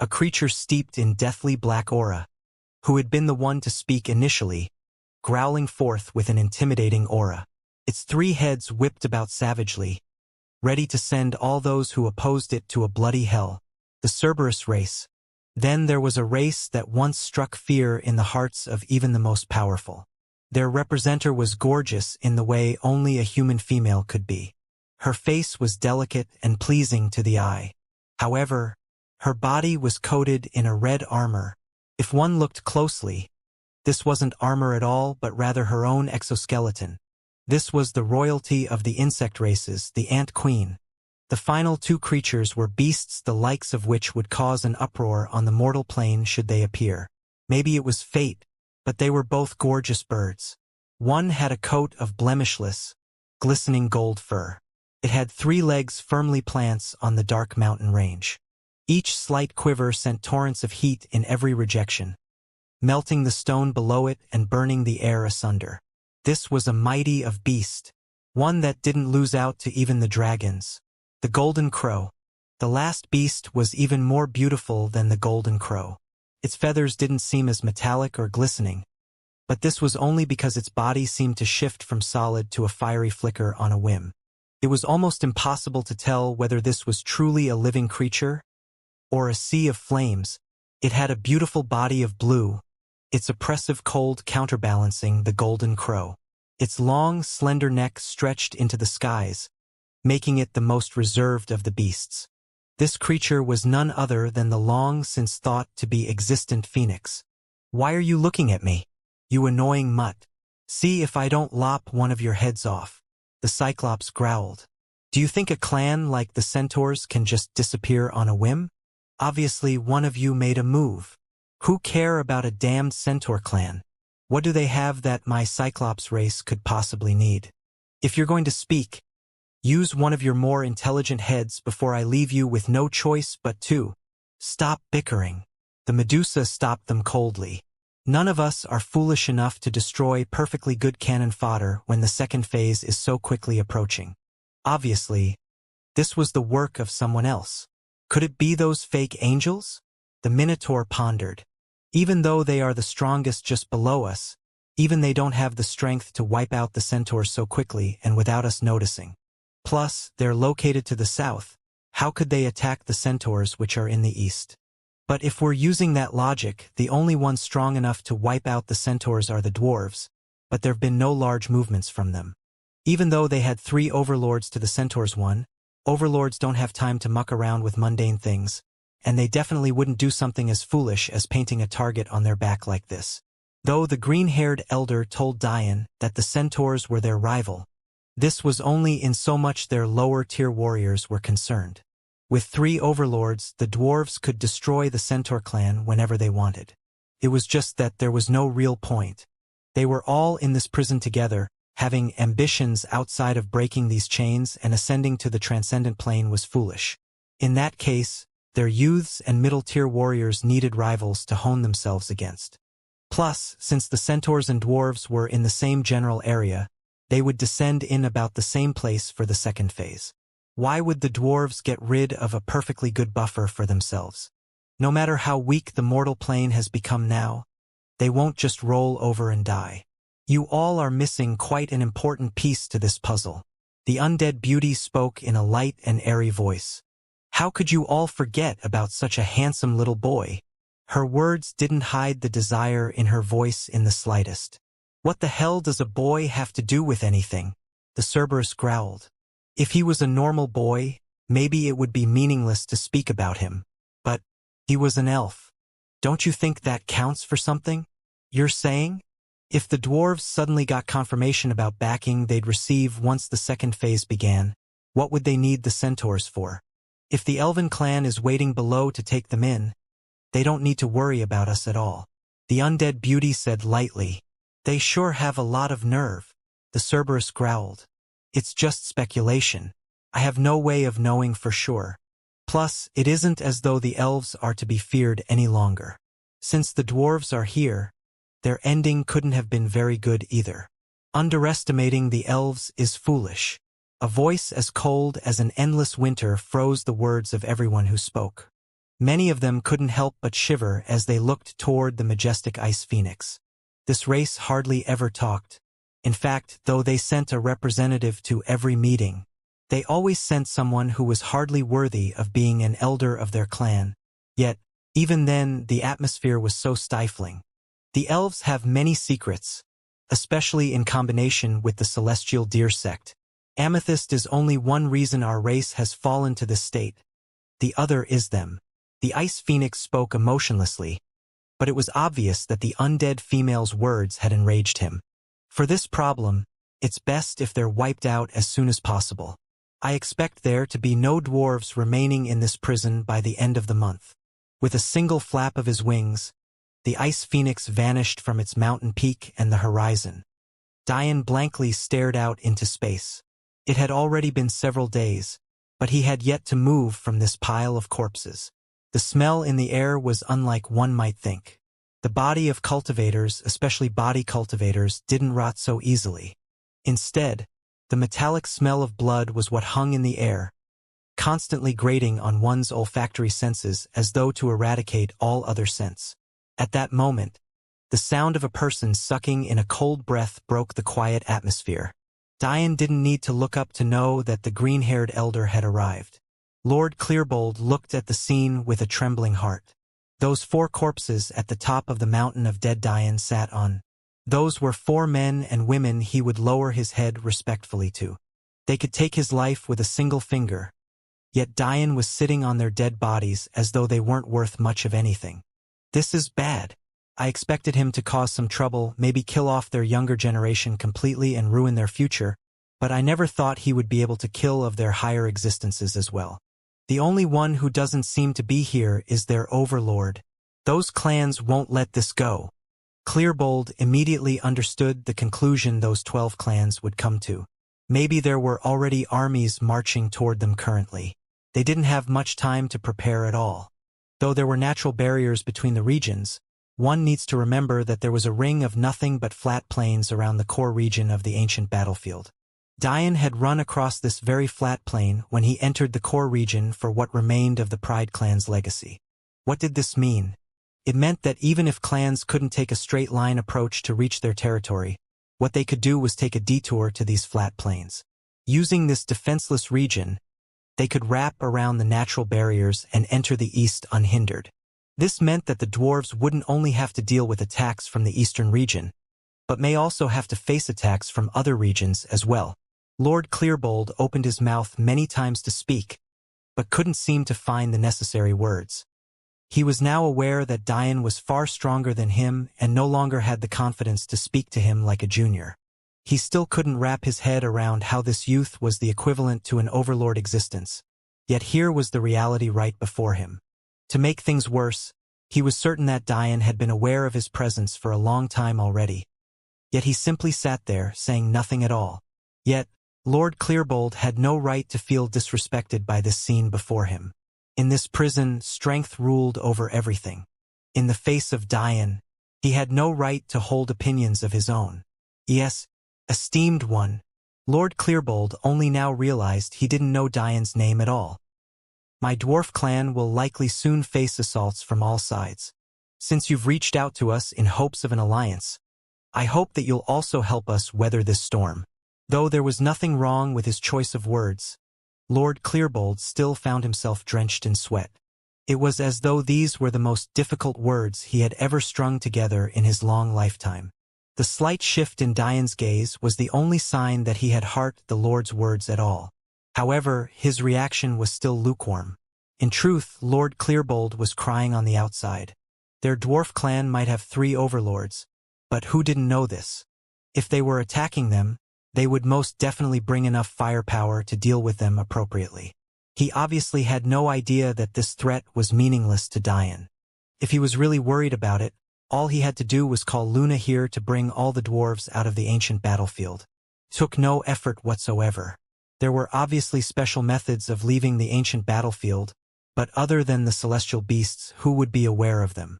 a creature steeped in deathly black aura, who had been the one to speak initially, growling forth with an intimidating aura. Its 3 heads whipped about savagely, ready to send all those who opposed it to a bloody hell. The Cerberus race. Then there was a race that once struck fear in the hearts of even the most powerful. Their representative was gorgeous in the way only a human female could be. Her face was delicate and pleasing to the eye. However, her body was coated in a red armor. If one looked closely, this wasn't armor at all but rather her own exoskeleton. This was the royalty of the insect races, the ant queen. The final 2 creatures were beasts the likes of which would cause an uproar on the mortal plane should they appear. Maybe it was fate, but they were both gorgeous birds. One had a coat of blemishless, glistening gold fur. It had 3 legs firmly plants on the dark mountain range. Each slight quiver sent torrents of heat in every rejection, melting the stone below it and burning the air asunder. This was a mighty of beast, one that didn't lose out to even the dragons. The golden crow. The last beast was even more beautiful than the golden crow. Its feathers didn't seem as metallic or glistening, but this was only because its body seemed to shift from solid to a fiery flicker on a whim. It was almost impossible to tell whether this was truly a living creature or a sea of flames. It had a beautiful body of blue, its oppressive cold counterbalancing the golden crow. Its long, slender neck stretched into the skies, making it the most reserved of the beasts. This creature was none other than the long-since thought-to-be existent phoenix. "Why are you looking at me, you annoying mutt? See if I don't lop one of your heads off," the Cyclops growled. "Do you think a clan like the Centaurs can just disappear on a whim? Obviously one of you made a move. Who care about a damned Centaur clan? What do they have that my Cyclops race could possibly need? If you're going to speak, use one of your more intelligent heads before I leave you with no choice but to stop bickering." The Medusa stopped them coldly. "None of us are foolish enough to destroy perfectly good cannon fodder when the second phase is so quickly approaching. Obviously, this was the work of someone else. Could it be those fake angels?" The Minotaur pondered. "Even though they are the strongest just below us, even they don't have the strength to wipe out the centaurs so quickly and without us noticing. Plus, they're located to the south. How could they attack the centaurs which are in the east? But if we're using that logic, the only ones strong enough to wipe out the centaurs are the dwarves, but there've been no large movements from them. Even though they had 3 overlords to the centaurs 1, overlords don't have time to muck around with mundane things, and they definitely wouldn't do something as foolish as painting a target on their back like this." Though the green-haired elder told Diane that the centaurs were their rival, this was only in so much their lower-tier warriors were concerned. With 3 overlords, the dwarves could destroy the centaur clan whenever they wanted. It was just that there was no real point. They were all in this prison together, having ambitions outside of breaking these chains, and ascending to the transcendent plane was foolish. In that case, their youths and middle-tier warriors needed rivals to hone themselves against. Plus, since the centaurs and dwarves were in the same general area, they would descend in about the same place for the second phase. Why would the dwarves get rid of a perfectly good buffer for themselves? No matter how weak the mortal plane has become now, they won't just roll over and die. "You all are missing quite an important piece to this puzzle." The undead beauty spoke in a light and airy voice. "How could you all forget about such a handsome little boy?" Her words didn't hide the desire in her voice in the slightest. "What the hell does a boy have to do with anything?" the Cerberus growled. "If he was a normal boy, maybe it would be meaningless to speak about him. But he was an elf. Don't you think that counts for something? You're saying? If the dwarves suddenly got confirmation about backing they'd receive once the second phase began, what would they need the centaurs for? If the elven clan is waiting below to take them in, they don't need to worry about us at all." The undead beauty said lightly. "They sure have a lot of nerve," the Cerberus growled. "It's just speculation. I have no way of knowing for sure. Plus, it isn't as though the elves are to be feared any longer. Since the dwarves are here, their ending couldn't have been very good either. Underestimating the elves is foolish. A voice as cold as an endless winter froze the words of everyone who spoke. Many of them couldn't help but shiver as they looked toward the majestic ice phoenix. This race hardly ever talked. In fact, though they sent a representative to every meeting, they always sent someone who was hardly worthy of being an elder of their clan. Yet, even then, the atmosphere was so stifling. The elves have many secrets, especially in combination with the celestial deer sect. Amethyst is only one reason our race has fallen to this state. The other is them. The ice phoenix spoke emotionlessly, but it was obvious that the undead female's words had enraged him. For this problem, it's best if they're wiped out as soon as possible. I expect there to be no dwarves remaining in this prison by the end of the month. With a single flap of his wings, the ice phoenix vanished from its mountain peak and the horizon. Dian blankly stared out into space. It had already been several days, but he had yet to move from this pile of corpses. The smell in the air was unlike one might think. The body of cultivators, especially body cultivators, didn't rot so easily. Instead, the metallic smell of blood was what hung in the air, constantly grating on one's olfactory senses as though to eradicate all other scents. At that moment, the sound of a person sucking in a cold breath broke the quiet atmosphere. Dian didn't need to look up to know that the green-haired elder had arrived. Lord Clearbold looked at the scene with a trembling heart. Those 4 corpses at the top of the mountain of dead Dian sat on. Those were 4 men and women he would lower his head respectfully to. They could take his life with a single finger. Yet Dian was sitting on their dead bodies as though they weren't worth much of anything. This is bad. I expected him to cause some trouble, maybe kill off their younger generation completely and ruin their future, but I never thought he would be able to kill of their higher existences as well. The only one who doesn't seem to be here is their overlord. Those clans won't let this go. Clearbold immediately understood the conclusion those 12 clans would come to. Maybe there were already armies marching toward them currently. They didn't have much time to prepare at all. Though there were natural barriers between the regions, one needs to remember that there was a ring of nothing but flat plains around the core region of the ancient battlefield. Dian had run across this very flat plain when he entered the core region for what remained of the Pride clan's legacy. What did this mean? It meant that even if clans couldn't take a straight-line approach to reach their territory, what they could do was take a detour to these flat plains. Using this defenseless region, they could wrap around the natural barriers and enter the east unhindered. This meant that the dwarves wouldn't only have to deal with attacks from the eastern region, but may also have to face attacks from other regions as well. Lord Clearbold opened his mouth many times to speak, but couldn't seem to find the necessary words. He was now aware that Dian was far stronger than him and no longer had the confidence to speak to him like a junior. He still couldn't wrap his head around how this youth was the equivalent to an overlord existence. Yet here was the reality right before him. To make things worse, he was certain that Dian had been aware of his presence for a long time already. Yet he simply sat there, saying nothing at all. Yet, Lord Clearbold had no right to feel disrespected by this scene before him. In this prison, strength ruled over everything. In the face of Dian, he had no right to hold opinions of his own. Yes, esteemed one. Lord Clearbold only now realized he didn't know Dian's name at all. My dwarf clan will likely soon face assaults from all sides. Since you've reached out to us in hopes of an alliance, I hope that you'll also help us weather this storm. Though there was nothing wrong with his choice of words, Lord Clearbold still found himself drenched in sweat. It was as though these were the most difficult words he had ever strung together in his long lifetime. The slight shift in Dian's gaze was the only sign that he had heard the Lord's words at all. However, his reaction was still lukewarm. In truth, Lord Clearbold was crying on the outside. Their dwarf clan might have 3 overlords, but who didn't know this? If they were attacking them, they would most definitely bring enough firepower to deal with them appropriately. He obviously had no idea that this threat was meaningless to Dian. If he was really worried about it, all he had to do was call Luna here to bring all the dwarves out of the ancient battlefield. It took no effort whatsoever. There were obviously special methods of leaving the ancient battlefield, But other than the celestial beasts, who would be aware of them?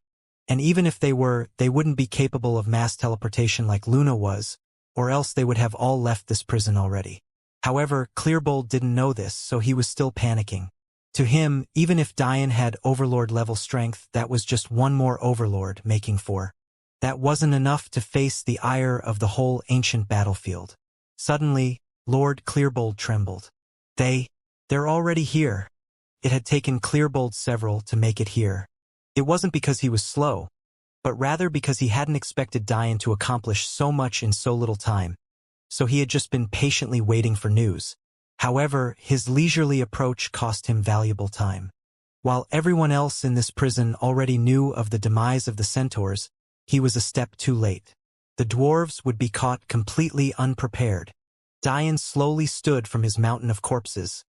And even if they were, they wouldn't be capable of mass teleportation like Luna was, or else they would have all left this prison already. However, Clearbolt didn't know this, so he was still panicking. To him, even if Diane had Overlord-level strength, that was just one more Overlord making four. That wasn't enough to face the ire of the whole ancient battlefield. Suddenly, Lord Clearbolt trembled. They're already here. It had taken Clearbolt several to make it here. It wasn't because he was slow, but rather because he hadn't expected Diane to accomplish so much in so little time. So he had just been patiently waiting for news. However, his leisurely approach cost him valuable time. While everyone else in this prison already knew of the demise of the centaurs, he was a step too late. The dwarves would be caught completely unprepared. Diane slowly stood from his mountain of corpses.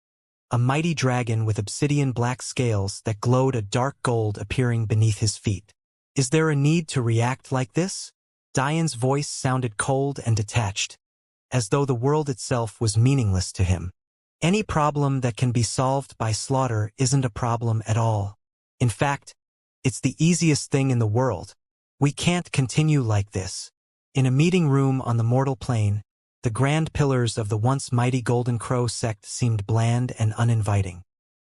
A mighty dragon with obsidian black scales that glowed a dark gold appearing beneath his feet. Is there a need to react like this? Diane's voice sounded cold and detached, as though the world itself was meaningless to him. Any problem that can be solved by slaughter isn't a problem at all. In fact, it's the easiest thing in the world. We can't continue like this. In a meeting room on the mortal plane, the grand pillars of the once mighty Golden Crow sect seemed bland and uninviting.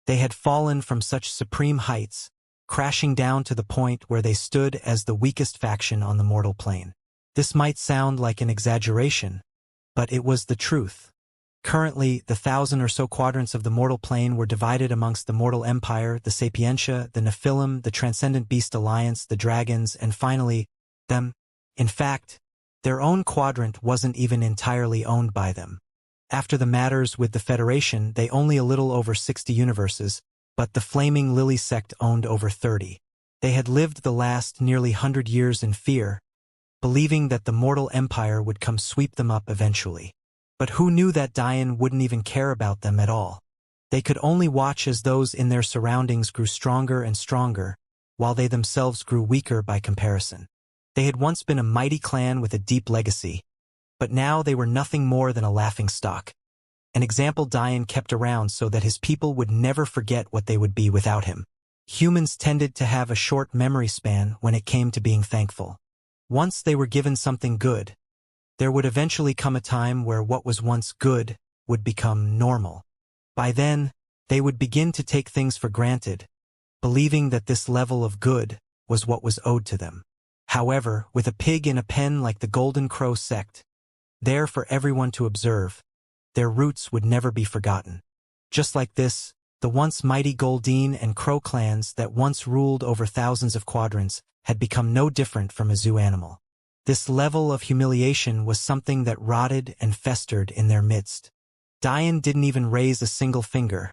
They had fallen from such supreme heights, crashing down to the point where they stood as the weakest faction on the mortal plane. This might sound like an exaggeration, but it was the truth. Currently, the 1,000 or so quadrants of the mortal plane were divided amongst the Mortal Empire, the Sapientia, the Nephilim, the Transcendent Beast Alliance, the Dragons, and finally, them. In fact, their own quadrant wasn't even entirely owned by them. After the matters with the Federation, they only a little over 60 universes, but the Flaming Lily sect owned over 30. They had lived the last nearly 100 years in fear, believing that the Mortal Empire would come sweep them up eventually. But who knew that Diane wouldn't even care about them at all? They could only watch as those in their surroundings grew stronger and stronger, while they themselves grew weaker by comparison. They had once been a mighty clan with a deep legacy, but now they were nothing more than a laughingstock. An example Diane kept around so that his people would never forget what they would be without him. Humans tended to have a short memory span when it came to being thankful. Once they were given something good, there would eventually come a time where what was once good would become normal. By then, they would begin to take things for granted, believing that this level of good was what was owed to them. However, with a pig in a pen like the Golden Crow sect, there for everyone to observe, their roots would never be forgotten. Just like this, the once mighty Goldeen and Crow clans that once ruled over thousands of quadrants had become no different from a zoo animal. This level of humiliation was something that rotted and festered in their midst. Diane didn't even raise a single finger,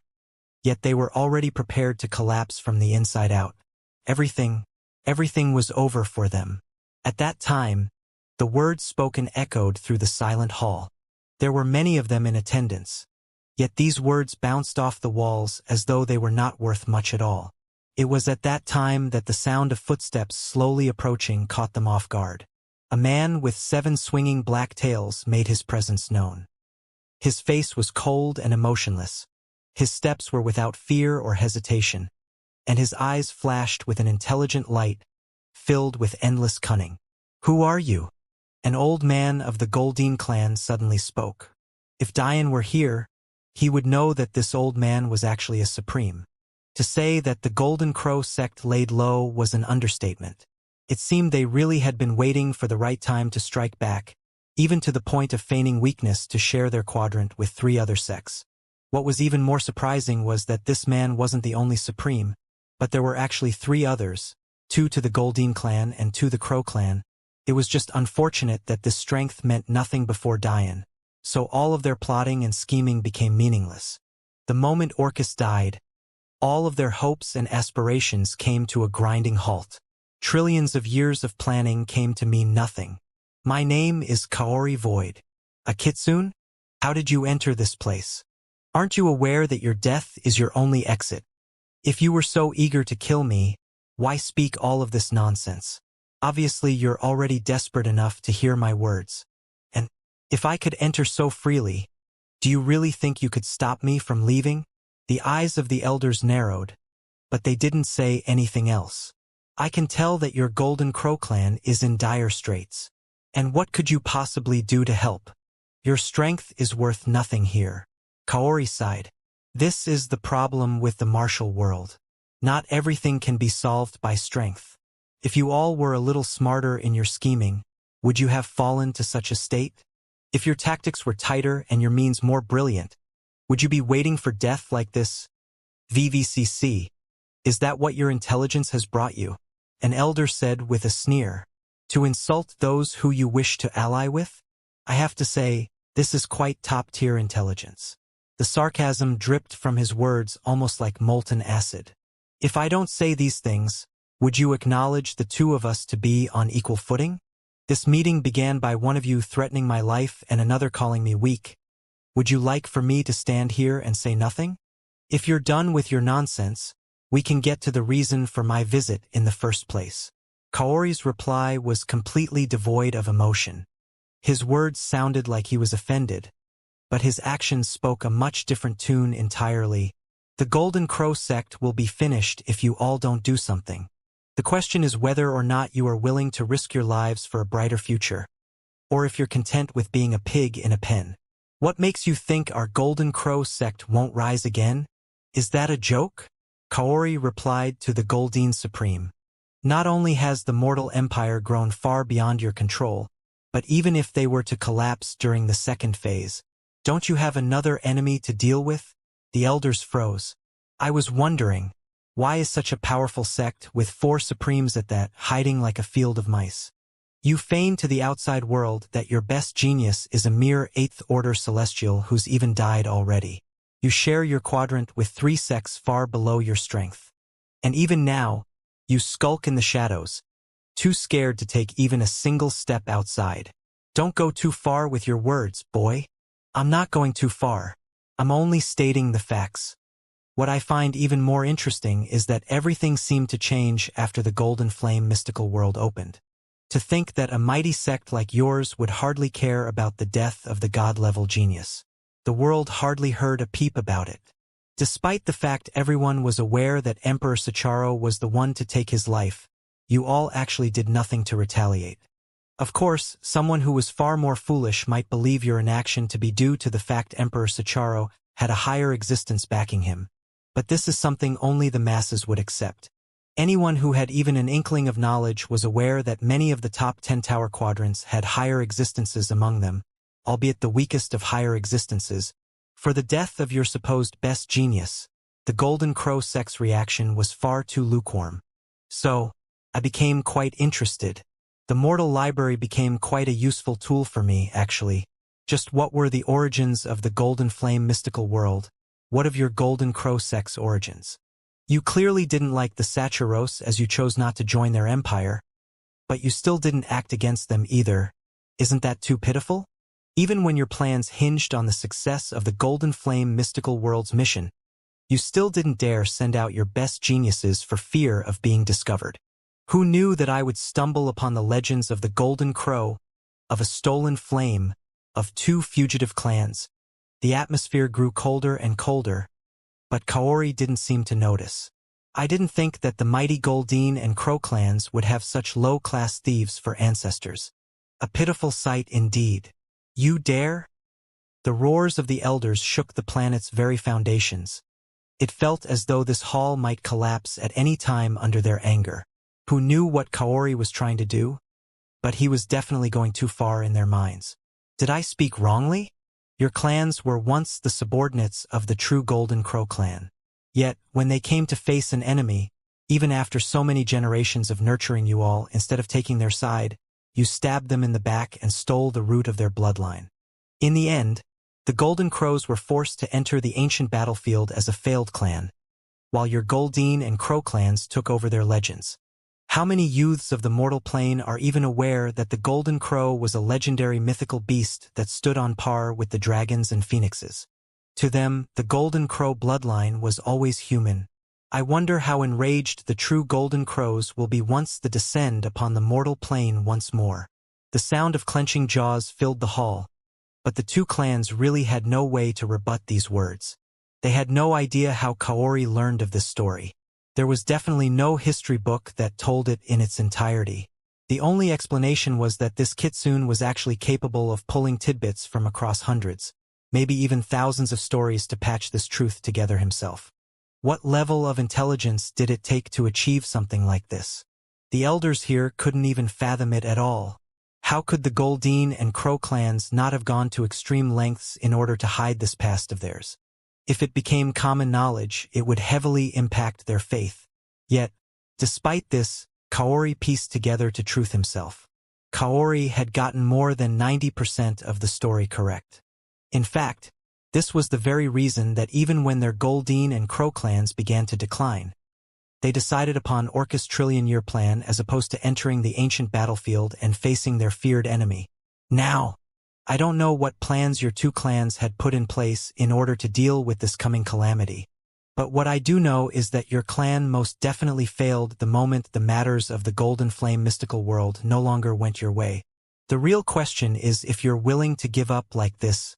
yet they were already prepared to collapse from the inside out. Everything was over for them. At that time, the words spoken echoed through the silent hall. There were many of them in attendance, yet these words bounced off the walls as though they were not worth much at all. It was at that time that the sound of footsteps slowly approaching caught them off guard. A man with 7 swinging black tails made his presence known. His face was cold and emotionless. His steps were without fear or hesitation, and his eyes flashed with an intelligent light, filled with endless cunning. "Who are you?" An old man of the Goldeen clan suddenly spoke. If Diane were here, he would know that this old man was actually a supreme. To say that the Golden Crow sect laid low was an understatement. It seemed they really had been waiting for the right time to strike back, even to the point of feigning weakness to share their quadrant with 3 other sects. What was even more surprising was that this man wasn't the only supreme, but there were actually 3 others, 2 to the Goldeen clan and 2 the Crow clan. It was just unfortunate that this strength meant nothing before Diane, so all of their plotting and scheming became meaningless. The moment Orcus died, all of their hopes and aspirations came to a grinding halt. Trillions of years of planning came to mean nothing. "My name is Kaori Void. A kitsune? How did you enter this place? Aren't you aware that your death is your only exit? If you were so eager to kill me, why speak all of this nonsense? Obviously you're already desperate enough to hear my words. And if I could enter so freely, do you really think you could stop me from leaving?" The eyes of the elders narrowed, but they didn't say anything else. I can tell that your Golden Crow clan is in dire straits. And what could you possibly do to help? Your strength is worth nothing here. Kaori sighed. This is the problem with the martial world. Not everything can be solved by strength. If you all were a little smarter in your scheming, would you have fallen to such a state? If your tactics were tighter and your means more brilliant, would you be waiting for death like this? VVCC. Is that what your intelligence has brought you? An elder said with a sneer. To insult those who you wish to ally with? I have to say, this is quite top-tier intelligence. The sarcasm dripped from his words almost like molten acid. If I don't say these things, would you acknowledge the two of us to be on equal footing? This meeting began by one of you threatening my life and another calling me weak. Would you like for me to stand here and say nothing? If you're done with your nonsense, we can get to the reason for my visit in the first place. Kaori's reply was completely devoid of emotion. His words sounded like he was offended, but his actions spoke a much different tune entirely. The Golden Crow sect will be finished if you all don't do something. The question is whether or not you are willing to risk your lives for a brighter future, or if you're content with being a pig in a pen. What makes you think our Golden Crow sect won't rise again? Is that a joke? Kaori replied to the Goldeen Supreme. Not only has the mortal empire grown far beyond your control, but even if they were to collapse during the second phase, don't you have another enemy to deal with? The elders froze. I was wondering, why is such a powerful sect with 4 supremes at that hiding like a field of mice? You feign to the outside world that your best genius is a mere 8th-order celestial who's even died already. You share your quadrant with 3 sects far below your strength. And even now, you skulk in the shadows, too scared to take even a single step outside. Don't go too far with your words, boy. I'm not going too far. I'm only stating the facts. What I find even more interesting is that everything seemed to change after the Golden Flame mystical world opened. To think that a mighty sect like yours would hardly care about the death of the god-level genius. The world hardly heard a peep about it. Despite the fact everyone was aware that Emperor Sacharo was the one to take his life, you all actually did nothing to retaliate. Of course, someone who was far more foolish might believe your inaction to be due to the fact Emperor Sacharo had a higher existence backing him. But this is something only the masses would accept. Anyone who had even an inkling of knowledge was aware that many of the top 10 tower quadrants had higher existences among them, albeit the weakest of higher existences. For the death of your supposed best genius, the Golden Crow sect's reaction was far too lukewarm. So, I became quite interested. The Mortal Library became quite a useful tool for me, actually. Just what were the origins of the Golden Flame mystical world? What of your Golden Crow sect's origins? You clearly didn't like the Sacharos as you chose not to join their empire, but you still didn't act against them either. Isn't that too pitiful? Even when your plans hinged on the success of the Golden Flame mystical world's mission, you still didn't dare send out your best geniuses for fear of being discovered. Who knew that I would stumble upon the legends of the Golden Crow, of a stolen flame, of 2 fugitive clans? The atmosphere grew colder and colder, but Kaori didn't seem to notice. I didn't think that the mighty Goldeen and Crow clans would have such low-class thieves for ancestors. A pitiful sight indeed. You dare? The roars of the elders shook the planet's very foundations. It felt as though this hall might collapse at any time under their anger. Who knew what Kaori was trying to do? But he was definitely going too far in their minds. Did I speak wrongly? Your clans were once the subordinates of the true Golden Crow clan. Yet, when they came to face an enemy, even after so many generations of nurturing you all, instead of taking their side, you stabbed them in the back and stole the root of their bloodline. In the end, the Golden Crows were forced to enter the ancient battlefield as a failed clan, while your Goldeen and Crow clans took over their legends. How many youths of the mortal plane are even aware that the Golden Crow was a legendary mythical beast that stood on par with the dragons and phoenixes? To them, the Golden Crow bloodline was always human. I wonder how enraged the true Golden Crows will be once they descend upon the mortal plane once more. The sound of clenching jaws filled the hall, but the 2 clans really had no way to rebut these words. They had no idea how Kaori learned of this story. There was definitely no history book that told it in its entirety. The only explanation was that this kitsune was actually capable of pulling tidbits from across hundreds, maybe even thousands of stories to patch this truth together himself. What level of intelligence did it take to achieve something like this? The elders here couldn't even fathom it at all. How could the Goldeen and Crow clans not have gone to extreme lengths in order to hide this past of theirs? If it became common knowledge, it would heavily impact their faith. Yet, despite this, Kaori pieced together to truth himself. Kaori had gotten more than 90% of the story correct. In fact, this was the very reason that even when their Goldeen and Crow clans began to decline, they decided upon Orcus' trillion-year plan as opposed to entering the ancient battlefield and facing their feared enemy. Now, I don't know what plans your two clans had put in place in order to deal with this coming calamity, but what I do know is that your clan most definitely failed the moment the matters of the Golden Flame mystical world no longer went your way. The real question is if you're willing to give up like this,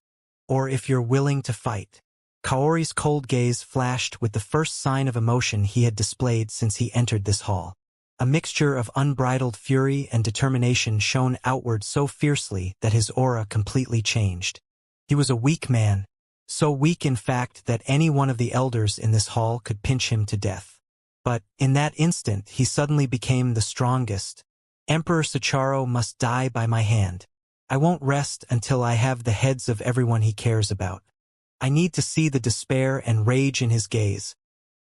or if you're willing to fight. Kaori's cold gaze flashed with the first sign of emotion he had displayed since he entered this hall. A mixture of unbridled fury and determination shone outward so fiercely that his aura completely changed. He was a weak man, so weak in fact that any one of the elders in this hall could pinch him to death. But, in that instant, he suddenly became the strongest. Emperor Sacharo must die by my hand. I won't rest until I have the heads of everyone he cares about. I need to see the despair and rage in his gaze.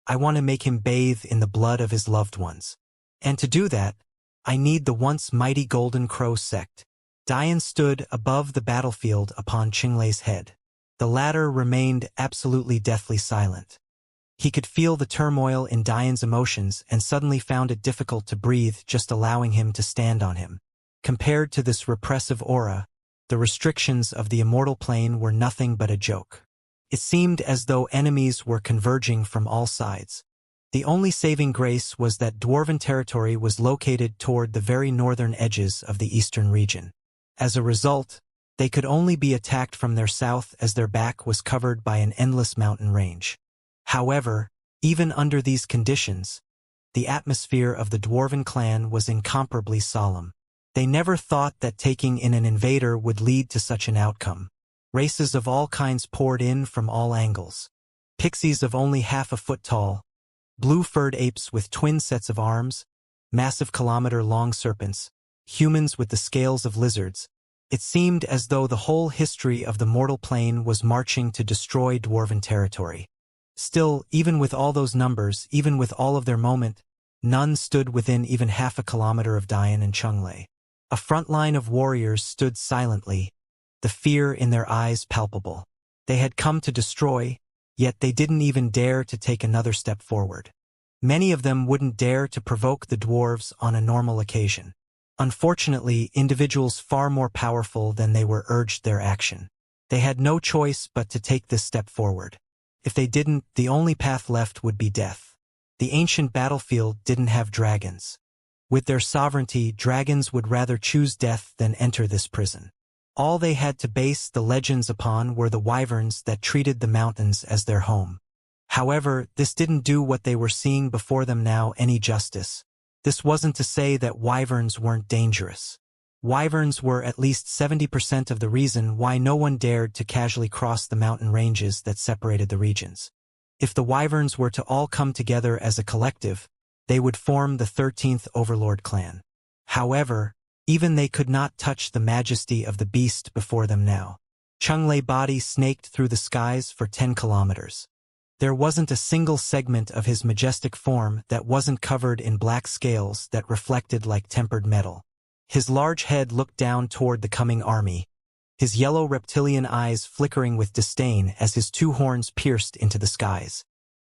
I want to make him bathe in the blood of his loved ones. And to do that, I need the once mighty Golden Crow sect. Dian stood above the battlefield upon Qinglei's head. The latter remained absolutely deathly silent. He could feel the turmoil in Dian's emotions and suddenly found it difficult to breathe just allowing him to stand on him. Compared to this repressive aura, the restrictions of the immortal plane were nothing but a joke. It seemed as though enemies were converging from all sides. The only saving grace was that dwarven territory was located toward the very northern edges of the eastern region. As a result, they could only be attacked from their south as their back was covered by an endless mountain range. However, even under these conditions, the atmosphere of the dwarven clan was incomparably solemn. They never thought that taking in an invader would lead to such an outcome. Races of all kinds poured in from all angles. Pixies of only half a foot tall, blue-furred apes with twin sets of arms, massive kilometer-long serpents, humans with the scales of lizards. It seemed as though the whole history of the mortal plane was marching to destroy dwarven territory. Still, even with all those numbers, even with all of their moment, none stood within even half a kilometer of Dian and Qinglei. A front line of warriors stood silently, the fear in their eyes palpable. They had come to destroy, yet they didn't even dare to take another step forward. Many of them wouldn't dare to provoke the dwarves on a normal occasion. Unfortunately, individuals far more powerful than they were urged their action. They had no choice but to take this step forward. If they didn't, the only path left would be death. The ancient battlefield didn't have dragons. With their sovereignty, dragons would rather choose death than enter this prison. All they had to base the legends upon were the wyverns that treated the mountains as their home. However, this didn't do what they were seeing before them now any justice. This wasn't to say that wyverns weren't dangerous. Wyverns were at least 70% of the reason why no one dared to casually cross the mountain ranges that separated the regions. If the wyverns were to all come together as a collective, they would form the 13th Overlord clan. However, even they could not touch the majesty of the beast before them now. Qinglei's body snaked through the skies for 10 kilometers. There wasn't a single segment of his majestic form that wasn't covered in black scales that reflected like tempered metal. His large head looked down toward the coming army, his yellow reptilian eyes flickering with disdain as his two horns pierced into the skies.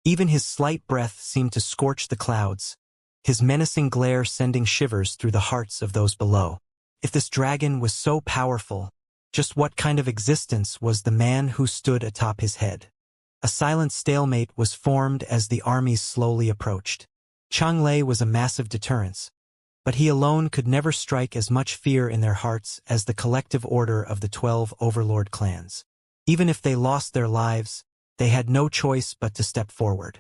Even his slight breath seemed to scorch the clouds, his menacing glare sending shivers through the hearts of those below. If this dragon was so powerful, just what kind of existence was the man who stood atop his head? A silent stalemate was formed as the armies slowly approached. Qinglei was a massive deterrence, but he alone could never strike as much fear in their hearts as the collective order of the 12 overlord clans. Even if they lost their lives, they had no choice but to step forward.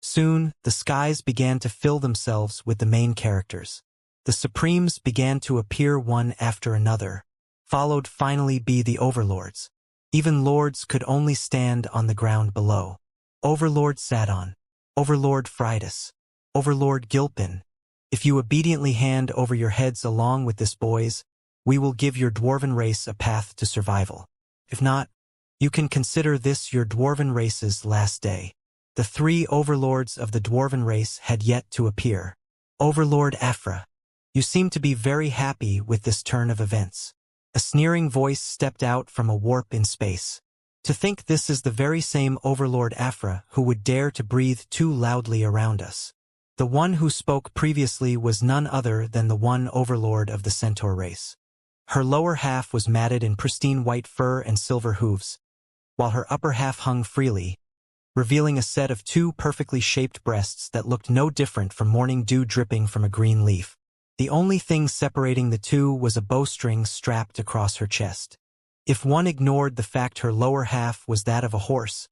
Soon, the skies began to fill themselves with the main characters. The Supremes began to appear one after another, followed finally by the Overlords. Even Lords could only stand on the ground below. Overlord Sadon, Overlord Fridus, Overlord Gilpin. If you obediently hand over your heads along with this boys, we will give your dwarven race a path to survival. If not, you can consider this your dwarven race's last day. The 3 overlords of the dwarven race had yet to appear. Overlord Afra, you seem to be very happy with this turn of events. A sneering voice stepped out from a warp in space. To think this is the very same Overlord Afra who would dare to breathe too loudly around us. The one who spoke previously was none other than the one overlord of the centaur race. Her lower half was matted in pristine white fur and silver hooves, while her upper half hung freely, revealing a set of 2 perfectly shaped breasts that looked no different from morning dew dripping from a green leaf. The only thing separating the two was a bowstring strapped across her chest. If one ignored the fact her lower half was that of a horse,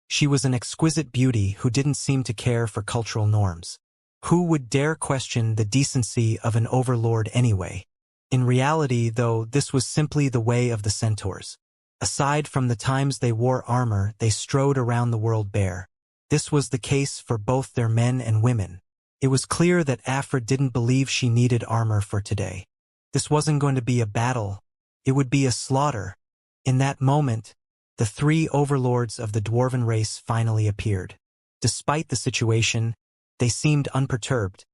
she was an exquisite beauty who didn't seem to care for cultural norms. Who would dare question the decency of an overlord anyway? In reality, though, this was simply the way of the centaurs. Aside from the times they wore armor, they strode around the world bare. This was the case for both their men and women. It was clear that Afra didn't believe she needed armor for today. This wasn't going to be a battle. It would be a slaughter. In that moment, the 3 overlords of the dwarven race finally appeared. Despite the situation, they seemed unperturbed,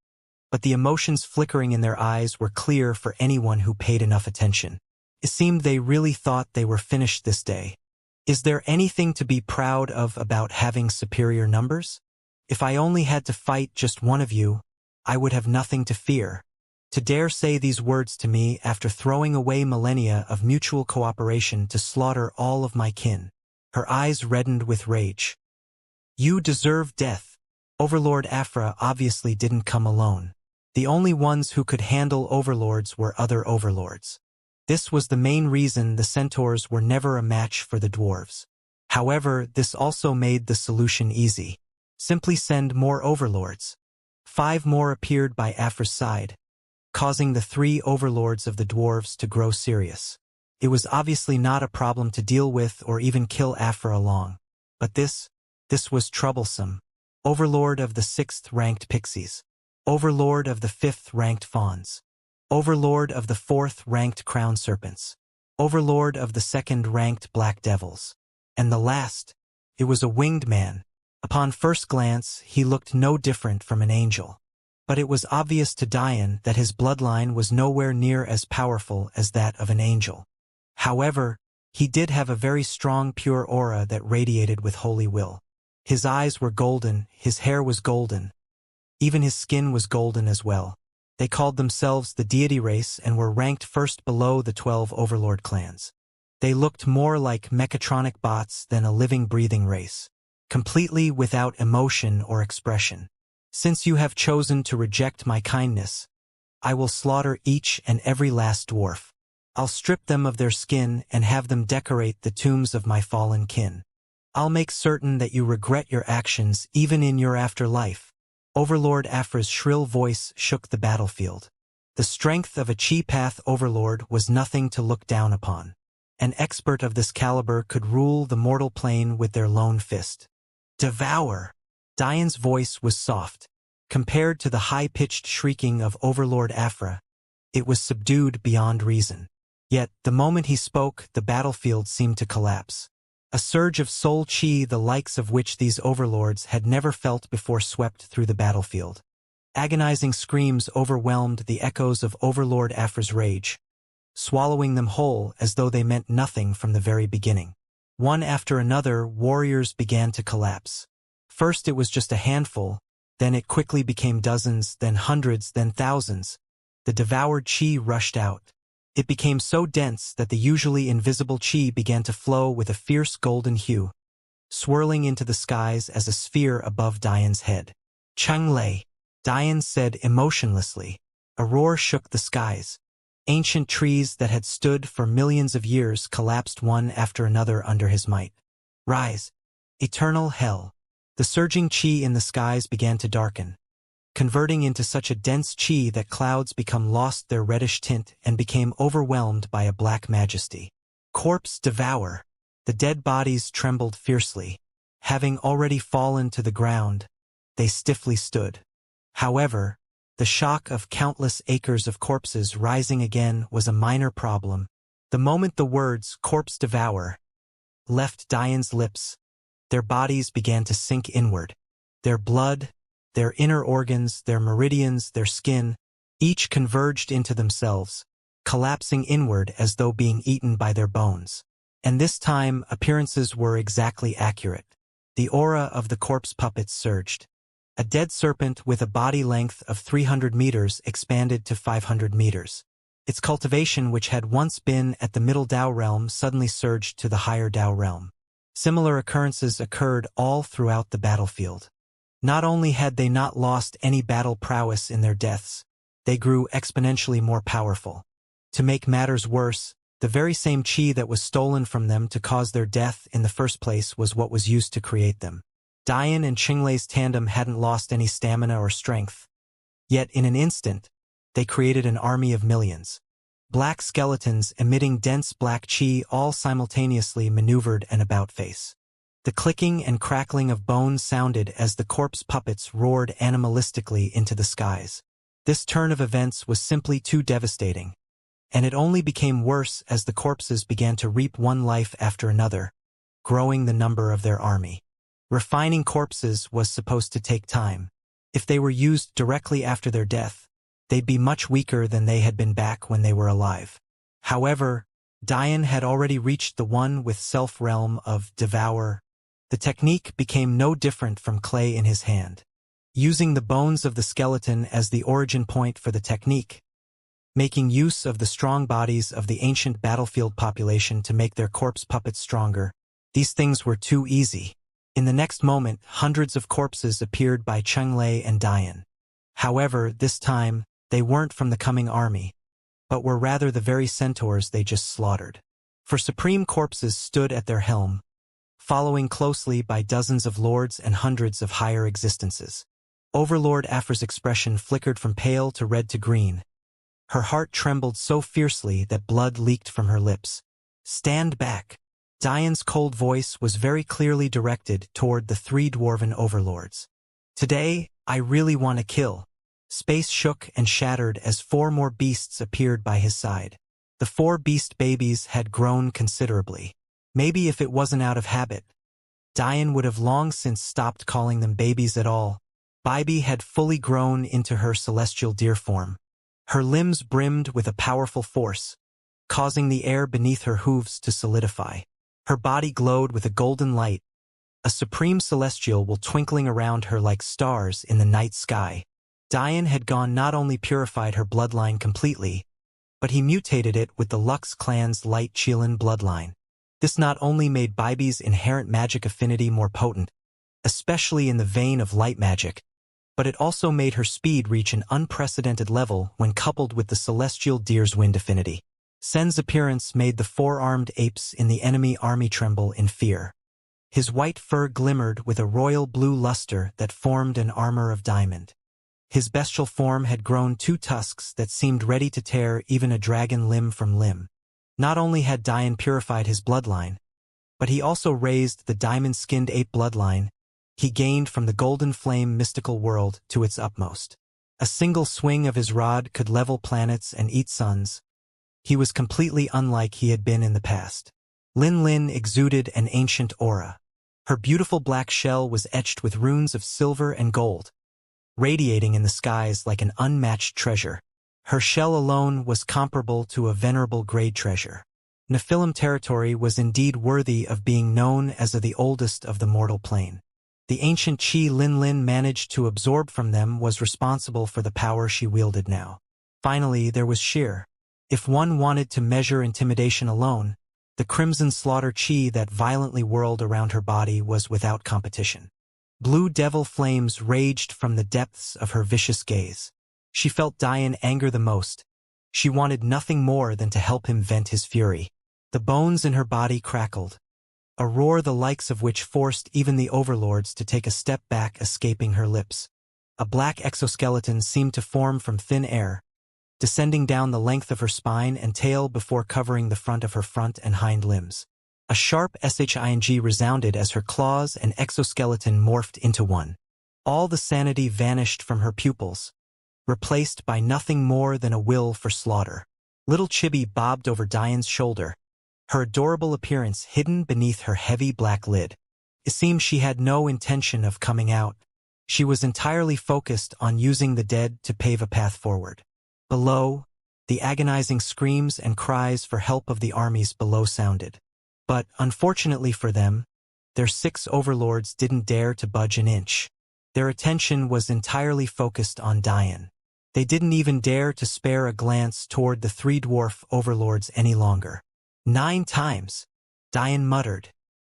but the emotions flickering in their eyes were clear for anyone who paid enough attention. It seemed they really thought they were finished this day. Is there anything to be proud of about having superior numbers? If I only had to fight just one of you, I would have nothing to fear. To dare say these words to me after throwing away millennia of mutual cooperation to slaughter all of my kin. Her eyes reddened with rage. You deserve death. Overlord Afra obviously didn't come alone. The only ones who could handle overlords were other overlords. This was the main reason the centaurs were never a match for the dwarves. However, this also made the solution easy. Simply send more overlords. 5 more appeared by Afra's side, causing the 3 overlords of the dwarves to grow serious. It was obviously not a problem to deal with or even kill Afra along. But this was troublesome. Overlord of the 6th-ranked pixies. Overlord of the 5th-ranked fawns. Overlord of the 4th-ranked crown serpents. Overlord of the 2nd-ranked black devils. And the last, it was a winged man. Upon first glance, he looked no different from an angel. But it was obvious to Diane that his bloodline was nowhere near as powerful as that of an angel. However, he did have a very strong pure aura that radiated with holy will. His eyes were golden, his hair was golden. Even his skin was golden as well. They called themselves the deity race and were ranked first below the 12 overlord clans. They looked more like mechatronic bots than a living, breathing race, completely without emotion or expression. Since you have chosen to reject my kindness, I will slaughter each and every last dwarf. I'll strip them of their skin and have them decorate the tombs of my fallen kin. I'll make certain that you regret your actions even in your afterlife. Overlord Afra's shrill voice shook the battlefield. The strength of a Chi-Path overlord was nothing to look down upon. An expert of this caliber could rule the mortal plane with their lone fist. Devour! Diane's voice was soft. Compared to the high-pitched shrieking of Overlord Afra, it was subdued beyond reason. Yet, the moment he spoke, the battlefield seemed to collapse. A surge of soul chi the likes of which these overlords had never felt before swept through the battlefield. Agonizing screams overwhelmed the echoes of Overlord Afra's rage, swallowing them whole as though they meant nothing from the very beginning. One after another, warriors began to collapse. First it was just a handful, then it quickly became dozens, then hundreds, then thousands. The devoured chi rushed out. It became so dense that the usually invisible chi began to flow with a fierce golden hue, swirling into the skies as a sphere above Diane's head. Cheng-Lei, Diane said emotionlessly. A roar shook the skies. Ancient trees that had stood for millions of years collapsed one after another under his might. Rise, eternal hell. The surging qi in the skies began to darken, converting into such a dense qi that clouds become lost their reddish tint and became overwhelmed by a black majesty. Corpse devour. The dead bodies trembled fiercely. Having already fallen to the ground, they stiffly stood. However, the shock of countless acres of corpses rising again was a minor problem. The moment the words corpse devour left Diane's lips, their bodies began to sink inward. Their blood, their inner organs, their meridians, their skin, each converged into themselves, collapsing inward as though being eaten by their bones. And this time, appearances were exactly accurate. The aura of the corpse puppets surged. A dead serpent with a body length of 300 meters expanded to 500 meters. Its cultivation, which had once been at the middle Dao realm, suddenly surged to the higher Dao realm. Similar occurrences occurred all throughout the battlefield. Not only had they not lost any battle prowess in their deaths, they grew exponentially more powerful. To make matters worse, the very same qi that was stolen from them to cause their death in the first place was what was used to create them. Diane and Qinglei's tandem hadn't lost any stamina or strength. Yet in an instant, they created an army of millions. Black skeletons emitting dense black qi all simultaneously maneuvered an about-face. The clicking and crackling of bones sounded as the corpse puppets roared animalistically into the skies. This turn of events was simply too devastating, and it only became worse as the corpses began to reap one life after another, growing the number of their army. Refining corpses was supposed to take time. If they were used directly after their death, they'd be much weaker than they had been back when they were alive. However, Diane had already reached the one with self-realm of devour. The technique became no different from clay in his hand. Using the bones of the skeleton as the origin point for the technique, making use of the strong bodies of the ancient battlefield population to make their corpse puppets stronger, these things were too easy. In the next moment, hundreds of corpses appeared by Qinglei and Diane. However, this time, they weren't from the coming army, but were rather the very centaurs they just slaughtered. For supreme corpses stood at their helm, following closely by dozens of lords and hundreds of higher existences. Overlord Afra's expression flickered from pale to red to green. Her heart trembled so fiercely that blood leaked from her lips. "Stand back." Diane's cold voice was very clearly directed toward the three dwarven overlords. "Today, I really want to kill." Space shook and shattered as four more beasts appeared by his side. The four beast babies had grown considerably. Maybe if it wasn't out of habit, Diane would have long since stopped calling them babies at all. Bibi had fully grown into her celestial deer form. Her limbs brimmed with a powerful force, causing the air beneath her hooves to solidify. Her body glowed with a golden light, a supreme celestial will twinkling around her like stars in the night sky. Diane had gone not only purified her bloodline completely, but he mutated it with the Lux clan's light Qilin bloodline. This not only made Bibi's inherent magic affinity more potent, especially in the vein of light magic, but it also made her speed reach an unprecedented level when coupled with the celestial deer's wind affinity. Sen's appearance made the four-armed apes in the enemy army tremble in fear. His white fur glimmered with a royal blue luster that formed an armor of diamond. His bestial form had grown two tusks that seemed ready to tear even a dragon limb from limb. Not only had Diane purified his bloodline, but he also raised the diamond-skinned ape bloodline he gained from the golden flame mystical world to its utmost. A single swing of his rod could level planets and eat suns. He was completely unlike he had been in the past. Lin Lin exuded an ancient aura. Her beautiful black shell was etched with runes of silver and gold, radiating in the skies like an unmatched treasure. Her shell alone was comparable to a venerable grade treasure. Nephilim territory was indeed worthy of being known as the oldest of the mortal plane. The ancient Qi Lin Lin managed to absorb from them was responsible for the power she wielded now. Finally, there was sheer. If one wanted to measure intimidation alone, the crimson slaughter qi that violently whirled around her body was without competition. Blue devil flames raged from the depths of her vicious gaze. She felt Diane anger the most. She wanted nothing more than to help him vent his fury. The bones in her body crackled. a roar the likes of which forced even the overlords to take a step back, escaping her lips. A black exoskeleton seemed to form from thin air, descending down the length of her spine and tail before covering the front of her front and hind limbs. A sharp shing resounded as her claws and exoskeleton morphed into one. All the sanity vanished from her pupils, replaced by nothing more than a will for slaughter. Little Chibi bobbed over Diane's shoulder, her adorable appearance hidden beneath her heavy black lid. It seemed she had no intention of coming out. She was entirely focused on using the dead to pave a path forward. Below, the agonizing screams and cries for help of the armies below sounded. But, unfortunately for them, their 6 overlords didn't dare to budge an inch. Their attention was entirely focused on Diane. They didn't even dare to spare a glance toward the 3 dwarf overlords any longer. 9 times, Diane muttered.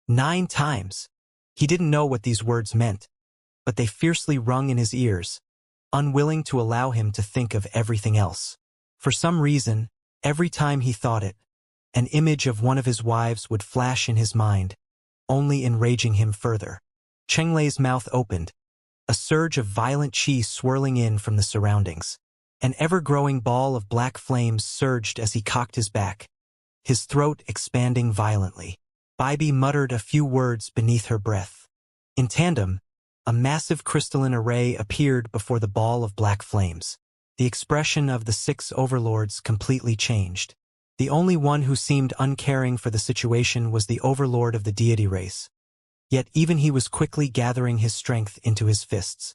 9 times. He didn't know what these words meant, but they fiercely rung in his ears, unwilling to allow him to think of everything else. For some reason, every time he thought it, an image of one of his wives would flash in his mind, only enraging him further. Chenglei's mouth opened, a surge of violent chi swirling in from the surroundings. An ever-growing ball of black flames surged as he cocked his back, his throat expanding violently. Baibi muttered a few words beneath her breath. In tandem, a massive crystalline array appeared before the ball of black flames. The expression of the 6 overlords completely changed. The only one who seemed uncaring for the situation was the overlord of the deity race. Yet even he was quickly gathering his strength into his fists.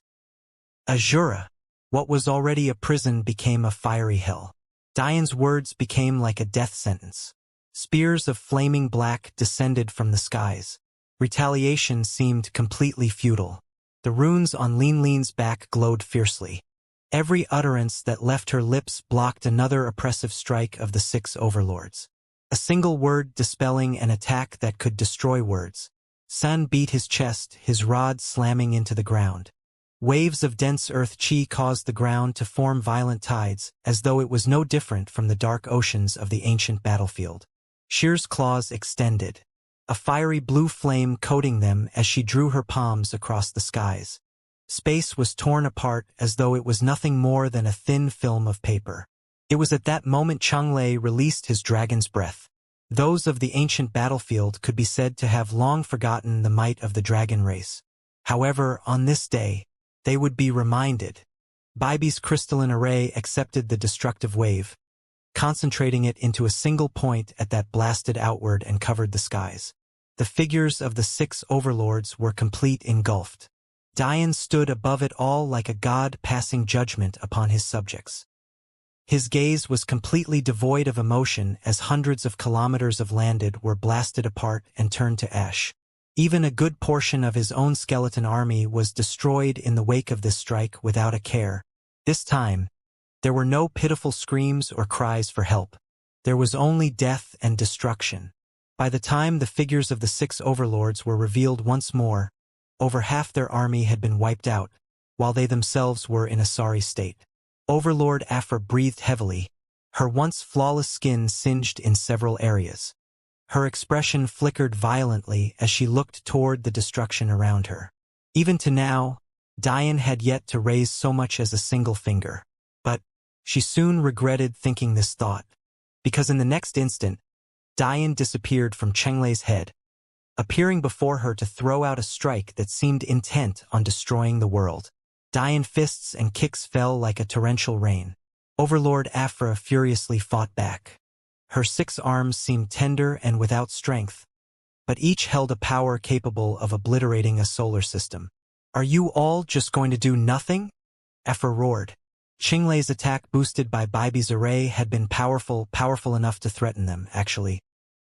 Azura, what was already a prison became a fiery hell. Diane's words became like a death sentence. Spears of flaming black descended from the skies. Retaliation seemed completely futile. The runes on Lin Lin's back glowed fiercely. Every utterance that left her lips blocked another oppressive strike of the 6 overlords. A single word dispelling an attack that could destroy words. Sun beat his chest, his rod slamming into the ground. Waves of dense earth chi caused the ground to form violent tides, as though it was no different from the dark oceans of the ancient battlefield. Shir's claws extended, a fiery blue flame coating them as she drew her palms across the skies. Space was torn apart as though it was nothing more than a thin film of paper. It was at that moment Chang'Lei released his dragon's breath. Those of the ancient battlefield could be said to have long forgotten the might of the dragon race. However, on this day, they would be reminded. Baibi's crystalline array accepted the destructive wave, concentrating it into a single point at that blasted outward and covered the skies. The figures of the 6 overlords were complete engulfed. Dian stood above it all like a god passing judgment upon his subjects. His gaze was completely devoid of emotion as hundreds of kilometers of landed were blasted apart and turned to ash. Even a good portion of his own skeleton army was destroyed in the wake of this strike without a care. This time, there were no pitiful screams or cries for help. There was only death and destruction. By the time the figures of the 6 overlords were revealed once more, over half their army had been wiped out, while they themselves were in a sorry state. Overlord Afra breathed heavily, her once flawless skin singed in several areas. Her expression flickered violently as she looked toward the destruction around her. Even to now, Dian had yet to raise so much as a single finger. But she soon regretted thinking this thought, because in the next instant, Dian disappeared from Chenglei's head, appearing before her to throw out a strike that seemed intent on destroying the world. Dian fists and kicks fell like a torrential rain. Overlord Afra furiously fought back. Her 6 arms seemed tender and without strength, but each held a power capable of obliterating a solar system. "Are you all just going to do nothing?" Afra roared. Chenglei's attack boosted by Baibi's array had been powerful enough to threaten them, actually.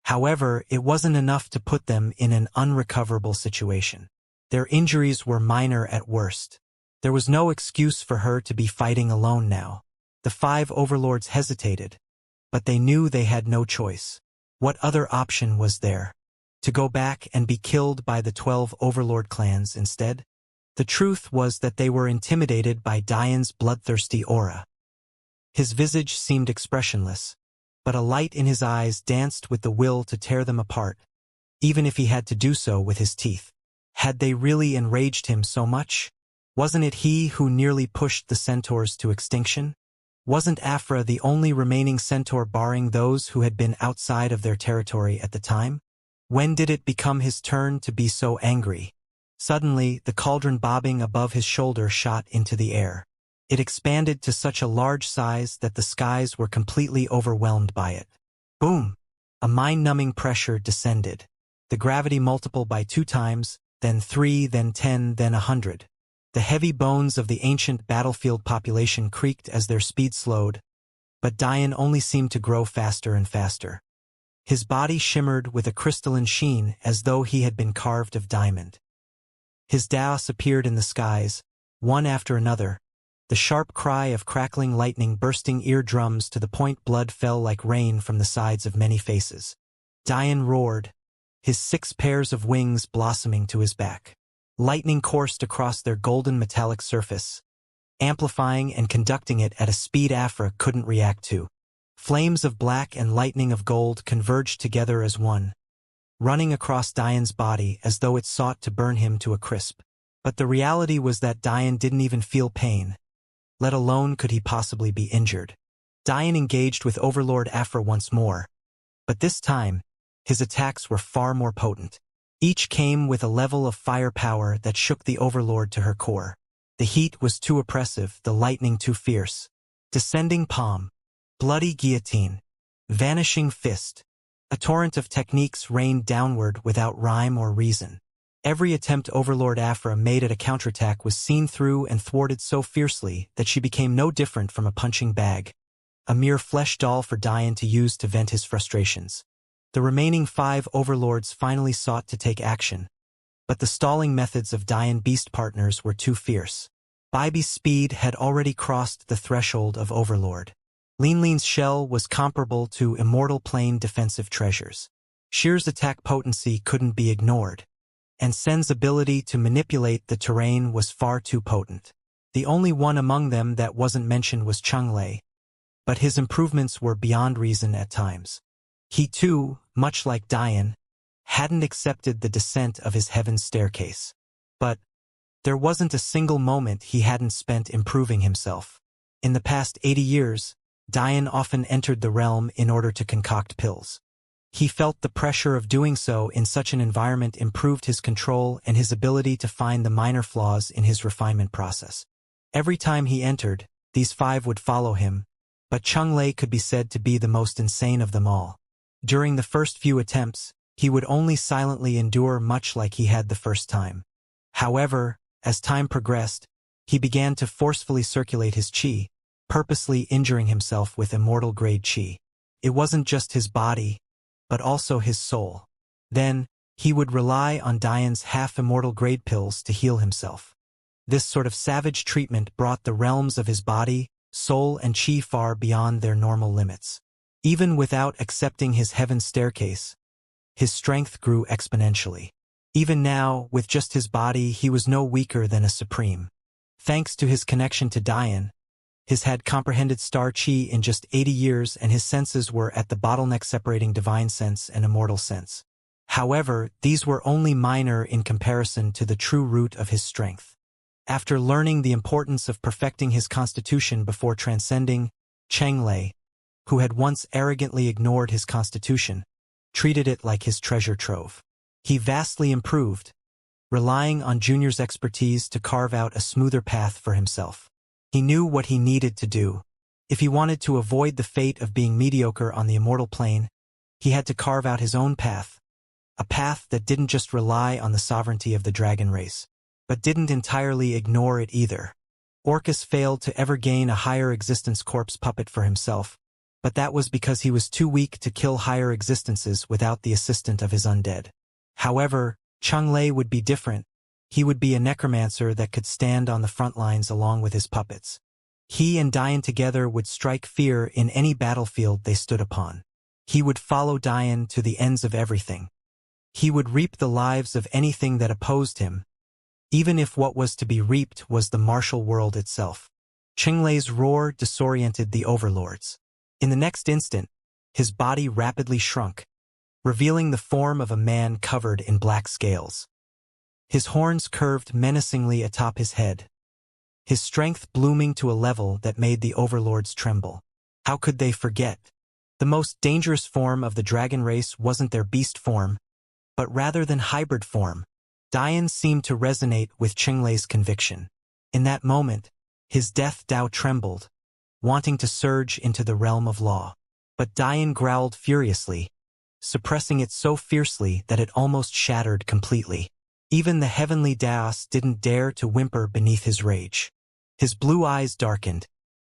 However, it wasn't enough to put them in an unrecoverable situation. Their injuries were minor at worst. There was no excuse for her to be fighting alone now. The 5 overlords hesitated, but they knew they had no choice. What other option was there? To go back and be killed by the 12 overlord clans instead? The truth was that they were intimidated by Dian's bloodthirsty aura. His visage seemed expressionless, but a light in his eyes danced with the will to tear them apart. even if he had to do so with his teeth. Had they really enraged him so much? Wasn't it he who nearly pushed the centaurs to extinction? Wasn't Aphra the only remaining centaur barring those who had been outside of their territory at the time? When did it become his turn to be so angry? Suddenly, the cauldron bobbing above his shoulder shot into the air. It expanded to such a large size that the skies were completely overwhelmed by it. Boom! A mind-numbing pressure descended. The gravity multiplied by 2 times, then 3, then 10, then 100. The heavy bones of the ancient battlefield population creaked as their speed slowed, but Dian only seemed to grow faster and faster. His body shimmered with a crystalline sheen as though he had been carved of diamond. His daos appeared in the skies, one after another, the sharp cry of crackling lightning bursting eardrums to the point blood fell like rain from the sides of many faces. Dian roared, his 6 pairs of wings blossoming to his back. Lightning coursed across their golden metallic surface, amplifying and conducting it at a speed Aphra couldn't react to. Flames of black and lightning of gold converged together as one, running across Dian's body as though it sought to burn him to a crisp. But the reality was that Dian didn't even feel pain, let alone could he possibly be injured. Dian engaged with Overlord Aphra once more, but this time, his attacks were far more potent. Each came with a level of firepower that shook the Overlord to her core. The heat was too oppressive, the lightning too fierce. Descending palm, bloody guillotine, vanishing fist. A torrent of techniques rained downward without rhyme or reason. Every attempt Overlord Aphra made at a counterattack was seen through and thwarted so fiercely that she became no different from a punching bag, a mere flesh doll for Dian to use to vent his frustrations. The remaining 5 overlords finally sought to take action, but the stalling methods of Dian beast partners were too fierce. Bibi's speed had already crossed the threshold of overlord. Linlin's shell was comparable to Immortal plane defensive treasures. Shir's attack potency couldn't be ignored, and Sen's ability to manipulate the terrain was far too potent. The only one among them that wasn't mentioned was Chunglei, but his improvements were beyond reason at times. He too, much like Dian, hadn't accepted the descent of his heaven's staircase. But there wasn't a single moment he hadn't spent improving himself. In the past 80 years, Dian often entered the realm in order to concoct pills. He felt the pressure of doing so in such an environment improved his control and his ability to find the minor flaws in his refinement process. Every time he entered, these 5 would follow him, but Chunglei could be said to be the most insane of them all. During the first few attempts, he would only silently endure much like he had the first time. However, as time progressed, he began to forcefully circulate his qi, purposely injuring himself with immortal-grade qi. It wasn't just his body, but also his soul. Then, he would rely on Dian's half-immortal-grade pills to heal himself. This sort of savage treatment brought the realms of his body, soul and qi far beyond their normal limits. Even without accepting his heaven's staircase, his strength grew exponentially. Even now, with just his body, he was no weaker than a supreme. Thanks to his connection to Dian, his had comprehended star qi in just 80 years and his senses were at the bottleneck separating divine sense and immortal sense. However, these were only minor in comparison to the true root of his strength. After learning the importance of perfecting his constitution before transcending, Chunglei, who had once arrogantly ignored his constitution, treated it like his treasure trove. He vastly improved, relying on Junior's expertise to carve out a smoother path for himself. He knew what he needed to do. If he wanted to avoid the fate of being mediocre on the immortal plane, he had to carve out his own path, a path that didn't just rely on the sovereignty of the dragon race, but didn't entirely ignore it either. Orcus failed to ever gain a higher existence corpse puppet for himself, but that was because he was too weak to kill higher existences without the assistance of his undead. However, Chunglei would be different. He would be a necromancer that could stand on the front lines along with his puppets. He and Dian together would strike fear in any battlefield they stood upon. He would follow Dian to the ends of everything. He would reap the lives of anything that opposed him, even if what was to be reaped was the martial world itself. Chunglei's roar disoriented the overlords. In the next instant, his body rapidly shrunk, revealing the form of a man covered in black scales. His horns curved menacingly atop his head, his strength blooming to a level that made the overlords tremble. How could they forget? The most dangerous form of the dragon race wasn't their beast form, but rather than hybrid form. Dian seemed to resonate with Qinglei's conviction. In that moment, his death Dao trembled, wanting to surge into the realm of law. But Dian growled furiously, suppressing it so fiercely that it almost shattered completely. Even the heavenly Daos didn't dare to whimper beneath his rage. His blue eyes darkened,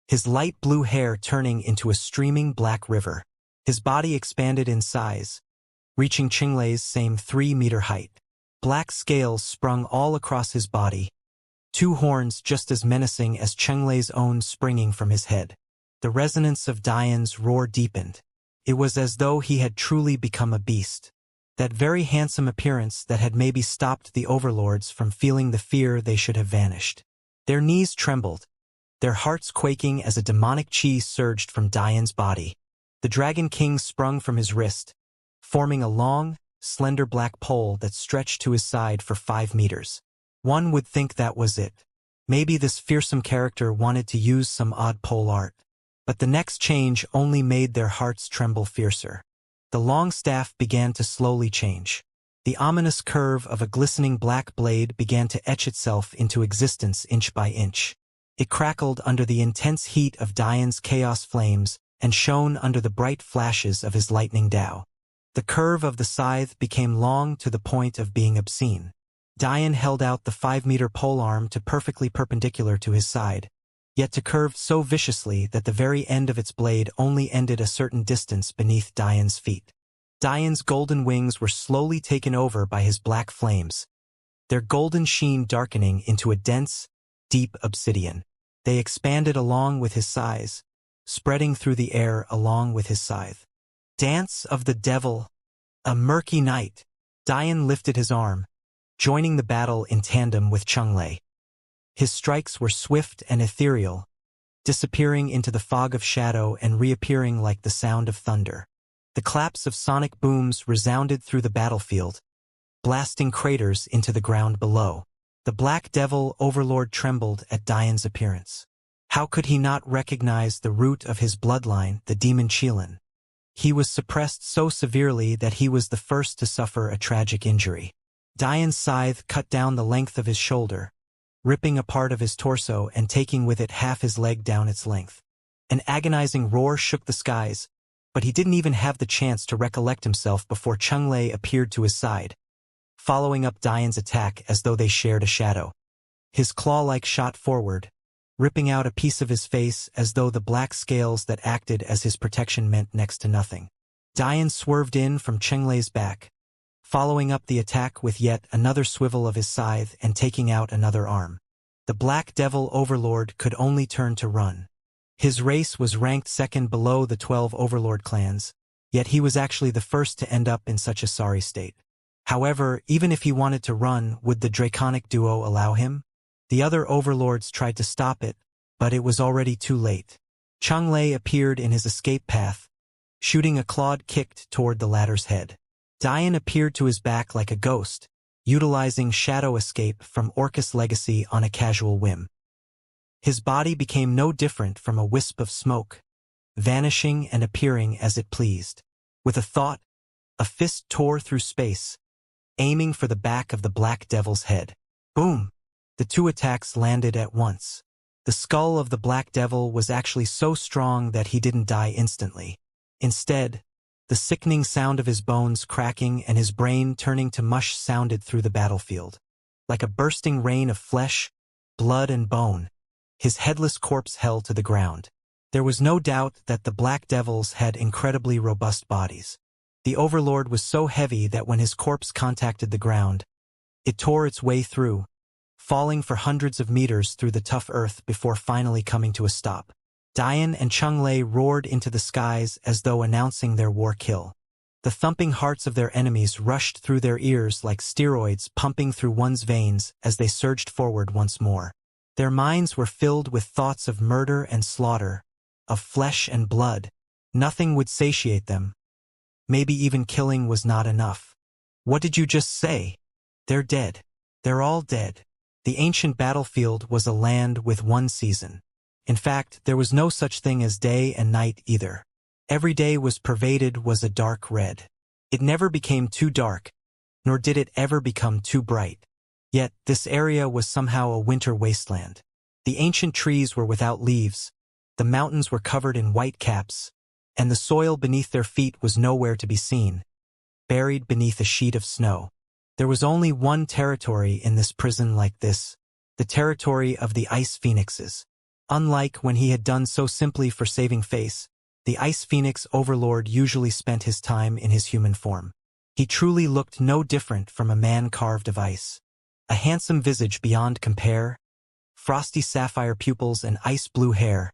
his light blue hair turning into a streaming black river. His body expanded in size, reaching Qinglei's same 3-meter height. Black scales sprung all across his body, 2 horns just as menacing as Qinglei's own springing from his head. The resonance of Dian's roar deepened. It was as though he had truly become a beast. That very handsome appearance that had maybe stopped the overlords from feeling the fear they should have vanished. Their knees trembled, their hearts quaking as a demonic chi surged from Dian's body. The Dragon King sprung from his wrist, forming a long, slender black pole that stretched to his side for 5 meters. One would think that was it. Maybe this fearsome character wanted to use some odd pole art. But the next change only made their hearts tremble fiercer. The long staff began to slowly change. The ominous curve of a glistening black blade began to etch itself into existence inch by inch. It crackled under the intense heat of Dian's chaos flames and shone under the bright flashes of his lightning Dao. The curve of the scythe became long to the point of being obscene. Dian held out the 5-meter polearm to perfectly perpendicular to his side, yet to curve so viciously that the very end of its blade only ended a certain distance beneath Dian's feet. Dian's golden wings were slowly taken over by his black flames, their golden sheen darkening into a dense, deep obsidian. They expanded along with his size, spreading through the air along with his scythe. Dance of the Devil, a murky night. Dian lifted his arm, joining the battle in tandem with Qinglei. His strikes were swift and ethereal, disappearing into the fog of shadow and reappearing like the sound of thunder. The claps of sonic booms resounded through the battlefield, blasting craters into the ground below. The Black Devil Overlord trembled at Dian's appearance. How could he not recognize the root of his bloodline, the demon Qilin? He was suppressed so severely that he was the first to suffer a tragic injury. Dian's scythe cut down the length of his shoulder, ripping a part of his torso and taking with it half his leg down its length. An agonizing roar shook the skies, but he didn't even have the chance to recollect himself before Qinglei appeared to his side, following up Dian's attack as though they shared a shadow. His claw-like shot forward, ripping out a piece of his face as though the black scales that acted as his protection meant next to nothing. Dian swerved in from Qinglei's back, following up the attack with yet another swivel of his scythe and taking out another arm. The Black Devil Overlord could only turn to run. His race was ranked second below the 12 Overlord clans, yet he was actually the first to end up in such a sorry state. However, even if he wanted to run, would the Draconic duo allow him? The other overlords tried to stop it, but it was already too late. Qinglei appeared in his escape path, shooting a clawed kick toward the latter's head. Dian appeared to his back like a ghost, utilizing shadow escape from Orcus Legacy on a casual whim. His body became no different from a wisp of smoke, vanishing and appearing as it pleased. With a thought, a fist tore through space, aiming for the back of the Black Devil's head. Boom! The 2 attacks landed at once. The skull of the Black Devil was actually so strong that he didn't die instantly. Instead, the sickening sound of his bones cracking and his brain turning to mush sounded through the battlefield. Like a bursting rain of flesh, blood and bone, his headless corpse fell to the ground. There was no doubt that the Black Devils had incredibly robust bodies. The Overlord was so heavy that when his corpse contacted the ground, it tore its way through, falling for hundreds of meters through the tough earth before finally coming to a stop. Dian and Qinglei roared into the skies as though announcing their war kill. The thumping hearts of their enemies rushed through their ears like steroids pumping through one's veins as they surged forward once more. Their minds were filled with thoughts of murder and slaughter, of flesh and blood. Nothing would satiate them. Maybe even killing was not enough. What did you just say? They're dead. They're all dead. The ancient battlefield was a land with one season. In fact, there was no such thing as day and night either. Every day was a dark red. It never became too dark, nor did it ever become too bright. Yet, this area was somehow a winter wasteland. The ancient trees were without leaves, the mountains were covered in white caps, and the soil beneath their feet was nowhere to be seen, buried beneath a sheet of snow. There was only one territory in this prison like this, the territory of the Ice Phoenixes. Unlike when he had done so simply for saving face, the Ice Phoenix Overlord usually spent his time in his human form. He truly looked no different from a man carved of ice. A handsome visage beyond compare, frosty sapphire pupils and ice-blue hair,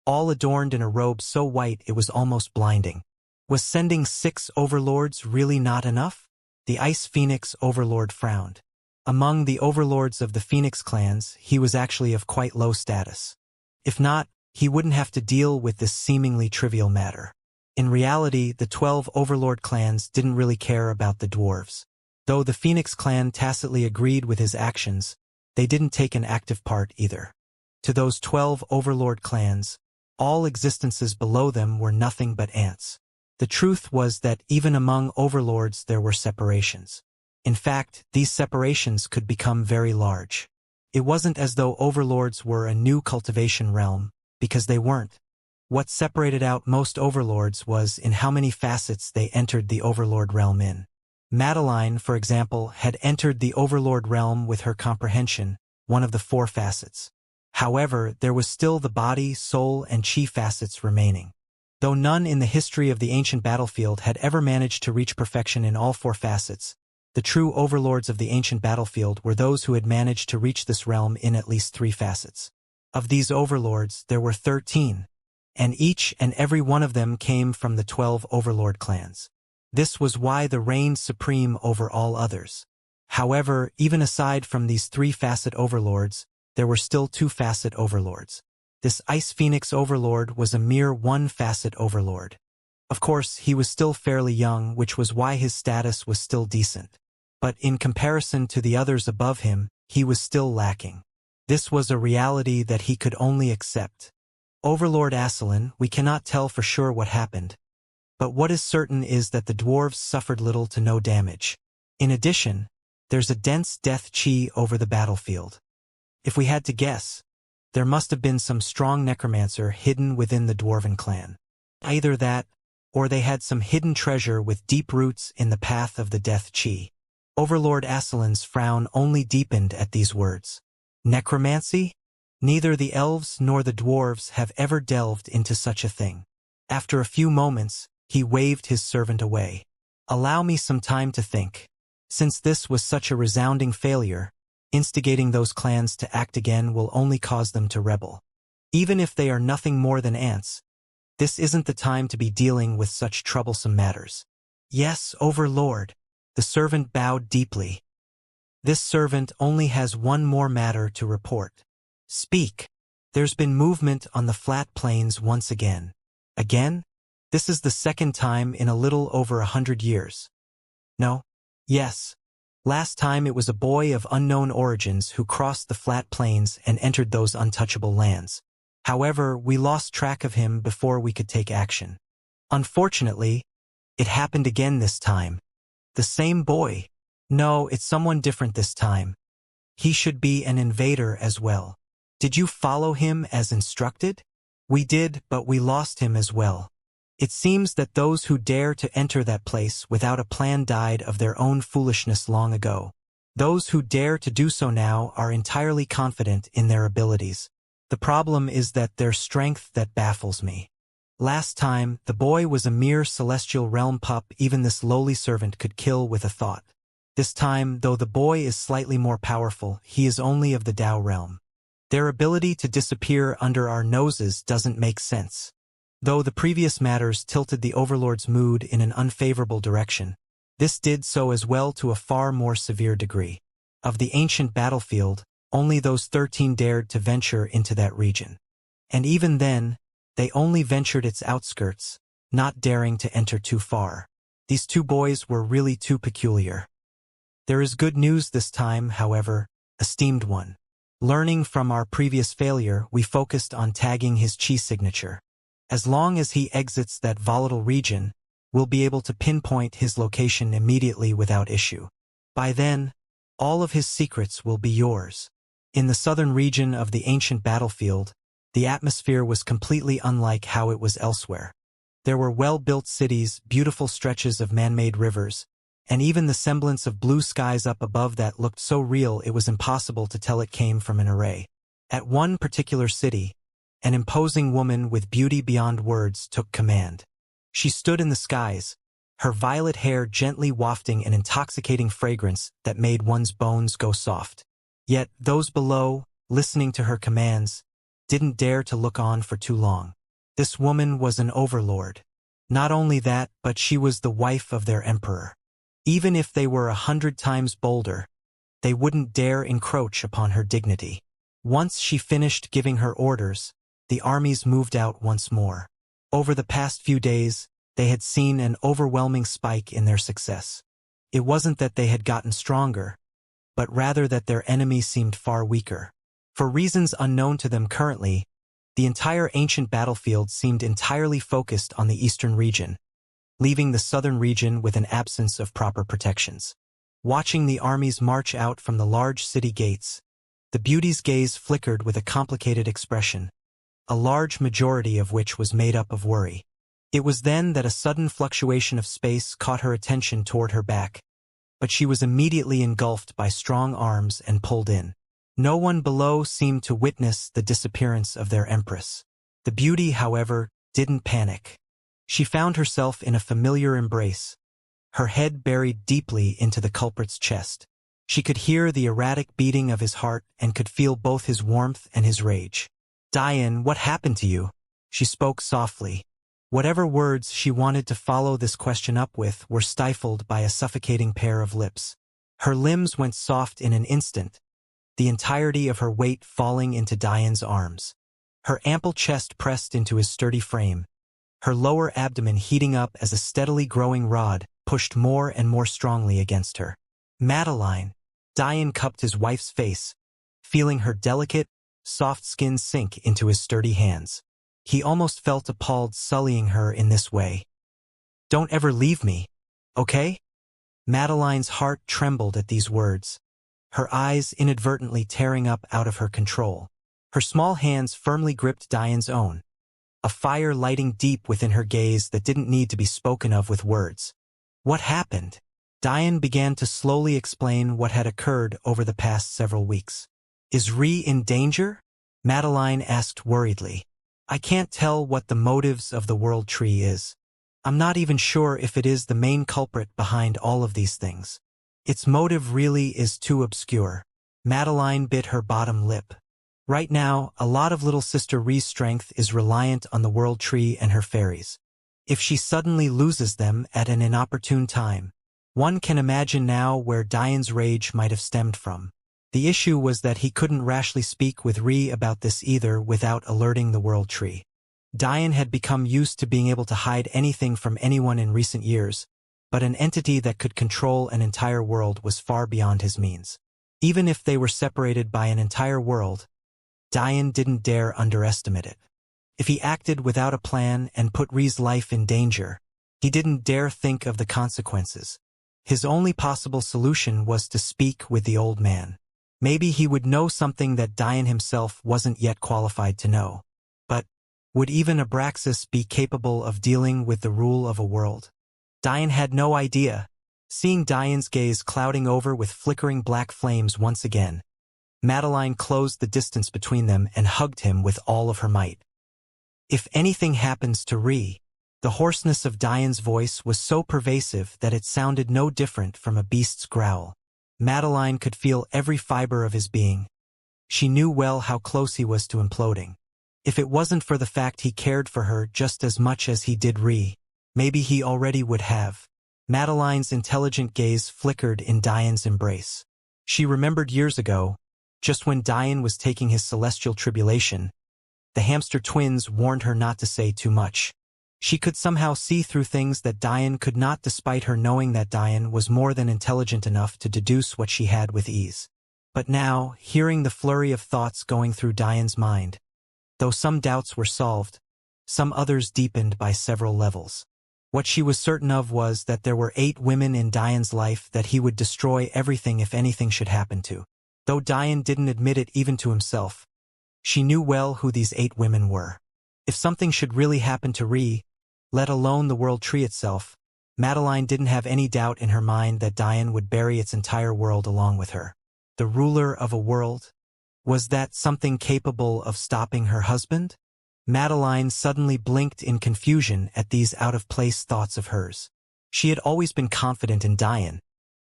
all adorned in a robe so white it was almost blinding. Was sending 6 overlords really not enough? The Ice Phoenix Overlord frowned. Among the overlords of the Phoenix clans, he was actually of quite low status. If not, he wouldn't have to deal with this seemingly trivial matter. In reality, the 12 overlord clans didn't really care about the dwarves. Though the Phoenix clan tacitly agreed with his actions, they didn't take an active part either. To those 12 overlord clans, all existences below them were nothing but ants. The truth was that even among overlords there were separations. In fact, these separations could become very large. It wasn't as though overlords were a new cultivation realm, because they weren't. What separated out most overlords was in how many facets they entered the overlord realm in. Madeline, for example, had entered the overlord realm with her comprehension, one of the 4 facets. However, there was still the body, soul, and chi facets remaining. Though none in the history of the ancient battlefield had ever managed to reach perfection in all 4 facets, the true overlords of the ancient battlefield were those who had managed to reach this realm in at least 3 facets. Of these overlords, there were 13, and each and every one of them came from the 12 overlord clans. This was why they reigned supreme over all others. However, even aside from these 3-facet overlords, there were still 2-facet overlords. This Ice Phoenix Overlord was a mere 1-facet overlord. Of course, he was still fairly young, which was why his status was still decent. But in comparison to the others above him, he was still lacking. This was a reality that he could only accept. Overlord Asselin, we cannot tell for sure what happened. But what is certain is that the dwarves suffered little to no damage. In addition, there's a dense death chi over the battlefield. If we had to guess, there must have been some strong necromancer hidden within the dwarven clan. Either that, or they had some hidden treasure with deep roots in the path of the death chi. Overlord Asselin's frown only deepened at these words. Necromancy? Neither the elves nor the dwarves have ever delved into such a thing. After a few moments, he waved his servant away. Allow me some time to think. Since this was such a resounding failure, instigating those clans to act again will only cause them to rebel. Even if they are nothing more than ants, this isn't the time to be dealing with such troublesome matters. Yes, Overlord. The servant bowed deeply. This servant only has one more matter to report. Speak. There's been movement on the flat plains once again. Again? This is the 2nd time in a little over 100 years. No? Yes. Last time it was a boy of unknown origins who crossed the flat plains and entered those untouchable lands. However, we lost track of him before we could take action. Unfortunately, it happened again this time. The same boy. No, it's someone different this time. He should be an invader as well. Did you follow him as instructed? We did, but we lost him as well. It seems that those who dare to enter that place without a plan died of their own foolishness long ago. Those who dare to do so now are entirely confident in their abilities. The problem is that their strength that baffles me. Last time, the boy was a mere celestial realm pup even this lowly servant could kill with a thought. This time, though the boy is slightly more powerful, he is only of the Tao realm. Their ability to disappear under our noses doesn't make sense. Though the previous matters tilted the Overlord's mood in an unfavorable direction, this did so as well to a far more severe degree. Of the ancient battlefield, only those 13 dared to venture into that region. And even then, they only ventured its outskirts, not daring to enter too far. These two boys were really too peculiar. There is good news this time, however, esteemed one. Learning from our previous failure, we focused on tagging his chi signature. As long as he exits that volatile region, we'll be able to pinpoint his location immediately without issue. By then, all of his secrets will be yours. In the southern region of the ancient battlefield, the atmosphere was completely unlike how it was elsewhere. There were well-built cities, beautiful stretches of man-made rivers, and even the semblance of blue skies up above that looked so real it was impossible to tell it came from an array. At one particular city, an imposing woman with beauty beyond words took command. She stood in the skies, her violet hair gently wafting an intoxicating fragrance that made one's bones go soft. Yet those below, listening to her commands, didn't dare to look on for too long. This woman was an overlord. Not only that, but she was the wife of their emperor. Even if they were 100 times bolder, they wouldn't dare encroach upon her dignity. Once she finished giving her orders, the armies moved out once more. Over the past few days, they had seen an overwhelming spike in their success. It wasn't that they had gotten stronger, but rather that their enemy seemed far weaker. For reasons unknown to them currently, the entire ancient battlefield seemed entirely focused on the eastern region, leaving the southern region with an absence of proper protections. Watching the armies march out from the large city gates, the beauty's gaze flickered with a complicated expression, a large majority of which was made up of worry. It was then that a sudden fluctuation of space caught her attention toward her back, but she was immediately engulfed by strong arms and pulled in. No one below seemed to witness the disappearance of their empress. The beauty, however, didn't panic. She found herself in a familiar embrace, her head buried deeply into the culprit's chest. She could hear the erratic beating of his heart and could feel both his warmth and his rage. "Diane, what happened to you?" She spoke softly. Whatever words she wanted to follow this question up with were stifled by a suffocating pair of lips. Her limbs went soft in an instant, the entirety of her weight falling into Diane's arms. Her ample chest pressed into his sturdy frame, her lower abdomen heating up as a steadily growing rod pushed more and more strongly against her. "Madeline!" Diane cupped his wife's face, feeling her delicate, soft skin sink into his sturdy hands. He almost felt appalled sullying her in this way. "Don't ever leave me, okay?" Madeline's heart trembled at these words, her eyes inadvertently tearing up out of her control. Her small hands firmly gripped Diane's own, a fire lighting deep within her gaze that didn't need to be spoken of with words. "What happened?" Diane began to slowly explain what had occurred over the past several weeks. "Is Ree in danger?" Madeline asked worriedly. "I can't tell what the motives of the World Tree is. I'm not even sure if it is the main culprit behind all of these things. Its motive really is too obscure." Madeline bit her bottom lip. Right now, a lot of little sister Ree's strength is reliant on the World Tree and her fairies. If she suddenly loses them at an inopportune time, one can imagine now where Diane's rage might have stemmed from. The issue was that he couldn't rashly speak with Ree about this either without alerting the World Tree. Diane had become used to being able to hide anything from anyone in recent years, but an entity that could control an entire world was far beyond his means. Even if they were separated by an entire world, Diane didn't dare underestimate it. If he acted without a plan and put Ree's life in danger, he didn't dare think of the consequences. His only possible solution was to speak with the old man. Maybe he would know something that Diane himself wasn't yet qualified to know. But would even Abraxas be capable of dealing with the rule of a world? Diane had no idea. Seeing Diane's gaze clouding over with flickering black flames once again, Madeline closed the distance between them and hugged him with all of her might. "If anything happens to Ree," the hoarseness of Diane's voice was so pervasive that it sounded no different from a beast's growl. Madeline could feel every fiber of his being. She knew well how close he was to imploding. If it wasn't for the fact he cared for her just as much as he did Ree, maybe he already would have. Madeline's intelligent gaze flickered in Diane's embrace. She remembered years ago, just when Diane was taking his celestial tribulation, the hamster twins warned her not to say too much. She could somehow see through things that Diane could not, despite her knowing that Diane was more than intelligent enough to deduce what she had with ease. But now, hearing the flurry of thoughts going through Diane's mind, though some doubts were solved, some others deepened by several levels. What she was certain of was that there were 8 women in Diane's life that he would destroy everything if anything should happen to. Though Diane didn't admit it even to himself, she knew well who these 8 women were. If something should really happen to let alone the world tree itself, Madeline didn't have any doubt in her mind that Diane would bury its entire world along with her. The ruler of a world? Was that something capable of stopping her husband? Madeline suddenly blinked in confusion at these out-of-place thoughts of hers. She had always been confident in Diane,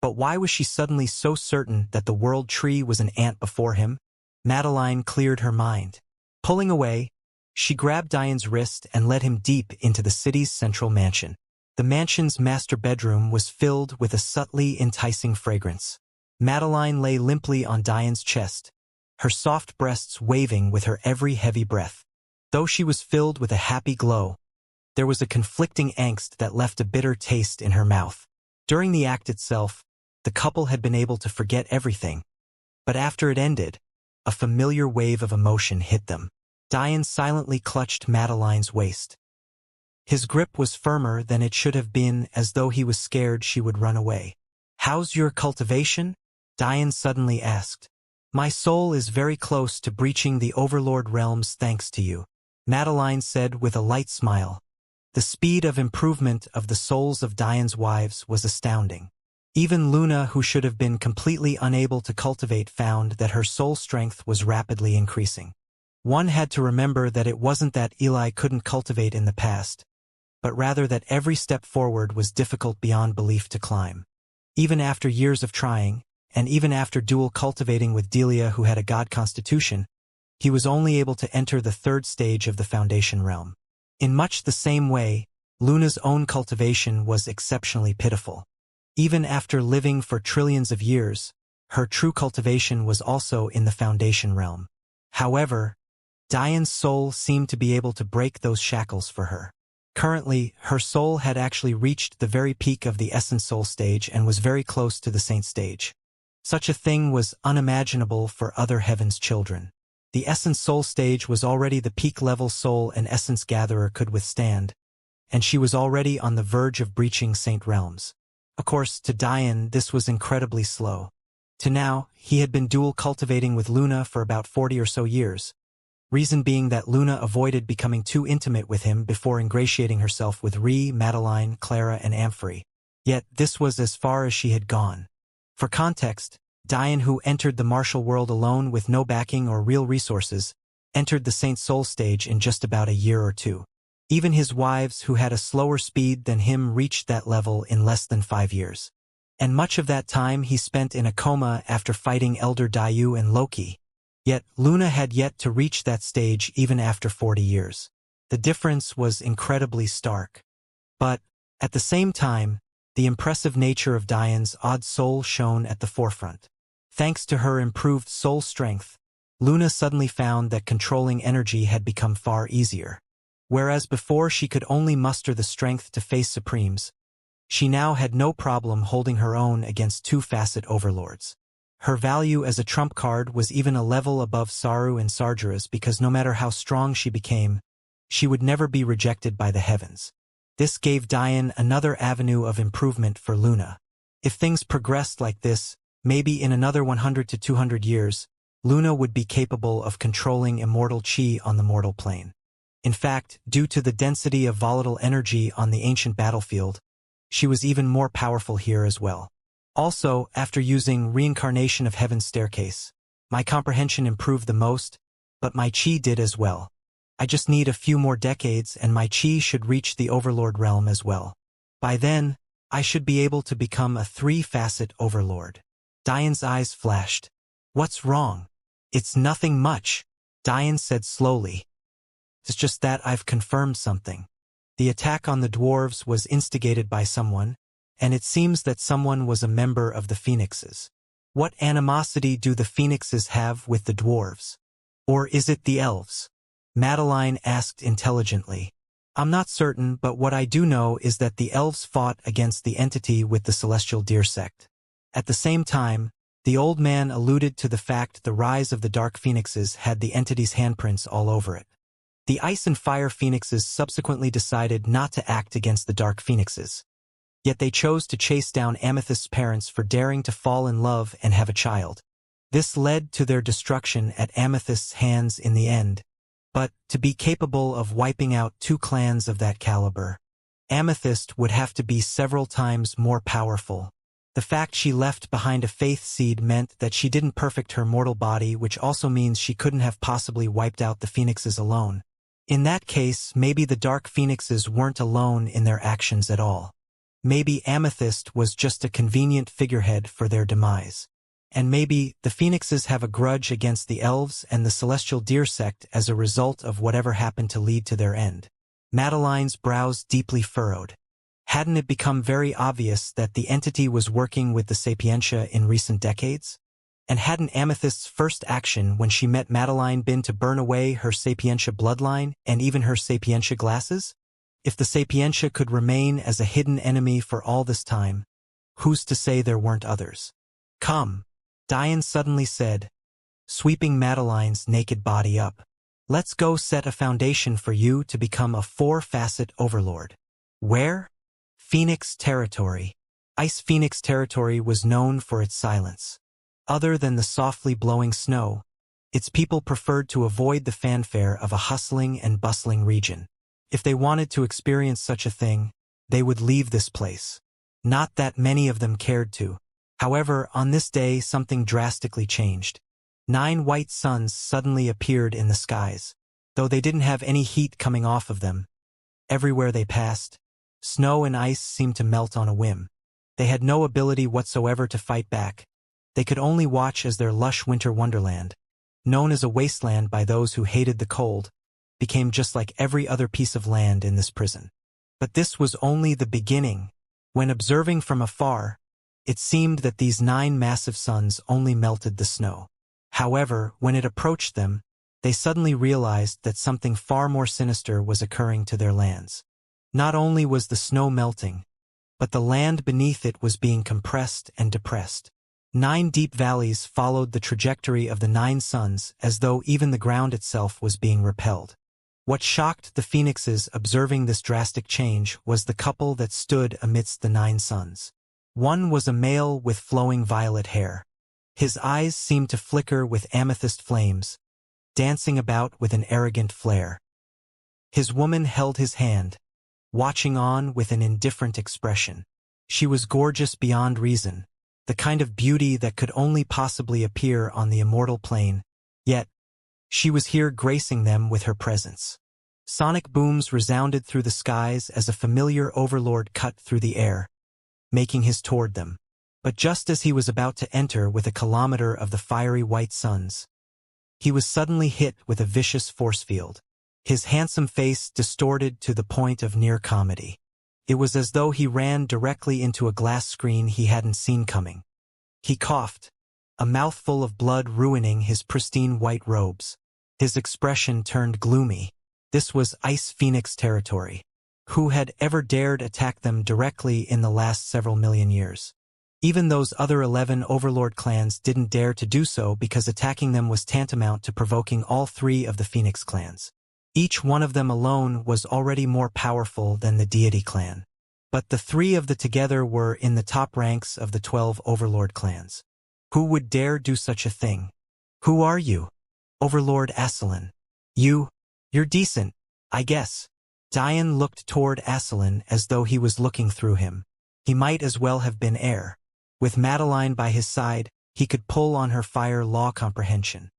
but why was she suddenly so certain that the world tree was an ant before him? Madeline cleared her mind. Pulling away, she grabbed Diane's wrist and led him deep into the city's central mansion. The mansion's master bedroom was filled with a subtly enticing fragrance. Madeline lay limply on Diane's chest, her soft breasts waving with her every heavy breath. Though she was filled with a happy glow, there was a conflicting angst that left a bitter taste in her mouth. During the act itself, the couple had been able to forget everything, but after it ended, a familiar wave of emotion hit them. Diane silently clutched Madeline's waist. His grip was firmer than it should have been, as though he was scared she would run away. "How's your cultivation?" Diane suddenly asked. "My soul is very close to breaching the Overlord realms thanks to you," Madeline said with a light smile. The speed of improvement of the souls of Diane's wives was astounding. Even Luna, who should have been completely unable to cultivate, found that her soul strength was rapidly increasing. One had to remember that it wasn't that Eli couldn't cultivate in the past, but rather that every step forward was difficult beyond belief to climb. Even after years of trying, and even after dual cultivating with Delia, who had a god constitution, he was only able to enter the 3rd stage of the Foundation realm. In much the same way, Luna's own cultivation was exceptionally pitiful. Even after living for trillions of years, her true cultivation was also in the Foundation realm. However, Diane's soul seemed to be able to break those shackles for her. Currently, her soul had actually reached the very peak of the Essence Soul stage and was very close to the Saint stage. Such a thing was unimaginable for other Heaven's children. The Essence Soul stage was already the peak level soul an Essence Gatherer could withstand, and she was already on the verge of breaching Saint realms. Of course, to Diane, this was incredibly slow. To now, he had been dual cultivating with Luna for about 40 or so years. Reason being that Luna avoided becoming too intimate with him before ingratiating herself with Madeline, Clara, and Amphory. Yet this was as far as she had gone. For context, Diane, who entered the martial world alone with no backing or real resources, entered the Saint Soul stage in just about a year or 2. Even his wives, who had a slower speed than him, reached that level in less than 5 years. And much of that time he spent in a coma after fighting Elder Daiyu and Loki. Yet, Luna had yet to reach that stage even after 40 years. The difference was incredibly stark. But, at the same time, the impressive nature of Diane's odd soul shone at the forefront. Thanks to her improved soul strength, Luna suddenly found that controlling energy had become far easier. Whereas before she could only muster the strength to face Supremes, she now had no problem holding her own against 2-facet overlords. Her value as a trump card was even a level above Saru and Sargeras, because no matter how strong she became, she would never be rejected by the heavens. This gave Diane another avenue of improvement for Luna. If things progressed like this, maybe in another 100 to 200 years, Luna would be capable of controlling immortal chi on the mortal plane. In fact, due to the density of volatile energy on the ancient battlefield, she was even more powerful here as well. Also, after using Reincarnation of Heaven's Staircase, my comprehension improved the most, but my chi did as well. I just need a few more decades and my chi should reach the Overlord realm as well. By then, I should be able to become a 3-facet Overlord. Diane's eyes flashed. "What's wrong?" "It's nothing much," Diane said slowly. "It's just that I've confirmed something. The attack on the dwarves was instigated by someone, and it seems that someone was a member of the Phoenixes. What animosity do the Phoenixes have with the dwarves? Or is it the elves?" Madeline asked intelligently. I'm not certain, but what I do know is that the elves fought against the entity with the celestial deer sect. At the same time, the old man alluded to the fact the rise of the dark phoenixes had the entity's handprints all over it. The ice and fire phoenixes subsequently decided not to act against the dark phoenixes. Yet they chose to chase down Amethyst's parents for daring to fall in love and have a child. This led to their destruction at Amethyst's hands in the end. But, to be capable of wiping out 2 clans of that caliber, Amethyst would have to be several times more powerful. The fact she left behind a faith seed meant that she didn't perfect her mortal body, which also means she couldn't have possibly wiped out the phoenixes alone. In that case, maybe the dark phoenixes weren't alone in their actions at all. Maybe Amethyst was just a convenient figurehead for their demise. And maybe the phoenixes have a grudge against the elves and the celestial deer sect as a result of whatever happened to lead to their end. Madeline's brows deeply furrowed. Hadn't it become very obvious that the entity was working with the Sapientia in recent decades? And hadn't Amethyst's first action when she met Madeline been to burn away her Sapientia bloodline and even her Sapientia glasses? If the Sapientia could remain as a hidden enemy for all this time, who's to say there weren't others? Come, Diane suddenly said, sweeping Madeline's naked body up. Let's go set a foundation for you to become a 4-facet overlord. Where? Phoenix Territory. Ice Phoenix Territory was known for its silence. Other than the softly blowing snow, its people preferred to avoid the fanfare of a hustling and bustling region. If they wanted to experience such a thing, they would leave this place. Not that many of them cared to. However, on this day something drastically changed. 9 white suns suddenly appeared in the skies. Though they didn't have any heat coming off of them, everywhere they passed, snow and ice seemed to melt on a whim. They had no ability whatsoever to fight back. They could only watch as their lush winter wonderland, known as a wasteland by those who hated the cold, became just like every other piece of land in this prison. But this was only the beginning. When observing from afar, it seemed that these 9 massive suns only melted the snow. However, when it approached them, they suddenly realized that something far more sinister was occurring to their lands. Not only was the snow melting, but the land beneath it was being compressed and depressed. 9 deep valleys followed the trajectory of the 9 suns as though even the ground itself was being repelled. What shocked the phoenixes observing this drastic change was the couple that stood amidst the 9 suns. One was a male with flowing violet hair. His eyes seemed to flicker with amethyst flames, dancing about with an arrogant flair. His woman held his hand, watching on with an indifferent expression. She was gorgeous beyond reason, the kind of beauty that could only possibly appear on the immortal plane, yet she was here gracing them with her presence. Sonic booms resounded through the skies as a familiar overlord cut through the air, making his toward them. But just as he was about to enter with a kilometer of the fiery white suns, he was suddenly hit with a vicious force field. His handsome face distorted to the point of near comedy. It was as though he ran directly into a glass screen he hadn't seen coming. He coughed, a mouthful of blood ruining his pristine white robes. His expression turned gloomy. This was Ice Phoenix territory. Who had ever dared attack them directly in the last several million years? Even those other 11 overlord clans didn't dare to do so because attacking them was tantamount to provoking all 3 of the Phoenix clans. Each one of them alone was already more powerful than the Deity clan. But the 3 of the together were in the top ranks of the 12 overlord clans. Who would dare do such a thing? Who are you? Overlord Asselin. You're decent, I guess. Diane looked toward Asselin as though he was looking through him. He might as well have been air. With Madeline by his side, he could pull on her fire law comprehension.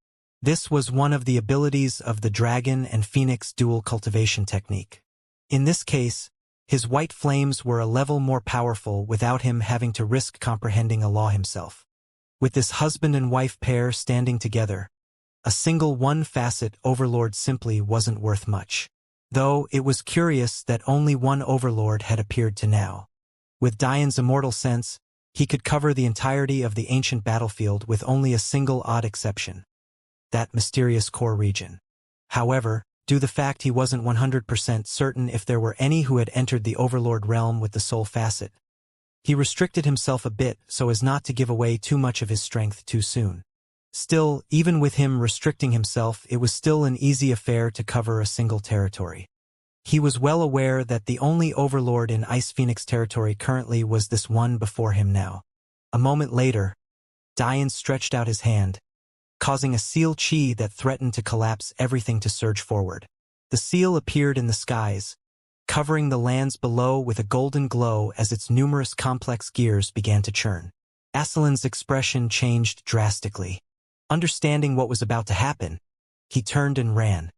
This was one of the abilities of the dragon and phoenix dual cultivation technique. In this case, his white flames were a level more powerful without him having to risk comprehending a law himself. With this husband and wife pair standing together, a single one-facet overlord simply wasn't worth much. Though it was curious that only one overlord had appeared to now. With Diane's immortal sense, he could cover the entirety of the ancient battlefield with only a single odd exception. That mysterious core region. However, due the fact he wasn't 100% certain if there were any who had entered the Overlord realm with the soul facet. He restricted himself a bit so as not to give away too much of his strength too soon. Still, even with him restricting himself, it was still an easy affair to cover a single territory. He was well aware that the only Overlord in Ice Phoenix territory currently was this one before him now. A moment later, Dian stretched out his hand, causing a seal chi that threatened to collapse everything to surge forward. The seal appeared in the skies, covering the lands below with a golden glow as its numerous complex gears began to churn. Aslan's expression changed drastically. Understanding what was about to happen, he turned and ran.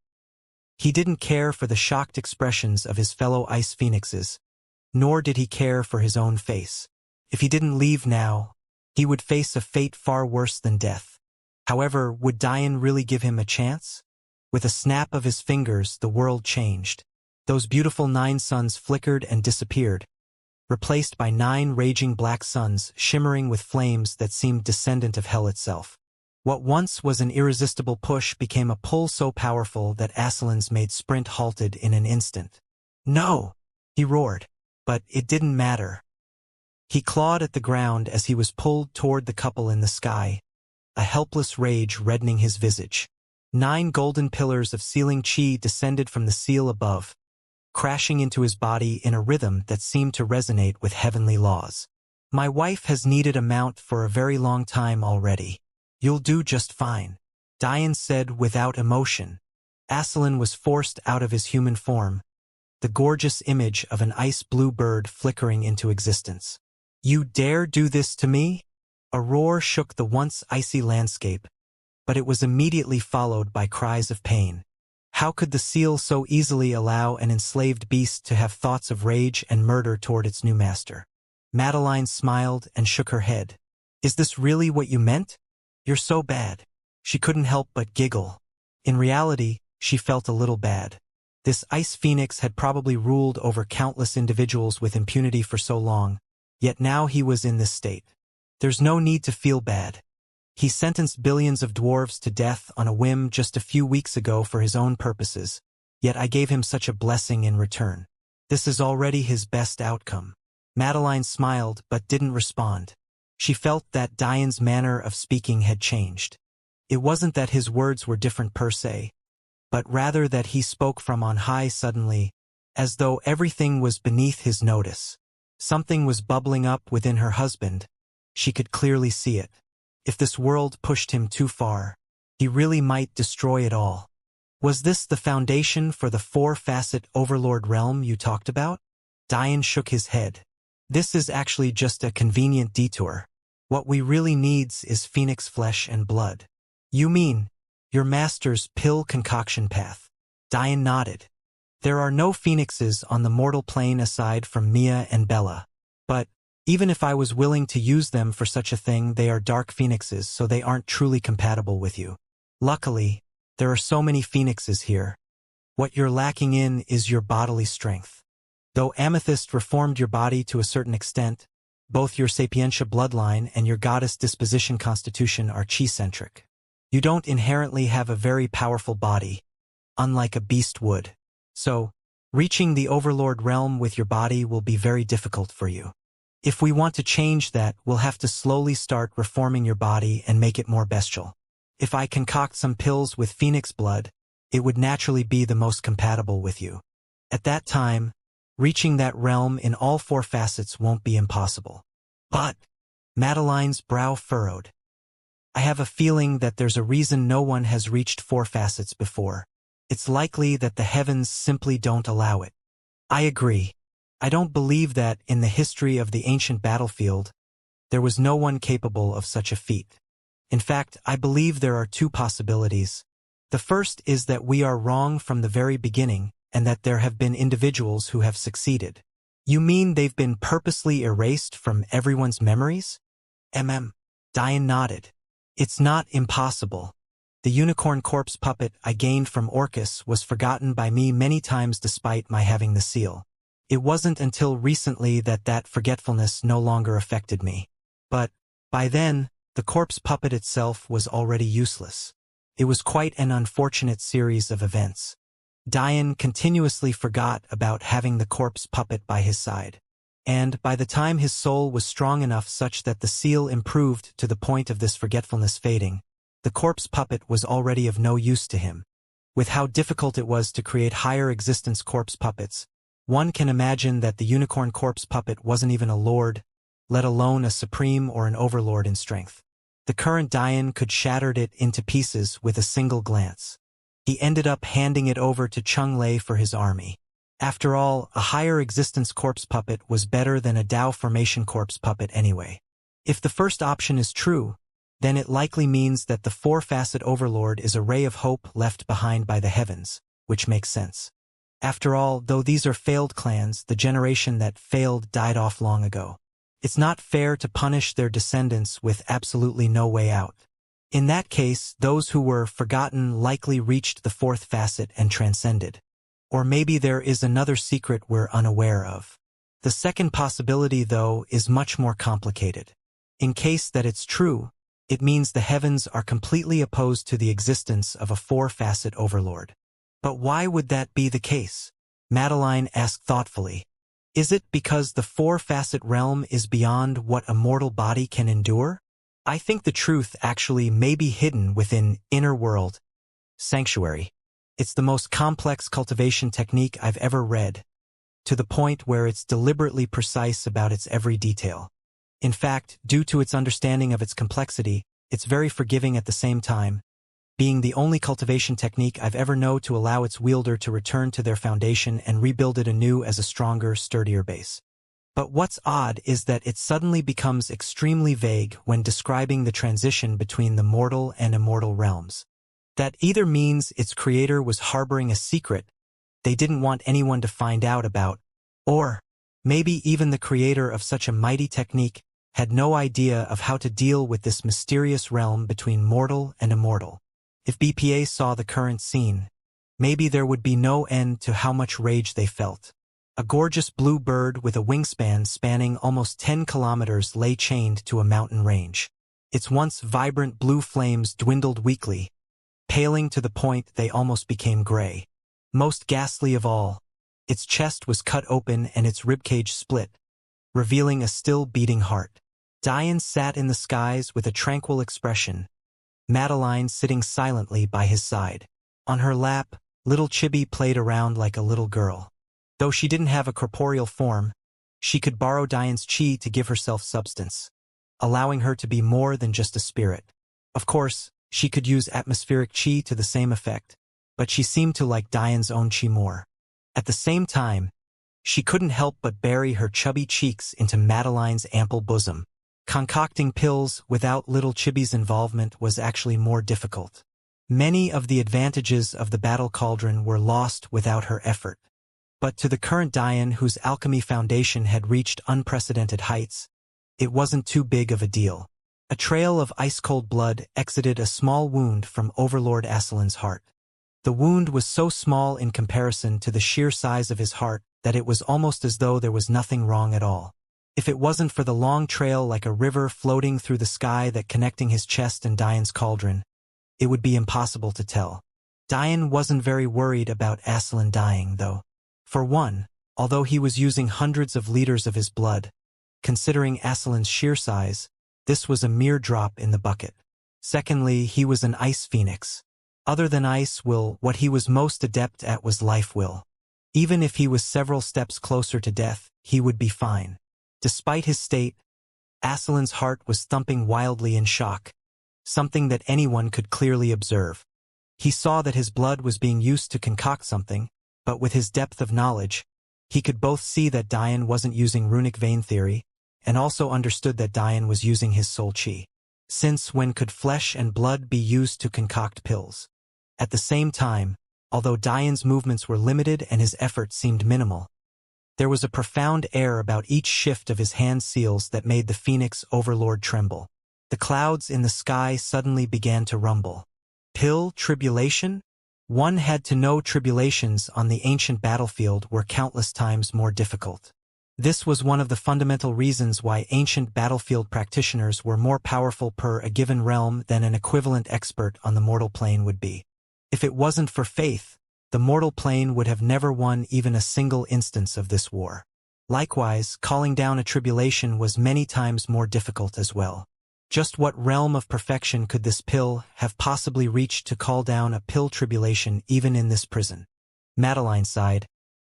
He didn't care for the shocked expressions of his fellow Ice Phoenixes, nor did he care for his own face. If he didn't leave now, he would face a fate far worse than death. However, would Dian really give him a chance? With a snap of his fingers, the world changed. Those beautiful 9 suns flickered and disappeared, replaced by 9 raging black suns shimmering with flames that seemed descendant of hell itself. What once was an irresistible push became a pull so powerful that Aslan's made sprint halted in an instant. "No!" he roared. But it didn't matter. He clawed at the ground as he was pulled toward the couple in the sky, a helpless rage reddening his visage. 9 golden pillars of sealing chi descended from the seal above, crashing into his body in a rhythm that seemed to resonate with heavenly laws. "My wife has needed a mount for a very long time already. You'll do just fine," Dian said without emotion. Aslan was forced out of his human form, the gorgeous image of an ice-blue bird flickering into existence. "You dare do this to me?" A roar shook the once icy landscape, but it was immediately followed by cries of pain. How could the seal so easily allow an enslaved beast to have thoughts of rage and murder toward its new master? Madeline smiled and shook her head. "Is this really what you meant? You're so bad." She couldn't help but giggle. In reality, she felt a little bad. This Ice Phoenix had probably ruled over countless individuals with impunity for so long, yet now he was in this state. There's no need to feel bad. He sentenced billions of dwarves to death on a whim just a few weeks ago for his own purposes, yet I gave him such a blessing in return. This is already his best outcome. Madeline smiled but didn't respond. She felt that Dian's manner of speaking had changed. It wasn't that his words were different per se, but rather that he spoke from on high suddenly, as though everything was beneath his notice. Something was bubbling up within her husband. She could clearly see it. If this world pushed him too far, he really might destroy it all. "Was this the foundation for the 4-facet Overlord realm you talked about?" Dian shook his head. "This is actually just a convenient detour. What we really needs is Phoenix flesh and blood." "You mean your master's pill concoction path?" Dian nodded. "There are no phoenixes on the mortal plane aside from Mia and Bella. But even if I was willing to use them for such a thing, they are dark phoenixes, so they aren't truly compatible with you. Luckily, there are so many phoenixes here. What you're lacking in is your bodily strength. Though Amethyst reformed your body to a certain extent, both your Sapientia bloodline and your goddess disposition constitution are chi-centric. You don't inherently have a very powerful body, unlike a beast would. So, reaching the Overlord realm with your body will be very difficult for you. If we want to change that, we'll have to slowly start reforming your body and make it more bestial. If I concoct some pills with phoenix blood, it would naturally be the most compatible with you. At that time, reaching that realm in all 4 facets won't be impossible." "But," Madeline's brow furrowed, "I have a feeling that there's a reason no one has reached 4 facets before. It's likely that the heavens simply don't allow it." "I agree. I don't believe that, in the history of the ancient battlefield, there was no one capable of such a feat. In fact, I believe there are 2 possibilities. The first is that we are wrong from the very beginning, and that there have been individuals who have succeeded." "You mean they've been purposely erased from everyone's memories?" Dian nodded. "It's not impossible. The unicorn corpse puppet I gained from Orcus was forgotten by me many times despite my having the seal. It wasn't until recently that that forgetfulness no longer affected me. But, by then, the corpse puppet itself was already useless. It was quite an unfortunate series of events. Dian continuously forgot about having the corpse puppet by his side. And by the time his soul was strong enough such that the seal improved to the point of this forgetfulness fading, the corpse puppet was already of no use to him. With how difficult it was to create higher existence corpse puppets, one can imagine that the unicorn corpse puppet wasn't even a lord, let alone a supreme or an overlord in strength. The current Dian could shatter it into pieces with a single glance. He ended up handing it over to Chung Lei for his army. After all, a higher existence corpse puppet was better than a Dao formation corpse puppet anyway. If the first option is true, then it likely means that the four-facet overlord is a ray of hope left behind by the heavens, which makes sense. After all, though these are failed clans, the generation that failed died off long ago. It's not fair to punish their descendants with absolutely no way out. In that case, those who were forgotten likely reached the fourth facet and transcended. Or maybe there is another secret we're unaware of. The second possibility, though, is much more complicated. In case that it's true, it means the heavens are completely opposed to the existence of a four-facet overlord. But why would that be the case? Madeline asked thoughtfully. Is it because the four-facet realm is beyond what a mortal body can endure? I think the truth actually may be hidden within Inner World, Sanctuary. It's the most complex cultivation technique I've ever read, to the point where it's deliberately precise about its every detail. In fact, due to its understanding of its complexity, it's very forgiving at the same time, being the only cultivation technique I've ever known to allow its wielder to return to their foundation and rebuild it anew as a stronger, sturdier base. But what's odd is that it suddenly becomes extremely vague when describing the transition between the mortal and immortal realms. That either means its creator was harboring a secret they didn't want anyone to find out about, or maybe even the creator of such a mighty technique had no idea of how to deal with this mysterious realm between mortal and immortal. If BPA saw the current scene, maybe there would be no end to how much rage they felt. A gorgeous blue bird with a wingspan spanning almost 10 kilometers lay chained to a mountain range. Its once vibrant blue flames dwindled weakly, paling to the point they almost became gray. Most ghastly of all, its chest was cut open and its ribcage split, revealing a still beating heart. Dian sat in the skies with a tranquil expression, Madeline sitting silently by his side. On her lap, little Chibi played around like a little girl. Though she didn't have a corporeal form, she could borrow Dian's chi to give herself substance, allowing her to be more than just a spirit. Of course, she could use atmospheric chi to the same effect, but she seemed to like Dian's own chi more. At the same time, she couldn't help but bury her chubby cheeks into Madeline's ample bosom. Concocting pills without little Chibi's involvement was actually more difficult. Many of the advantages of the battle cauldron were lost without her effort. But to the current Dian, whose alchemy foundation had reached unprecedented heights, it wasn't too big of a deal. A trail of ice-cold blood exited a small wound from Overlord Aslan's heart. The wound was so small in comparison to the sheer size of his heart that it was almost as though there was nothing wrong at all. If it wasn't for the long trail like a river floating through the sky that connecting his chest and Dian's cauldron, it would be impossible to tell. Dian wasn't very worried about Aslan dying, though. For one, although he was using hundreds of liters of his blood, considering Aslan's sheer size, this was a mere drop in the bucket. Secondly, he was an ice phoenix. Other than ice will, what he was most adept at was life will. Even if he was several steps closer to death, he would be fine. Despite his state, Aslan's heart was thumping wildly in shock, something that anyone could clearly observe. He saw that his blood was being used to concoct something, but with his depth of knowledge, he could both see that Dian wasn't using runic vein theory, and also understood that Dian was using his soul chi. Since when could flesh and blood be used to concoct pills? At the same time, although Dian's movements were limited and his effort seemed minimal, there was a profound air about each shift of his hand seals that made the Phoenix Overlord tremble. The clouds in the sky suddenly began to rumble. Pill tribulation? One had to know tribulations on the ancient battlefield were countless times more difficult. This was one of the fundamental reasons why ancient battlefield practitioners were more powerful per a given realm than an equivalent expert on the mortal plane would be. If it wasn't for faith, the mortal plane would have never won even a single instance of this war. Likewise, calling down a tribulation was many times more difficult as well. Just what realm of perfection could this pill have possibly reached to call down a pill tribulation even in this prison? Madeline sighed,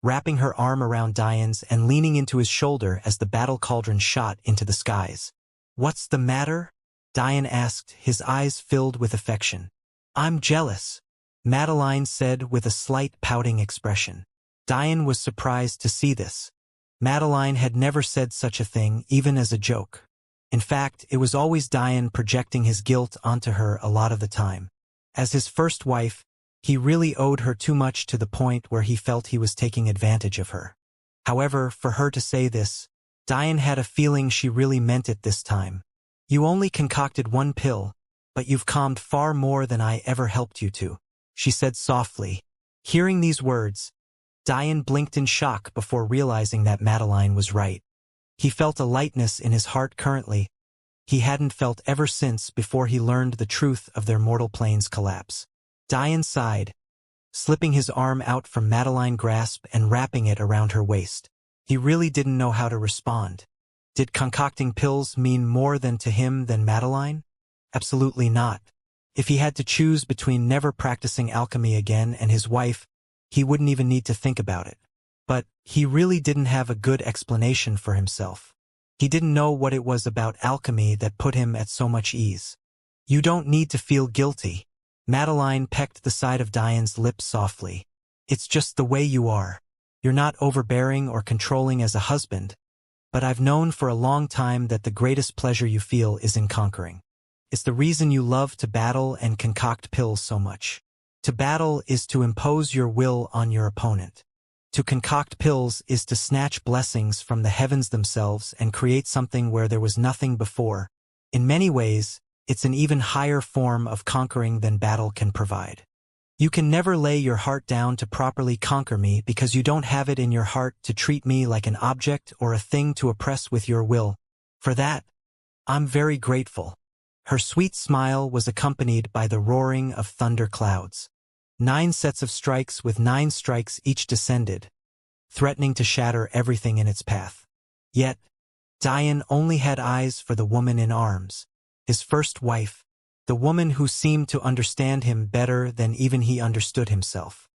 wrapping her arm around Diane's and leaning into his shoulder as the battle cauldron shot into the skies. "What's the matter?" Diane asked, his eyes filled with affection. "I'm jealous," Madeline said with a slight pouting expression. Diane was surprised to see this. Madeline had never said such a thing, even as a joke. In fact, it was always Diane projecting his guilt onto her a lot of the time. As his first wife, he really owed her too much to the point where he felt he was taking advantage of her. However, for her to say this, Diane had a feeling she really meant it this time. "You only concocted one pill, but you've calmed far more than I ever helped you to," she said softly. Hearing these words, Diane blinked in shock before realizing that Madeline was right. He felt a lightness in his heart currently he hadn't felt ever since before he learned the truth of their mortal plane's collapse. Diane sighed, slipping his arm out from Madeline's grasp and wrapping it around her waist. He really didn't know how to respond. Did concocting pills mean more to him than Madeline? Absolutely not. If he had to choose between never practicing alchemy again and his wife, he wouldn't even need to think about it. But he really didn't have a good explanation for himself. He didn't know what it was about alchemy that put him at so much ease. "You don't need to feel guilty." Madeline pecked the side of Diane's lips softly. "It's just the way you are. You're not overbearing or controlling as a husband, but I've known for a long time that the greatest pleasure you feel is in conquering. It's the reason you love to battle and concoct pills so much. To battle is to impose your will on your opponent. To concoct pills is to snatch blessings from the heavens themselves and create something where there was nothing before. In many ways, it's an even higher form of conquering than battle can provide. You can never lay your heart down to properly conquer me because you don't have it in your heart to treat me like an object or a thing to oppress with your will. For that, I'm very grateful." Her sweet smile was accompanied by the roaring of thunder clouds. 9 sets of strikes with 9 strikes each descended, threatening to shatter everything in its path. Yet, Diane only had eyes for the woman in arms, his first wife, the woman who seemed to understand him better than even he understood himself.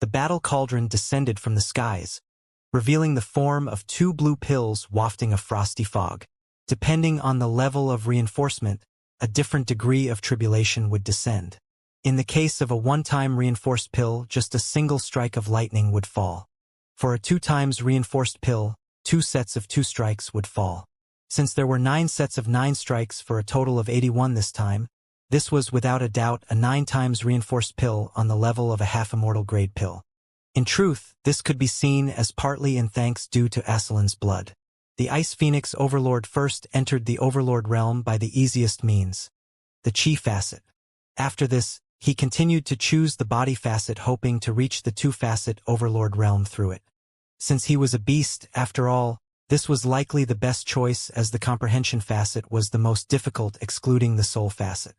The battle cauldron descended from the skies, revealing the form of 2 blue pills wafting a frosty fog. Depending on the level of reinforcement, a different degree of tribulation would descend. In the case of a 1-time reinforced pill, just a single strike of lightning would fall. For a 2 times reinforced pill, 2 sets of 2 strikes would fall. Since there were 9 sets of 9 strikes for a total of 81 this time, this was without a doubt a 9 times reinforced pill on the level of a half-immortal grade pill. In truth, this could be seen as partly in thanks due to Aslan's blood. The Ice Phoenix Overlord first entered the Overlord realm by the easiest means, the Chi facet. After this, he continued to choose the body facet, hoping to reach the 2-facet Overlord realm through it. Since he was a beast, after all, this was likely the best choice, as the comprehension facet was the most difficult, excluding the soul facet.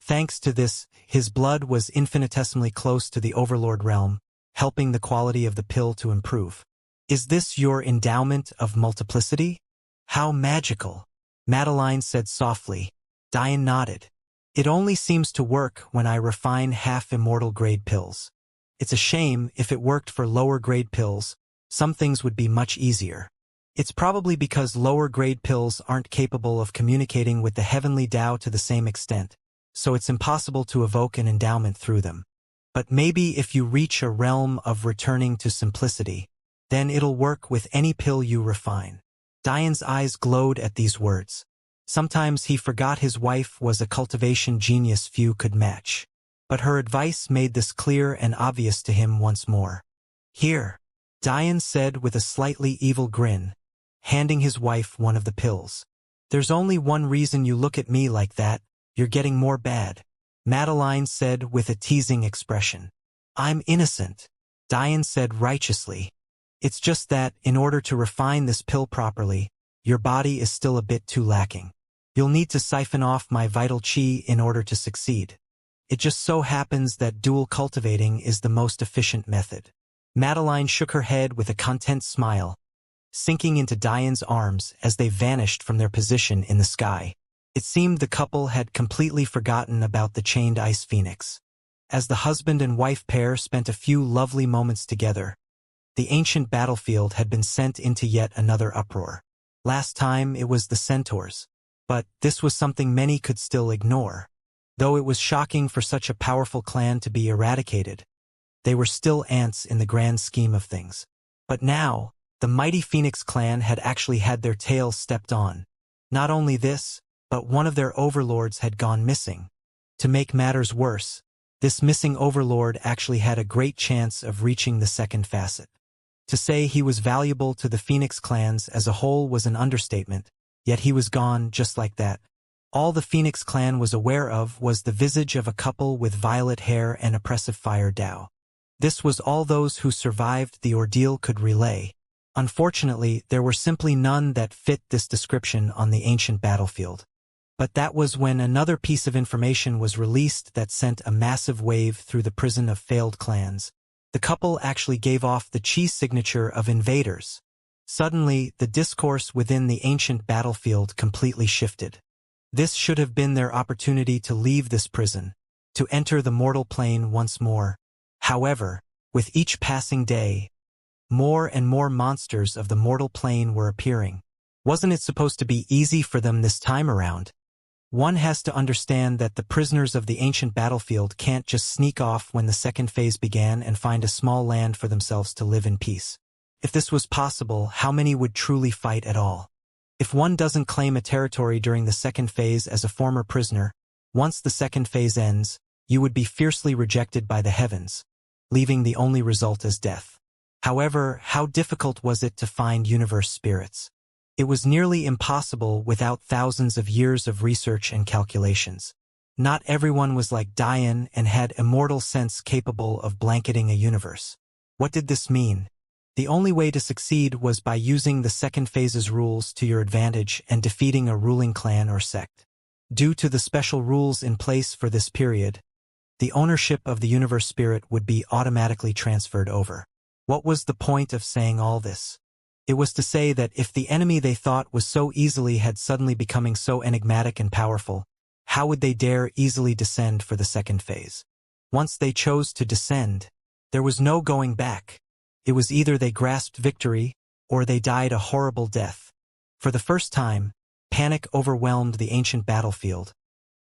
Thanks to this, his blood was infinitesimally close to the Overlord realm, helping the quality of the pill to improve. "Is this your endowment of multiplicity? How magical," Madeline said softly. Diane nodded. "It only seems to work when I refine half-immortal grade pills. It's a shame if it worked for lower grade pills, some things would be much easier. It's probably because lower grade pills aren't capable of communicating with the heavenly Tao to the same extent, so it's impossible to evoke an endowment through them. But maybe if you reach a realm of returning to simplicity, then it'll work with any pill you refine." Diane's eyes glowed at these words. Sometimes he forgot his wife was a cultivation genius few could match. But her advice made this clear and obvious to him once more. "Here," Diane said with a slightly evil grin, handing his wife one of the pills. "There's only one reason you look at me like that, you're getting more bad," Madeline said with a teasing expression. "I'm innocent," Diane said righteously. "It's just that, in order to refine this pill properly, your body is still a bit too lacking. You'll need to siphon off my vital chi in order to succeed." It just so happens that dual cultivating is the most efficient method. Madeline shook her head with a content smile, sinking into Diane's arms as they vanished from their position in the sky. It seemed the couple had completely forgotten about the chained ice phoenix. As the husband and wife pair spent a few lovely moments together, the ancient battlefield had been sent into yet another uproar. Last time it was the centaurs. But this was something many could still ignore. Though it was shocking for such a powerful clan to be eradicated, they were still ants in the grand scheme of things. But now, the mighty Phoenix clan had actually had their tails stepped on. Not only this, but one of their overlords had gone missing. To make matters worse, this missing overlord actually had a great chance of reaching the second facet. To say he was valuable to the Phoenix clans as a whole was an understatement, yet he was gone just like that. All the Phoenix clan was aware of was the visage of a couple with violet hair and oppressive fire Dao. This was all those who survived the ordeal could relay. Unfortunately, there were simply none that fit this description on the ancient battlefield. But that was when another piece of information was released that sent a massive wave through the prison of failed clans. The couple actually gave off the chi signature of invaders. Suddenly, the discourse within the ancient battlefield completely shifted. This should have been their opportunity to leave this prison, to enter the mortal plane once more. However, with each passing day, more and more monsters of the mortal plane were appearing. Wasn't it supposed to be easy for them this time around? One has to understand that the prisoners of the ancient battlefield can't just sneak off when the second phase began and find a small land for themselves to live in peace. If this was possible, how many would truly fight at all? If one doesn't claim a territory during the second phase as a former prisoner, once the second phase ends, you would be fiercely rejected by the heavens, leaving the only result as death. However, how difficult was it to find universe spirits? It was nearly impossible without thousands of years of research and calculations. Not everyone was like Diane and had immortal sense capable of blanketing a universe. What did this mean? The only way to succeed was by using the second phase's rules to your advantage and defeating a ruling clan or sect. Due to the special rules in place for this period, the ownership of the universe spirit would be automatically transferred over. What was the point of saying all this? It was to say that if the enemy they thought was so easily had suddenly becoming so enigmatic and powerful, how would they dare easily descend for the second phase? Once they chose to descend, there was no going back. It was either they grasped victory, or they died a horrible death. For the first time, panic overwhelmed the ancient battlefield,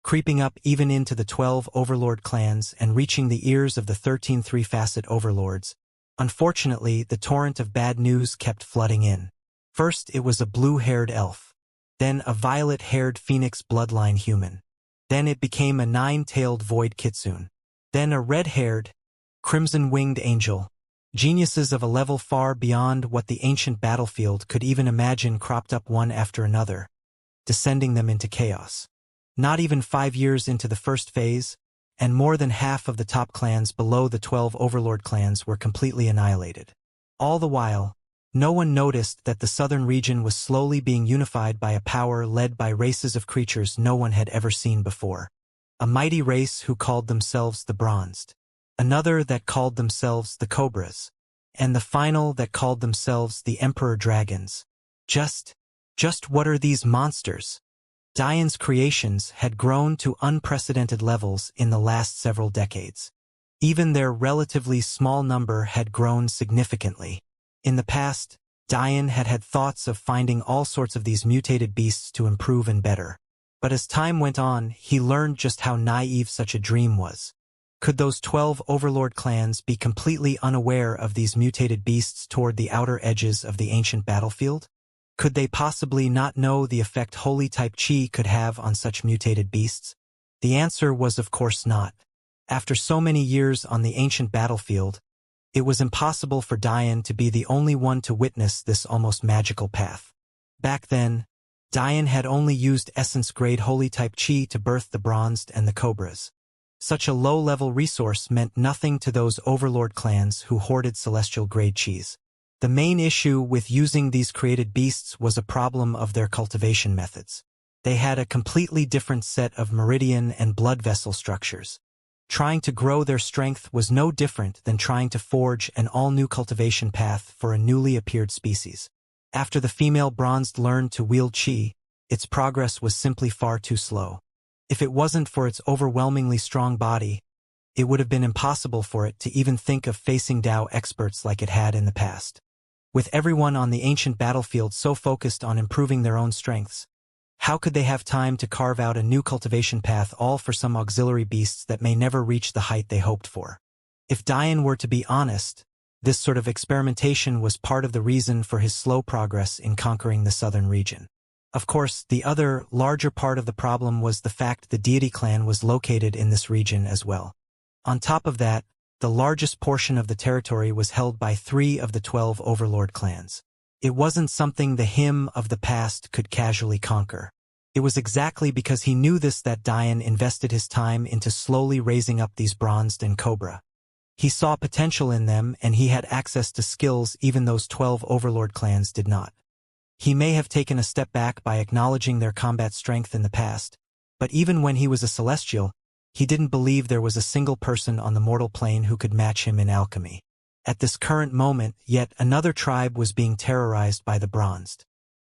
creeping up even into the 12 overlord clans and reaching the ears of the 13 three-facet overlords. Unfortunately, the torrent of bad news kept flooding in. First, it was a blue-haired elf. Then a violet-haired phoenix bloodline human. Then it became a 9-tailed void kitsune. Then a red-haired, crimson-winged angel. Geniuses of a level far beyond what the ancient battlefield could even imagine cropped up one after another, descending them into chaos. Not even 5 years into the first phase, and more than half of the top clans below the 12 overlord clans were completely annihilated. All the while, no one noticed that the southern region was slowly being unified by a power led by races of creatures no one had ever seen before. A mighty race who called themselves the Bronzed, another that called themselves the Cobras, and the final that called themselves the Emperor Dragons. Just what are these monsters? Diane's creations had grown to unprecedented levels in the last several decades. Even their relatively small number had grown significantly. In the past, Diane had had thoughts of finding all sorts of these mutated beasts to improve and better. But as time went on, he learned just how naive such a dream was. Could those 12 overlord clans be completely unaware of these mutated beasts toward the outer edges of the ancient battlefield? Could they possibly not know the effect holy type chi could have on such mutated beasts? The answer was of course not. After so many years on the ancient battlefield, it was impossible for Diane to be the only one to witness this almost magical path. Back then, Diane had only used essence-grade holy type chi to birth the Bronzed and the Cobras. Such a low-level resource meant nothing to those overlord clans who hoarded celestial-grade chis. The main issue with using these created beasts was a problem of their cultivation methods. They had a completely different set of meridian and blood vessel structures. Trying to grow their strength was no different than trying to forge an all-new cultivation path for a newly appeared species. After the female bronzed learned to wield qi, its progress was simply far too slow. If it wasn't for its overwhelmingly strong body, it would have been impossible for it to even think of facing Dao experts like it had in the past. With everyone on the ancient battlefield so focused on improving their own strengths, how could they have time to carve out a new cultivation path all for some auxiliary beasts that may never reach the height they hoped for? If Dian were to be honest, this sort of experimentation was part of the reason for his slow progress in conquering the southern region. Of course, the other, larger part of the problem was the fact the deity clan was located in this region as well. On top of that, the largest portion of the territory was held by 3 of the 12 overlord clans. It wasn't something the him of the past could casually conquer. It was exactly because he knew this that Dian invested his time into slowly raising up these bronzed and cobra. He saw potential in them and he had access to skills even those 12 overlord clans did not. He may have taken a step back by acknowledging their combat strength in the past, but even when he was a celestial, he didn't believe there was a single person on the mortal plane who could match him in alchemy. At this current moment, yet another tribe was being terrorized by the bronzed.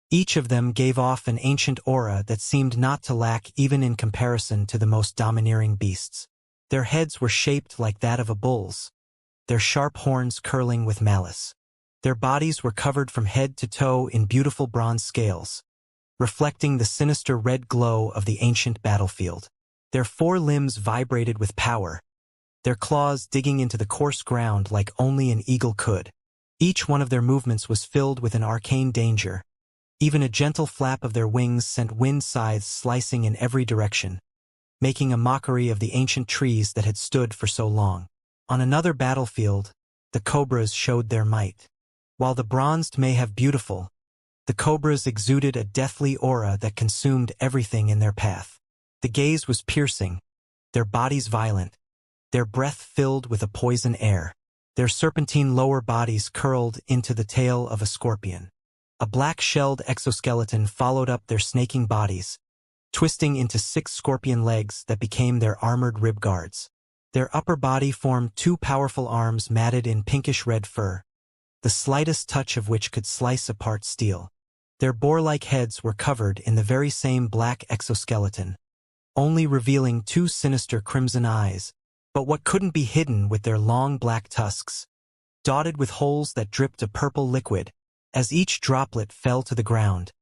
Each of them gave off an ancient aura that seemed not to lack even in comparison to the most domineering beasts. Their heads were shaped like that of a bull's, their sharp horns curling with malice. Their bodies were covered from head to toe in beautiful bronze scales, reflecting the sinister red glow of the ancient battlefield. Their 4 limbs vibrated with power, their claws digging into the coarse ground like only an eagle could. Each one of their movements was filled with an arcane danger. Even a gentle flap of their wings sent wind scythes slicing in every direction, making a mockery of the ancient trees that had stood for so long. On another battlefield, the cobras showed their might. While the bronzed may have beautiful, the cobras exuded a deathly aura that consumed everything in their path. The gaze was piercing, their bodies violent, their breath filled with a poison air. Their serpentine lower bodies curled into the tail of a scorpion. A black-shelled exoskeleton followed up their snaking bodies, twisting into 6 scorpion legs that became their armored rib guards. Their upper body formed 2 powerful arms matted in pinkish-red fur, the slightest touch of which could slice apart steel. Their boar-like heads were covered in the very same black exoskeleton, only revealing 2 sinister crimson eyes, but what couldn't be hidden with their long black tusks, dotted with holes that dripped a purple liquid. As each droplet fell to the ground,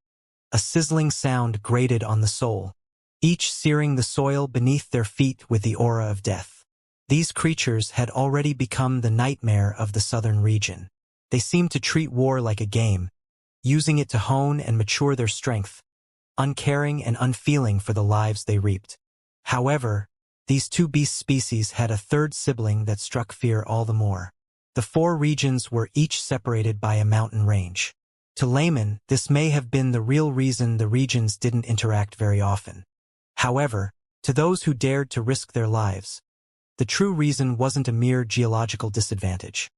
a sizzling sound grated on the soul, each searing the soil beneath their feet with the aura of death. These creatures had already become the nightmare of the southern region. They seemed to treat war like a game, using it to hone and mature their strength, uncaring and unfeeling for the lives they reaped. However, these 2 beast species had a third sibling that struck fear all the more. The 4 regions were each separated by a mountain range. To laymen, this may have been the real reason the regions didn't interact very often. However, to those who dared to risk their lives, the true reason wasn't a mere geological disadvantage,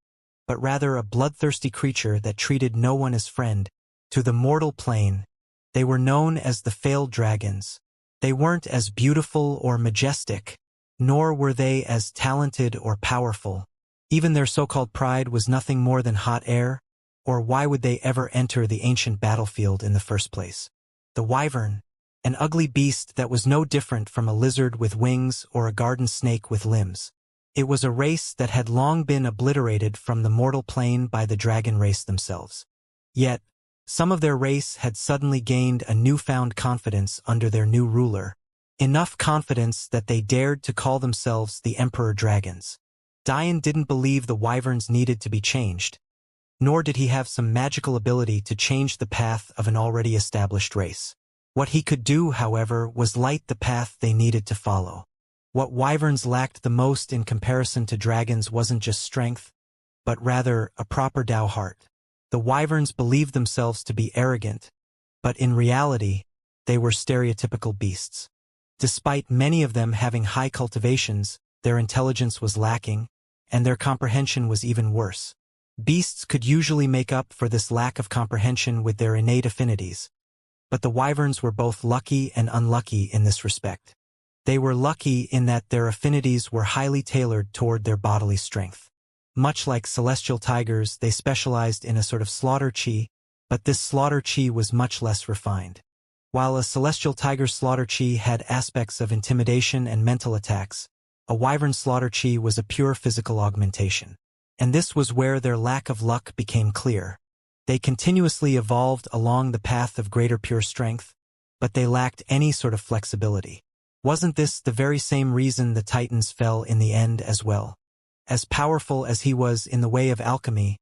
but rather a bloodthirsty creature that treated no one as friend. To the mortal plane, they were known as the failed dragons. They weren't as beautiful or majestic, nor were they as talented or powerful. Even their so-called pride was nothing more than hot air, or why would they ever enter the ancient battlefield in the first place? The wyvern, an ugly beast that was no different from a lizard with wings or a garden snake with limbs. It was a race that had long been obliterated from the mortal plane by the dragon race themselves. Yet, some of their race had suddenly gained a newfound confidence under their new ruler, enough confidence that they dared to call themselves the Emperor Dragons. Dian didn't believe the wyverns needed to be changed, nor did he have some magical ability to change the path of an already established race. What he could do, however, was light the path they needed to follow. What wyverns lacked the most in comparison to dragons wasn't just strength, but rather a proper Dao heart. The wyverns believed themselves to be arrogant, but in reality, they were stereotypical beasts. Despite many of them having high cultivations, their intelligence was lacking, and their comprehension was even worse. Beasts could usually make up for this lack of comprehension with their innate affinities, but the wyverns were both lucky and unlucky in this respect. They were lucky in that their affinities were highly tailored toward their bodily strength. Much like celestial tigers, they specialized in a sort of slaughter chi, but this slaughter chi was much less refined. While a celestial tiger's slaughter chi had aspects of intimidation and mental attacks, a wyvern slaughter chi was a pure physical augmentation. And this was where their lack of luck became clear. They continuously evolved along the path of greater pure strength, but they lacked any sort of flexibility. Wasn't this the very same reason the Titans fell in the end as well? As powerful as he was in the way of alchemy,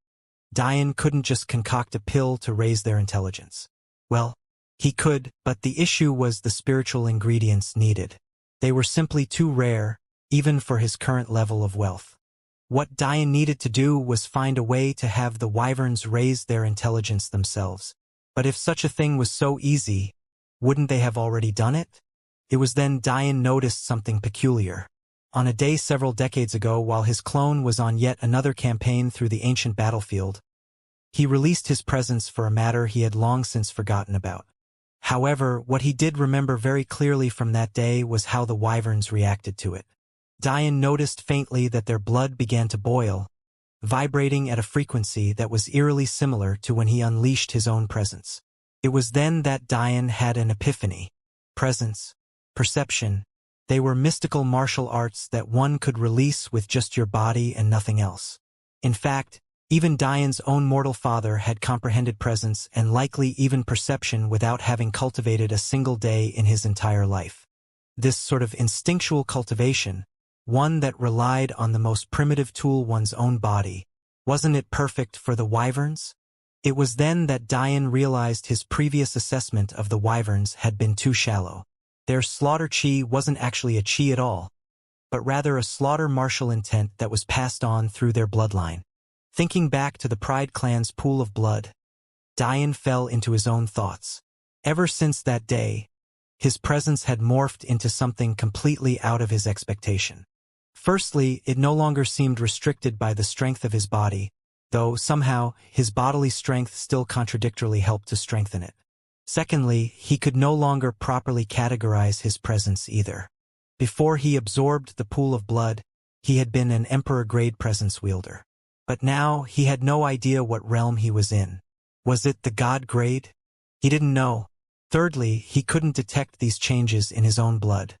Dian couldn't just concoct a pill to raise their intelligence. Well, he could, but the issue was the spiritual ingredients needed. They were simply too rare, even for his current level of wealth. What Dian needed to do was find a way to have the wyverns raise their intelligence themselves. But if such a thing was so easy, wouldn't they have already done it? It was then Dian noticed something peculiar. On a day several decades ago, while his clone was on yet another campaign through the ancient battlefield, he released his presence for a matter he had long since forgotten about. However, what he did remember very clearly from that day was how the wyverns reacted to it. Dian noticed faintly that their blood began to boil, vibrating at a frequency that was eerily similar to when he unleashed his own presence. It was then that Dian had an epiphany. Presence, perception, they were mystical martial arts that one could release with just your body and nothing else. In fact, even Dian's own mortal father had comprehended presence and likely even perception without having cultivated a single day in his entire life. This sort of instinctual cultivation, one that relied on the most primitive tool, one's own body, wasn't it perfect for the wyverns? It was then that Dian realized his previous assessment of the wyverns had been too shallow. Their slaughter chi wasn't actually a chi at all, but rather a slaughter martial intent that was passed on through their bloodline. Thinking back to the Pride clan's pool of blood, Dian fell into his own thoughts. Ever since that day, his presence had morphed into something completely out of his expectation. Firstly, it no longer seemed restricted by the strength of his body, though somehow his bodily strength still contradictorily helped to strengthen it. Secondly, he could no longer properly categorize his presence either. Before he absorbed the pool of blood, he had been an emperor-grade presence wielder. But now he had no idea what realm he was in. Was it the god grade? He didn't know. Thirdly, he couldn't detect these changes in his own blood.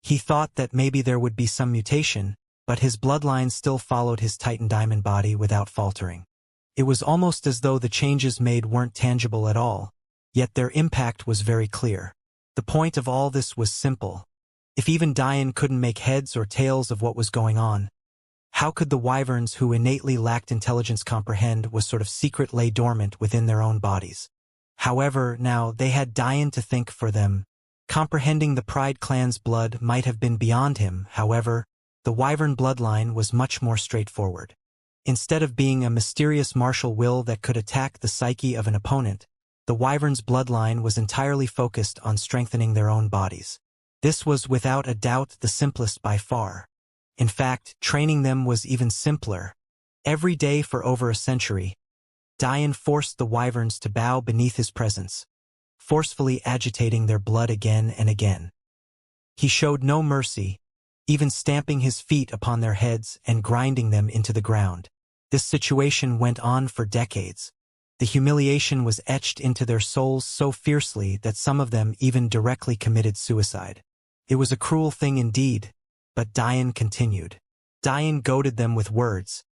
He thought that maybe there would be some mutation, but his bloodline still followed his Titan diamond body without faltering. It was almost as though the changes made weren't tangible at all, yet their impact was very clear. The point of all this was simple. If even Dian couldn't make heads or tails of what was going on, how could the wyverns who innately lacked intelligence comprehend what sort of secret lay dormant within their own bodies? However, now they had Dian to think for them. Comprehending the Pride clan's blood might have been beyond him. However, the wyvern bloodline was much more straightforward. Instead of being a mysterious martial will that could attack the psyche of an opponent, the wyvern's bloodline was entirely focused on strengthening their own bodies. This was without a doubt the simplest by far. In fact, training them was even simpler. Every day for over a century, Dian forced the wyverns to bow beneath his presence, forcefully agitating their blood again and again. He showed no mercy, even stamping his feet upon their heads and grinding them into the ground. This situation went on for decades. The humiliation was etched into their souls so fiercely that some of them even directly committed suicide. It was a cruel thing indeed, but Dian continued. Dian goaded them with words,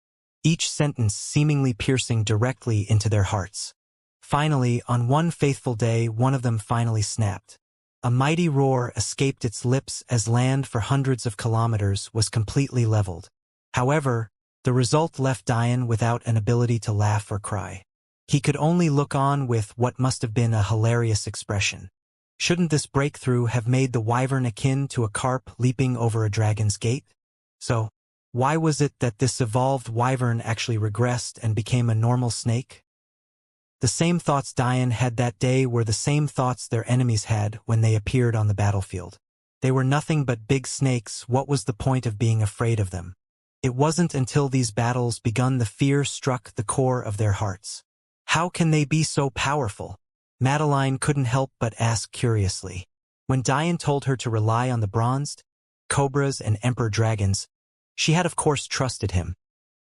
each sentence seemingly piercing directly into their hearts. Finally, on one faithful day, one of them finally snapped. A mighty roar escaped its lips as land for hundreds of kilometers was completely leveled. However, the result left Dian without an ability to laugh or cry. He could only look on with what must have been a hilarious expression. Shouldn't this breakthrough have made the wyvern akin to a carp leaping over a dragon's gate? So, why was it that this evolved wyvern actually regressed and became a normal snake? The same thoughts Dian had that day were the same thoughts their enemies had when they appeared on the battlefield. They were nothing but big snakes. What was the point of being afraid of them? It wasn't until these battles begun the fear struck the core of their hearts. How can they be so powerful? Madeline couldn't help but ask curiously. When Dian told her to rely on the bronzed, cobras and emperor dragons, she had of course trusted him.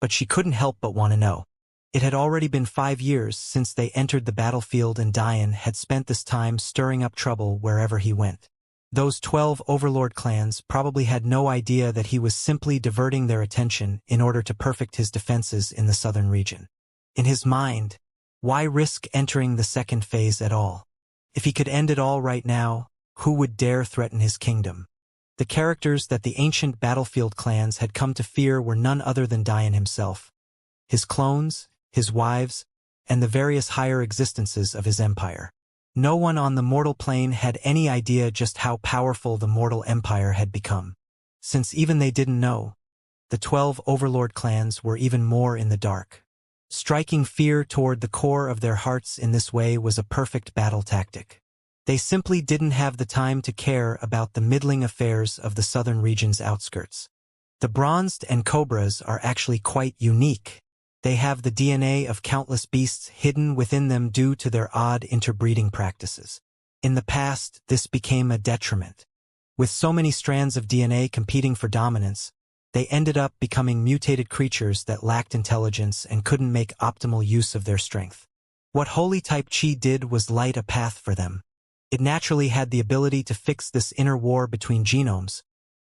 But she couldn't help but want to know. It had already been 5 years since they entered the battlefield, and Dian had spent this time stirring up trouble wherever he went. Those 12 overlord clans probably had no idea that he was simply diverting their attention in order to perfect his defenses in the southern region. In his mind, why risk entering the second phase at all? If he could end it all right now, who would dare threaten his kingdom? The characters that the ancient battlefield clans had come to fear were none other than Dian himself, his clones, his wives, and the various higher existences of his empire. No one on the mortal plane had any idea just how powerful the mortal empire had become. Since even they didn't know, the 12 overlord clans were even more in the dark. Striking fear toward the core of their hearts in this way was a perfect battle tactic. They simply didn't have the time to care about the middling affairs of the southern region's outskirts. The bronzed and cobras are actually quite unique. They have the DNA of countless beasts hidden within them due to their odd interbreeding practices. In the past, this became a detriment. With so many strands of DNA competing for dominance, they ended up becoming mutated creatures that lacked intelligence and couldn't make optimal use of their strength. What holy type Qi did was light a path for them. It naturally had the ability to fix this inner war between genomes,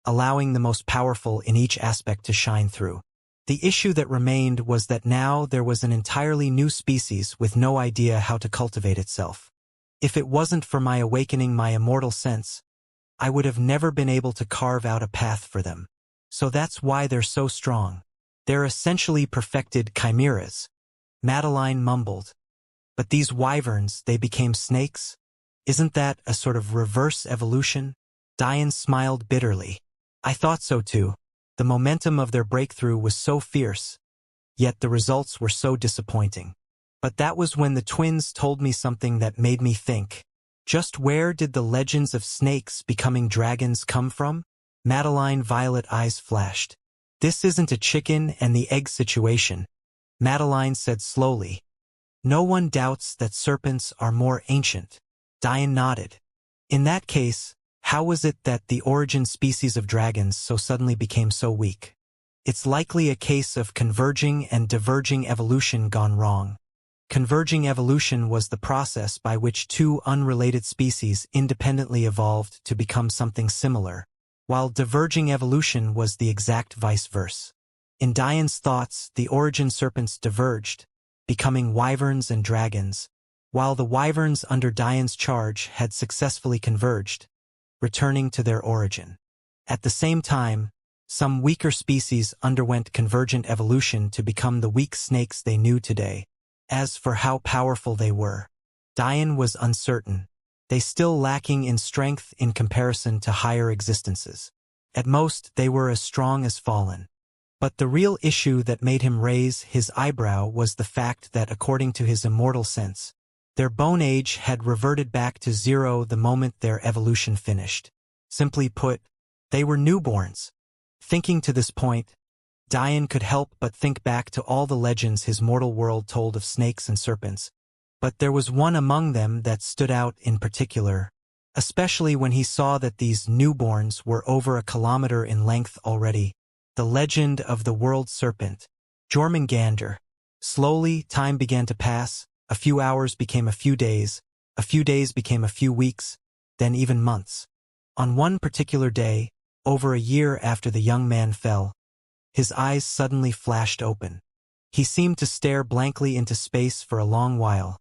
allowing the most powerful in each aspect to shine through. The issue that remained was that now there was an entirely new species with no idea how to cultivate itself. If it wasn't for my awakening my immortal sense, I would have never been able to carve out a path for them. So that's why they're so strong. They're essentially perfected chimeras. Madeline mumbled. But these wyverns, they became snakes? Isn't that a sort of reverse evolution? Dian smiled bitterly. I thought so too. The momentum of their breakthrough was so fierce, yet the results were so disappointing. But that was when the twins told me something that made me think. Just where did the legends of snakes becoming dragons come from? Madeline's violet eyes flashed. This isn't a chicken and the egg situation, Madeline said slowly. No one doubts that serpents are more ancient. Dian nodded. In that case, how was it that the origin species of dragons so suddenly became so weak? It's likely a case of converging and diverging evolution gone wrong. Converging evolution was the process by which two unrelated species independently evolved to become something similar, while diverging evolution was the exact vice versa. In Dian's thoughts, the origin serpents diverged, becoming wyverns and dragons, while the wyverns under Dian's charge had successfully converged, returning to their origin. At the same time, some weaker species underwent convergent evolution to become the weak snakes they knew today. As for how powerful they were, Dian was uncertain. They still lacking in strength in comparison to higher existences. At most, they were as strong as fallen. But the real issue that made him raise his eyebrow was the fact that according to his immortal sense, their bone age had reverted back to 0 the moment their evolution finished. Simply put, they were newborns. Thinking to this point, Dian could help but think back to all the legends his mortal world told of snakes and serpents. But there was one among them that stood out in particular, especially when he saw that these newborns were over a kilometer in length already. The legend of the world serpent, Jormungandr. Slowly, time began to pass. A few hours became a few days became a few weeks, then even months. On one particular day, over a year after the young man fell, his eyes suddenly flashed open. He seemed to stare blankly into space for a long while,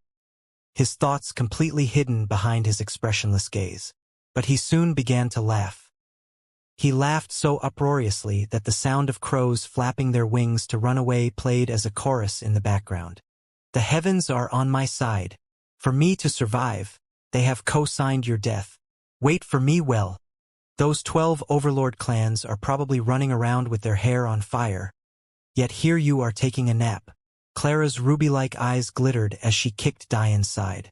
his thoughts completely hidden behind his expressionless gaze. But he soon began to laugh. He laughed so uproariously that the sound of crows flapping their wings to run away played as a chorus in the background. The heavens are on my side. For me to survive, they have co-signed your death. Wait for me well. Those 12 overlord clans are probably running around with their hair on fire. Yet here you are taking a nap. Clara's ruby-like eyes glittered as she kicked Dian's side.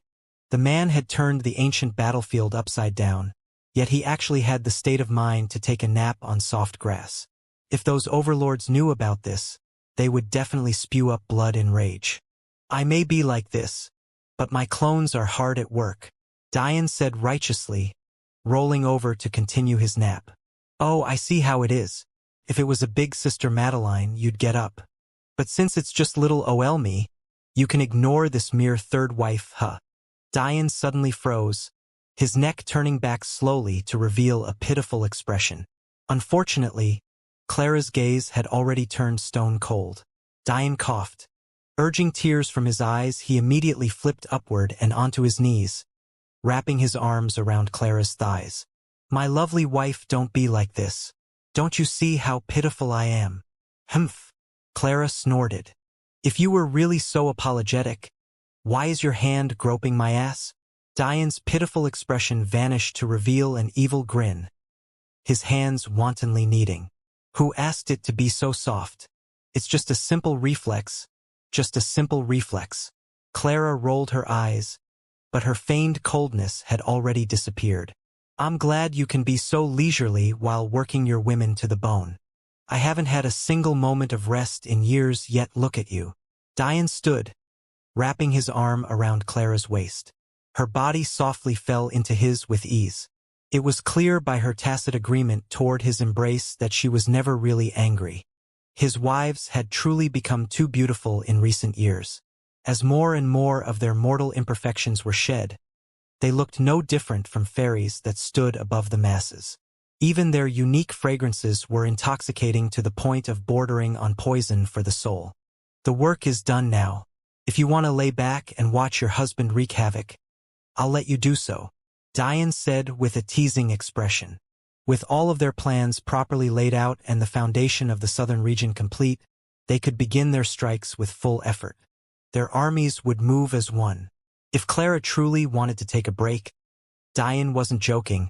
The man had turned the ancient battlefield upside down, yet he actually had the state of mind to take a nap on soft grass. If those overlords knew about this, they would definitely spew up blood in rage. I may be like this, but my clones are hard at work, Dian said righteously, rolling over to continue his nap. Oh, I see how it is. If it was a big sister Madeline, you'd get up. But since it's just little ol me, you can ignore this mere third wife, huh? Diane suddenly froze, his neck turning back slowly to reveal a pitiful expression. Unfortunately, Clara's gaze had already turned stone cold. Diane coughed. Urging tears from his eyes, he immediately flipped upward and onto his knees, wrapping his arms around Clara's thighs. My lovely wife, don't be like this. Don't you see how pitiful I am? Humph. Clara snorted. If you were really so apologetic, why is your hand groping my ass? Diane's pitiful expression vanished to reveal an evil grin, his hands wantonly kneading. Who asked it to be so soft? It's just a simple reflex. Just a simple reflex. Clara rolled her eyes, but her feigned coldness had already disappeared. I'm glad you can be so leisurely while working your women to the bone. I haven't had a single moment of rest in years yet. Look at you. Diane stood, wrapping his arm around Clara's waist. Her body softly fell into his with ease. It was clear by her tacit agreement toward his embrace that she was never really angry. His wives had truly become too beautiful in recent years. As more and more of their mortal imperfections were shed, they looked no different from fairies that stood above the masses. Even their unique fragrances were intoxicating to the point of bordering on poison for the soul. The work is done now. If you want to lay back and watch your husband wreak havoc, I'll let you do so, Diane said with a teasing expression. With all of their plans properly laid out and the foundation of the southern region complete, they could begin their strikes with full effort. Their armies would move as one. If Clara truly wanted to take a break, Diane wasn't joking.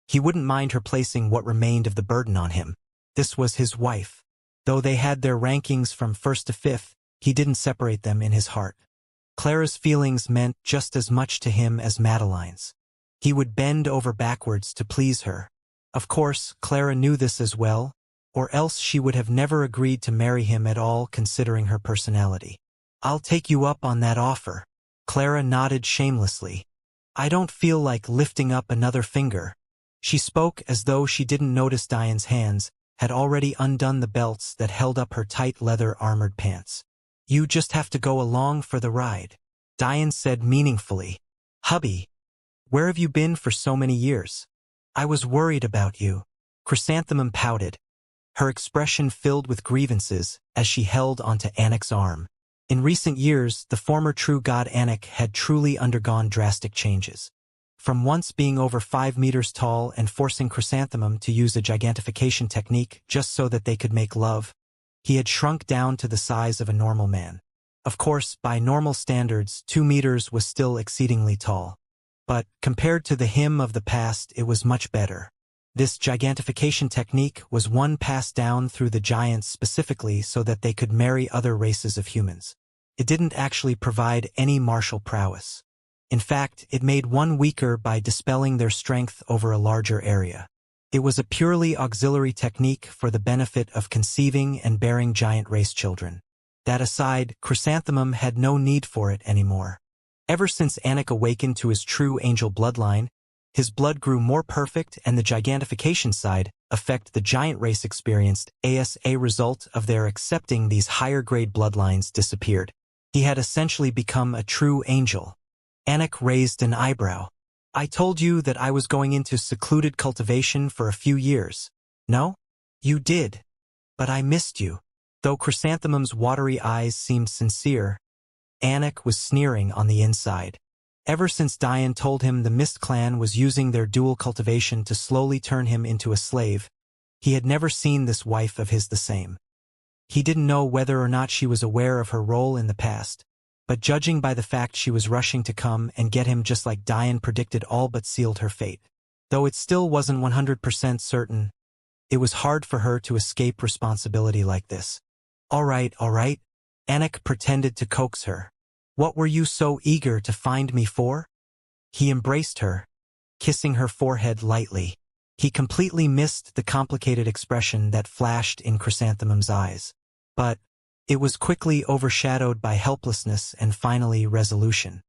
He wouldn't mind her placing what remained of the burden on him. This was his wife. Though they had their rankings from first to fifth, he didn't separate them in his heart. Clara's feelings meant just as much to him as Madeline's. He would bend over backwards to please her. Of course, Clara knew this as well, or else she would have never agreed to marry him at all considering her personality. I'll take you up on that offer. Clara nodded shamelessly. I don't feel like lifting up another finger. She spoke as though she didn't notice Diane's hands had already undone the belts that held up her tight leather armored pants. You just have to go along for the ride, Diane said meaningfully. Hubby, where have you been for so many years? I was worried about you. Chrysanthemum pouted, her expression filled with grievances as she held onto Anek's arm. In recent years, the former true god Anek had truly undergone drastic changes. From once being over 5 meters tall and forcing Chrysanthemum to use a gigantification technique just so that they could make love, he had shrunk down to the size of a normal man. Of course, by normal standards, 2 meters was still exceedingly tall. But, compared to the him of the past, it was much better. This gigantification technique was one passed down through the giants specifically so that they could marry other races of humans. It didn't actually provide any martial prowess. In fact, it made one weaker by dispelling their strength over a larger area. It was a purely auxiliary technique for the benefit of conceiving and bearing giant race children. That aside, Chrysanthemum had no need for it anymore. Ever since Anek awakened to his true angel bloodline, his blood grew more perfect and the gigantification side effect the giant race experienced as a result of their accepting these higher-grade bloodlines disappeared. He had essentially become a true angel. Anek raised an eyebrow. I told you that I was going into secluded cultivation for a few years. No? You did. But I missed you. Though Chrysanthemum's watery eyes seemed sincere, Anek was sneering on the inside. Ever since Diane told him the Mist clan was using their dual cultivation to slowly turn him into a slave, he had never seen this wife of his the same. He didn't know whether or not she was aware of her role in the past, but judging by the fact she was rushing to come and get him just like Diane predicted all but sealed her fate. Though it still wasn't 100% certain, it was hard for her to escape responsibility like this. All right, Anek pretended to coax her. What were you so eager to find me for? He embraced her, kissing her forehead lightly. He completely missed the complicated expression that flashed in Chrysanthemum's eyes. But it was quickly overshadowed by helplessness and finally resolution.